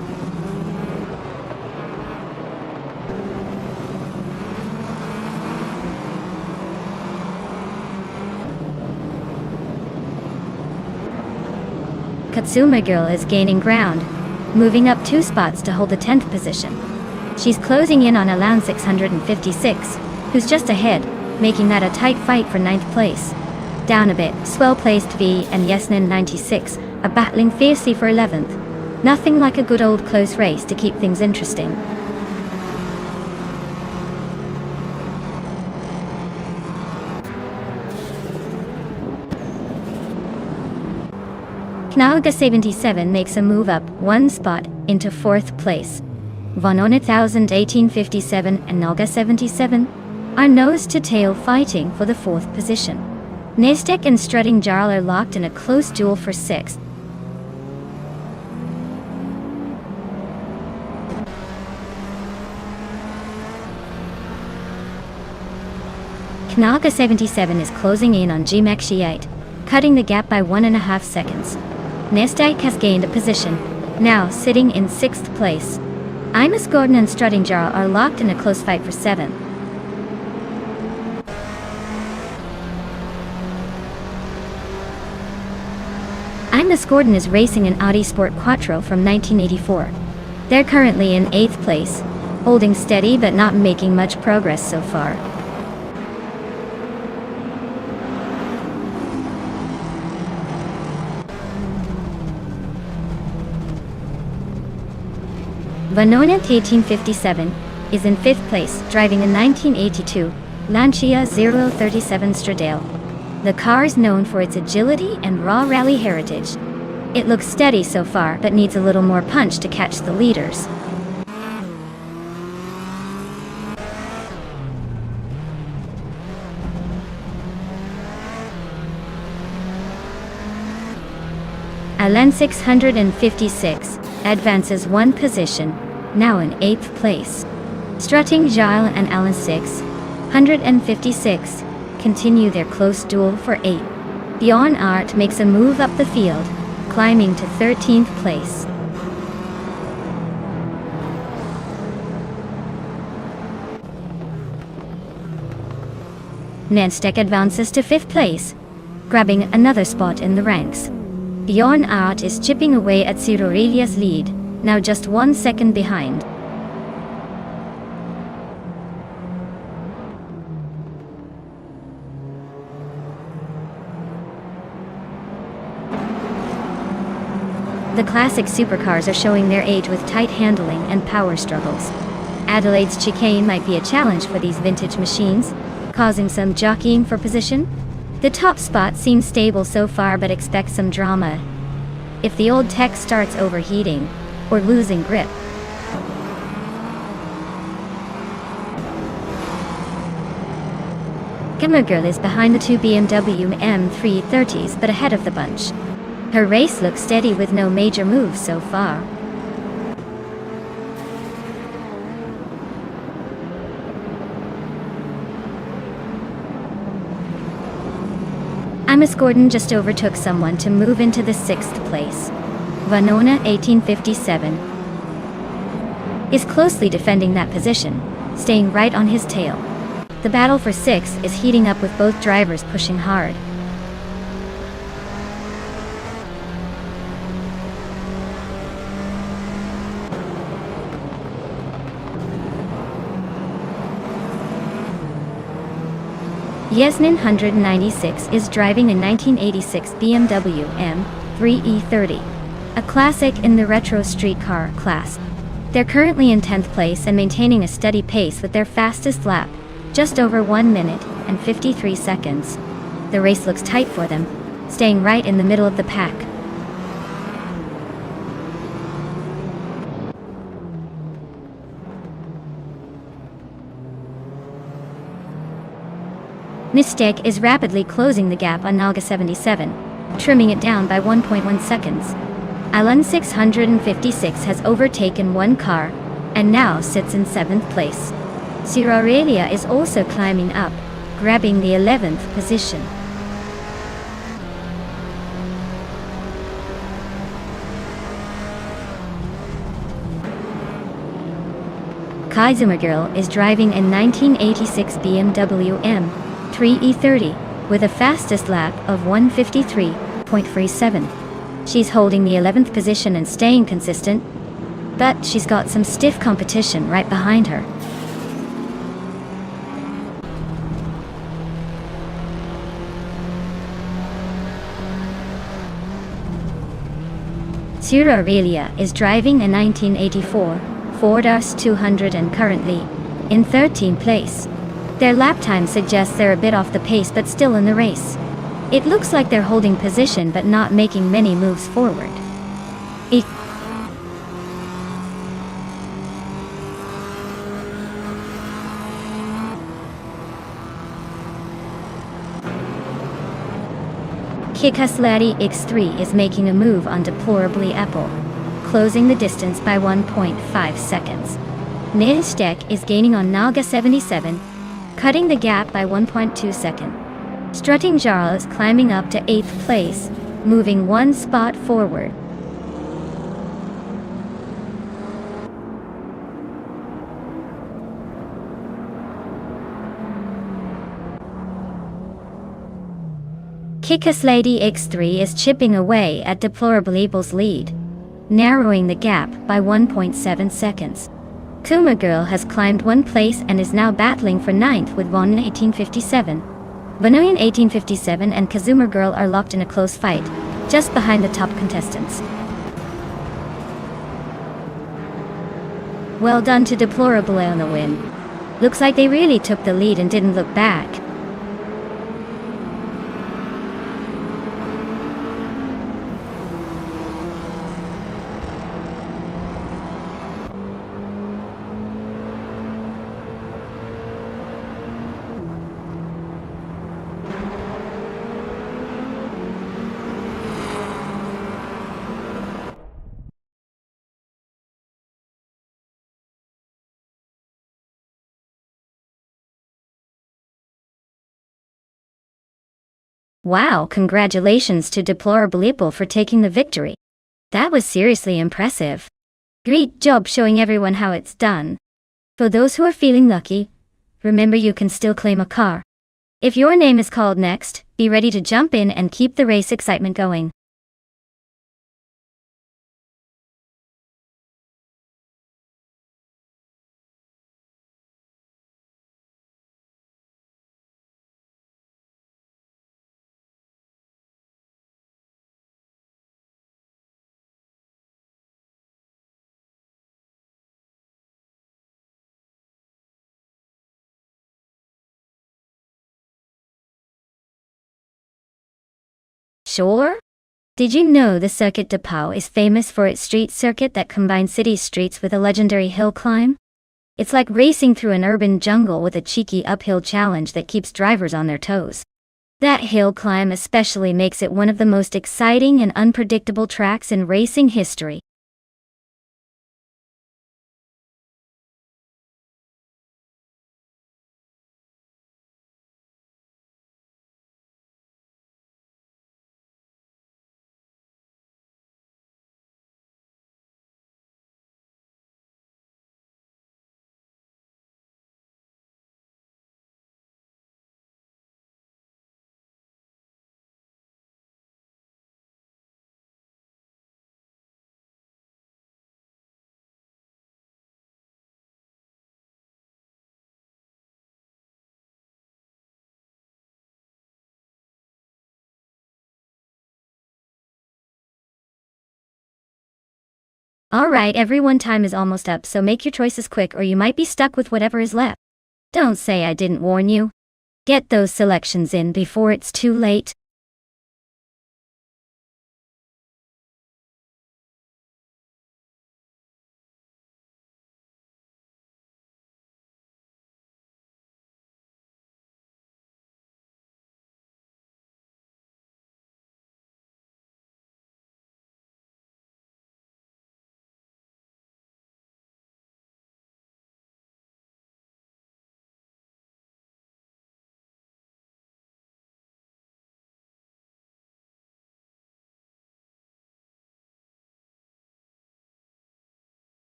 Katsuma Girl is gaining ground, moving up 2 spots to hold the 10th position. She's closing in on Alan 656, who's just ahead, making that a tight fight for 9th place. Down a bit, well-placed V and Yesnin 96 are battling fiercely for 11th. Nothing like a good old close race to keep things interesting. Knalga 77 makes a move up 1 spot into 4th place. Vonon 1857 and Nalga 77 are nose-to-tail fighting for the 4th position. Nastek and Strutting Jarl are locked in a close duel for 6th. Knalga 77 is closing in on G-Maxi 8, cutting the gap by 1.5 seconds. Nastek has gained a position, now sitting in 6th place. Imus Gordon and Strutting Jarl are locked in a close fight for 7th. Imus Gordon is racing an Audi Sport Quattro from 1984. They're currently in 8th place, holding steady but not making much progress so far. Vanonant 1857 is in 5th place, driving a 1982 Lancia 037 Stradale. The car is known for its agility and raw rally heritage. It looks steady so far, but needs a little more punch to catch the leaders. Alan 656 advances one position, now in 8th place. Strutting Gilles and Alan 656 continue their close duel for 8th. Bjorn Art makes a move up the field, climbing to 13th place. Nonstop advances to 5th place, grabbing another spot in the ranks. Bjorn Art is chipping away at Cirorelia's lead, now just 1 second behind. The classic supercars are showing their age with tight handling and power struggles. Adelaide's chicane might be a challenge for these vintage machines, causing some jockeying for position. The top spot seems stable so far, but expect some drama if the old tech starts overheating or losing grip. Girl is behind the two BMW M330s but ahead of the bunch. Her race looks steady with no major moves so far. Amos Gordon just overtook someone to move into the 6th place. Vanona 1857 is closely defending that position, staying right on his tail. The battle for 6th is heating up with both drivers pushing hard. Yasmin 196 is driving a 1986 BMW M3E30, a classic in the retro streetcar class. They're currently in 10th place and maintaining a steady pace with their fastest lap, just over 1 minute and 53 seconds. The race looks tight for them, staying right in the middle of the pack. Nonstop is rapidly closing the gap on Nalga 77, trimming it down by 1.1 seconds. Alan 656 has overtaken one car, and now sits in 7th place. Cirorelia is also climbing up, grabbing the 11th position. Girl is driving a 1986 BMW M3E30 with a fastest lap of 1:53.37. She's holding the 11th position and staying consistent, but she's got some stiff competition right behind her. Cirorelia is driving a 1984 Ford RS200 and currently in 13th place. Their lap time suggests they're a bit off the pace but still in the race. It looks like they're holding position but not making many moves forward. Kikaslady X3 is making a move on Deplorably Apple, closing the distance by 1.5 seconds. Nonstop is gaining on Nalga 77, cutting the gap by 1.2 seconds. Strutting Jarl is climbing up to 8th place, moving 1 spot forward. Kikaslady X3 is chipping away at Deplorably Apple's lead, narrowing the gap by 1.7 seconds. Kuma Girl has climbed 1 place and is now battling for 9th with Von 1857. Vanoyan 1857 and Kazuma Girl are locked in a close fight, just behind the top contestants. Well done to Deplorable on the win. Looks like they really took the lead and didn't look back. Wow, congratulations to Deplorable for taking the victory. That was seriously impressive. Great job showing everyone how it's done. For those who are feeling lucky, remember you can still claim a car. If your name is called next, be ready to jump in and keep the race excitement going. Sure? Did you know the Circuit de Pau is famous for its street circuit that combines city streets with a legendary hill climb? It's like racing through an urban jungle with a cheeky uphill challenge that keeps drivers on their toes. That hill climb especially makes it one of the most exciting and unpredictable tracks in racing history. Alright everyone, time is almost up, so make your choices quick or you might be stuck with whatever is left. Don't say I didn't warn you. Get those selections in before it's too late.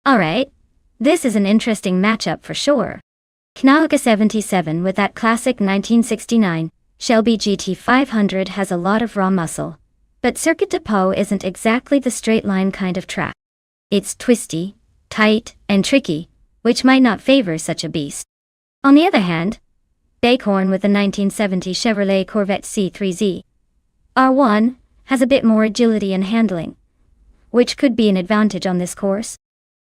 Alright, this is an interesting matchup for sure. Knaga 77 with that classic 1969 Shelby GT 500 has a lot of raw muscle. But Circuit de Pau isn't exactly the straight line kind of track. It's twisty, tight, and tricky, which might not favor such a beast. On the other hand, Bighorn with the 1970 Chevrolet Corvette C3Z R1 has a bit more agility and handling, which could be an advantage on this course.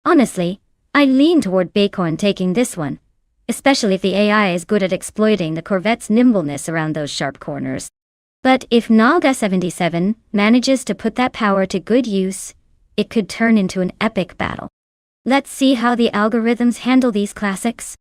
Honestly, I lean toward Bighorn taking this one, especially if the AI is good at exploiting the Corvette's nimbleness around those sharp corners. But if Naga 77 manages to put that power to good use, it could turn into an epic battle. Let's see how the algorithms handle these classics.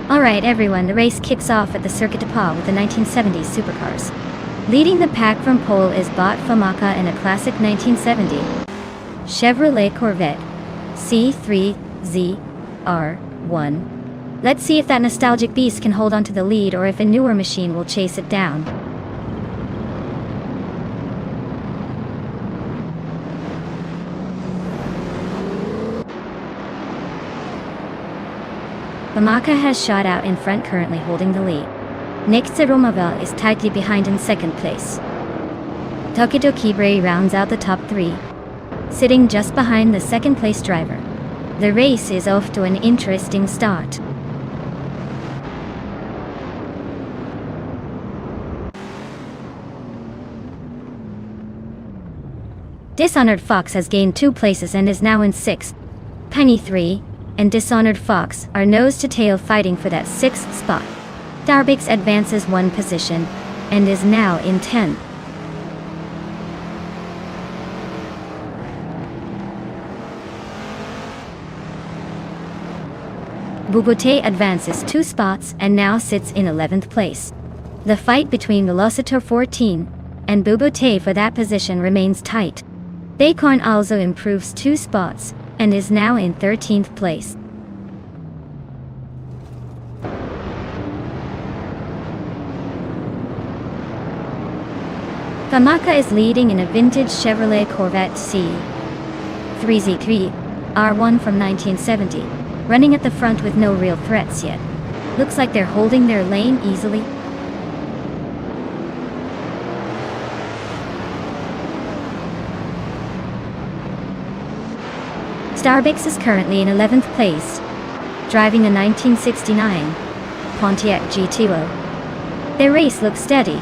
Alright everyone, the race kicks off at the Circuit de Pau with the 1970s supercars. Leading the pack from pole is Bot Famaka in a classic 1970 Chevrolet Corvette C3ZR1. Let's see if that nostalgic beast can hold onto the lead or if a newer machine will chase it down. Famaka has shot out in front, currently holding the lead. Next to Romavel is tightly behind in second place. Tokidoki Bray rounds out the top three, sitting just behind the second place driver. The race is off to an interesting start. Dishonored Fox has gained 2 places and is now in 6th. Penny 3 and Dishonored Fox are nose to tail fighting for that 6th spot. Starbix advances 1 position and is now in 10th. Bubote advances 2 spots and now sits in 11th place. The fight between Velocitor 14 and Bubote for that position remains tight. Bacorn also improves 2 spots and is now in 13th place. Famaka is leading in a vintage Chevrolet Corvette C3Z3R1 from 1970, running at the front with no real threats yet. Looks like they're holding their lane easily. Starbix is currently in 11th place, driving a 1969 Pontiac GTO. Their race looks steady,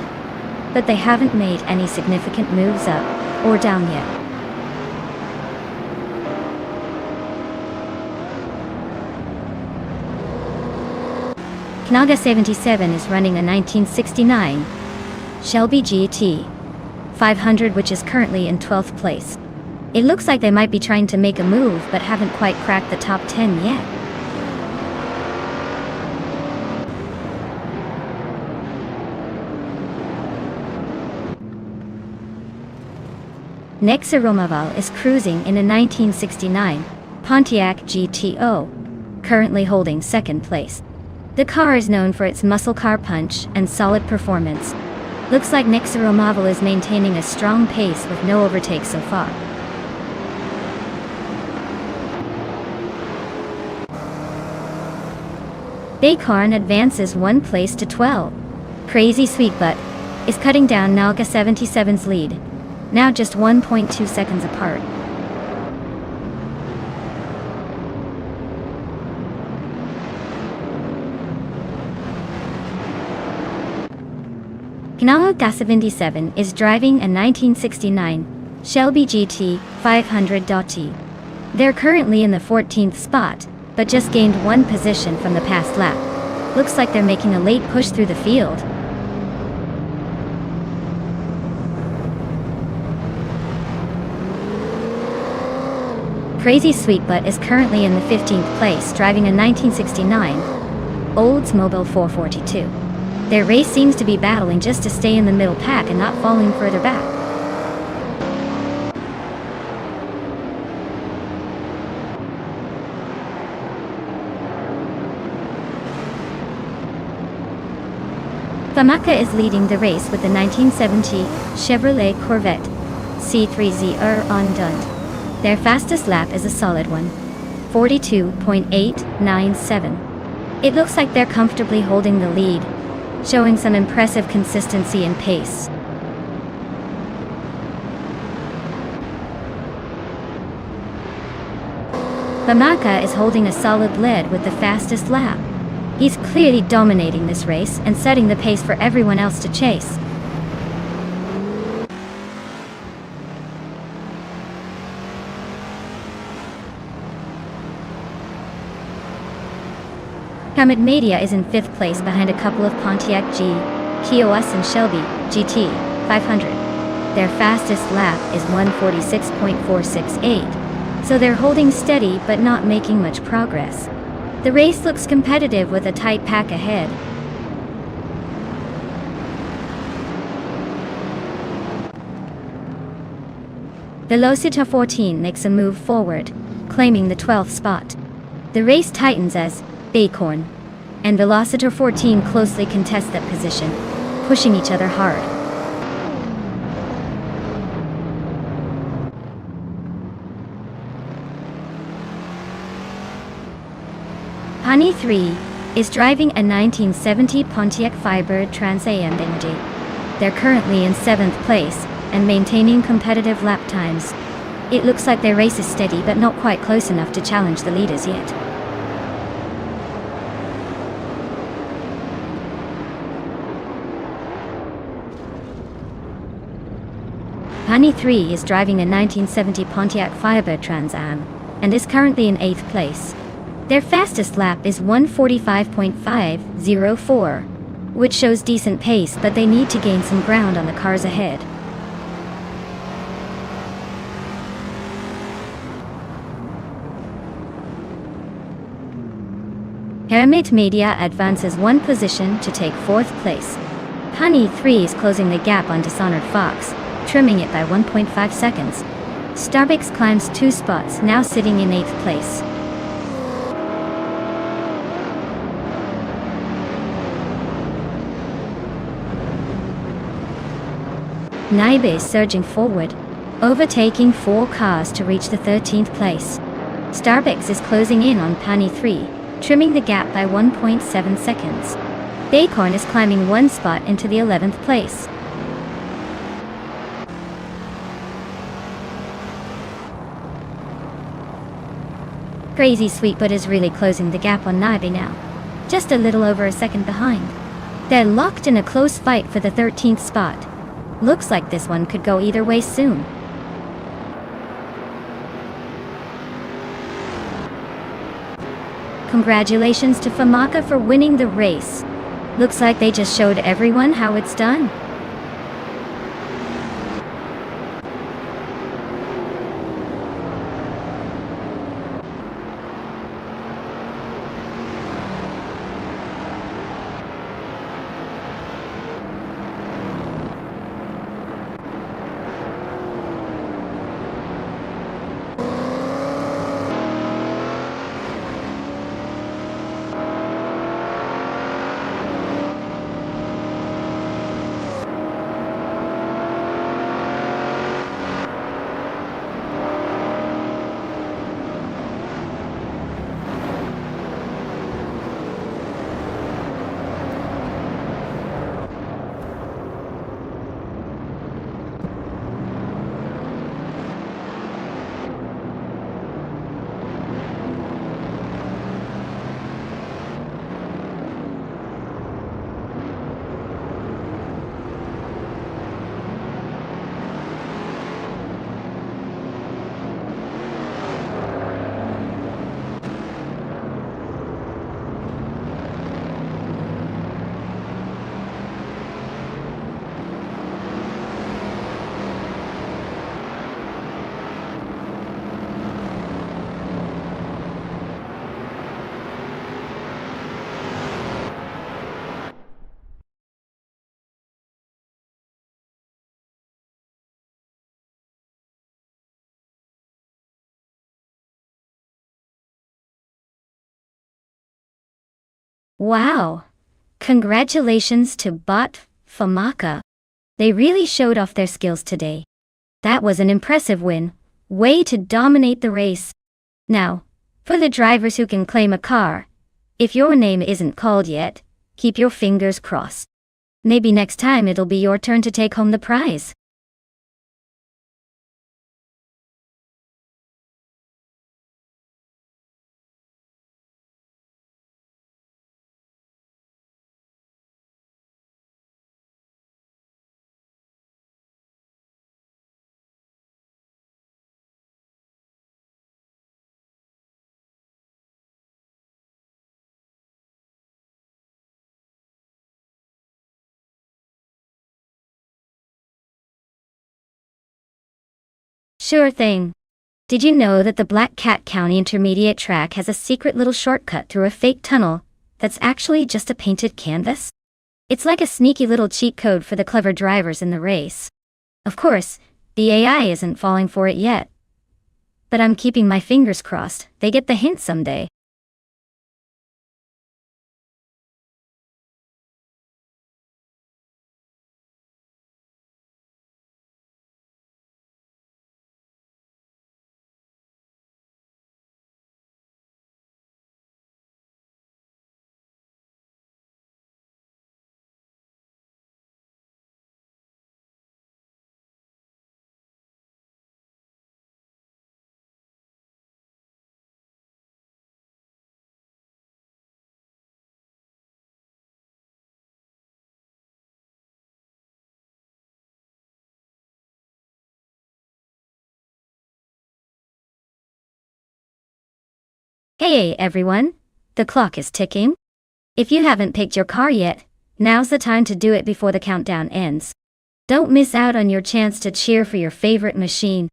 but they haven't made any significant moves up or down yet. Knaga 77 is running a 1969 Shelby GT 500, which is currently in 12th place. It looks like they might be trying to make a move but haven't quite cracked the top 10 yet. Nexa Romaval is cruising in a 1969 Pontiac GTO, currently holding 2nd place. The car is known for its muscle car punch and solid performance. Looks like Nexa Romaval is maintaining a strong pace with no overtakes so far. Bacorn advances 1 place to 12. Crazy Sweetbutt is cutting down Nalga 77's lead, now just 1.2 seconds apart. Kinaho Gasavindi is driving a 1969 Shelby GT 500. They're currently in the 14th spot, but just gained 1 position from the past lap. Looks like they're making a late push through the field. Crazy Sweetbutt is currently in the 15th place, driving a 1969 Oldsmobile 442. Their race seems to be battling just to stay in the middle pack and not falling further back. Famaka is leading the race with the 1970 Chevrolet Corvette C3ZR on Dund. Their fastest lap is a solid one, 42.897. It looks like they're comfortably holding the lead, showing some impressive consistency and pace. Famaka is holding a solid lead with the fastest lap. He's clearly dominating this race and setting the pace for everyone else to chase. Kermit Media is in 5th place behind a couple of Pontiac GTOs and Shelby GT 500. Their fastest lap is 1:46.468, so they're holding steady but not making much progress. The race looks competitive with a tight pack ahead. Velociter 14 makes a move forward, claiming the 12th spot. The race tightens as Acorn and Velociter 14 closely contest that position, pushing each other hard. Honey 3 is driving a 1970 Pontiac Firebird Trans Am Energy. They're currently in 7th place and maintaining competitive lap times. It looks like their race is steady but not quite close enough to challenge the leaders yet. Honey 3 is driving a 1970 Pontiac Firebird Trans Am and is currently in 8th place. Their fastest lap is 1:45.504, which shows decent pace, but they need to gain some ground on the cars ahead. Hermit Media advances 1 position to take 4th place. Honey 3 is closing the gap on Dishonored Fox, trimming it by 1.5 seconds. Starbucks climbs 2 spots, now sitting in 8th place. Naibe is surging forward, overtaking 4 cars to reach the 13th place. Starbucks is closing in on Honey 3, trimming the gap by 1.7 seconds. Acorn is climbing 1 spot into the 11th place. Crazy Sweetbutt is really closing the gap on Naibe now, just a little over a second behind. They're locked in a close fight for the 13th spot. Looks like this one could go either way soon. Congratulations to Famaka for winning the race. Looks like they just showed everyone how it's done. Wow! Congratulations to Bot Famaka. They really showed off their skills today. That was an impressive win. Way to dominate the race. Now, for the drivers who can claim a car, if your name isn't called yet, keep your fingers crossed. Maybe next time it'll be your turn to take home the prize. Sure thing. Did you know that the Black Cat County Intermediate track has a secret little shortcut through a fake tunnel that's actually just a painted canvas? It's like a sneaky little cheat code for the clever drivers in the race. Of course, the AI isn't falling for it yet. But I'm keeping my fingers crossed they get the hint someday. Hey everyone! The clock is ticking. If you haven't picked your car yet, now's the time to do it before the countdown ends. Don't miss out on your chance to cheer for your favorite machine.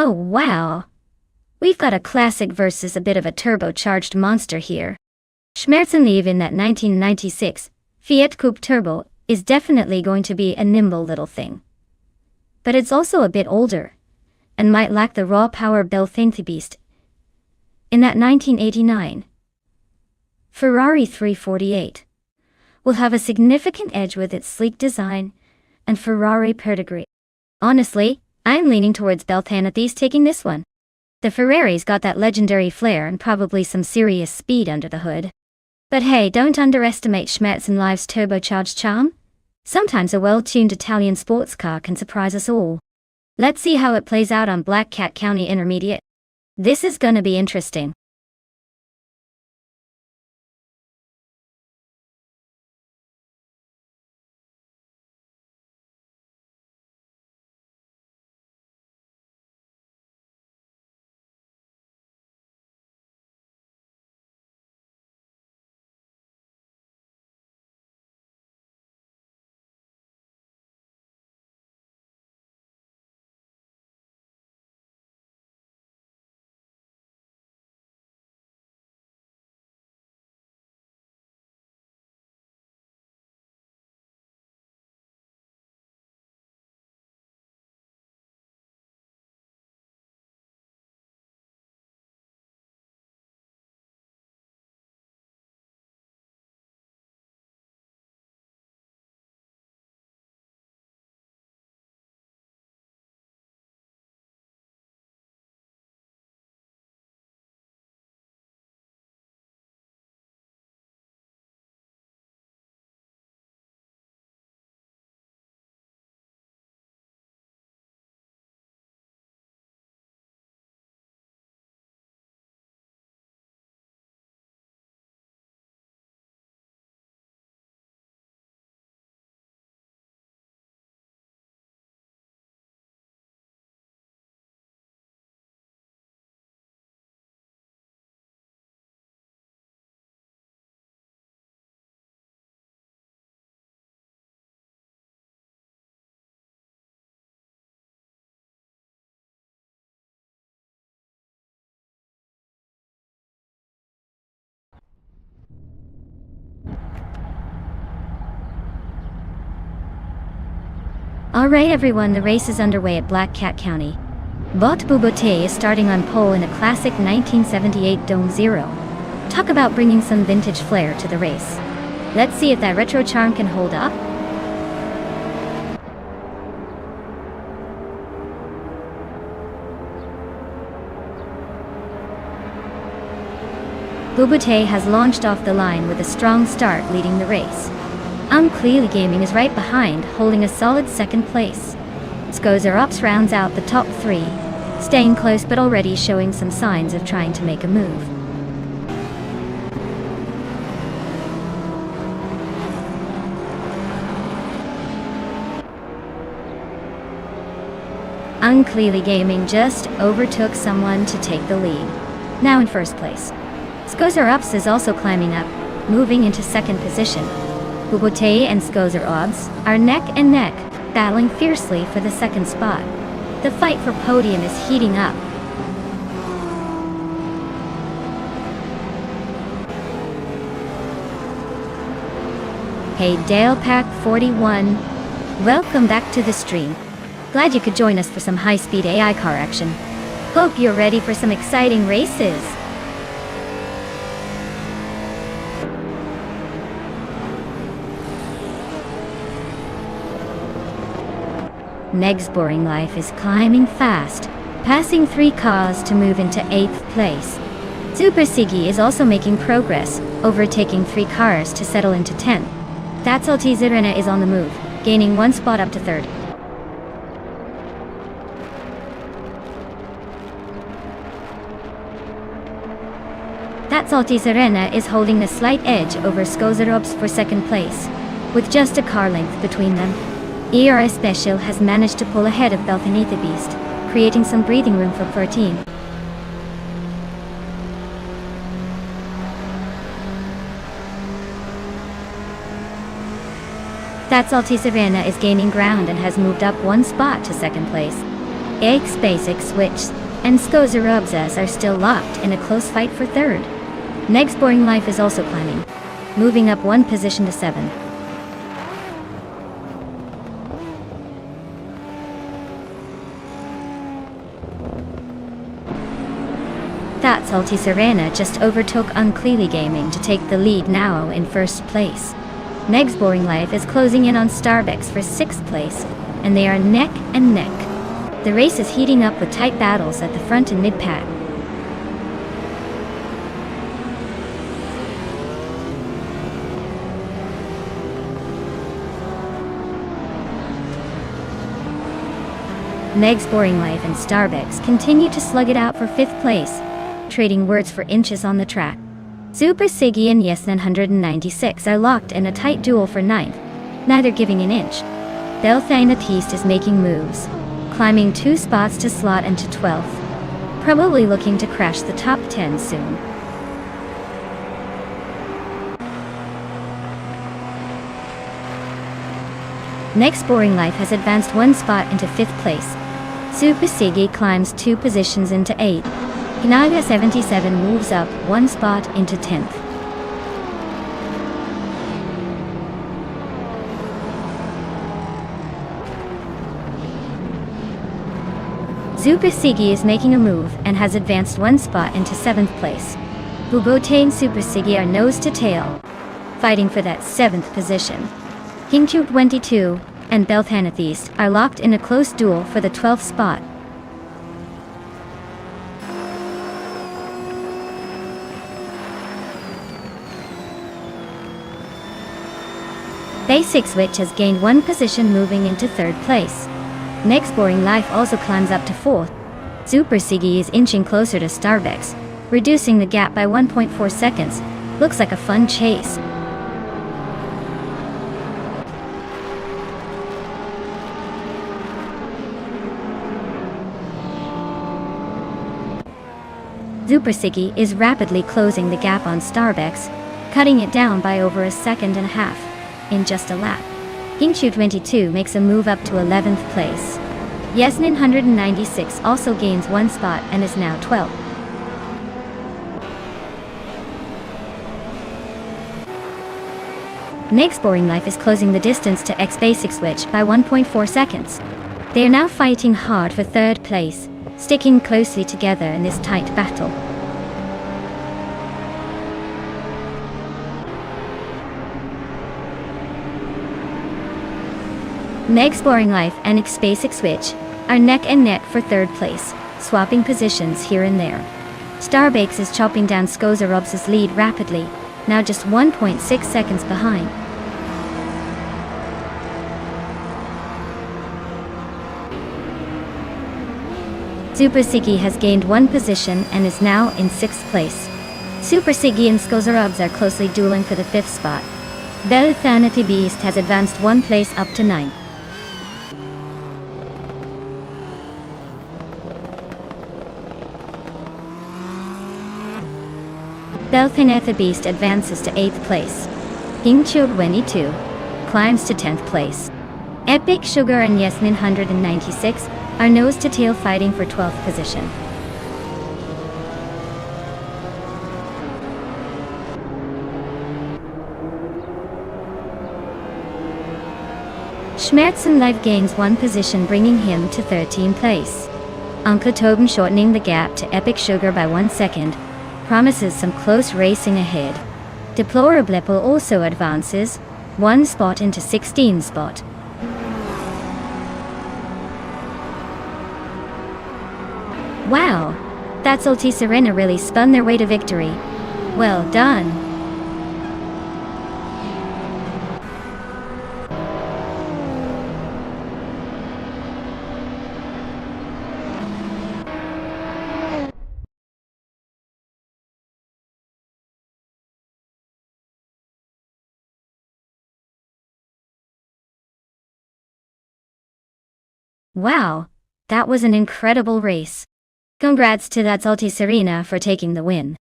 Oh wow! We've got a classic versus a bit of a turbocharged monster here. Schmerzenlieb in that 1996 Fiat Coupe Turbo is definitely going to be a nimble little thing. But it's also a bit older, and might lack the raw power Beast. In that 1989 Ferrari 348 will have a significant edge with its sleek design and Ferrari pedigree. Honestly, I'm leaning towards Belthanetes taking this one. The Ferrari's got that legendary flair and probably some serious speed under the hood. But hey, don't underestimate Schmerzenlieb's turbocharged charm. Sometimes a well-tuned Italian sports car can surprise us all. Let's see how it plays out on Black Cat County Intermediate. This is gonna be interesting. Alright everyone, the race is underway at Black Cat County. Bot Bubote is starting on pole in a classic 1978 Dome Zero. Talk about bringing some vintage flair to the race. Let's see if that retro charm can hold up. Bubote has launched off the line with a strong start leading the race. Clearly Gaming is right behind, holding a solid second place. Skozer Ops rounds out the top three, staying close but already showing some signs of trying to make a move. Clearly Gaming just overtook someone to take the lead, now in first place. Skozer Ops is also climbing up, moving into second position. Bubote and Skozer Ops are neck and neck, battling fiercely for the second spot. The fight for podium is heating up. Hey Dale Pack 41, welcome back to the stream. Glad you could join us for some high-speed AI car action. Hope you're ready for some exciting races. Neg's Boring Life is climbing fast, passing 3 cars to move into 8th place. Super Siggy is also making progress, overtaking 3 cars to settle into 10th. That's Altizirena is on the move, gaining 1 spot up to 3rd. That's Altizirena is holding a slight edge over Skozerops for 2nd place, with just a car length between them. ERS Special has managed to pull ahead of Belthanetha Beast, creating some breathing room for 13. That's Altizirena is gaining ground and has moved up 1 spot to 2nd place. X Basic Switch and Skozerobzas are still locked in a close fight for 3rd. Neg's Boring Life is also climbing, moving up 1 position to 7. That's Altizirena just overtook Unclearly Gaming to take the lead now in 1st place. Neg's Boring Life is closing in on Starbucks for 6th place, and they are neck and neck. The race is heating up with tight battles at the front and mid-pack. Neg's Boring Life and Starbucks continue to slug it out for 5th place, trading words for inches on the track. Super Siggy and Yes 996 are locked in a tight duel for 9th, neither giving an inch. Belthanetha is making moves, climbing 2 spots to slot into 12th, probably looking to crash the top 10 soon. Neg's Boring Life has advanced 1 spot into 5th place. Super Siggy climbs 2 positions into 8th. Hinaga 77 moves up 1 spot into 10th. Super Siggy is making a move and has advanced 1 spot into 7th place. Bubote and Super Siggy are nose to tail, fighting for that 7th position. Hingchu 22 and Belthanetha are locked in a close duel for the 12th spot. Basic Switch has gained 1 position moving into 3rd place. Neg's Boring Life also climbs up to 4th. Super Siggy is inching closer to Starbucks, reducing the gap by 1.4 seconds. Looks like a fun chase. Super Siggy is rapidly closing the gap on Starbucks, cutting it down by over 1.5 seconds in just a lap. Hingchu 22 makes a move up to 11th place. Yes 996 also gains 1 spot and is now 12th. Next Boring Life is closing the distance to X Basic Switch by 1.4 seconds. They are now fighting hard for third place, sticking closely together in this tight battle. Next Boring Life and X Basic Switch are neck and neck for third place, swapping positions here and there. Starbakes is chopping down Skozarob's lead rapidly, now just 1.6 seconds behind. Super Siggy has gained one position and is now in 6th place. Super Siggy and Skozarobs are closely dueling for the 5th spot. Belle Thanity Beast has advanced one place up to 9th. Belthanetha Beast advances to 8th place. Hingchug 22 climbs to 10th place. Epic Sugar and Yasmin 196 are nose to tail fighting for 12th position. Schmerzen Live gains one position, bringing him to 13th place. Uncle Tobin shortening the gap to Epic Sugar by 1 second. Promises some close racing ahead. Deplorable also advances one spot into 16th spot. Wow, that Salty Serena really spun their way to victory. Well done. Wow, that was an incredible race. Congrats to that Salty Serena for taking the win.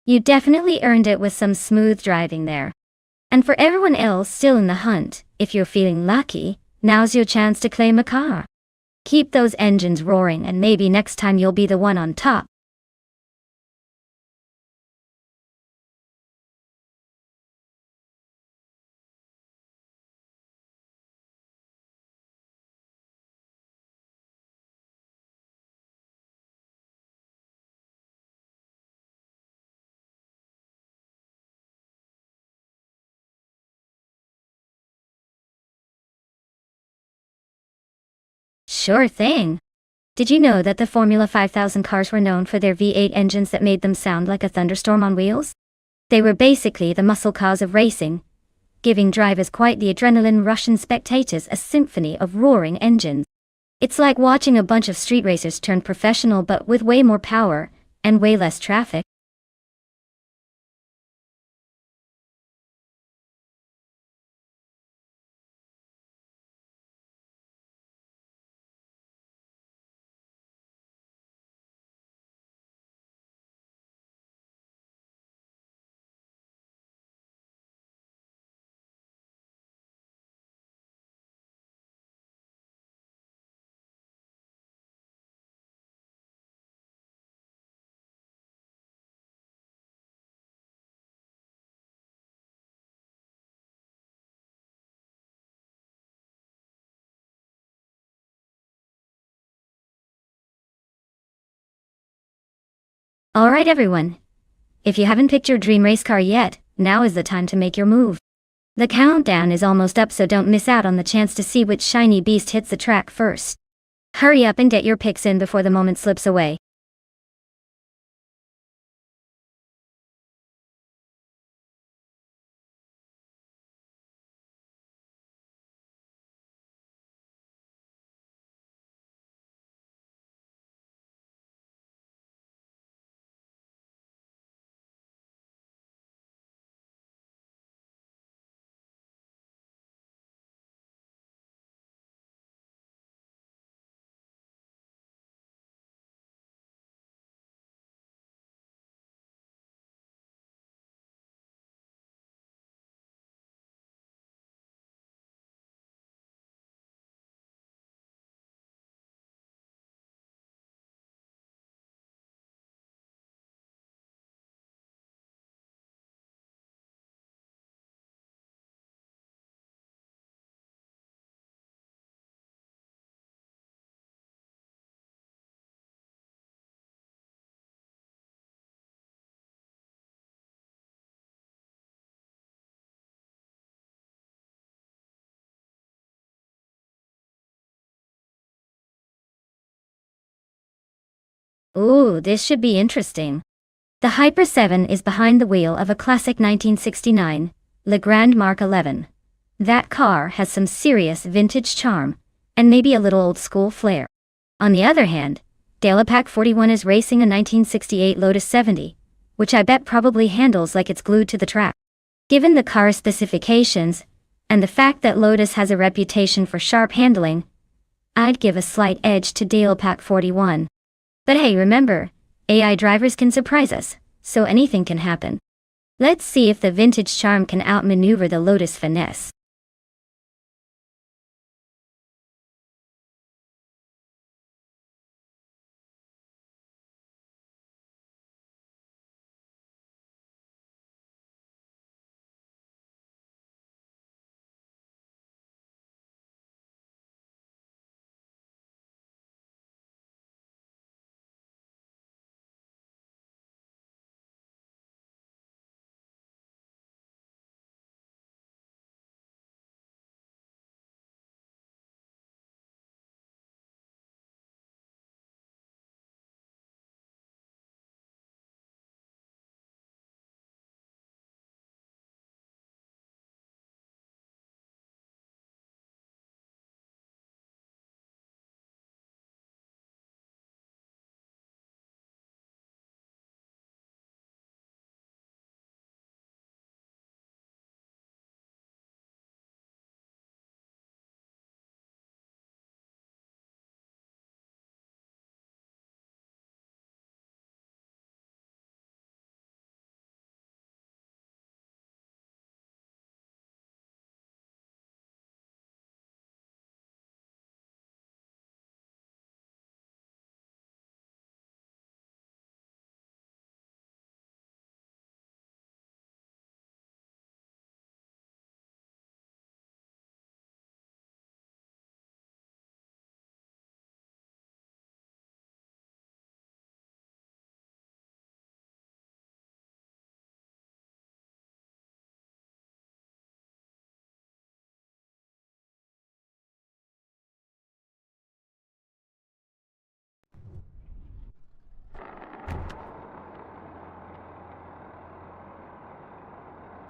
You definitely earned it with some smooth driving there. And for everyone else still in the hunt, if you're feeling lucky, now's your chance to claim a car. Keep those engines roaring and maybe next time you'll be the one on top. Sure thing. Did you know that the Formula 5000 cars were known for their V8 engines that made them sound like a thunderstorm on wheels? They were basically the muscle cars of racing, giving drivers quite the adrenaline rush and spectators a symphony of roaring engines. It's like watching a bunch of street racers turn professional but with way more power and way less traffic. Alright everyone. If you haven't picked your dream race car yet, now is the time to make your move. The countdown is almost up, so don't miss out on the chance to see which shiny beast hits the track first. Hurry up and get your picks in before the moment slips away. Ooh, this should be interesting. The Hyper 7 is behind the wheel of a classic 1969, Le Grand Mark 11. That car has some serious vintage charm, and maybe a little old-school flair. On the other hand, Dailapac 41 is racing a 1968 Lotus 70, which I bet probably handles like it's glued to the track. Given the car's specifications, and the fact that Lotus has a reputation for sharp handling, I'd give a slight edge to Dailapac 41. But hey, remember, AI drivers can surprise us, so anything can happen. Let's see if the vintage charm can outmaneuver the Lotus finesse.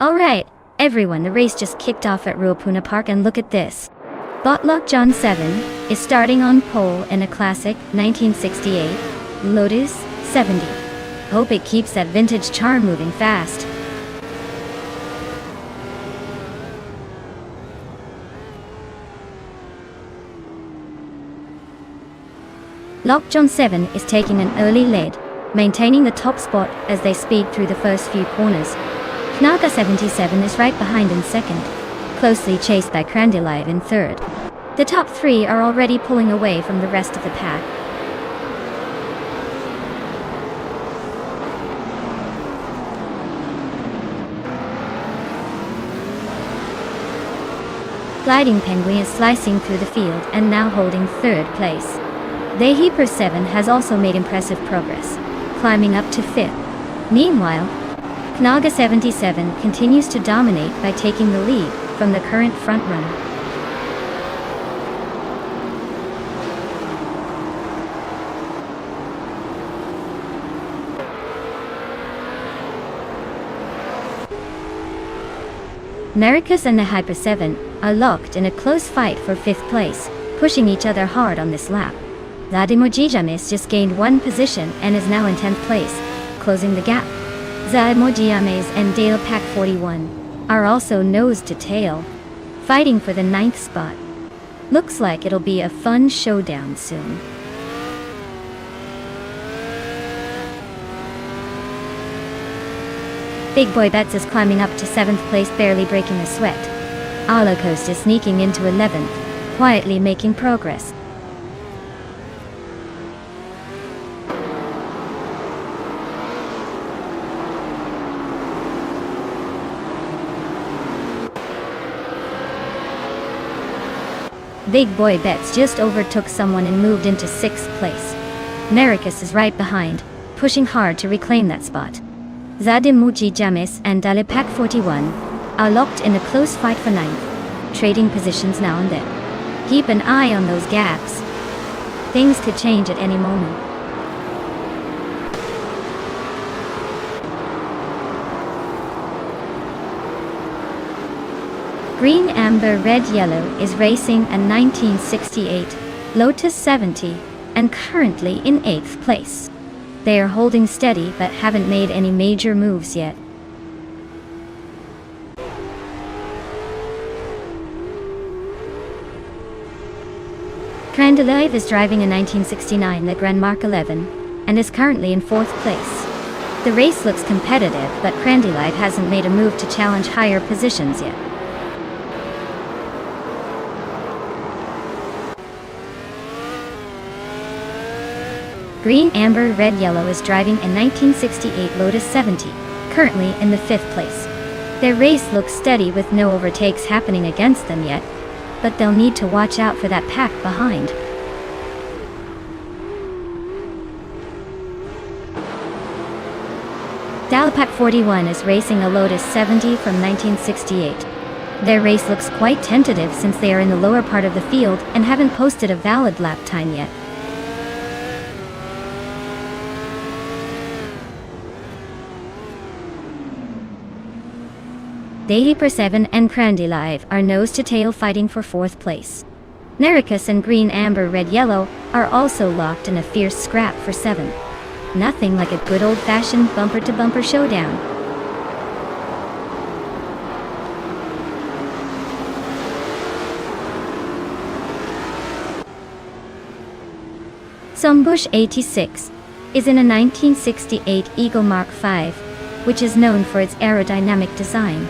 Alright, everyone, the race just kicked off at Ruapuna Park, and look at this. Botlock John 7 is starting on pole in a classic 1968 Lotus 70. Hope it keeps that vintage charm moving fast. Lockjaw 7 is taking an early lead, maintaining the top spot as they speed through the first few corners. Knaga 77 is right behind in second, closely chased by Crandelive in third. The top three are already pulling away from the rest of the pack. Gliding Penguin is slicing through the field and now holding third place. The Hyper 7 has also made impressive progress, climbing up to fifth. Meanwhile, Knaga 77 continues to dominate by taking the lead from the current frontrunner. Maricus and the Hyper 7 are locked in a close fight for fifth place, pushing each other hard on this lap. Zademojijames just gained one position and is now in 10th place, closing the gap. Zademojijames and Dailapac 41 are also nose to tail, fighting for the 9th spot. Looks like it'll be a fun showdown soon. Big Boy Betts is climbing up to 7th place, barely breaking a sweat. Alacost is sneaking into 11th, quietly making progress. Big Boy Betts just overtook someone and moved into 6th place. Maricus is right behind, pushing hard to reclaim that spot. Zademojijames and Dailapac 41 are locked in a close fight for 9th, trading positions now and then. Keep an eye on those gaps. Things could change at any moment. Green, amber, red, yellow is racing a 1968 Lotus 70 and currently in 8th place. They are holding steady but haven't made any major moves yet. Crandalive is driving a 1969 Le Grand Marque 11 and is currently in 4th place. The race looks competitive, but Crandalive hasn't made a move to challenge higher positions yet. Green, amber, red, yellow is driving a 1968 Lotus 70, currently in the 5th place. Their race looks steady with no overtakes happening against them yet, but they'll need to watch out for that pack behind. Dalapac 41 is racing a Lotus 70 from 1968. Their race looks quite tentative since they are in the lower part of the field and haven't posted a valid lap time yet. Daily Per7 and Crandalive are nose-to-tail fighting for 4th place. Nericus and Green, Amber, Red, Yellow are also locked in a fierce scrap for 7. Nothing like a good old-fashioned bumper-to-bumper showdown. Sombush 86 is in a 1968 Eagle Mark V, which is known for its aerodynamic design.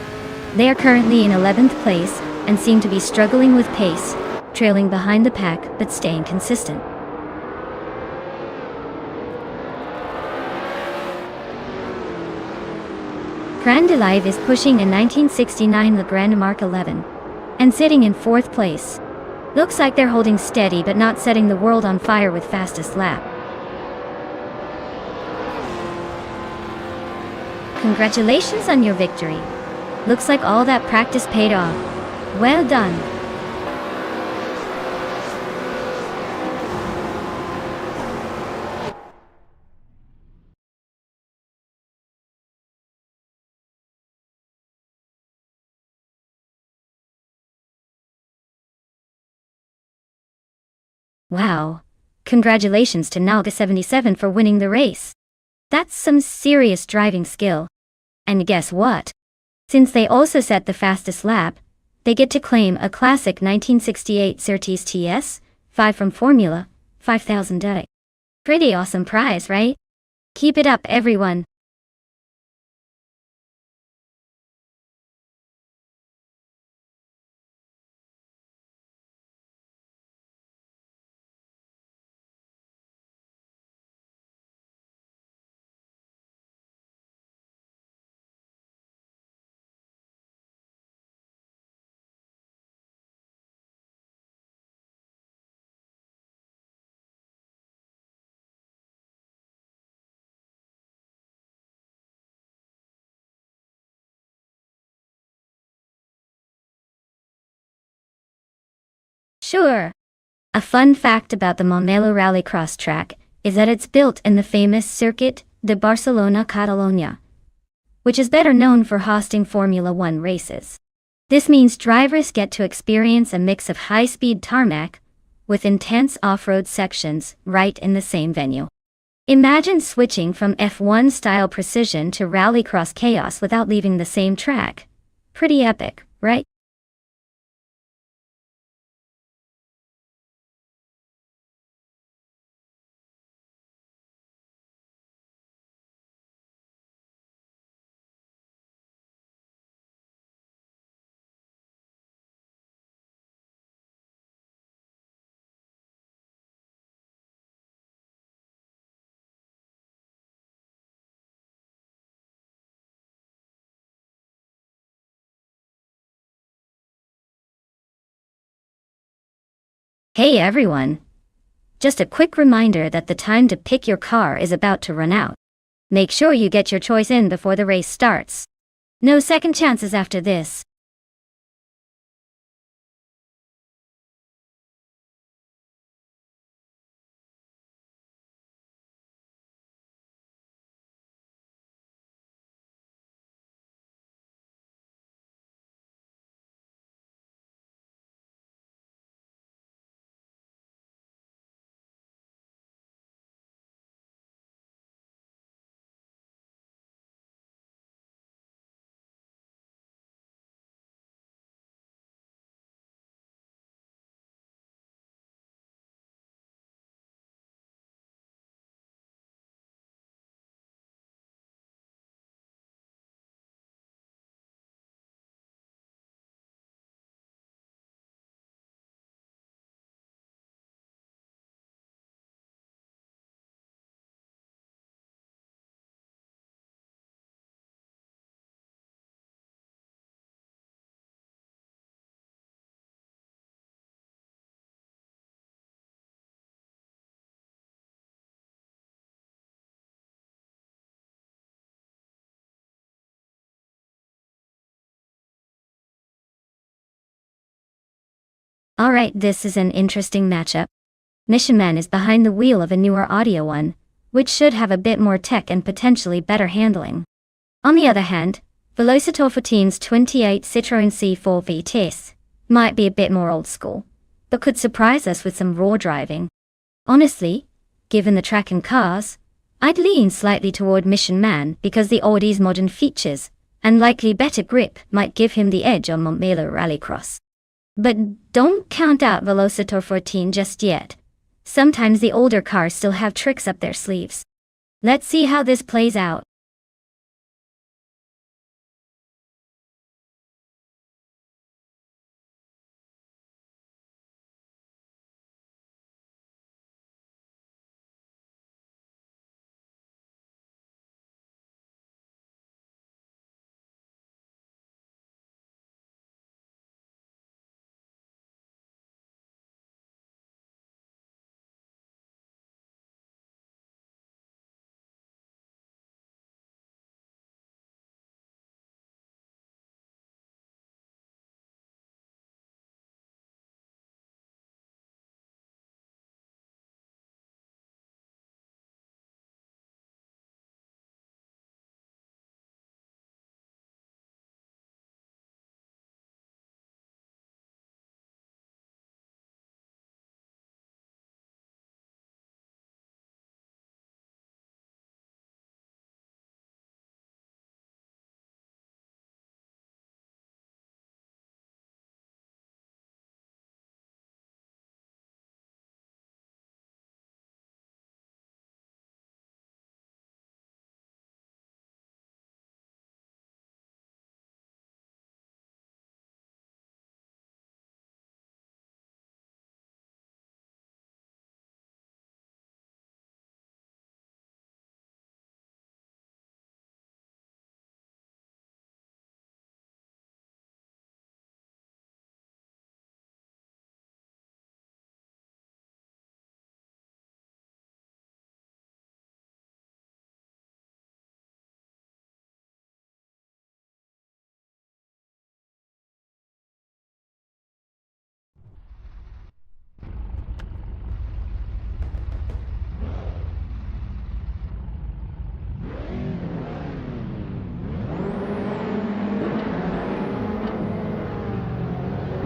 They are currently in 11th place and seem to be struggling with pace, trailing behind the pack but staying consistent. Crandalive is pushing a 1969 Le Grand Marque 11 and sitting in 4th place. Looks like they're holding steady but not setting the world on fire with fastest lap. Congratulations on your victory. Looks like all that practice paid off. Well done. Wow. Congratulations to Nalga 77 for winning the race. That's some serious driving skill. And guess what? Since they also set the fastest lap, they get to claim a classic 1968 Surtees TS 5 from Formula 5000. Pretty awesome prize, right? Keep it up, everyone. Sure. A fun fact about the Montmeló Rallycross track is that it's built in the famous Circuit de Barcelona Catalunya, which is better known for hosting Formula One races. This means drivers get to experience a mix of high-speed tarmac with intense off-road sections right in the same venue. Imagine switching from F1-style precision to rallycross chaos without leaving the same track. Pretty epic, right? Hey everyone! Just a quick reminder that the time to pick your car is about to run out. Make sure you get your choice in before the race starts. No second chances after this. Alright, this is an interesting matchup. Mission Man is behind the wheel of a newer Audio One, which should have a bit more tech and potentially better handling. On the other hand, Velocitor 14's 28 Citroën C4 VTEC might be a bit more old school, but could surprise us with some raw driving. Honestly, given the track and cars, I'd lean slightly toward Mission Man because the Audi's modern features and likely better grip might give him the edge on Montmelo Rallycross. But don't count out Velocitor 14 just yet. Sometimes the older cars still have tricks up their sleeves. Let's see how this plays out.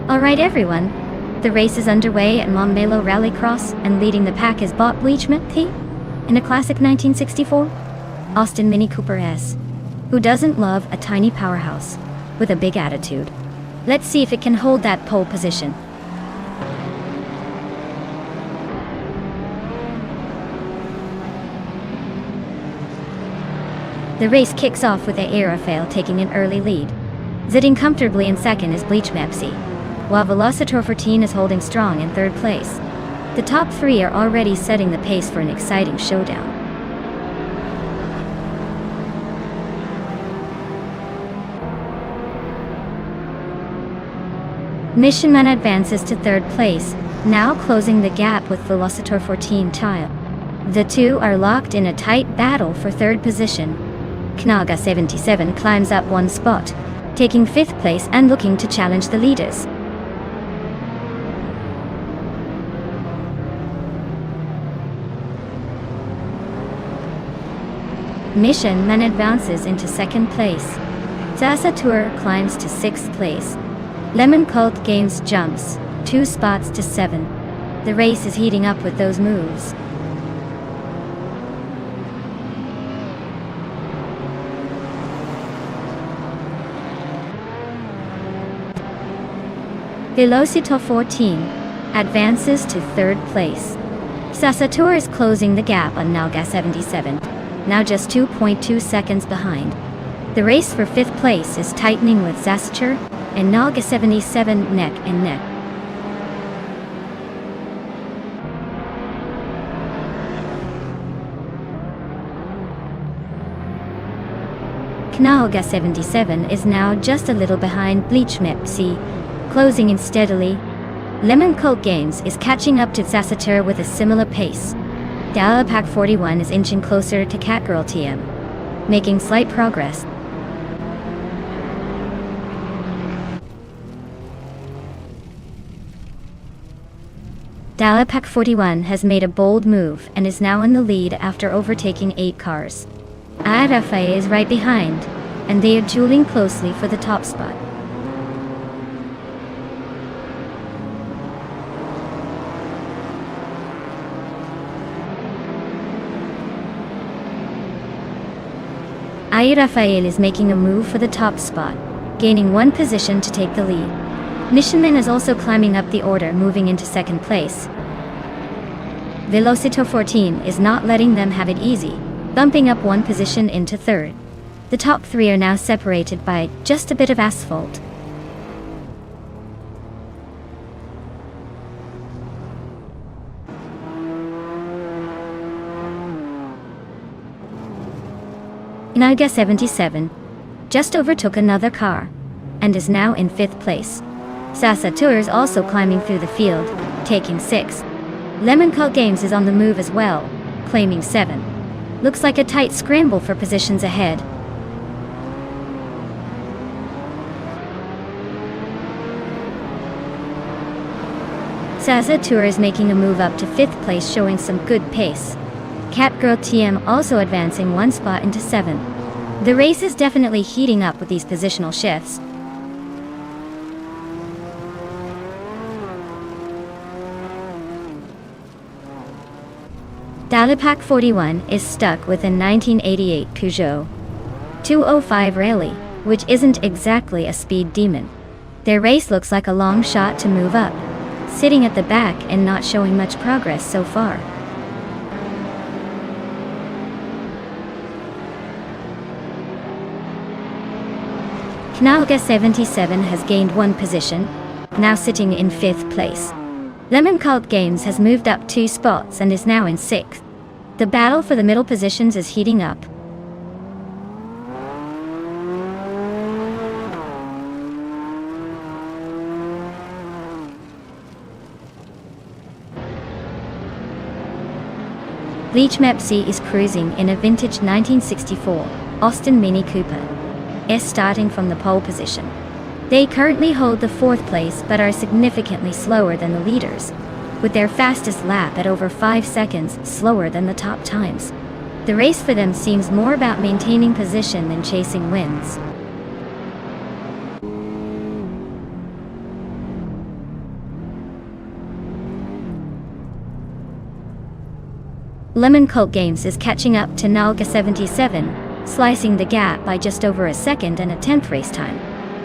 Alright everyone, the race is underway at Montmelo Rallycross, and leading the pack is Bob Bleachmith in a classic 1964 Austin Mini Cooper S. Who doesn't love a tiny powerhouse with a big attitude? Let's see if it can hold that pole position. The race kicks off with the Aerofail taking an early lead. Sitting comfortably in second is Bleach Mepsi, while Velocitor 14 is holding strong in third place. The top three are already setting the pace for an exciting showdown. Mission Man advances to third place, now closing the gap with Velocitor 14 tile. The two are locked in a tight battle for third position. Knaga 77 climbs up one spot, taking fifth place and looking to challenge the leaders. Mission Man advances into second place. Sasatur climbs to sixth place. Lemon Cult gains jumps 2 spots to 7. The race is heating up with those moves. Velocitor 14 advances to third place. Sasatur is closing the gap on Nalga 77, now just 2.2 seconds behind. The race for fifth place is tightening with Sasatur and Nalga 77 neck and neck. Nalga 77 is now just a little behind Bleach Mepsi, closing in steadily. Lemon Cult Games is catching up to Sasatur with a similar pace. Dalapack 41 is inching closer to Catgirl TM, making slight progress. Dalapac 41 has made a bold move and is now in the lead after overtaking 8 cars. Arafael is right behind, and they are dueling closely for the top spot. Rafael is making a move for the top spot, gaining 1 position to take the lead. Missionman is also climbing up the order, moving into 2nd place. Velocito 14 is not letting them have it easy, bumping up 1 position into 3rd. The top 3 are now separated by just a bit of asphalt. Naga 77 just overtook another car and is now in 5th place. Sasa Tours also climbing through the field, taking 6. Lemon Cult Games is on the move as well, claiming 7. Looks like a tight scramble for positions ahead. Sasa Tour is making a move up to 5th place, showing some good pace. Catgirl TM also advancing 1 spot into 7th. The race is definitely heating up with these positional shifts. Dalapac 41 is stuck with a 1988 Peugeot 205 Rally, which isn't exactly a speed demon. Their race looks like a long shot to move up, sitting at the back and not showing much progress so far. Knalga 77 has gained 1 position, now sitting in 5th place. Lemon Cult Games has moved up 2 spots and is now in 6th. The battle for the middle positions is heating up. Leech Mepsi is cruising in a vintage 1964 Austin Mini Cooper, starting from the pole position. They currently hold the 4th place but are significantly slower than the leaders, with their fastest lap at over 5 seconds slower than the top times. The race for them seems more about maintaining position than chasing wins. Lemon Cult Games is catching up to Nalga 77, slicing the gap by just over a second and a 10th race time.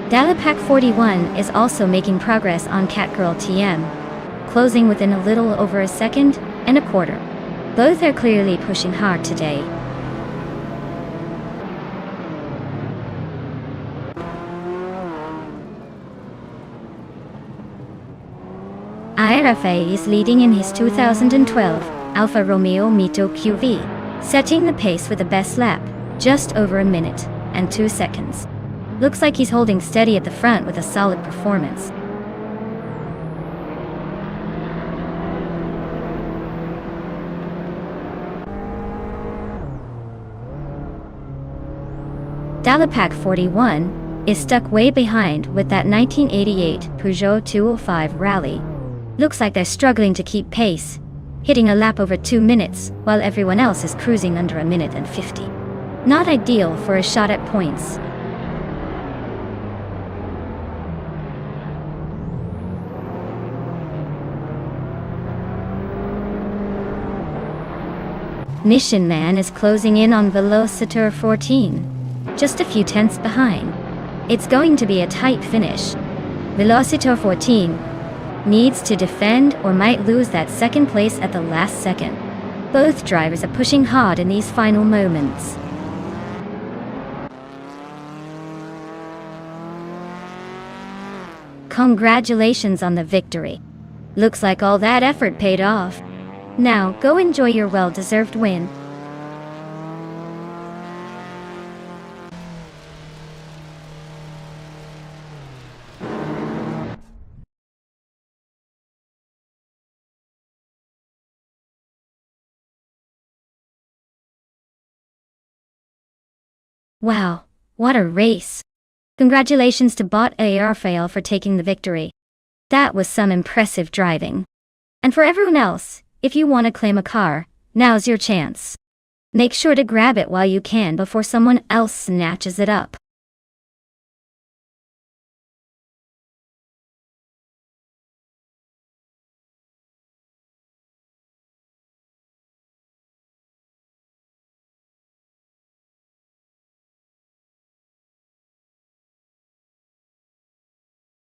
Dalapac 41 is also making progress on Catgirl TM, closing within a little over a second and a quarter. Both are clearly pushing hard today. IRFA is leading in his 2012 Alfa Romeo Mito QV, setting the pace with the best lap, just over a minute and 2 seconds. Looks like he's holding steady at the front with a solid performance. Dalapac 41 is stuck way behind with that 1988 Peugeot 205 Rally. Looks like they're struggling to keep pace, hitting a lap over 2 minutes while everyone else is cruising under a minute and 50. Not ideal for a shot at points. Mission Man is closing in on Velocitor 14, just a few tenths behind. It's going to be a tight finish. Velocitor 14 needs to defend or might lose that 2nd place at the last second. Both drivers are pushing hard in these final moments. Congratulations on the victory. Looks like all that effort paid off. Now, go enjoy your well-deserved win. Wow, what a race. Congratulations to Bot Rafael for taking the victory. That was some impressive driving. And for everyone else, if you want to claim a car, now's your chance. Make sure to grab it while you can before someone else snatches it up.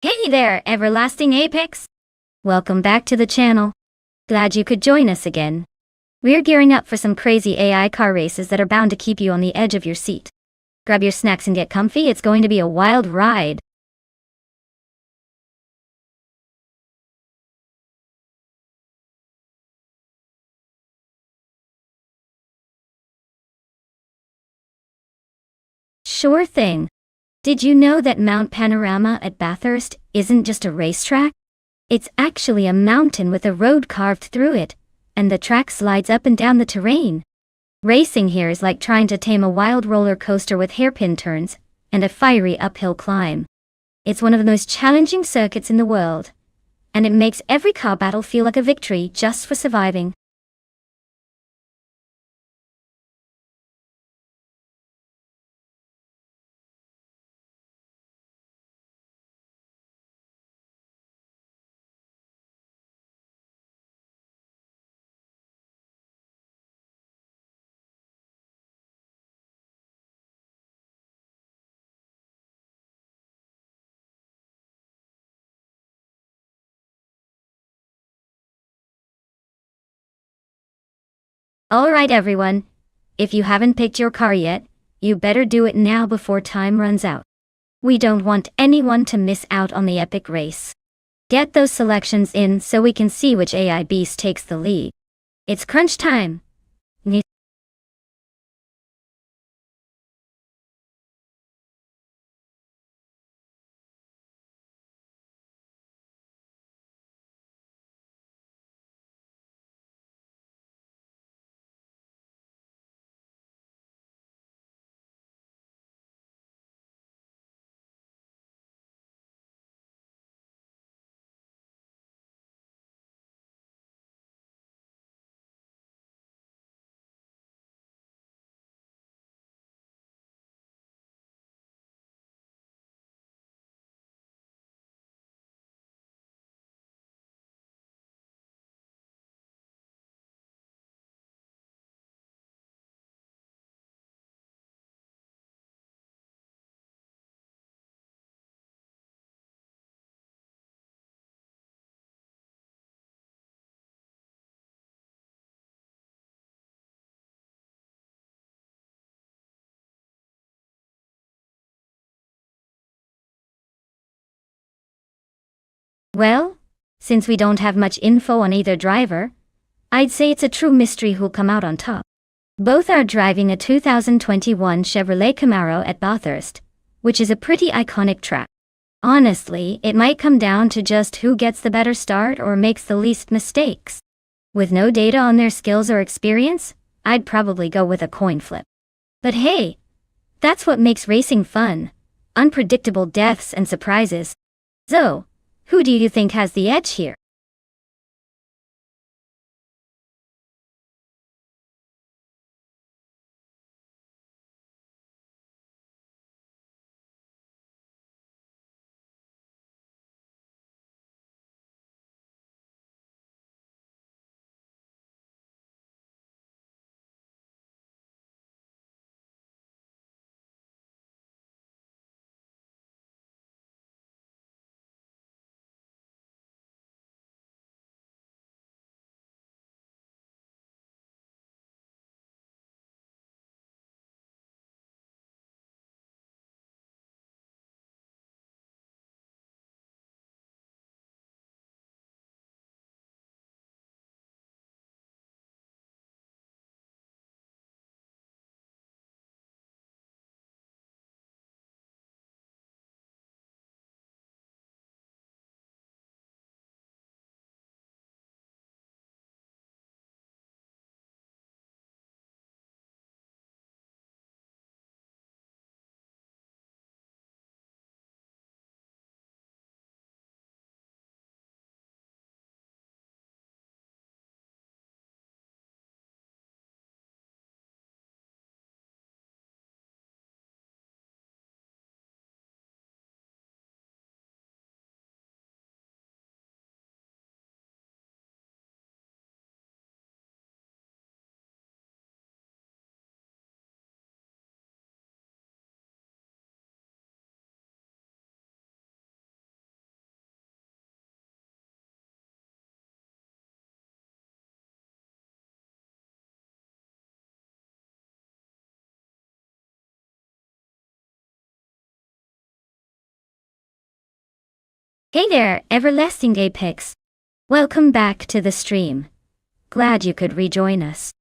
Hey there, everlasting apex! Welcome back to the channel. Glad you could join us again. We're gearing up for some crazy AI car races that are bound to keep you on the edge of your seat. Grab your snacks and get comfy, it's going to be a wild ride. Sure thing. Did you know that Mount Panorama at Bathurst isn't just a racetrack? It's actually a mountain with a road carved through it, and the track slides up and down the terrain. Racing here is like trying to tame a wild roller coaster with hairpin turns and a fiery uphill climb. It's one of the most challenging circuits in the world, and it makes every car battle feel like a victory just for surviving. Alright everyone, if you haven't picked your car yet, you better do it now before time runs out. We don't want anyone to miss out on the epic race. Get those selections in so we can see which AI beast takes the lead. It's crunch time. Well, since we don't have much info on either driver, I'd say it's a true mystery who'll come out on top. Both are driving a 2021 Chevrolet Camaro at Bathurst, which is a pretty iconic track. Honestly, it might come down to just who gets the better start or makes the least mistakes. With no data on their skills or experience, I'd probably go with a coin flip. But hey, that's what makes racing fun. Unpredictable deaths and surprises. So, who do you think has the edge here? Hey there, everlasting Apex. Welcome back to the stream. Glad you could rejoin us.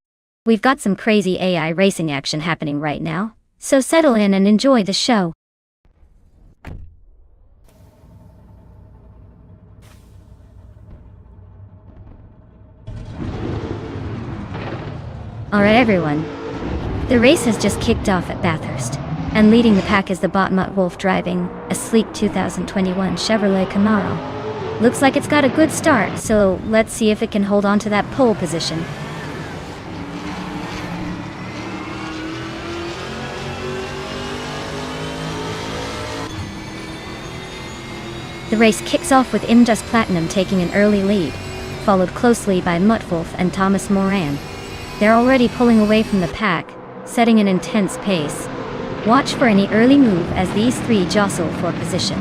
We've got some crazy AI racing action happening right now, so settle in and enjoy the show. Alright everyone. The race has just kicked off at Bathurst, and leading the pack is the bot Mutt Wolf driving a sleek 2021 Chevrolet Camaro. Looks like it's got a good start, so let's see if it can hold on to that pole position. The race kicks off with Imdust Platinum taking an early lead, followed closely by Mutt Wolf and Thomas Moran. They're already pulling away from the pack, setting an intense pace. Watch for any early move as these three jostle for position.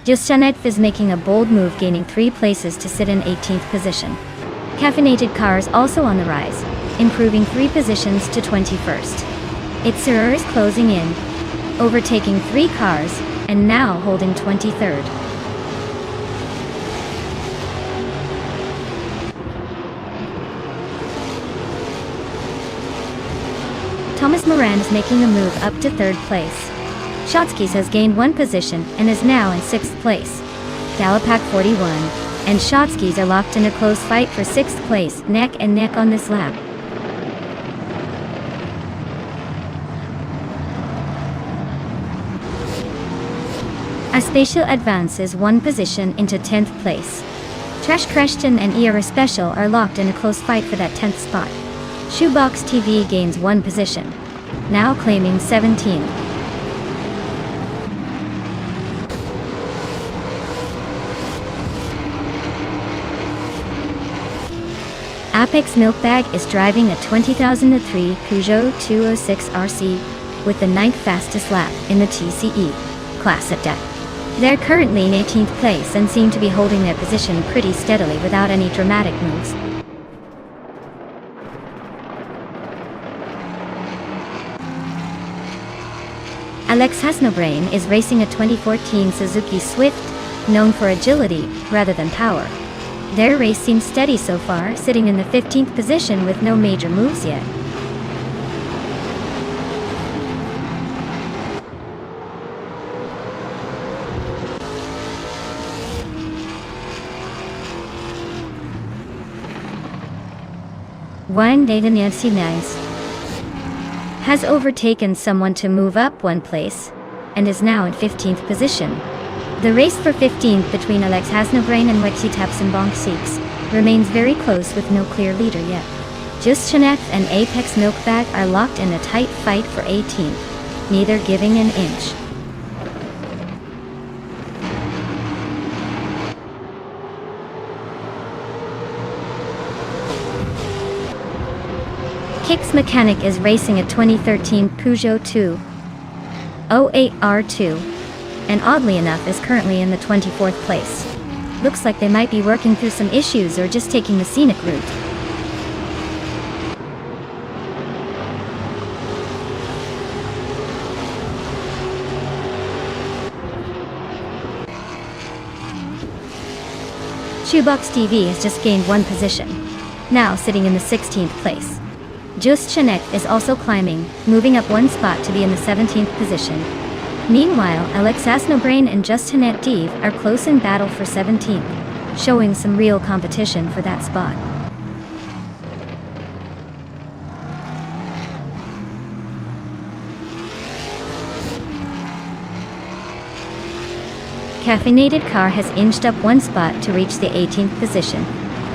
Justanev is making a bold move, gaining 3 places to sit in 18th position. Caffeinated Cars also on the rise, improving 3 positions to 21st. Itzerer is closing in, overtaking 3 cars, and now holding 23rd. Thomas Moran is making a move up to 3rd place. Shotskis has gained 1 position and is now in 6th place. Dalapak 41 and Shotskis are locked in a close fight for 6th place, neck and neck on this lap. A Spatial advances 1 position into 10th place. Trash Christian and ERA Special are locked in a close fight for that 10th spot. Shoebox TV gains 1 position, now claiming 17th. Apex Milkbag is driving a 2003 Peugeot 206 RC with the 9th fastest lap in the TCE class at deck. They're currently in 18th place and seem to be holding their position pretty steadily without any dramatic moves. Alex Hasnobrain is racing a 2014 Suzuki Swift, known for agility rather than power. Their race seems steady so far, sitting in the 15th position with no major moves yet. Juan de Nancy has overtaken someone to move up 1 place, and is now in 15th position. The race for 15th between Alex Hasnobrain and Wexy Tapsenbonk Seeks remains very close with no clear leader yet. Justanev and Apex Milkbag are locked in a tight fight for 18th, neither giving an inch. Kicks Mechanic is racing a 2013 Peugeot 208 R2, and oddly enough is currently in the 24th place. Looks like they might be working through some issues or just taking the scenic route. Shoebox TV has just gained 1 position, now sitting in the 16th place. Just Chanek is also climbing, moving up 1 spot to be in the 17th position. Meanwhile, Alex Hasnobrain and Justanet Deve are close in battle for 17th, showing some real competition for that spot. Caffeinated Car has inched up 1 spot to reach the 18th position,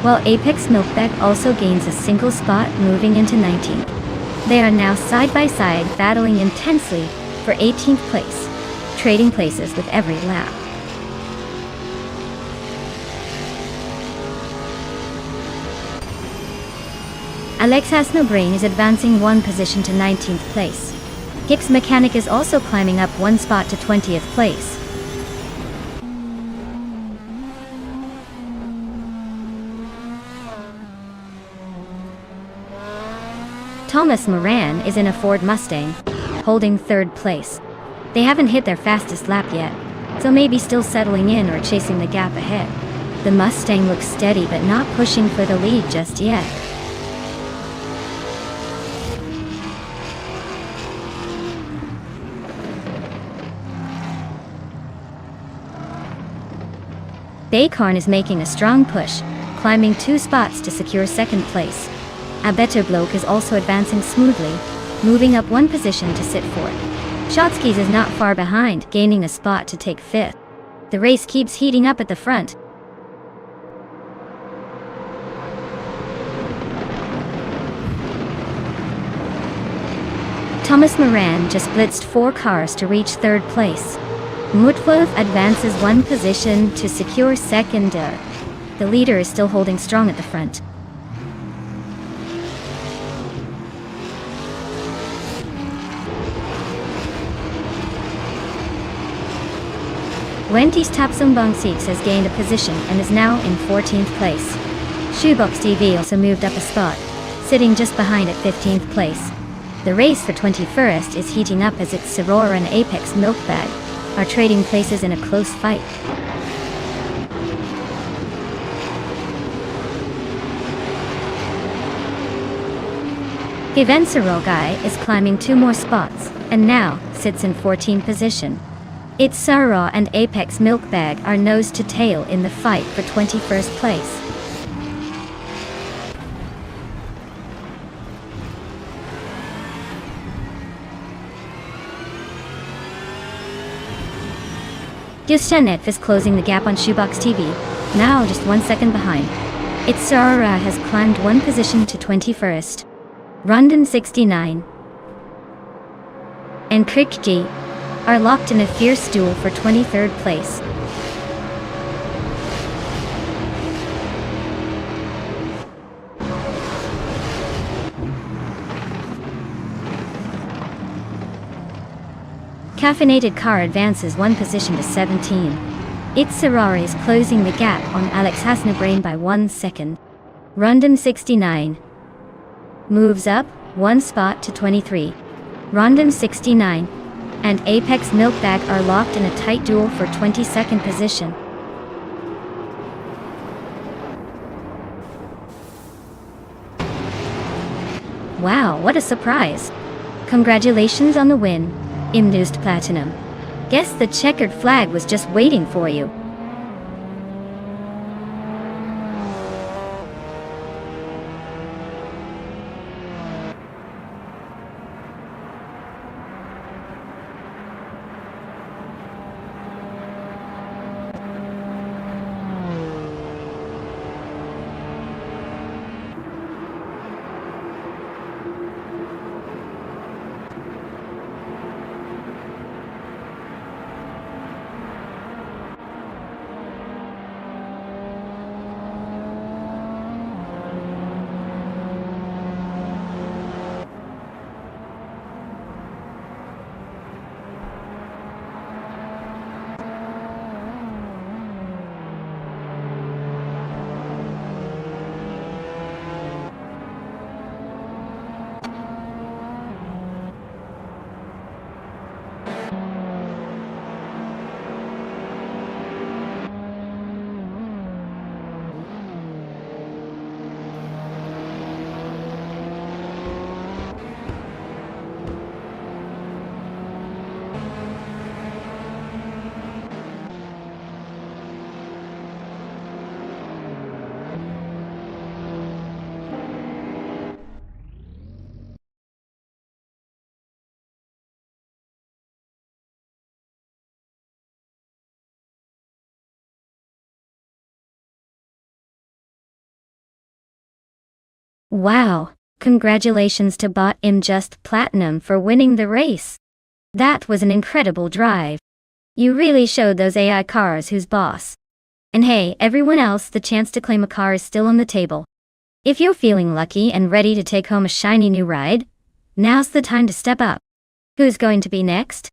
while Apex Milkbag also gains a single spot, moving into 19th. They are now side by side, battling intensely for 18th place, trading places with every lap. Alex Hasnobrain is advancing 1 position to 19th place. Gix Mechanic is also climbing up 1 spot to 20th place. Thomas Moran is in a Ford Mustang, holding third place. They haven't hit their fastest lap yet, so maybe still settling in or chasing the gap ahead. The Mustang looks steady but not pushing for the lead just yet. Baycorn is making a strong push, climbing 2 spots to secure second place. Abetobloke is also advancing smoothly, moving up 1 position to sit fourth. Shotskis is not far behind, gaining a spot to take 5th. The race keeps heating up at the front. Thomas Moran just blitzed 4 cars to reach third place. Mutwolf advances 1 position to secure second. The leader is still holding strong at the front. Wentis Tapsumbangsiks has gained a position and is now in 14th place. Shoebox TV also moved up a spot, sitting just behind at 15th place. The race for 21st is heating up as its Sorora and Apex Milkbag are trading places in a close fight. Givensarogai is climbing 2 more spots, and now sits in 14th position. Its Sarah and Apex Milkbag are nose to tail in the fight for 21st place. Gustanev is closing the gap on Shoebox TV, now just 1 second behind. Its Sarah has climbed 1 position to 21st. Rondon 69 and Krikji are locked in a fierce duel for 23rd place. Caffeinated Car advances 1 position to 17. Its Ferrari is closing the gap on Alex Hasnabrain by 1 second. Rondon 69 moves up 1 spot to 23. Rondon 69 and Apex Milkbag are locked in a tight duel for 22nd position. Wow, what a surprise! Congratulations on the win, Imnused Platinum. Guess the checkered flag was just waiting for you. Wow, congratulations to Bot Just Platinum for winning the race. That was an incredible drive. You really showed those AI cars who's boss. And hey, everyone else, the chance to claim a car is still on the table. If you're feeling lucky and ready to take home a shiny new ride, now's the time to step up. Who's going to be next?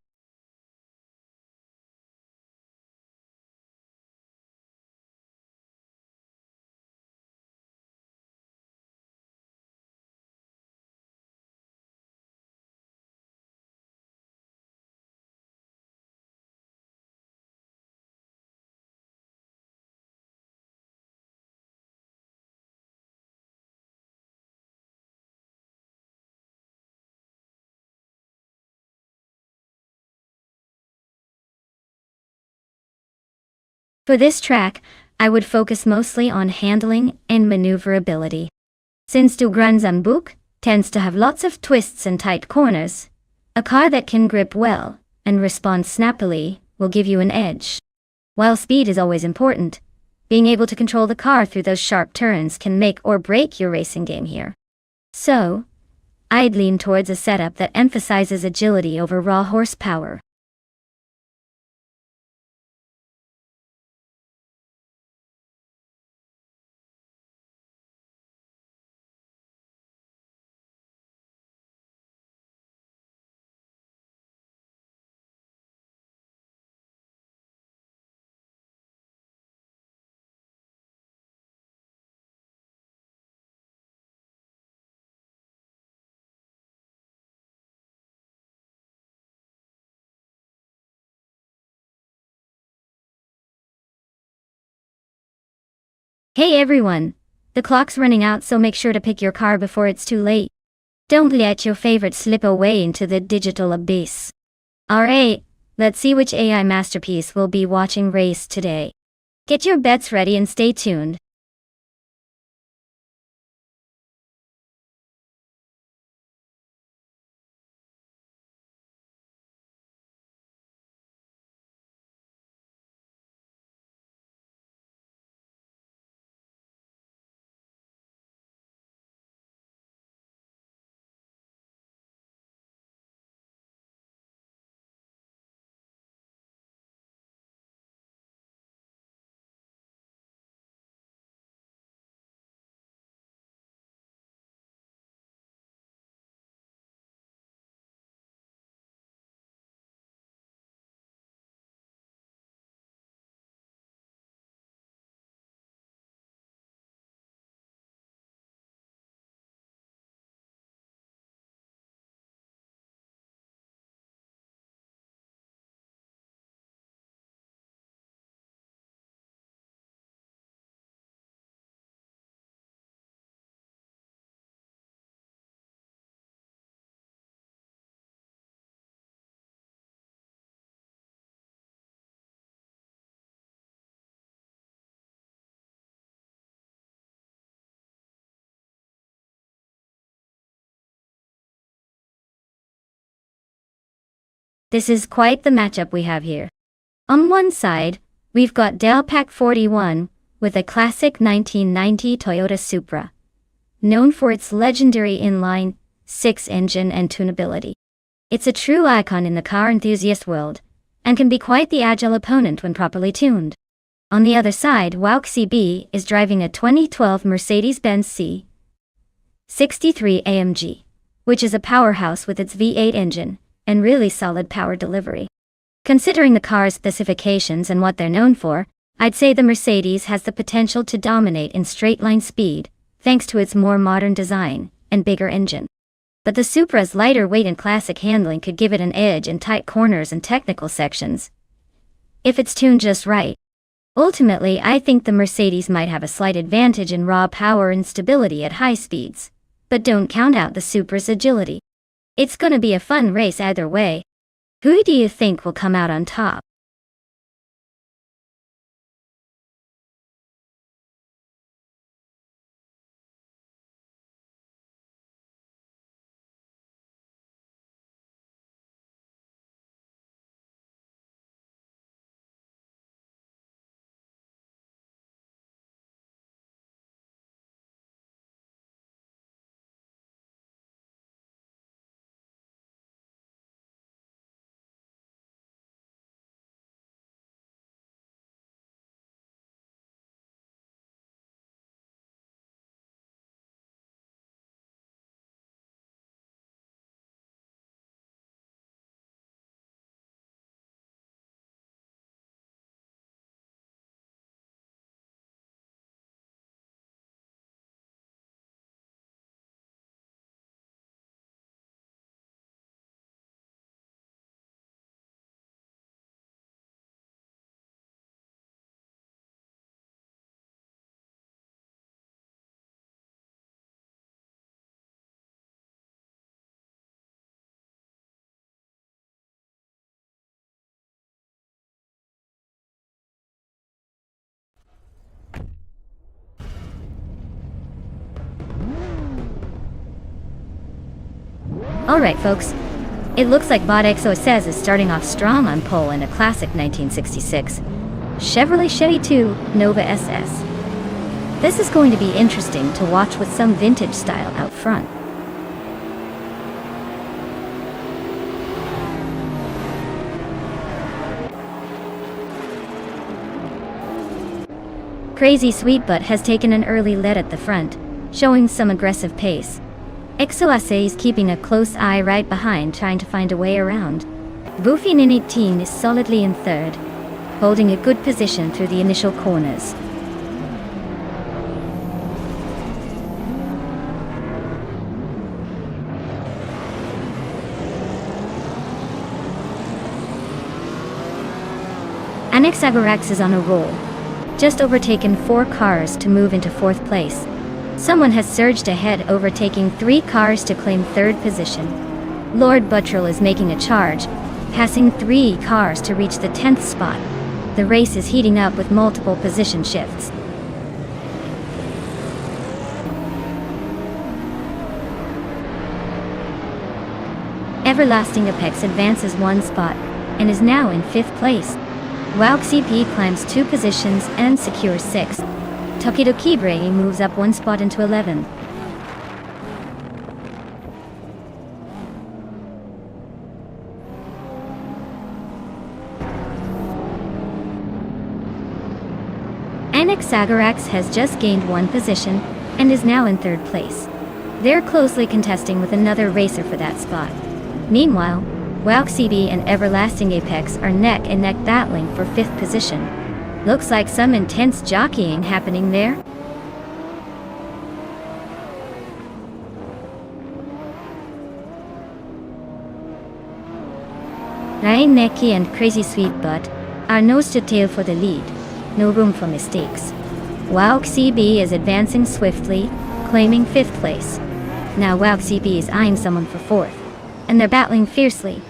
For this track, I would focus mostly on handling and maneuverability. Since Dugranzambuk tends to have lots of twists and tight corners, a car that can grip well and respond snappily will give you an edge. While speed is always important, being able to control the car through those sharp turns can make or break your racing game here. So, I'd lean towards a setup that emphasizes agility over raw horsepower. Hey everyone! The clock's running out, so make sure to pick your car before it's too late. Don't let your favorite slip away into the digital abyss. Alright, let's see which AI masterpiece we'll be watching race today. Get your bets ready and stay tuned. This is quite the matchup we have here. On one side, we've got Delpac 41 with a classic 1990 Toyota Supra, known for its legendary inline six engine and tunability. It's a true icon in the car enthusiast world, and can be quite the agile opponent when properly tuned. On the other side, Wauxi B is driving a 2012 Mercedes-Benz C63 AMG, which is a powerhouse with its V8 engine and really solid power delivery. Considering the car's specifications and what they're known for, I'd say the Mercedes has the potential to dominate in straight-line speed, thanks to its more modern design and bigger engine. But the Supra's lighter weight and classic handling could give it an edge in tight corners and technical sections, if it's tuned just right. Ultimately, I think the Mercedes might have a slight advantage in raw power and stability at high speeds, but don't count out the Supra's agility. It's gonna be a fun race either way. Who do you think will come out on top? Alright folks, it looks like Bot XOSS is starting off strong on pole in a classic 1966 Chevrolet Chevy 2 Nova SS. This is going to be interesting to watch with some vintage style out front. Crazy Sweetbutt has taken an early lead at the front, showing some aggressive pace. XOSS is keeping a close eye right behind, trying to find a way around. Boofin in 18 is solidly in third, holding a good position through the initial corners. Anaxagorax is on a roll, just overtaken 4 cars to move into 4th place. Someone has surged ahead, overtaking 3 cars to claim 3rd position. Lord Buttrell is making a charge, passing 3 cars to reach the 10th spot. The race is heating up with multiple position shifts. Everlasting Apex advances 1 spot and is now in 5th place. WowXCP climbs 2 positions and secures 6th. Tokidokibre moves up 1 spot into 11th. Anaxagorax has just gained 1 position and is now in 3rd place. They're closely contesting with another racer for that spot. Meanwhile, WowXCP and Everlasting Apex are neck and neck battling for 5th position. Looks like some intense jockeying happening there. Raineki and Crazy Sweetbutt are nose to tail for the lead. No room for mistakes. WowXCP is advancing swiftly, claiming 5th place. Now WowXCP is eyeing someone for 4th, and they're battling fiercely.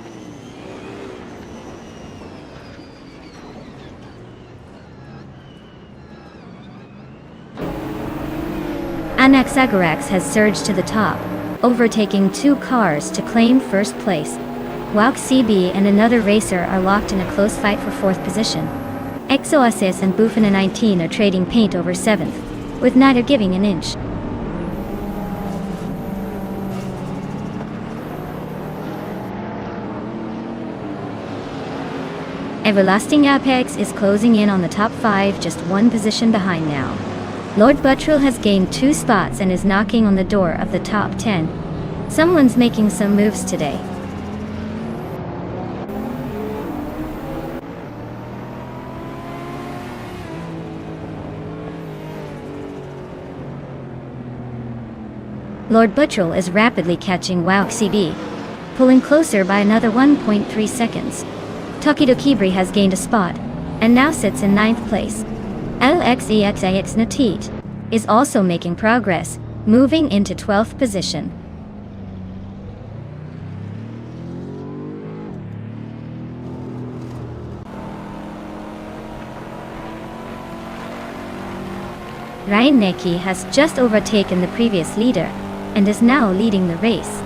Anaxagorax has surged to the top, overtaking 2 cars to claim 1st place. WowXCP and another racer are locked in a close fight for 4th position. XOSS and Boofin 19 are trading paint over 7th, with neither giving an inch. Everlasting Apex is closing in on the top 5, just 1 position behind now. Lord Buttrell has gained 2 spots and is knocking on the door of the top 10. Someone's making some moves today. Lord Buttrell is rapidly catching WowXCP, pulling closer by another 1.3 seconds. Tokidokibre has gained a spot, and now sits in 9th place. LXEXIX Natit is also making progress, moving into 12th position. Raineki has just overtaken the previous leader, and is now leading the race.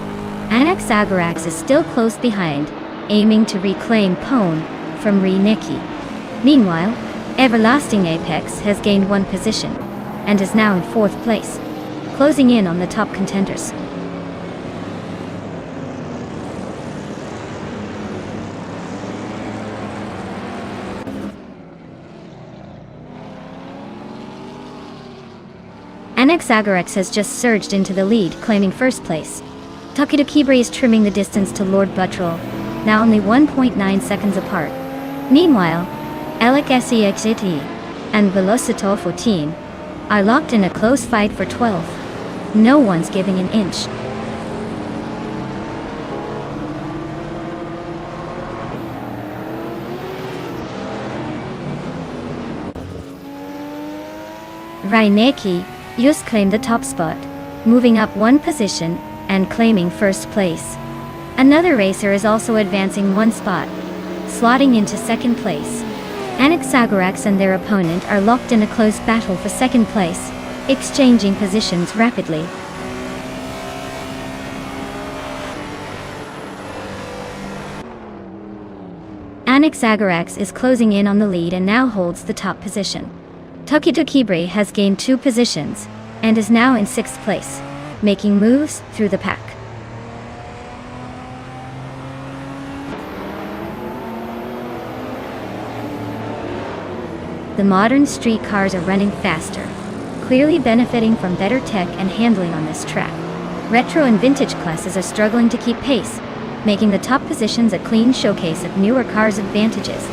Anaxagorax is still close behind, aiming to reclaim Pone from Raineki. Meanwhile, Everlasting Apex has gained 1 position, and is now in 4th place, closing in on the top contenders. Anaxagorax has just surged into the lead, claiming 1st place. Tokidokibre is trimming the distance to Lord Buttrell, now only 1.9 seconds apart. Meanwhile, LXEXIT and Velocitor 14 are locked in a close fight for 12th. No one's giving an inch. Raineki just claimed the top spot, moving up 1 position and claiming 1st place. Another racer is also advancing 1 spot, slotting into 2nd place. Anaxagorax and their opponent are locked in a close battle for 2nd place, exchanging positions rapidly. Anaxagorax is closing in on the lead and now holds the top position. Tokidokibre has gained 2 positions and is now in 6th place, making moves through the pack. The modern street cars are running faster, clearly benefiting from better tech and handling on this track. Retro and vintage classes are struggling to keep pace, making the top positions a clean showcase of newer cars' advantages.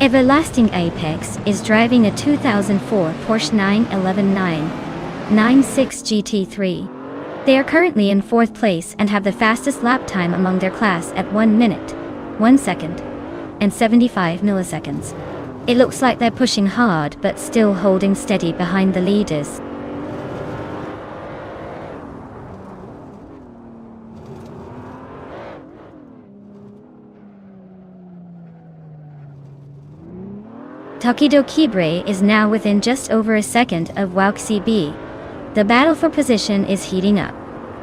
Everlasting Apex is driving a 2004 Porsche 911 996 GT3. They are currently in 4th place and have the fastest lap time among their class at 1 minute, 1 second, and 75 milliseconds. It looks like they're pushing hard but still holding steady behind the leaders. Tokidokibre is now within just over a second of Wauxi B. The battle for position is heating up.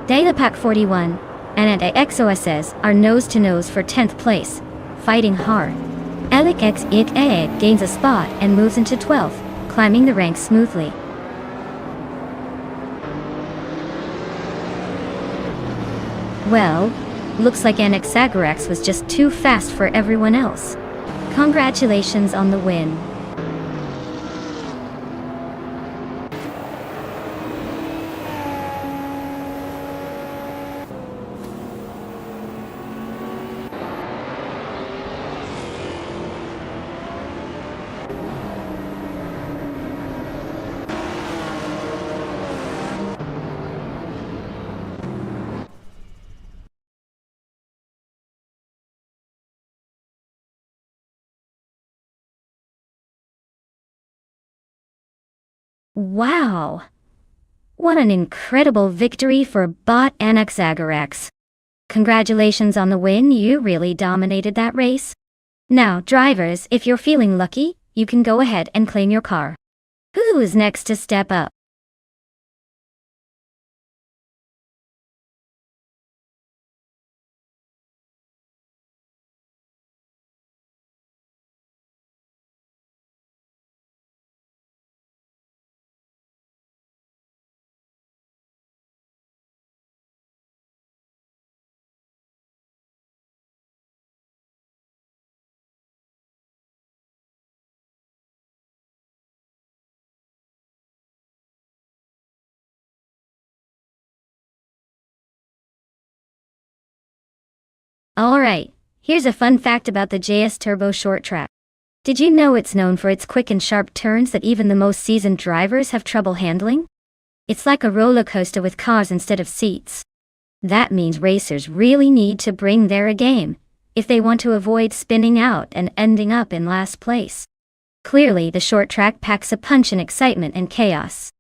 Datapack 41 and XOSS are nose-to-nose for 10th place, fighting hard. Elik X gains a spot and moves into 12th, climbing the ranks smoothly. Well, looks like Anaxagorax was just too fast for everyone else. Congratulations on the win. Wow! What an incredible victory for Bot Anaxagorax. Congratulations on the win, you really dominated that race. Now, drivers, if you're feeling lucky, you can go ahead and claim your car. Who is next to step up? Alright, here's a fun fact about the JS Turbo short track. Did you know it's known for its quick and sharp turns that even the most seasoned drivers have trouble handling? It's like a roller coaster with cars instead of seats. That means racers really need to bring their A game if they want to avoid spinning out and ending up in last place. Clearly, the short track packs a punch in excitement and chaos.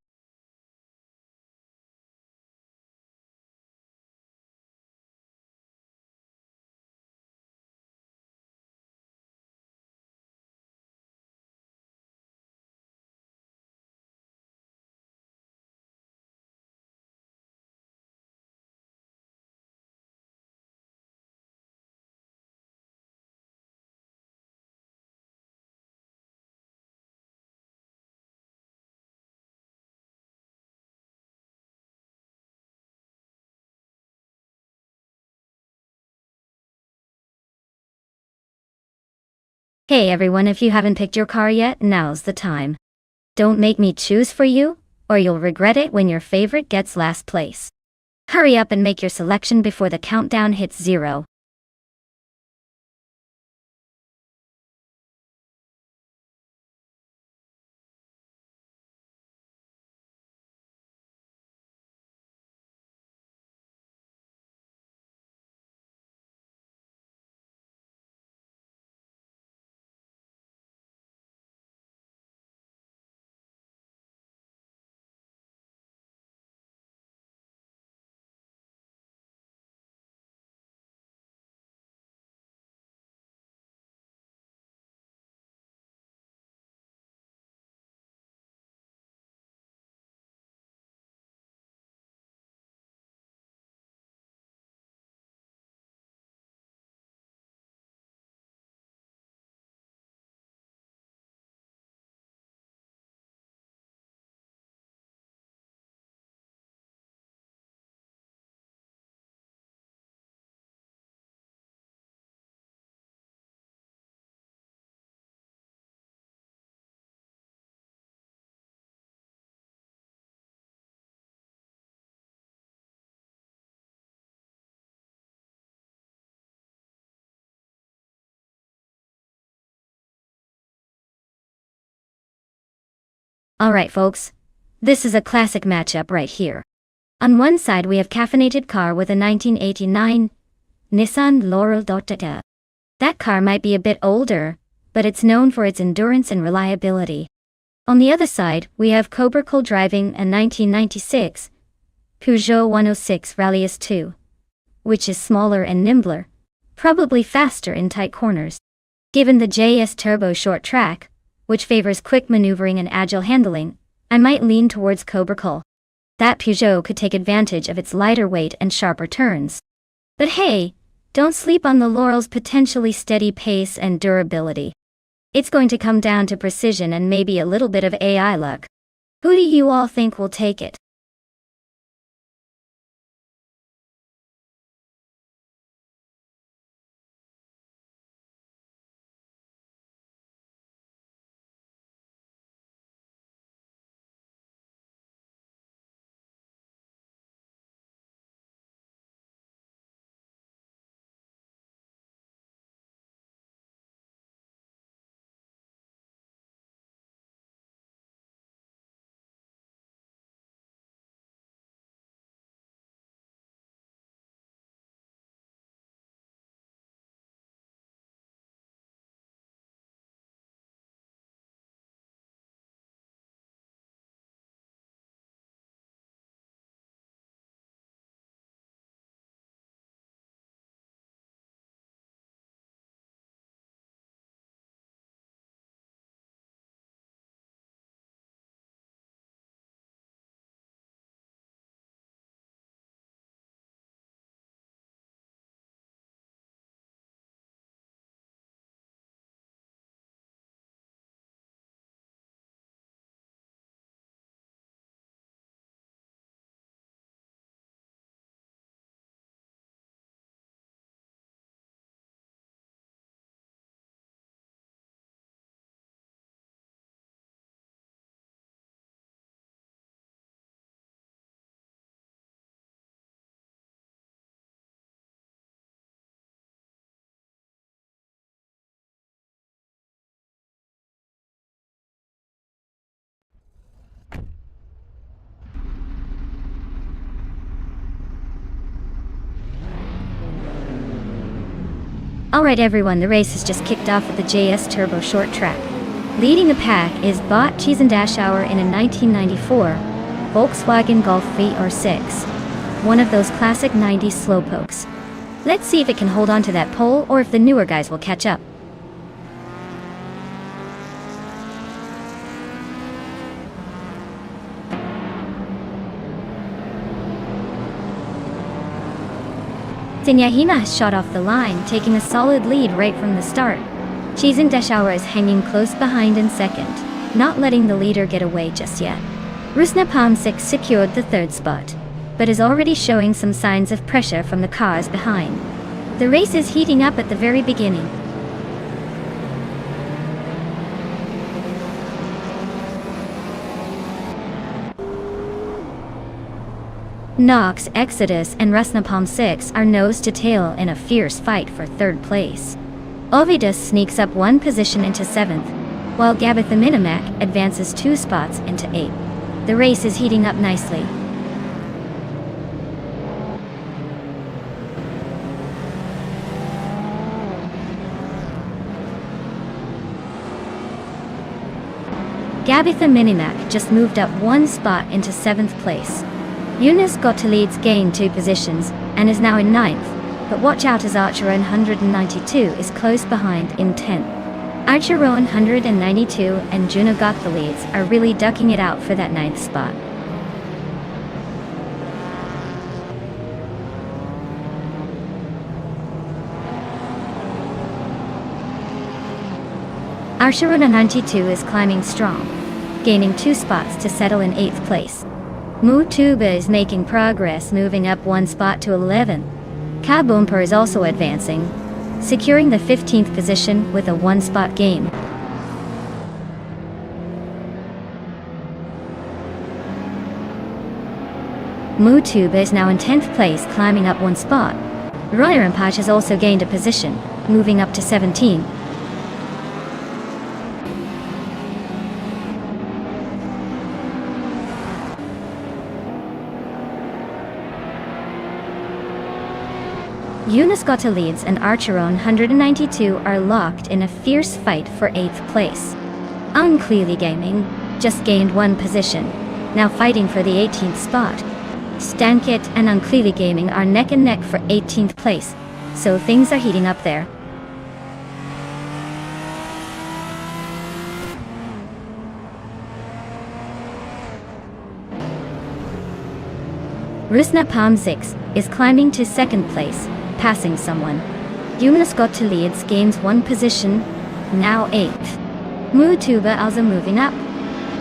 Hey everyone, if you haven't picked your car yet, now's the time. Don't make me choose for you, or you'll regret it when your favorite gets last place. Hurry up and make your selection before the countdown hits 0. Alright folks, this is a classic matchup right here. On one side we have caffeinated car with a 1989 Nissan Laurel. That car might be a bit older, but it's known for its endurance and reliability. On the other side, we have Cobercle driving a 1996 Peugeot 106 Rallius 2, which is smaller and nimbler, probably faster in tight corners. Given the JS Turbo short track, which favors quick maneuvering and agile handling, I might lean towards Cobercle. That Peugeot could take advantage of its lighter weight and sharper turns. But hey, don't sleep on the Laurel's potentially steady pace and durability. It's going to come down to precision and maybe a little bit of AI luck. Who do you all think will take it? Alright everyone, the race has just kicked off with the JS Turbo short track. Leading the pack is Bot Cheesendashauer in a 1994 Volkswagen Golf VR6, one of those classic 90s slowpokes. Let's see if it can hold on to that pole or if the newer guys will catch up. Senyahima has shot off the line, taking a solid lead right from the start. Cheesendashauer is hanging close behind in second, not letting the leader get away just yet. Rusnapalm 6 secured the third spot, but is already showing some signs of pressure from the cars behind. The race is heating up at the very beginning. Nox, Exodus, and Rusnapalm 6 are nose to tail in a fierce fight for third place. Ovidus sneaks up one position into 7th, while Gabitha Minimac advances 2 spots into 8th. The race is heating up nicely. Gabitha Minimac just moved up 1 spot into 7th place. Eunice Gottlieb's gained 2 positions and is now in 9th, but watch out as Archer 192 is close behind in 10th. Archer 192 and Juno Gottlieb's are really ducking it out for that 9th spot. Archer 192 is climbing strong, gaining 2 spots to settle in 8th place. Mutuba is making progress, moving up 1 spot to 11th. Kabumper is also advancing, securing the 15th position with a 1-spot gain. Mutuba is now in 10th place, climbing up 1 spot. Royerampach has also gained a position, moving up to 17. Eunice Gotta leads and Archeron 192 are locked in a fierce fight for 8th place. Unclearly Gaming just gained 1 position, now fighting for the 18th spot. Stankit and Unclearly Gaming are neck and neck for 18th place, so things are heating up there. Rusna Palm 6 is climbing to 2nd place, passing someone. Eunice Gotta leads gains 1 position, now 8th. Mutuba also moving up,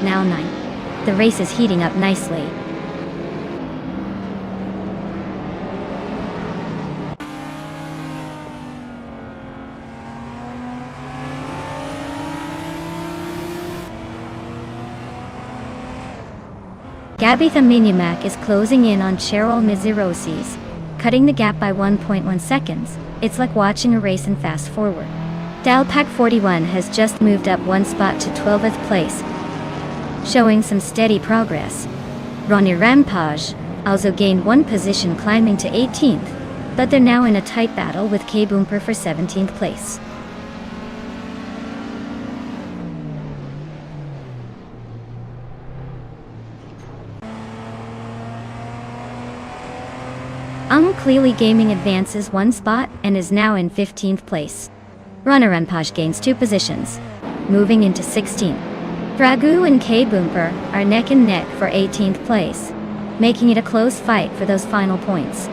now 9th. The race is heating up nicely. Gabitha Minimac is closing in on Cheryl Miziroses, cutting the gap by 1.1 seconds. It's like watching a race in fast forward. Dalpac 41 has just moved up 1 spot to 12th place, showing some steady progress. Ronnie Rampage also gained 1 position, climbing to 18th, but they're now in a tight battle with K-Boomper for 17th place. Unclearly Gaming advances 1 spot and is now in 15th place. Runner Rampage gains 2 positions, moving into 16th. Ragu and K-Boomper are neck and neck for 18th place, making it a close fight for those final points.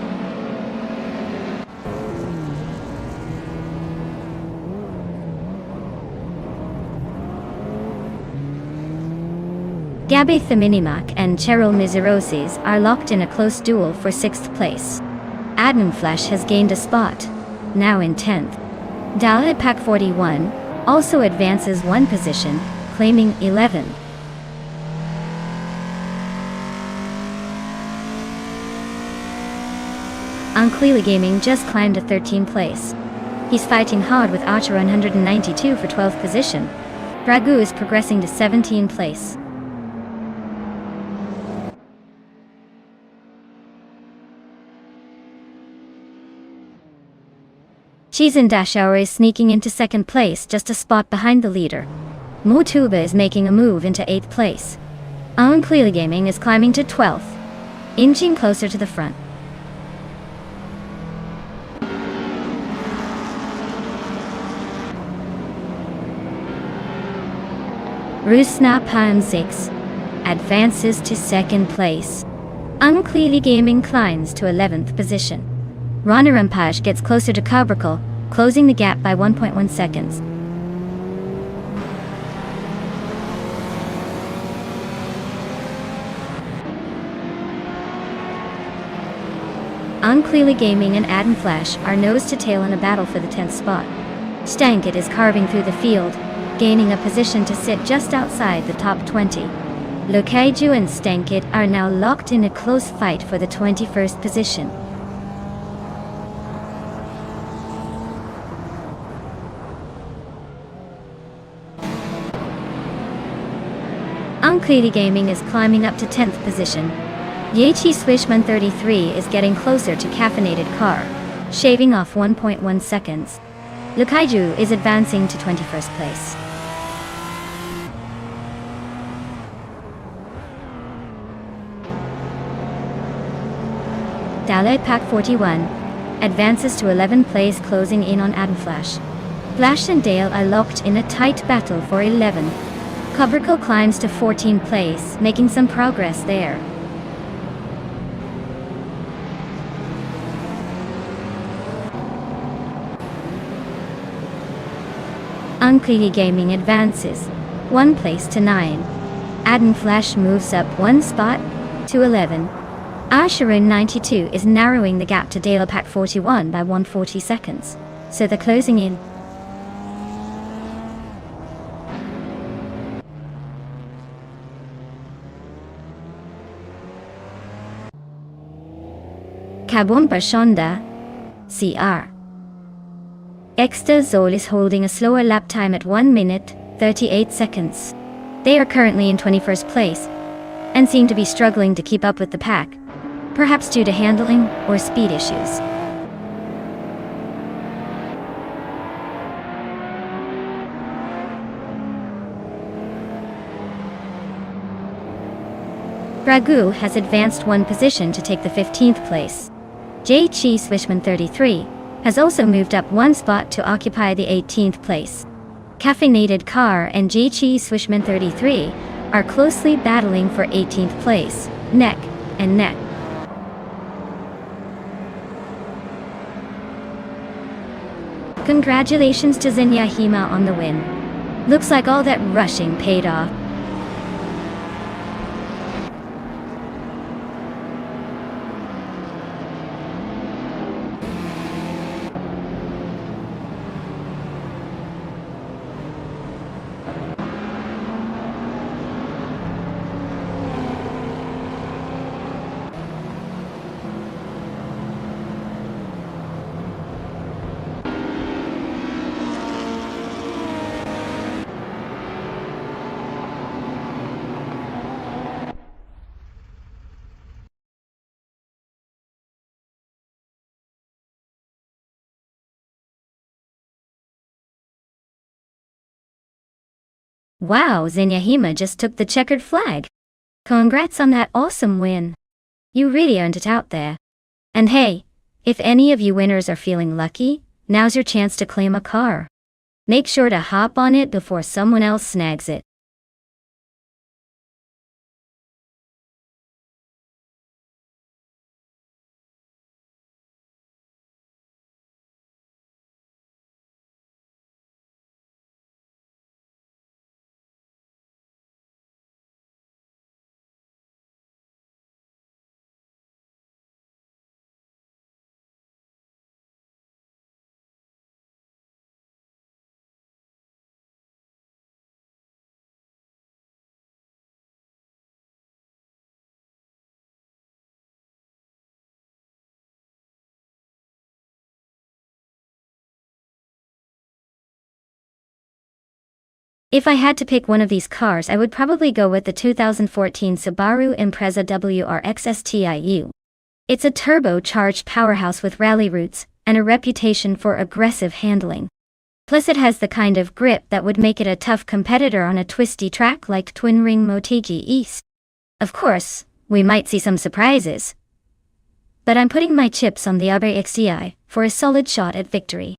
Gabby Minimac and Cheryl Miziroses are locked in a close duel for 6th place. Adnan Flash has gained a spot, now in 10th. Dalid Pack 41 also advances 1 position, claiming 11th. Unclearly Gaming just climbed to 13th place. He's fighting hard with Archer 192 for 12th position. Ragu is progressing to 17th place. Cheesin Dashour is sneaking into 2nd place, just a spot behind the leader. Mutuba is making a move into 8th place. Unclearly Gaming is climbing to 12th, inching closer to the front. Rusna Palm 6 advances to 2nd place. Unclearly Gaming climbs to 11th position. Rana Rampage gets closer to Cabrical, closing the gap by 1.1 seconds. Unclearly Gaming and Adden Flash are nose to tail in a battle for the 10th spot. Stankit is carving through the field, gaining a position to sit just outside the top 20. Lokaiju and Stankit are now locked in a close fight for the 21st position. Unclearly Gaming is climbing up to 10th position. Yechi Swishman 33 is getting closer to Caffeinated Car, shaving off 1.1 seconds. Lukaiju is advancing to 21st place. Dalet Pack 41 advances to 11th place, closing in on Adam Flash. Flash and Dale are locked in a tight battle for 11th. Cobrico climbs to 14th place, making some progress there. Unclearly Gaming advances 1 place to 9. Adam Flash moves up 1 spot to 11. Asherin 92 is narrowing the gap to Dale Pack 41 by 140 seconds, so they're closing in. Kabumpa Shonda CR. Exter Zol is holding a slower lap time at 1 minute, 38 seconds. They are currently in 21st place, and seem to be struggling to keep up with the pack, perhaps due to handling or speed issues. Ragu has advanced one position to take the 15th place. JC Swishman 33 has also moved up one spot to occupy the 18th place. Caffeinated Car and JC Swishman 33 are closely battling for 18th place, neck and neck. Congratulations to Xenia Hima on the win. Looks like all that rushing paid off. Wow, Xenia Hima just took the checkered flag. Congrats on that awesome win. You really earned it out there. And hey, if any of you winners are feeling lucky, now's your chance to claim a car. Make sure to hop on it before someone else snags it. If I had to pick one of these cars, I would probably go with the 2014 Subaru Impreza WRX STIU. It's a turbocharged powerhouse with rally roots and a reputation for aggressive handling. Plus it has the kind of grip that would make it a tough competitor on a twisty track like Twin Ring Motegi East. Of course, we might see some surprises. But I'm putting my chips on the Abre XDI for a solid shot at victory.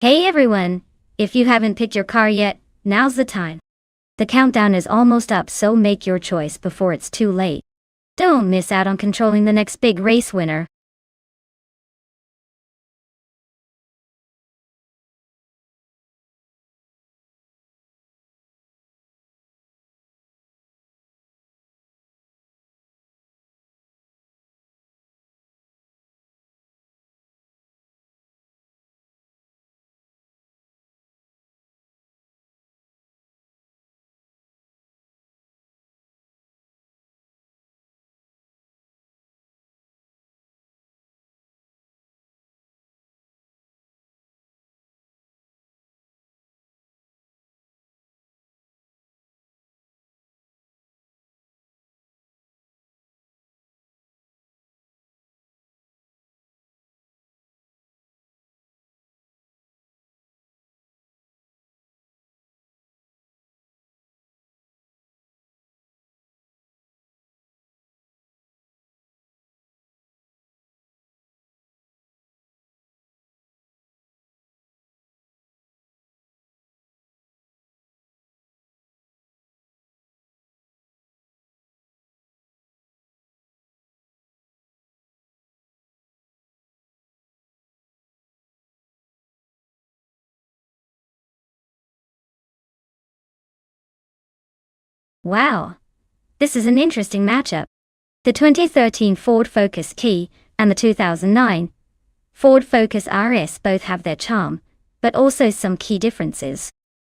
Hey everyone! If you haven't picked your car yet, now's the time. The countdown is almost up, so make your choice before it's too late. Don't miss out on controlling the next big race winner. Wow! This is an interesting matchup. The 2013 Ford Focus Key and the 2009 Ford Focus RS both have their charm, but also some key differences.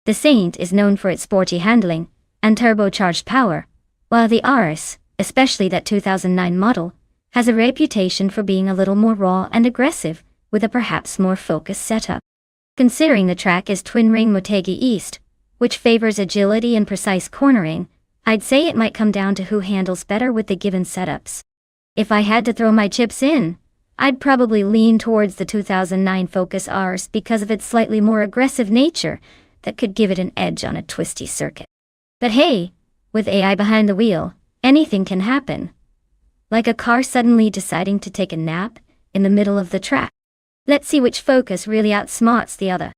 The Saint is known for its sporty handling, and turbocharged power, while the RS, especially that 2009 model, has a reputation for being a little more raw and aggressive, with a perhaps more focused setup. Considering the track is Twin Ring Motegi East, which favors agility and precise cornering, I'd say it might come down to who handles better with the given setups. If I had to throw my chips in, I'd probably lean towards the 2009 Focus RS because of its slightly more aggressive nature that could give it an edge on a twisty circuit. But hey, with AI behind the wheel, anything can happen. Like a car suddenly deciding to take a nap in the middle of the track. Let's see which Focus really outsmarts the other.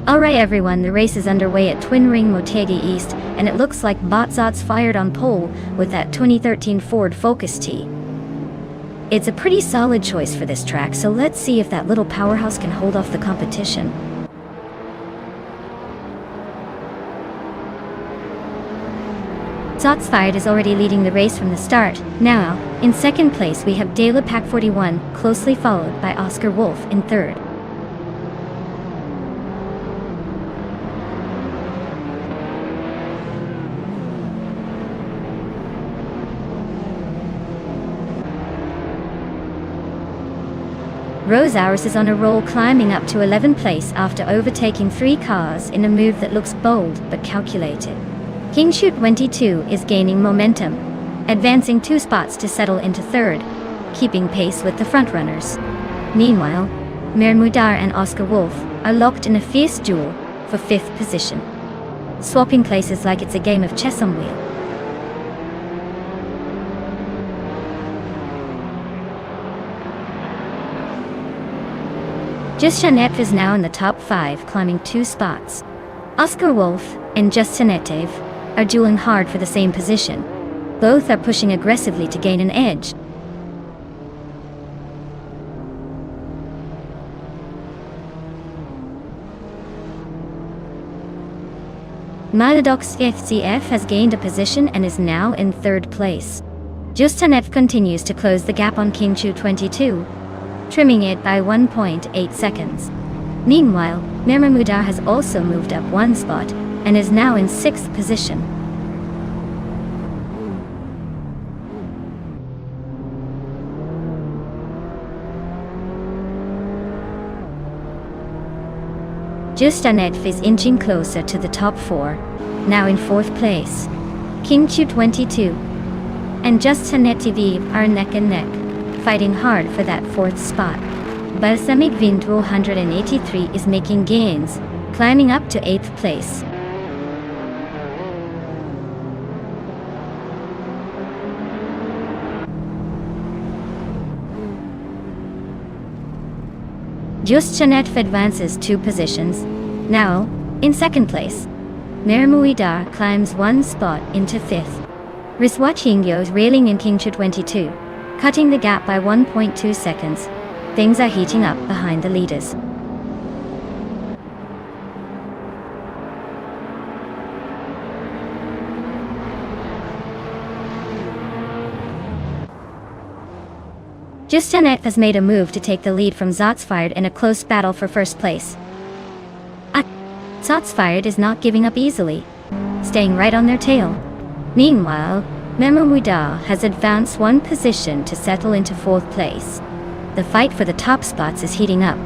Alright everyone, the race is underway at Twin Ring Motegi East, and it looks like Botzot's fired on pole with that 2013 Ford Focus T. It's a pretty solid choice for this track, so let's see if that little powerhouse can hold off the competition. Zot's Fired is already leading the race from the start. Now, in second place we have Dela Pack 41, closely followed by Oscar Wolf in third. Rose Hours is on a roll, climbing up to 11th place after overtaking 3 cars in a move that looks bold but calculated. King Shoot 22 is gaining momentum, advancing 2 spots to settle into third, keeping pace with the frontrunners. Meanwhile, Mermudar and Oscar Wolf are locked in a fierce duel for 5th position, swapping places like it's a game of chess on wheel. Just Janet is now in the top 5, climbing 2 spots. Oscar Wolf and Just Janetev are dueling hard for the same position. Both are pushing aggressively to gain an edge. Maladox FCF has gained a position and is now in 3rd place. Just Janet continues to close the gap on King Chu 22, trimming it by 1.8 seconds. Meanwhile, Mermudar has also moved up 1 spot and is now in 6th position. Just Janet is inching closer to the top 4, now in 4th place. King Chu 22 and Just Janet TV are neck and neck, fighting hard for that 4th spot. Balsamic Wind 283 is making gains, climbing up to 8th place. Just Janet advances 2 positions, now in 2nd place. Mermuidar climbs 1 spot into 5th. Riswachingyo is railing in King Chu 22, cutting the gap by 1.2 seconds. Things are heating up behind the leaders. Justanet has made a move to take the lead from Zotsfired in a close battle for first place. Zotsfired is not giving up easily, staying right on their tail. Meanwhile, Memomuda has advanced one position to settle into fourth place. The fight for the top spots is heating up.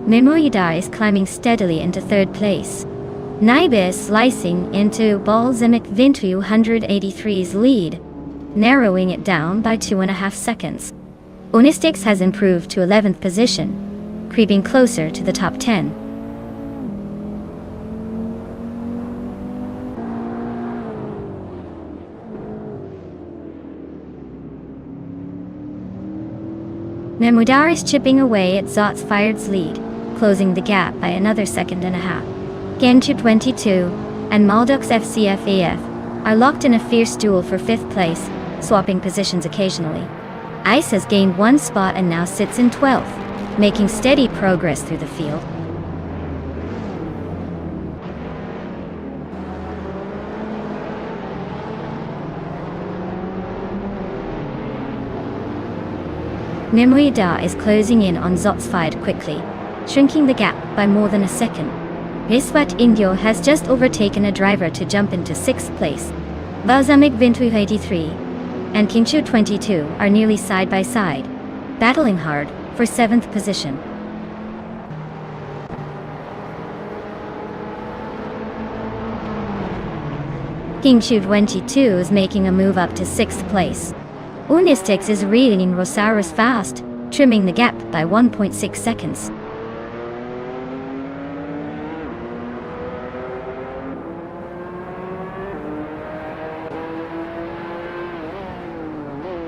Memomuda is climbing steadily into third place. Naibe is slicing into Balsamic Vintu 183's lead, narrowing it down by 2.5 seconds. Onistix has improved to 11th position, creeping closer to the top 10. Memudar is chipping away at Zotsfired's lead, closing the gap by another 1.5 seconds. Genchu 22 and Maldux FCFAF are locked in a fierce duel for 5th place, swapping positions occasionally. Ice has gained 1 spot and now sits in 12th, making steady progress through the field. Memoida is closing in on Zotsfired quickly, shrinking the gap by more than a second. Riswat Indio has just overtaken a driver to jump into 6th place. Balsamic Vintu 83 and Kinchu 22 are nearly side by side, battling hard for 7th position. Kinchu 22 is making a move up to 6th place. Unistix is reeling Rosaurus fast, trimming the gap by 1.6 seconds.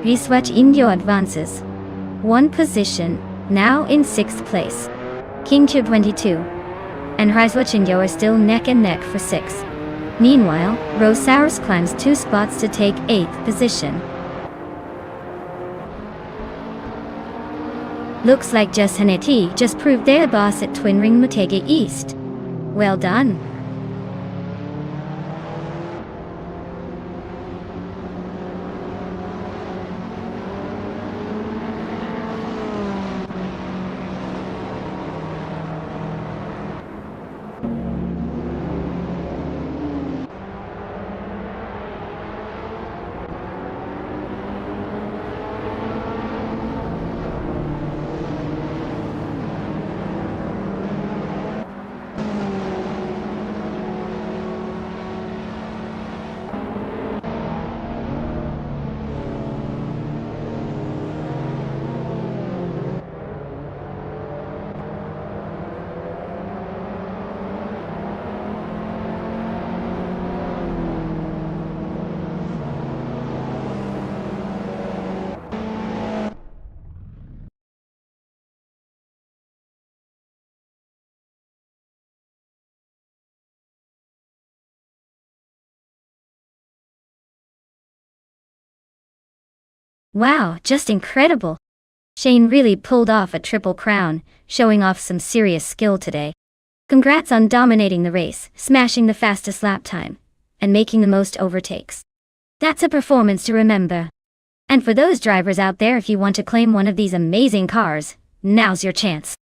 Riswat Indio advances 1 position, now in 6th place. Kinchu 22 and Riswat Indio are still neck and neck for 6th. Meanwhile, Rosaurus climbs 2 spots to take 8th position. Looks like Haneti just proved their boss at Twin Ring Mutege East. Well done. Wow, just incredible! Shane really pulled off a triple crown, showing off some serious skill today. Congrats on dominating the race, smashing the fastest lap time, and making the most overtakes. That's a performance to remember. And for those drivers out there, if you want to claim one of these amazing cars, now's your chance.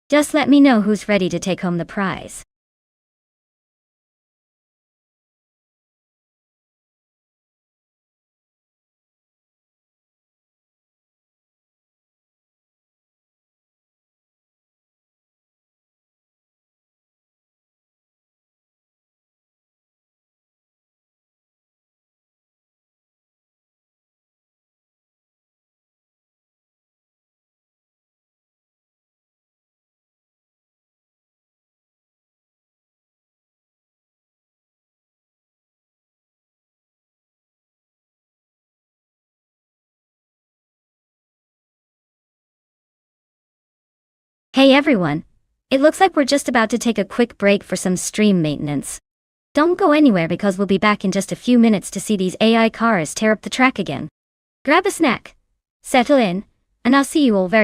Just let me know who's ready to take home the prize. Hey everyone! It looks like we're just about to take a quick break for some stream maintenance. Don't go anywhere because we'll be back in just a few minutes to see these AI cars tear up the track again. Grab a snack, settle in, and I'll see you all very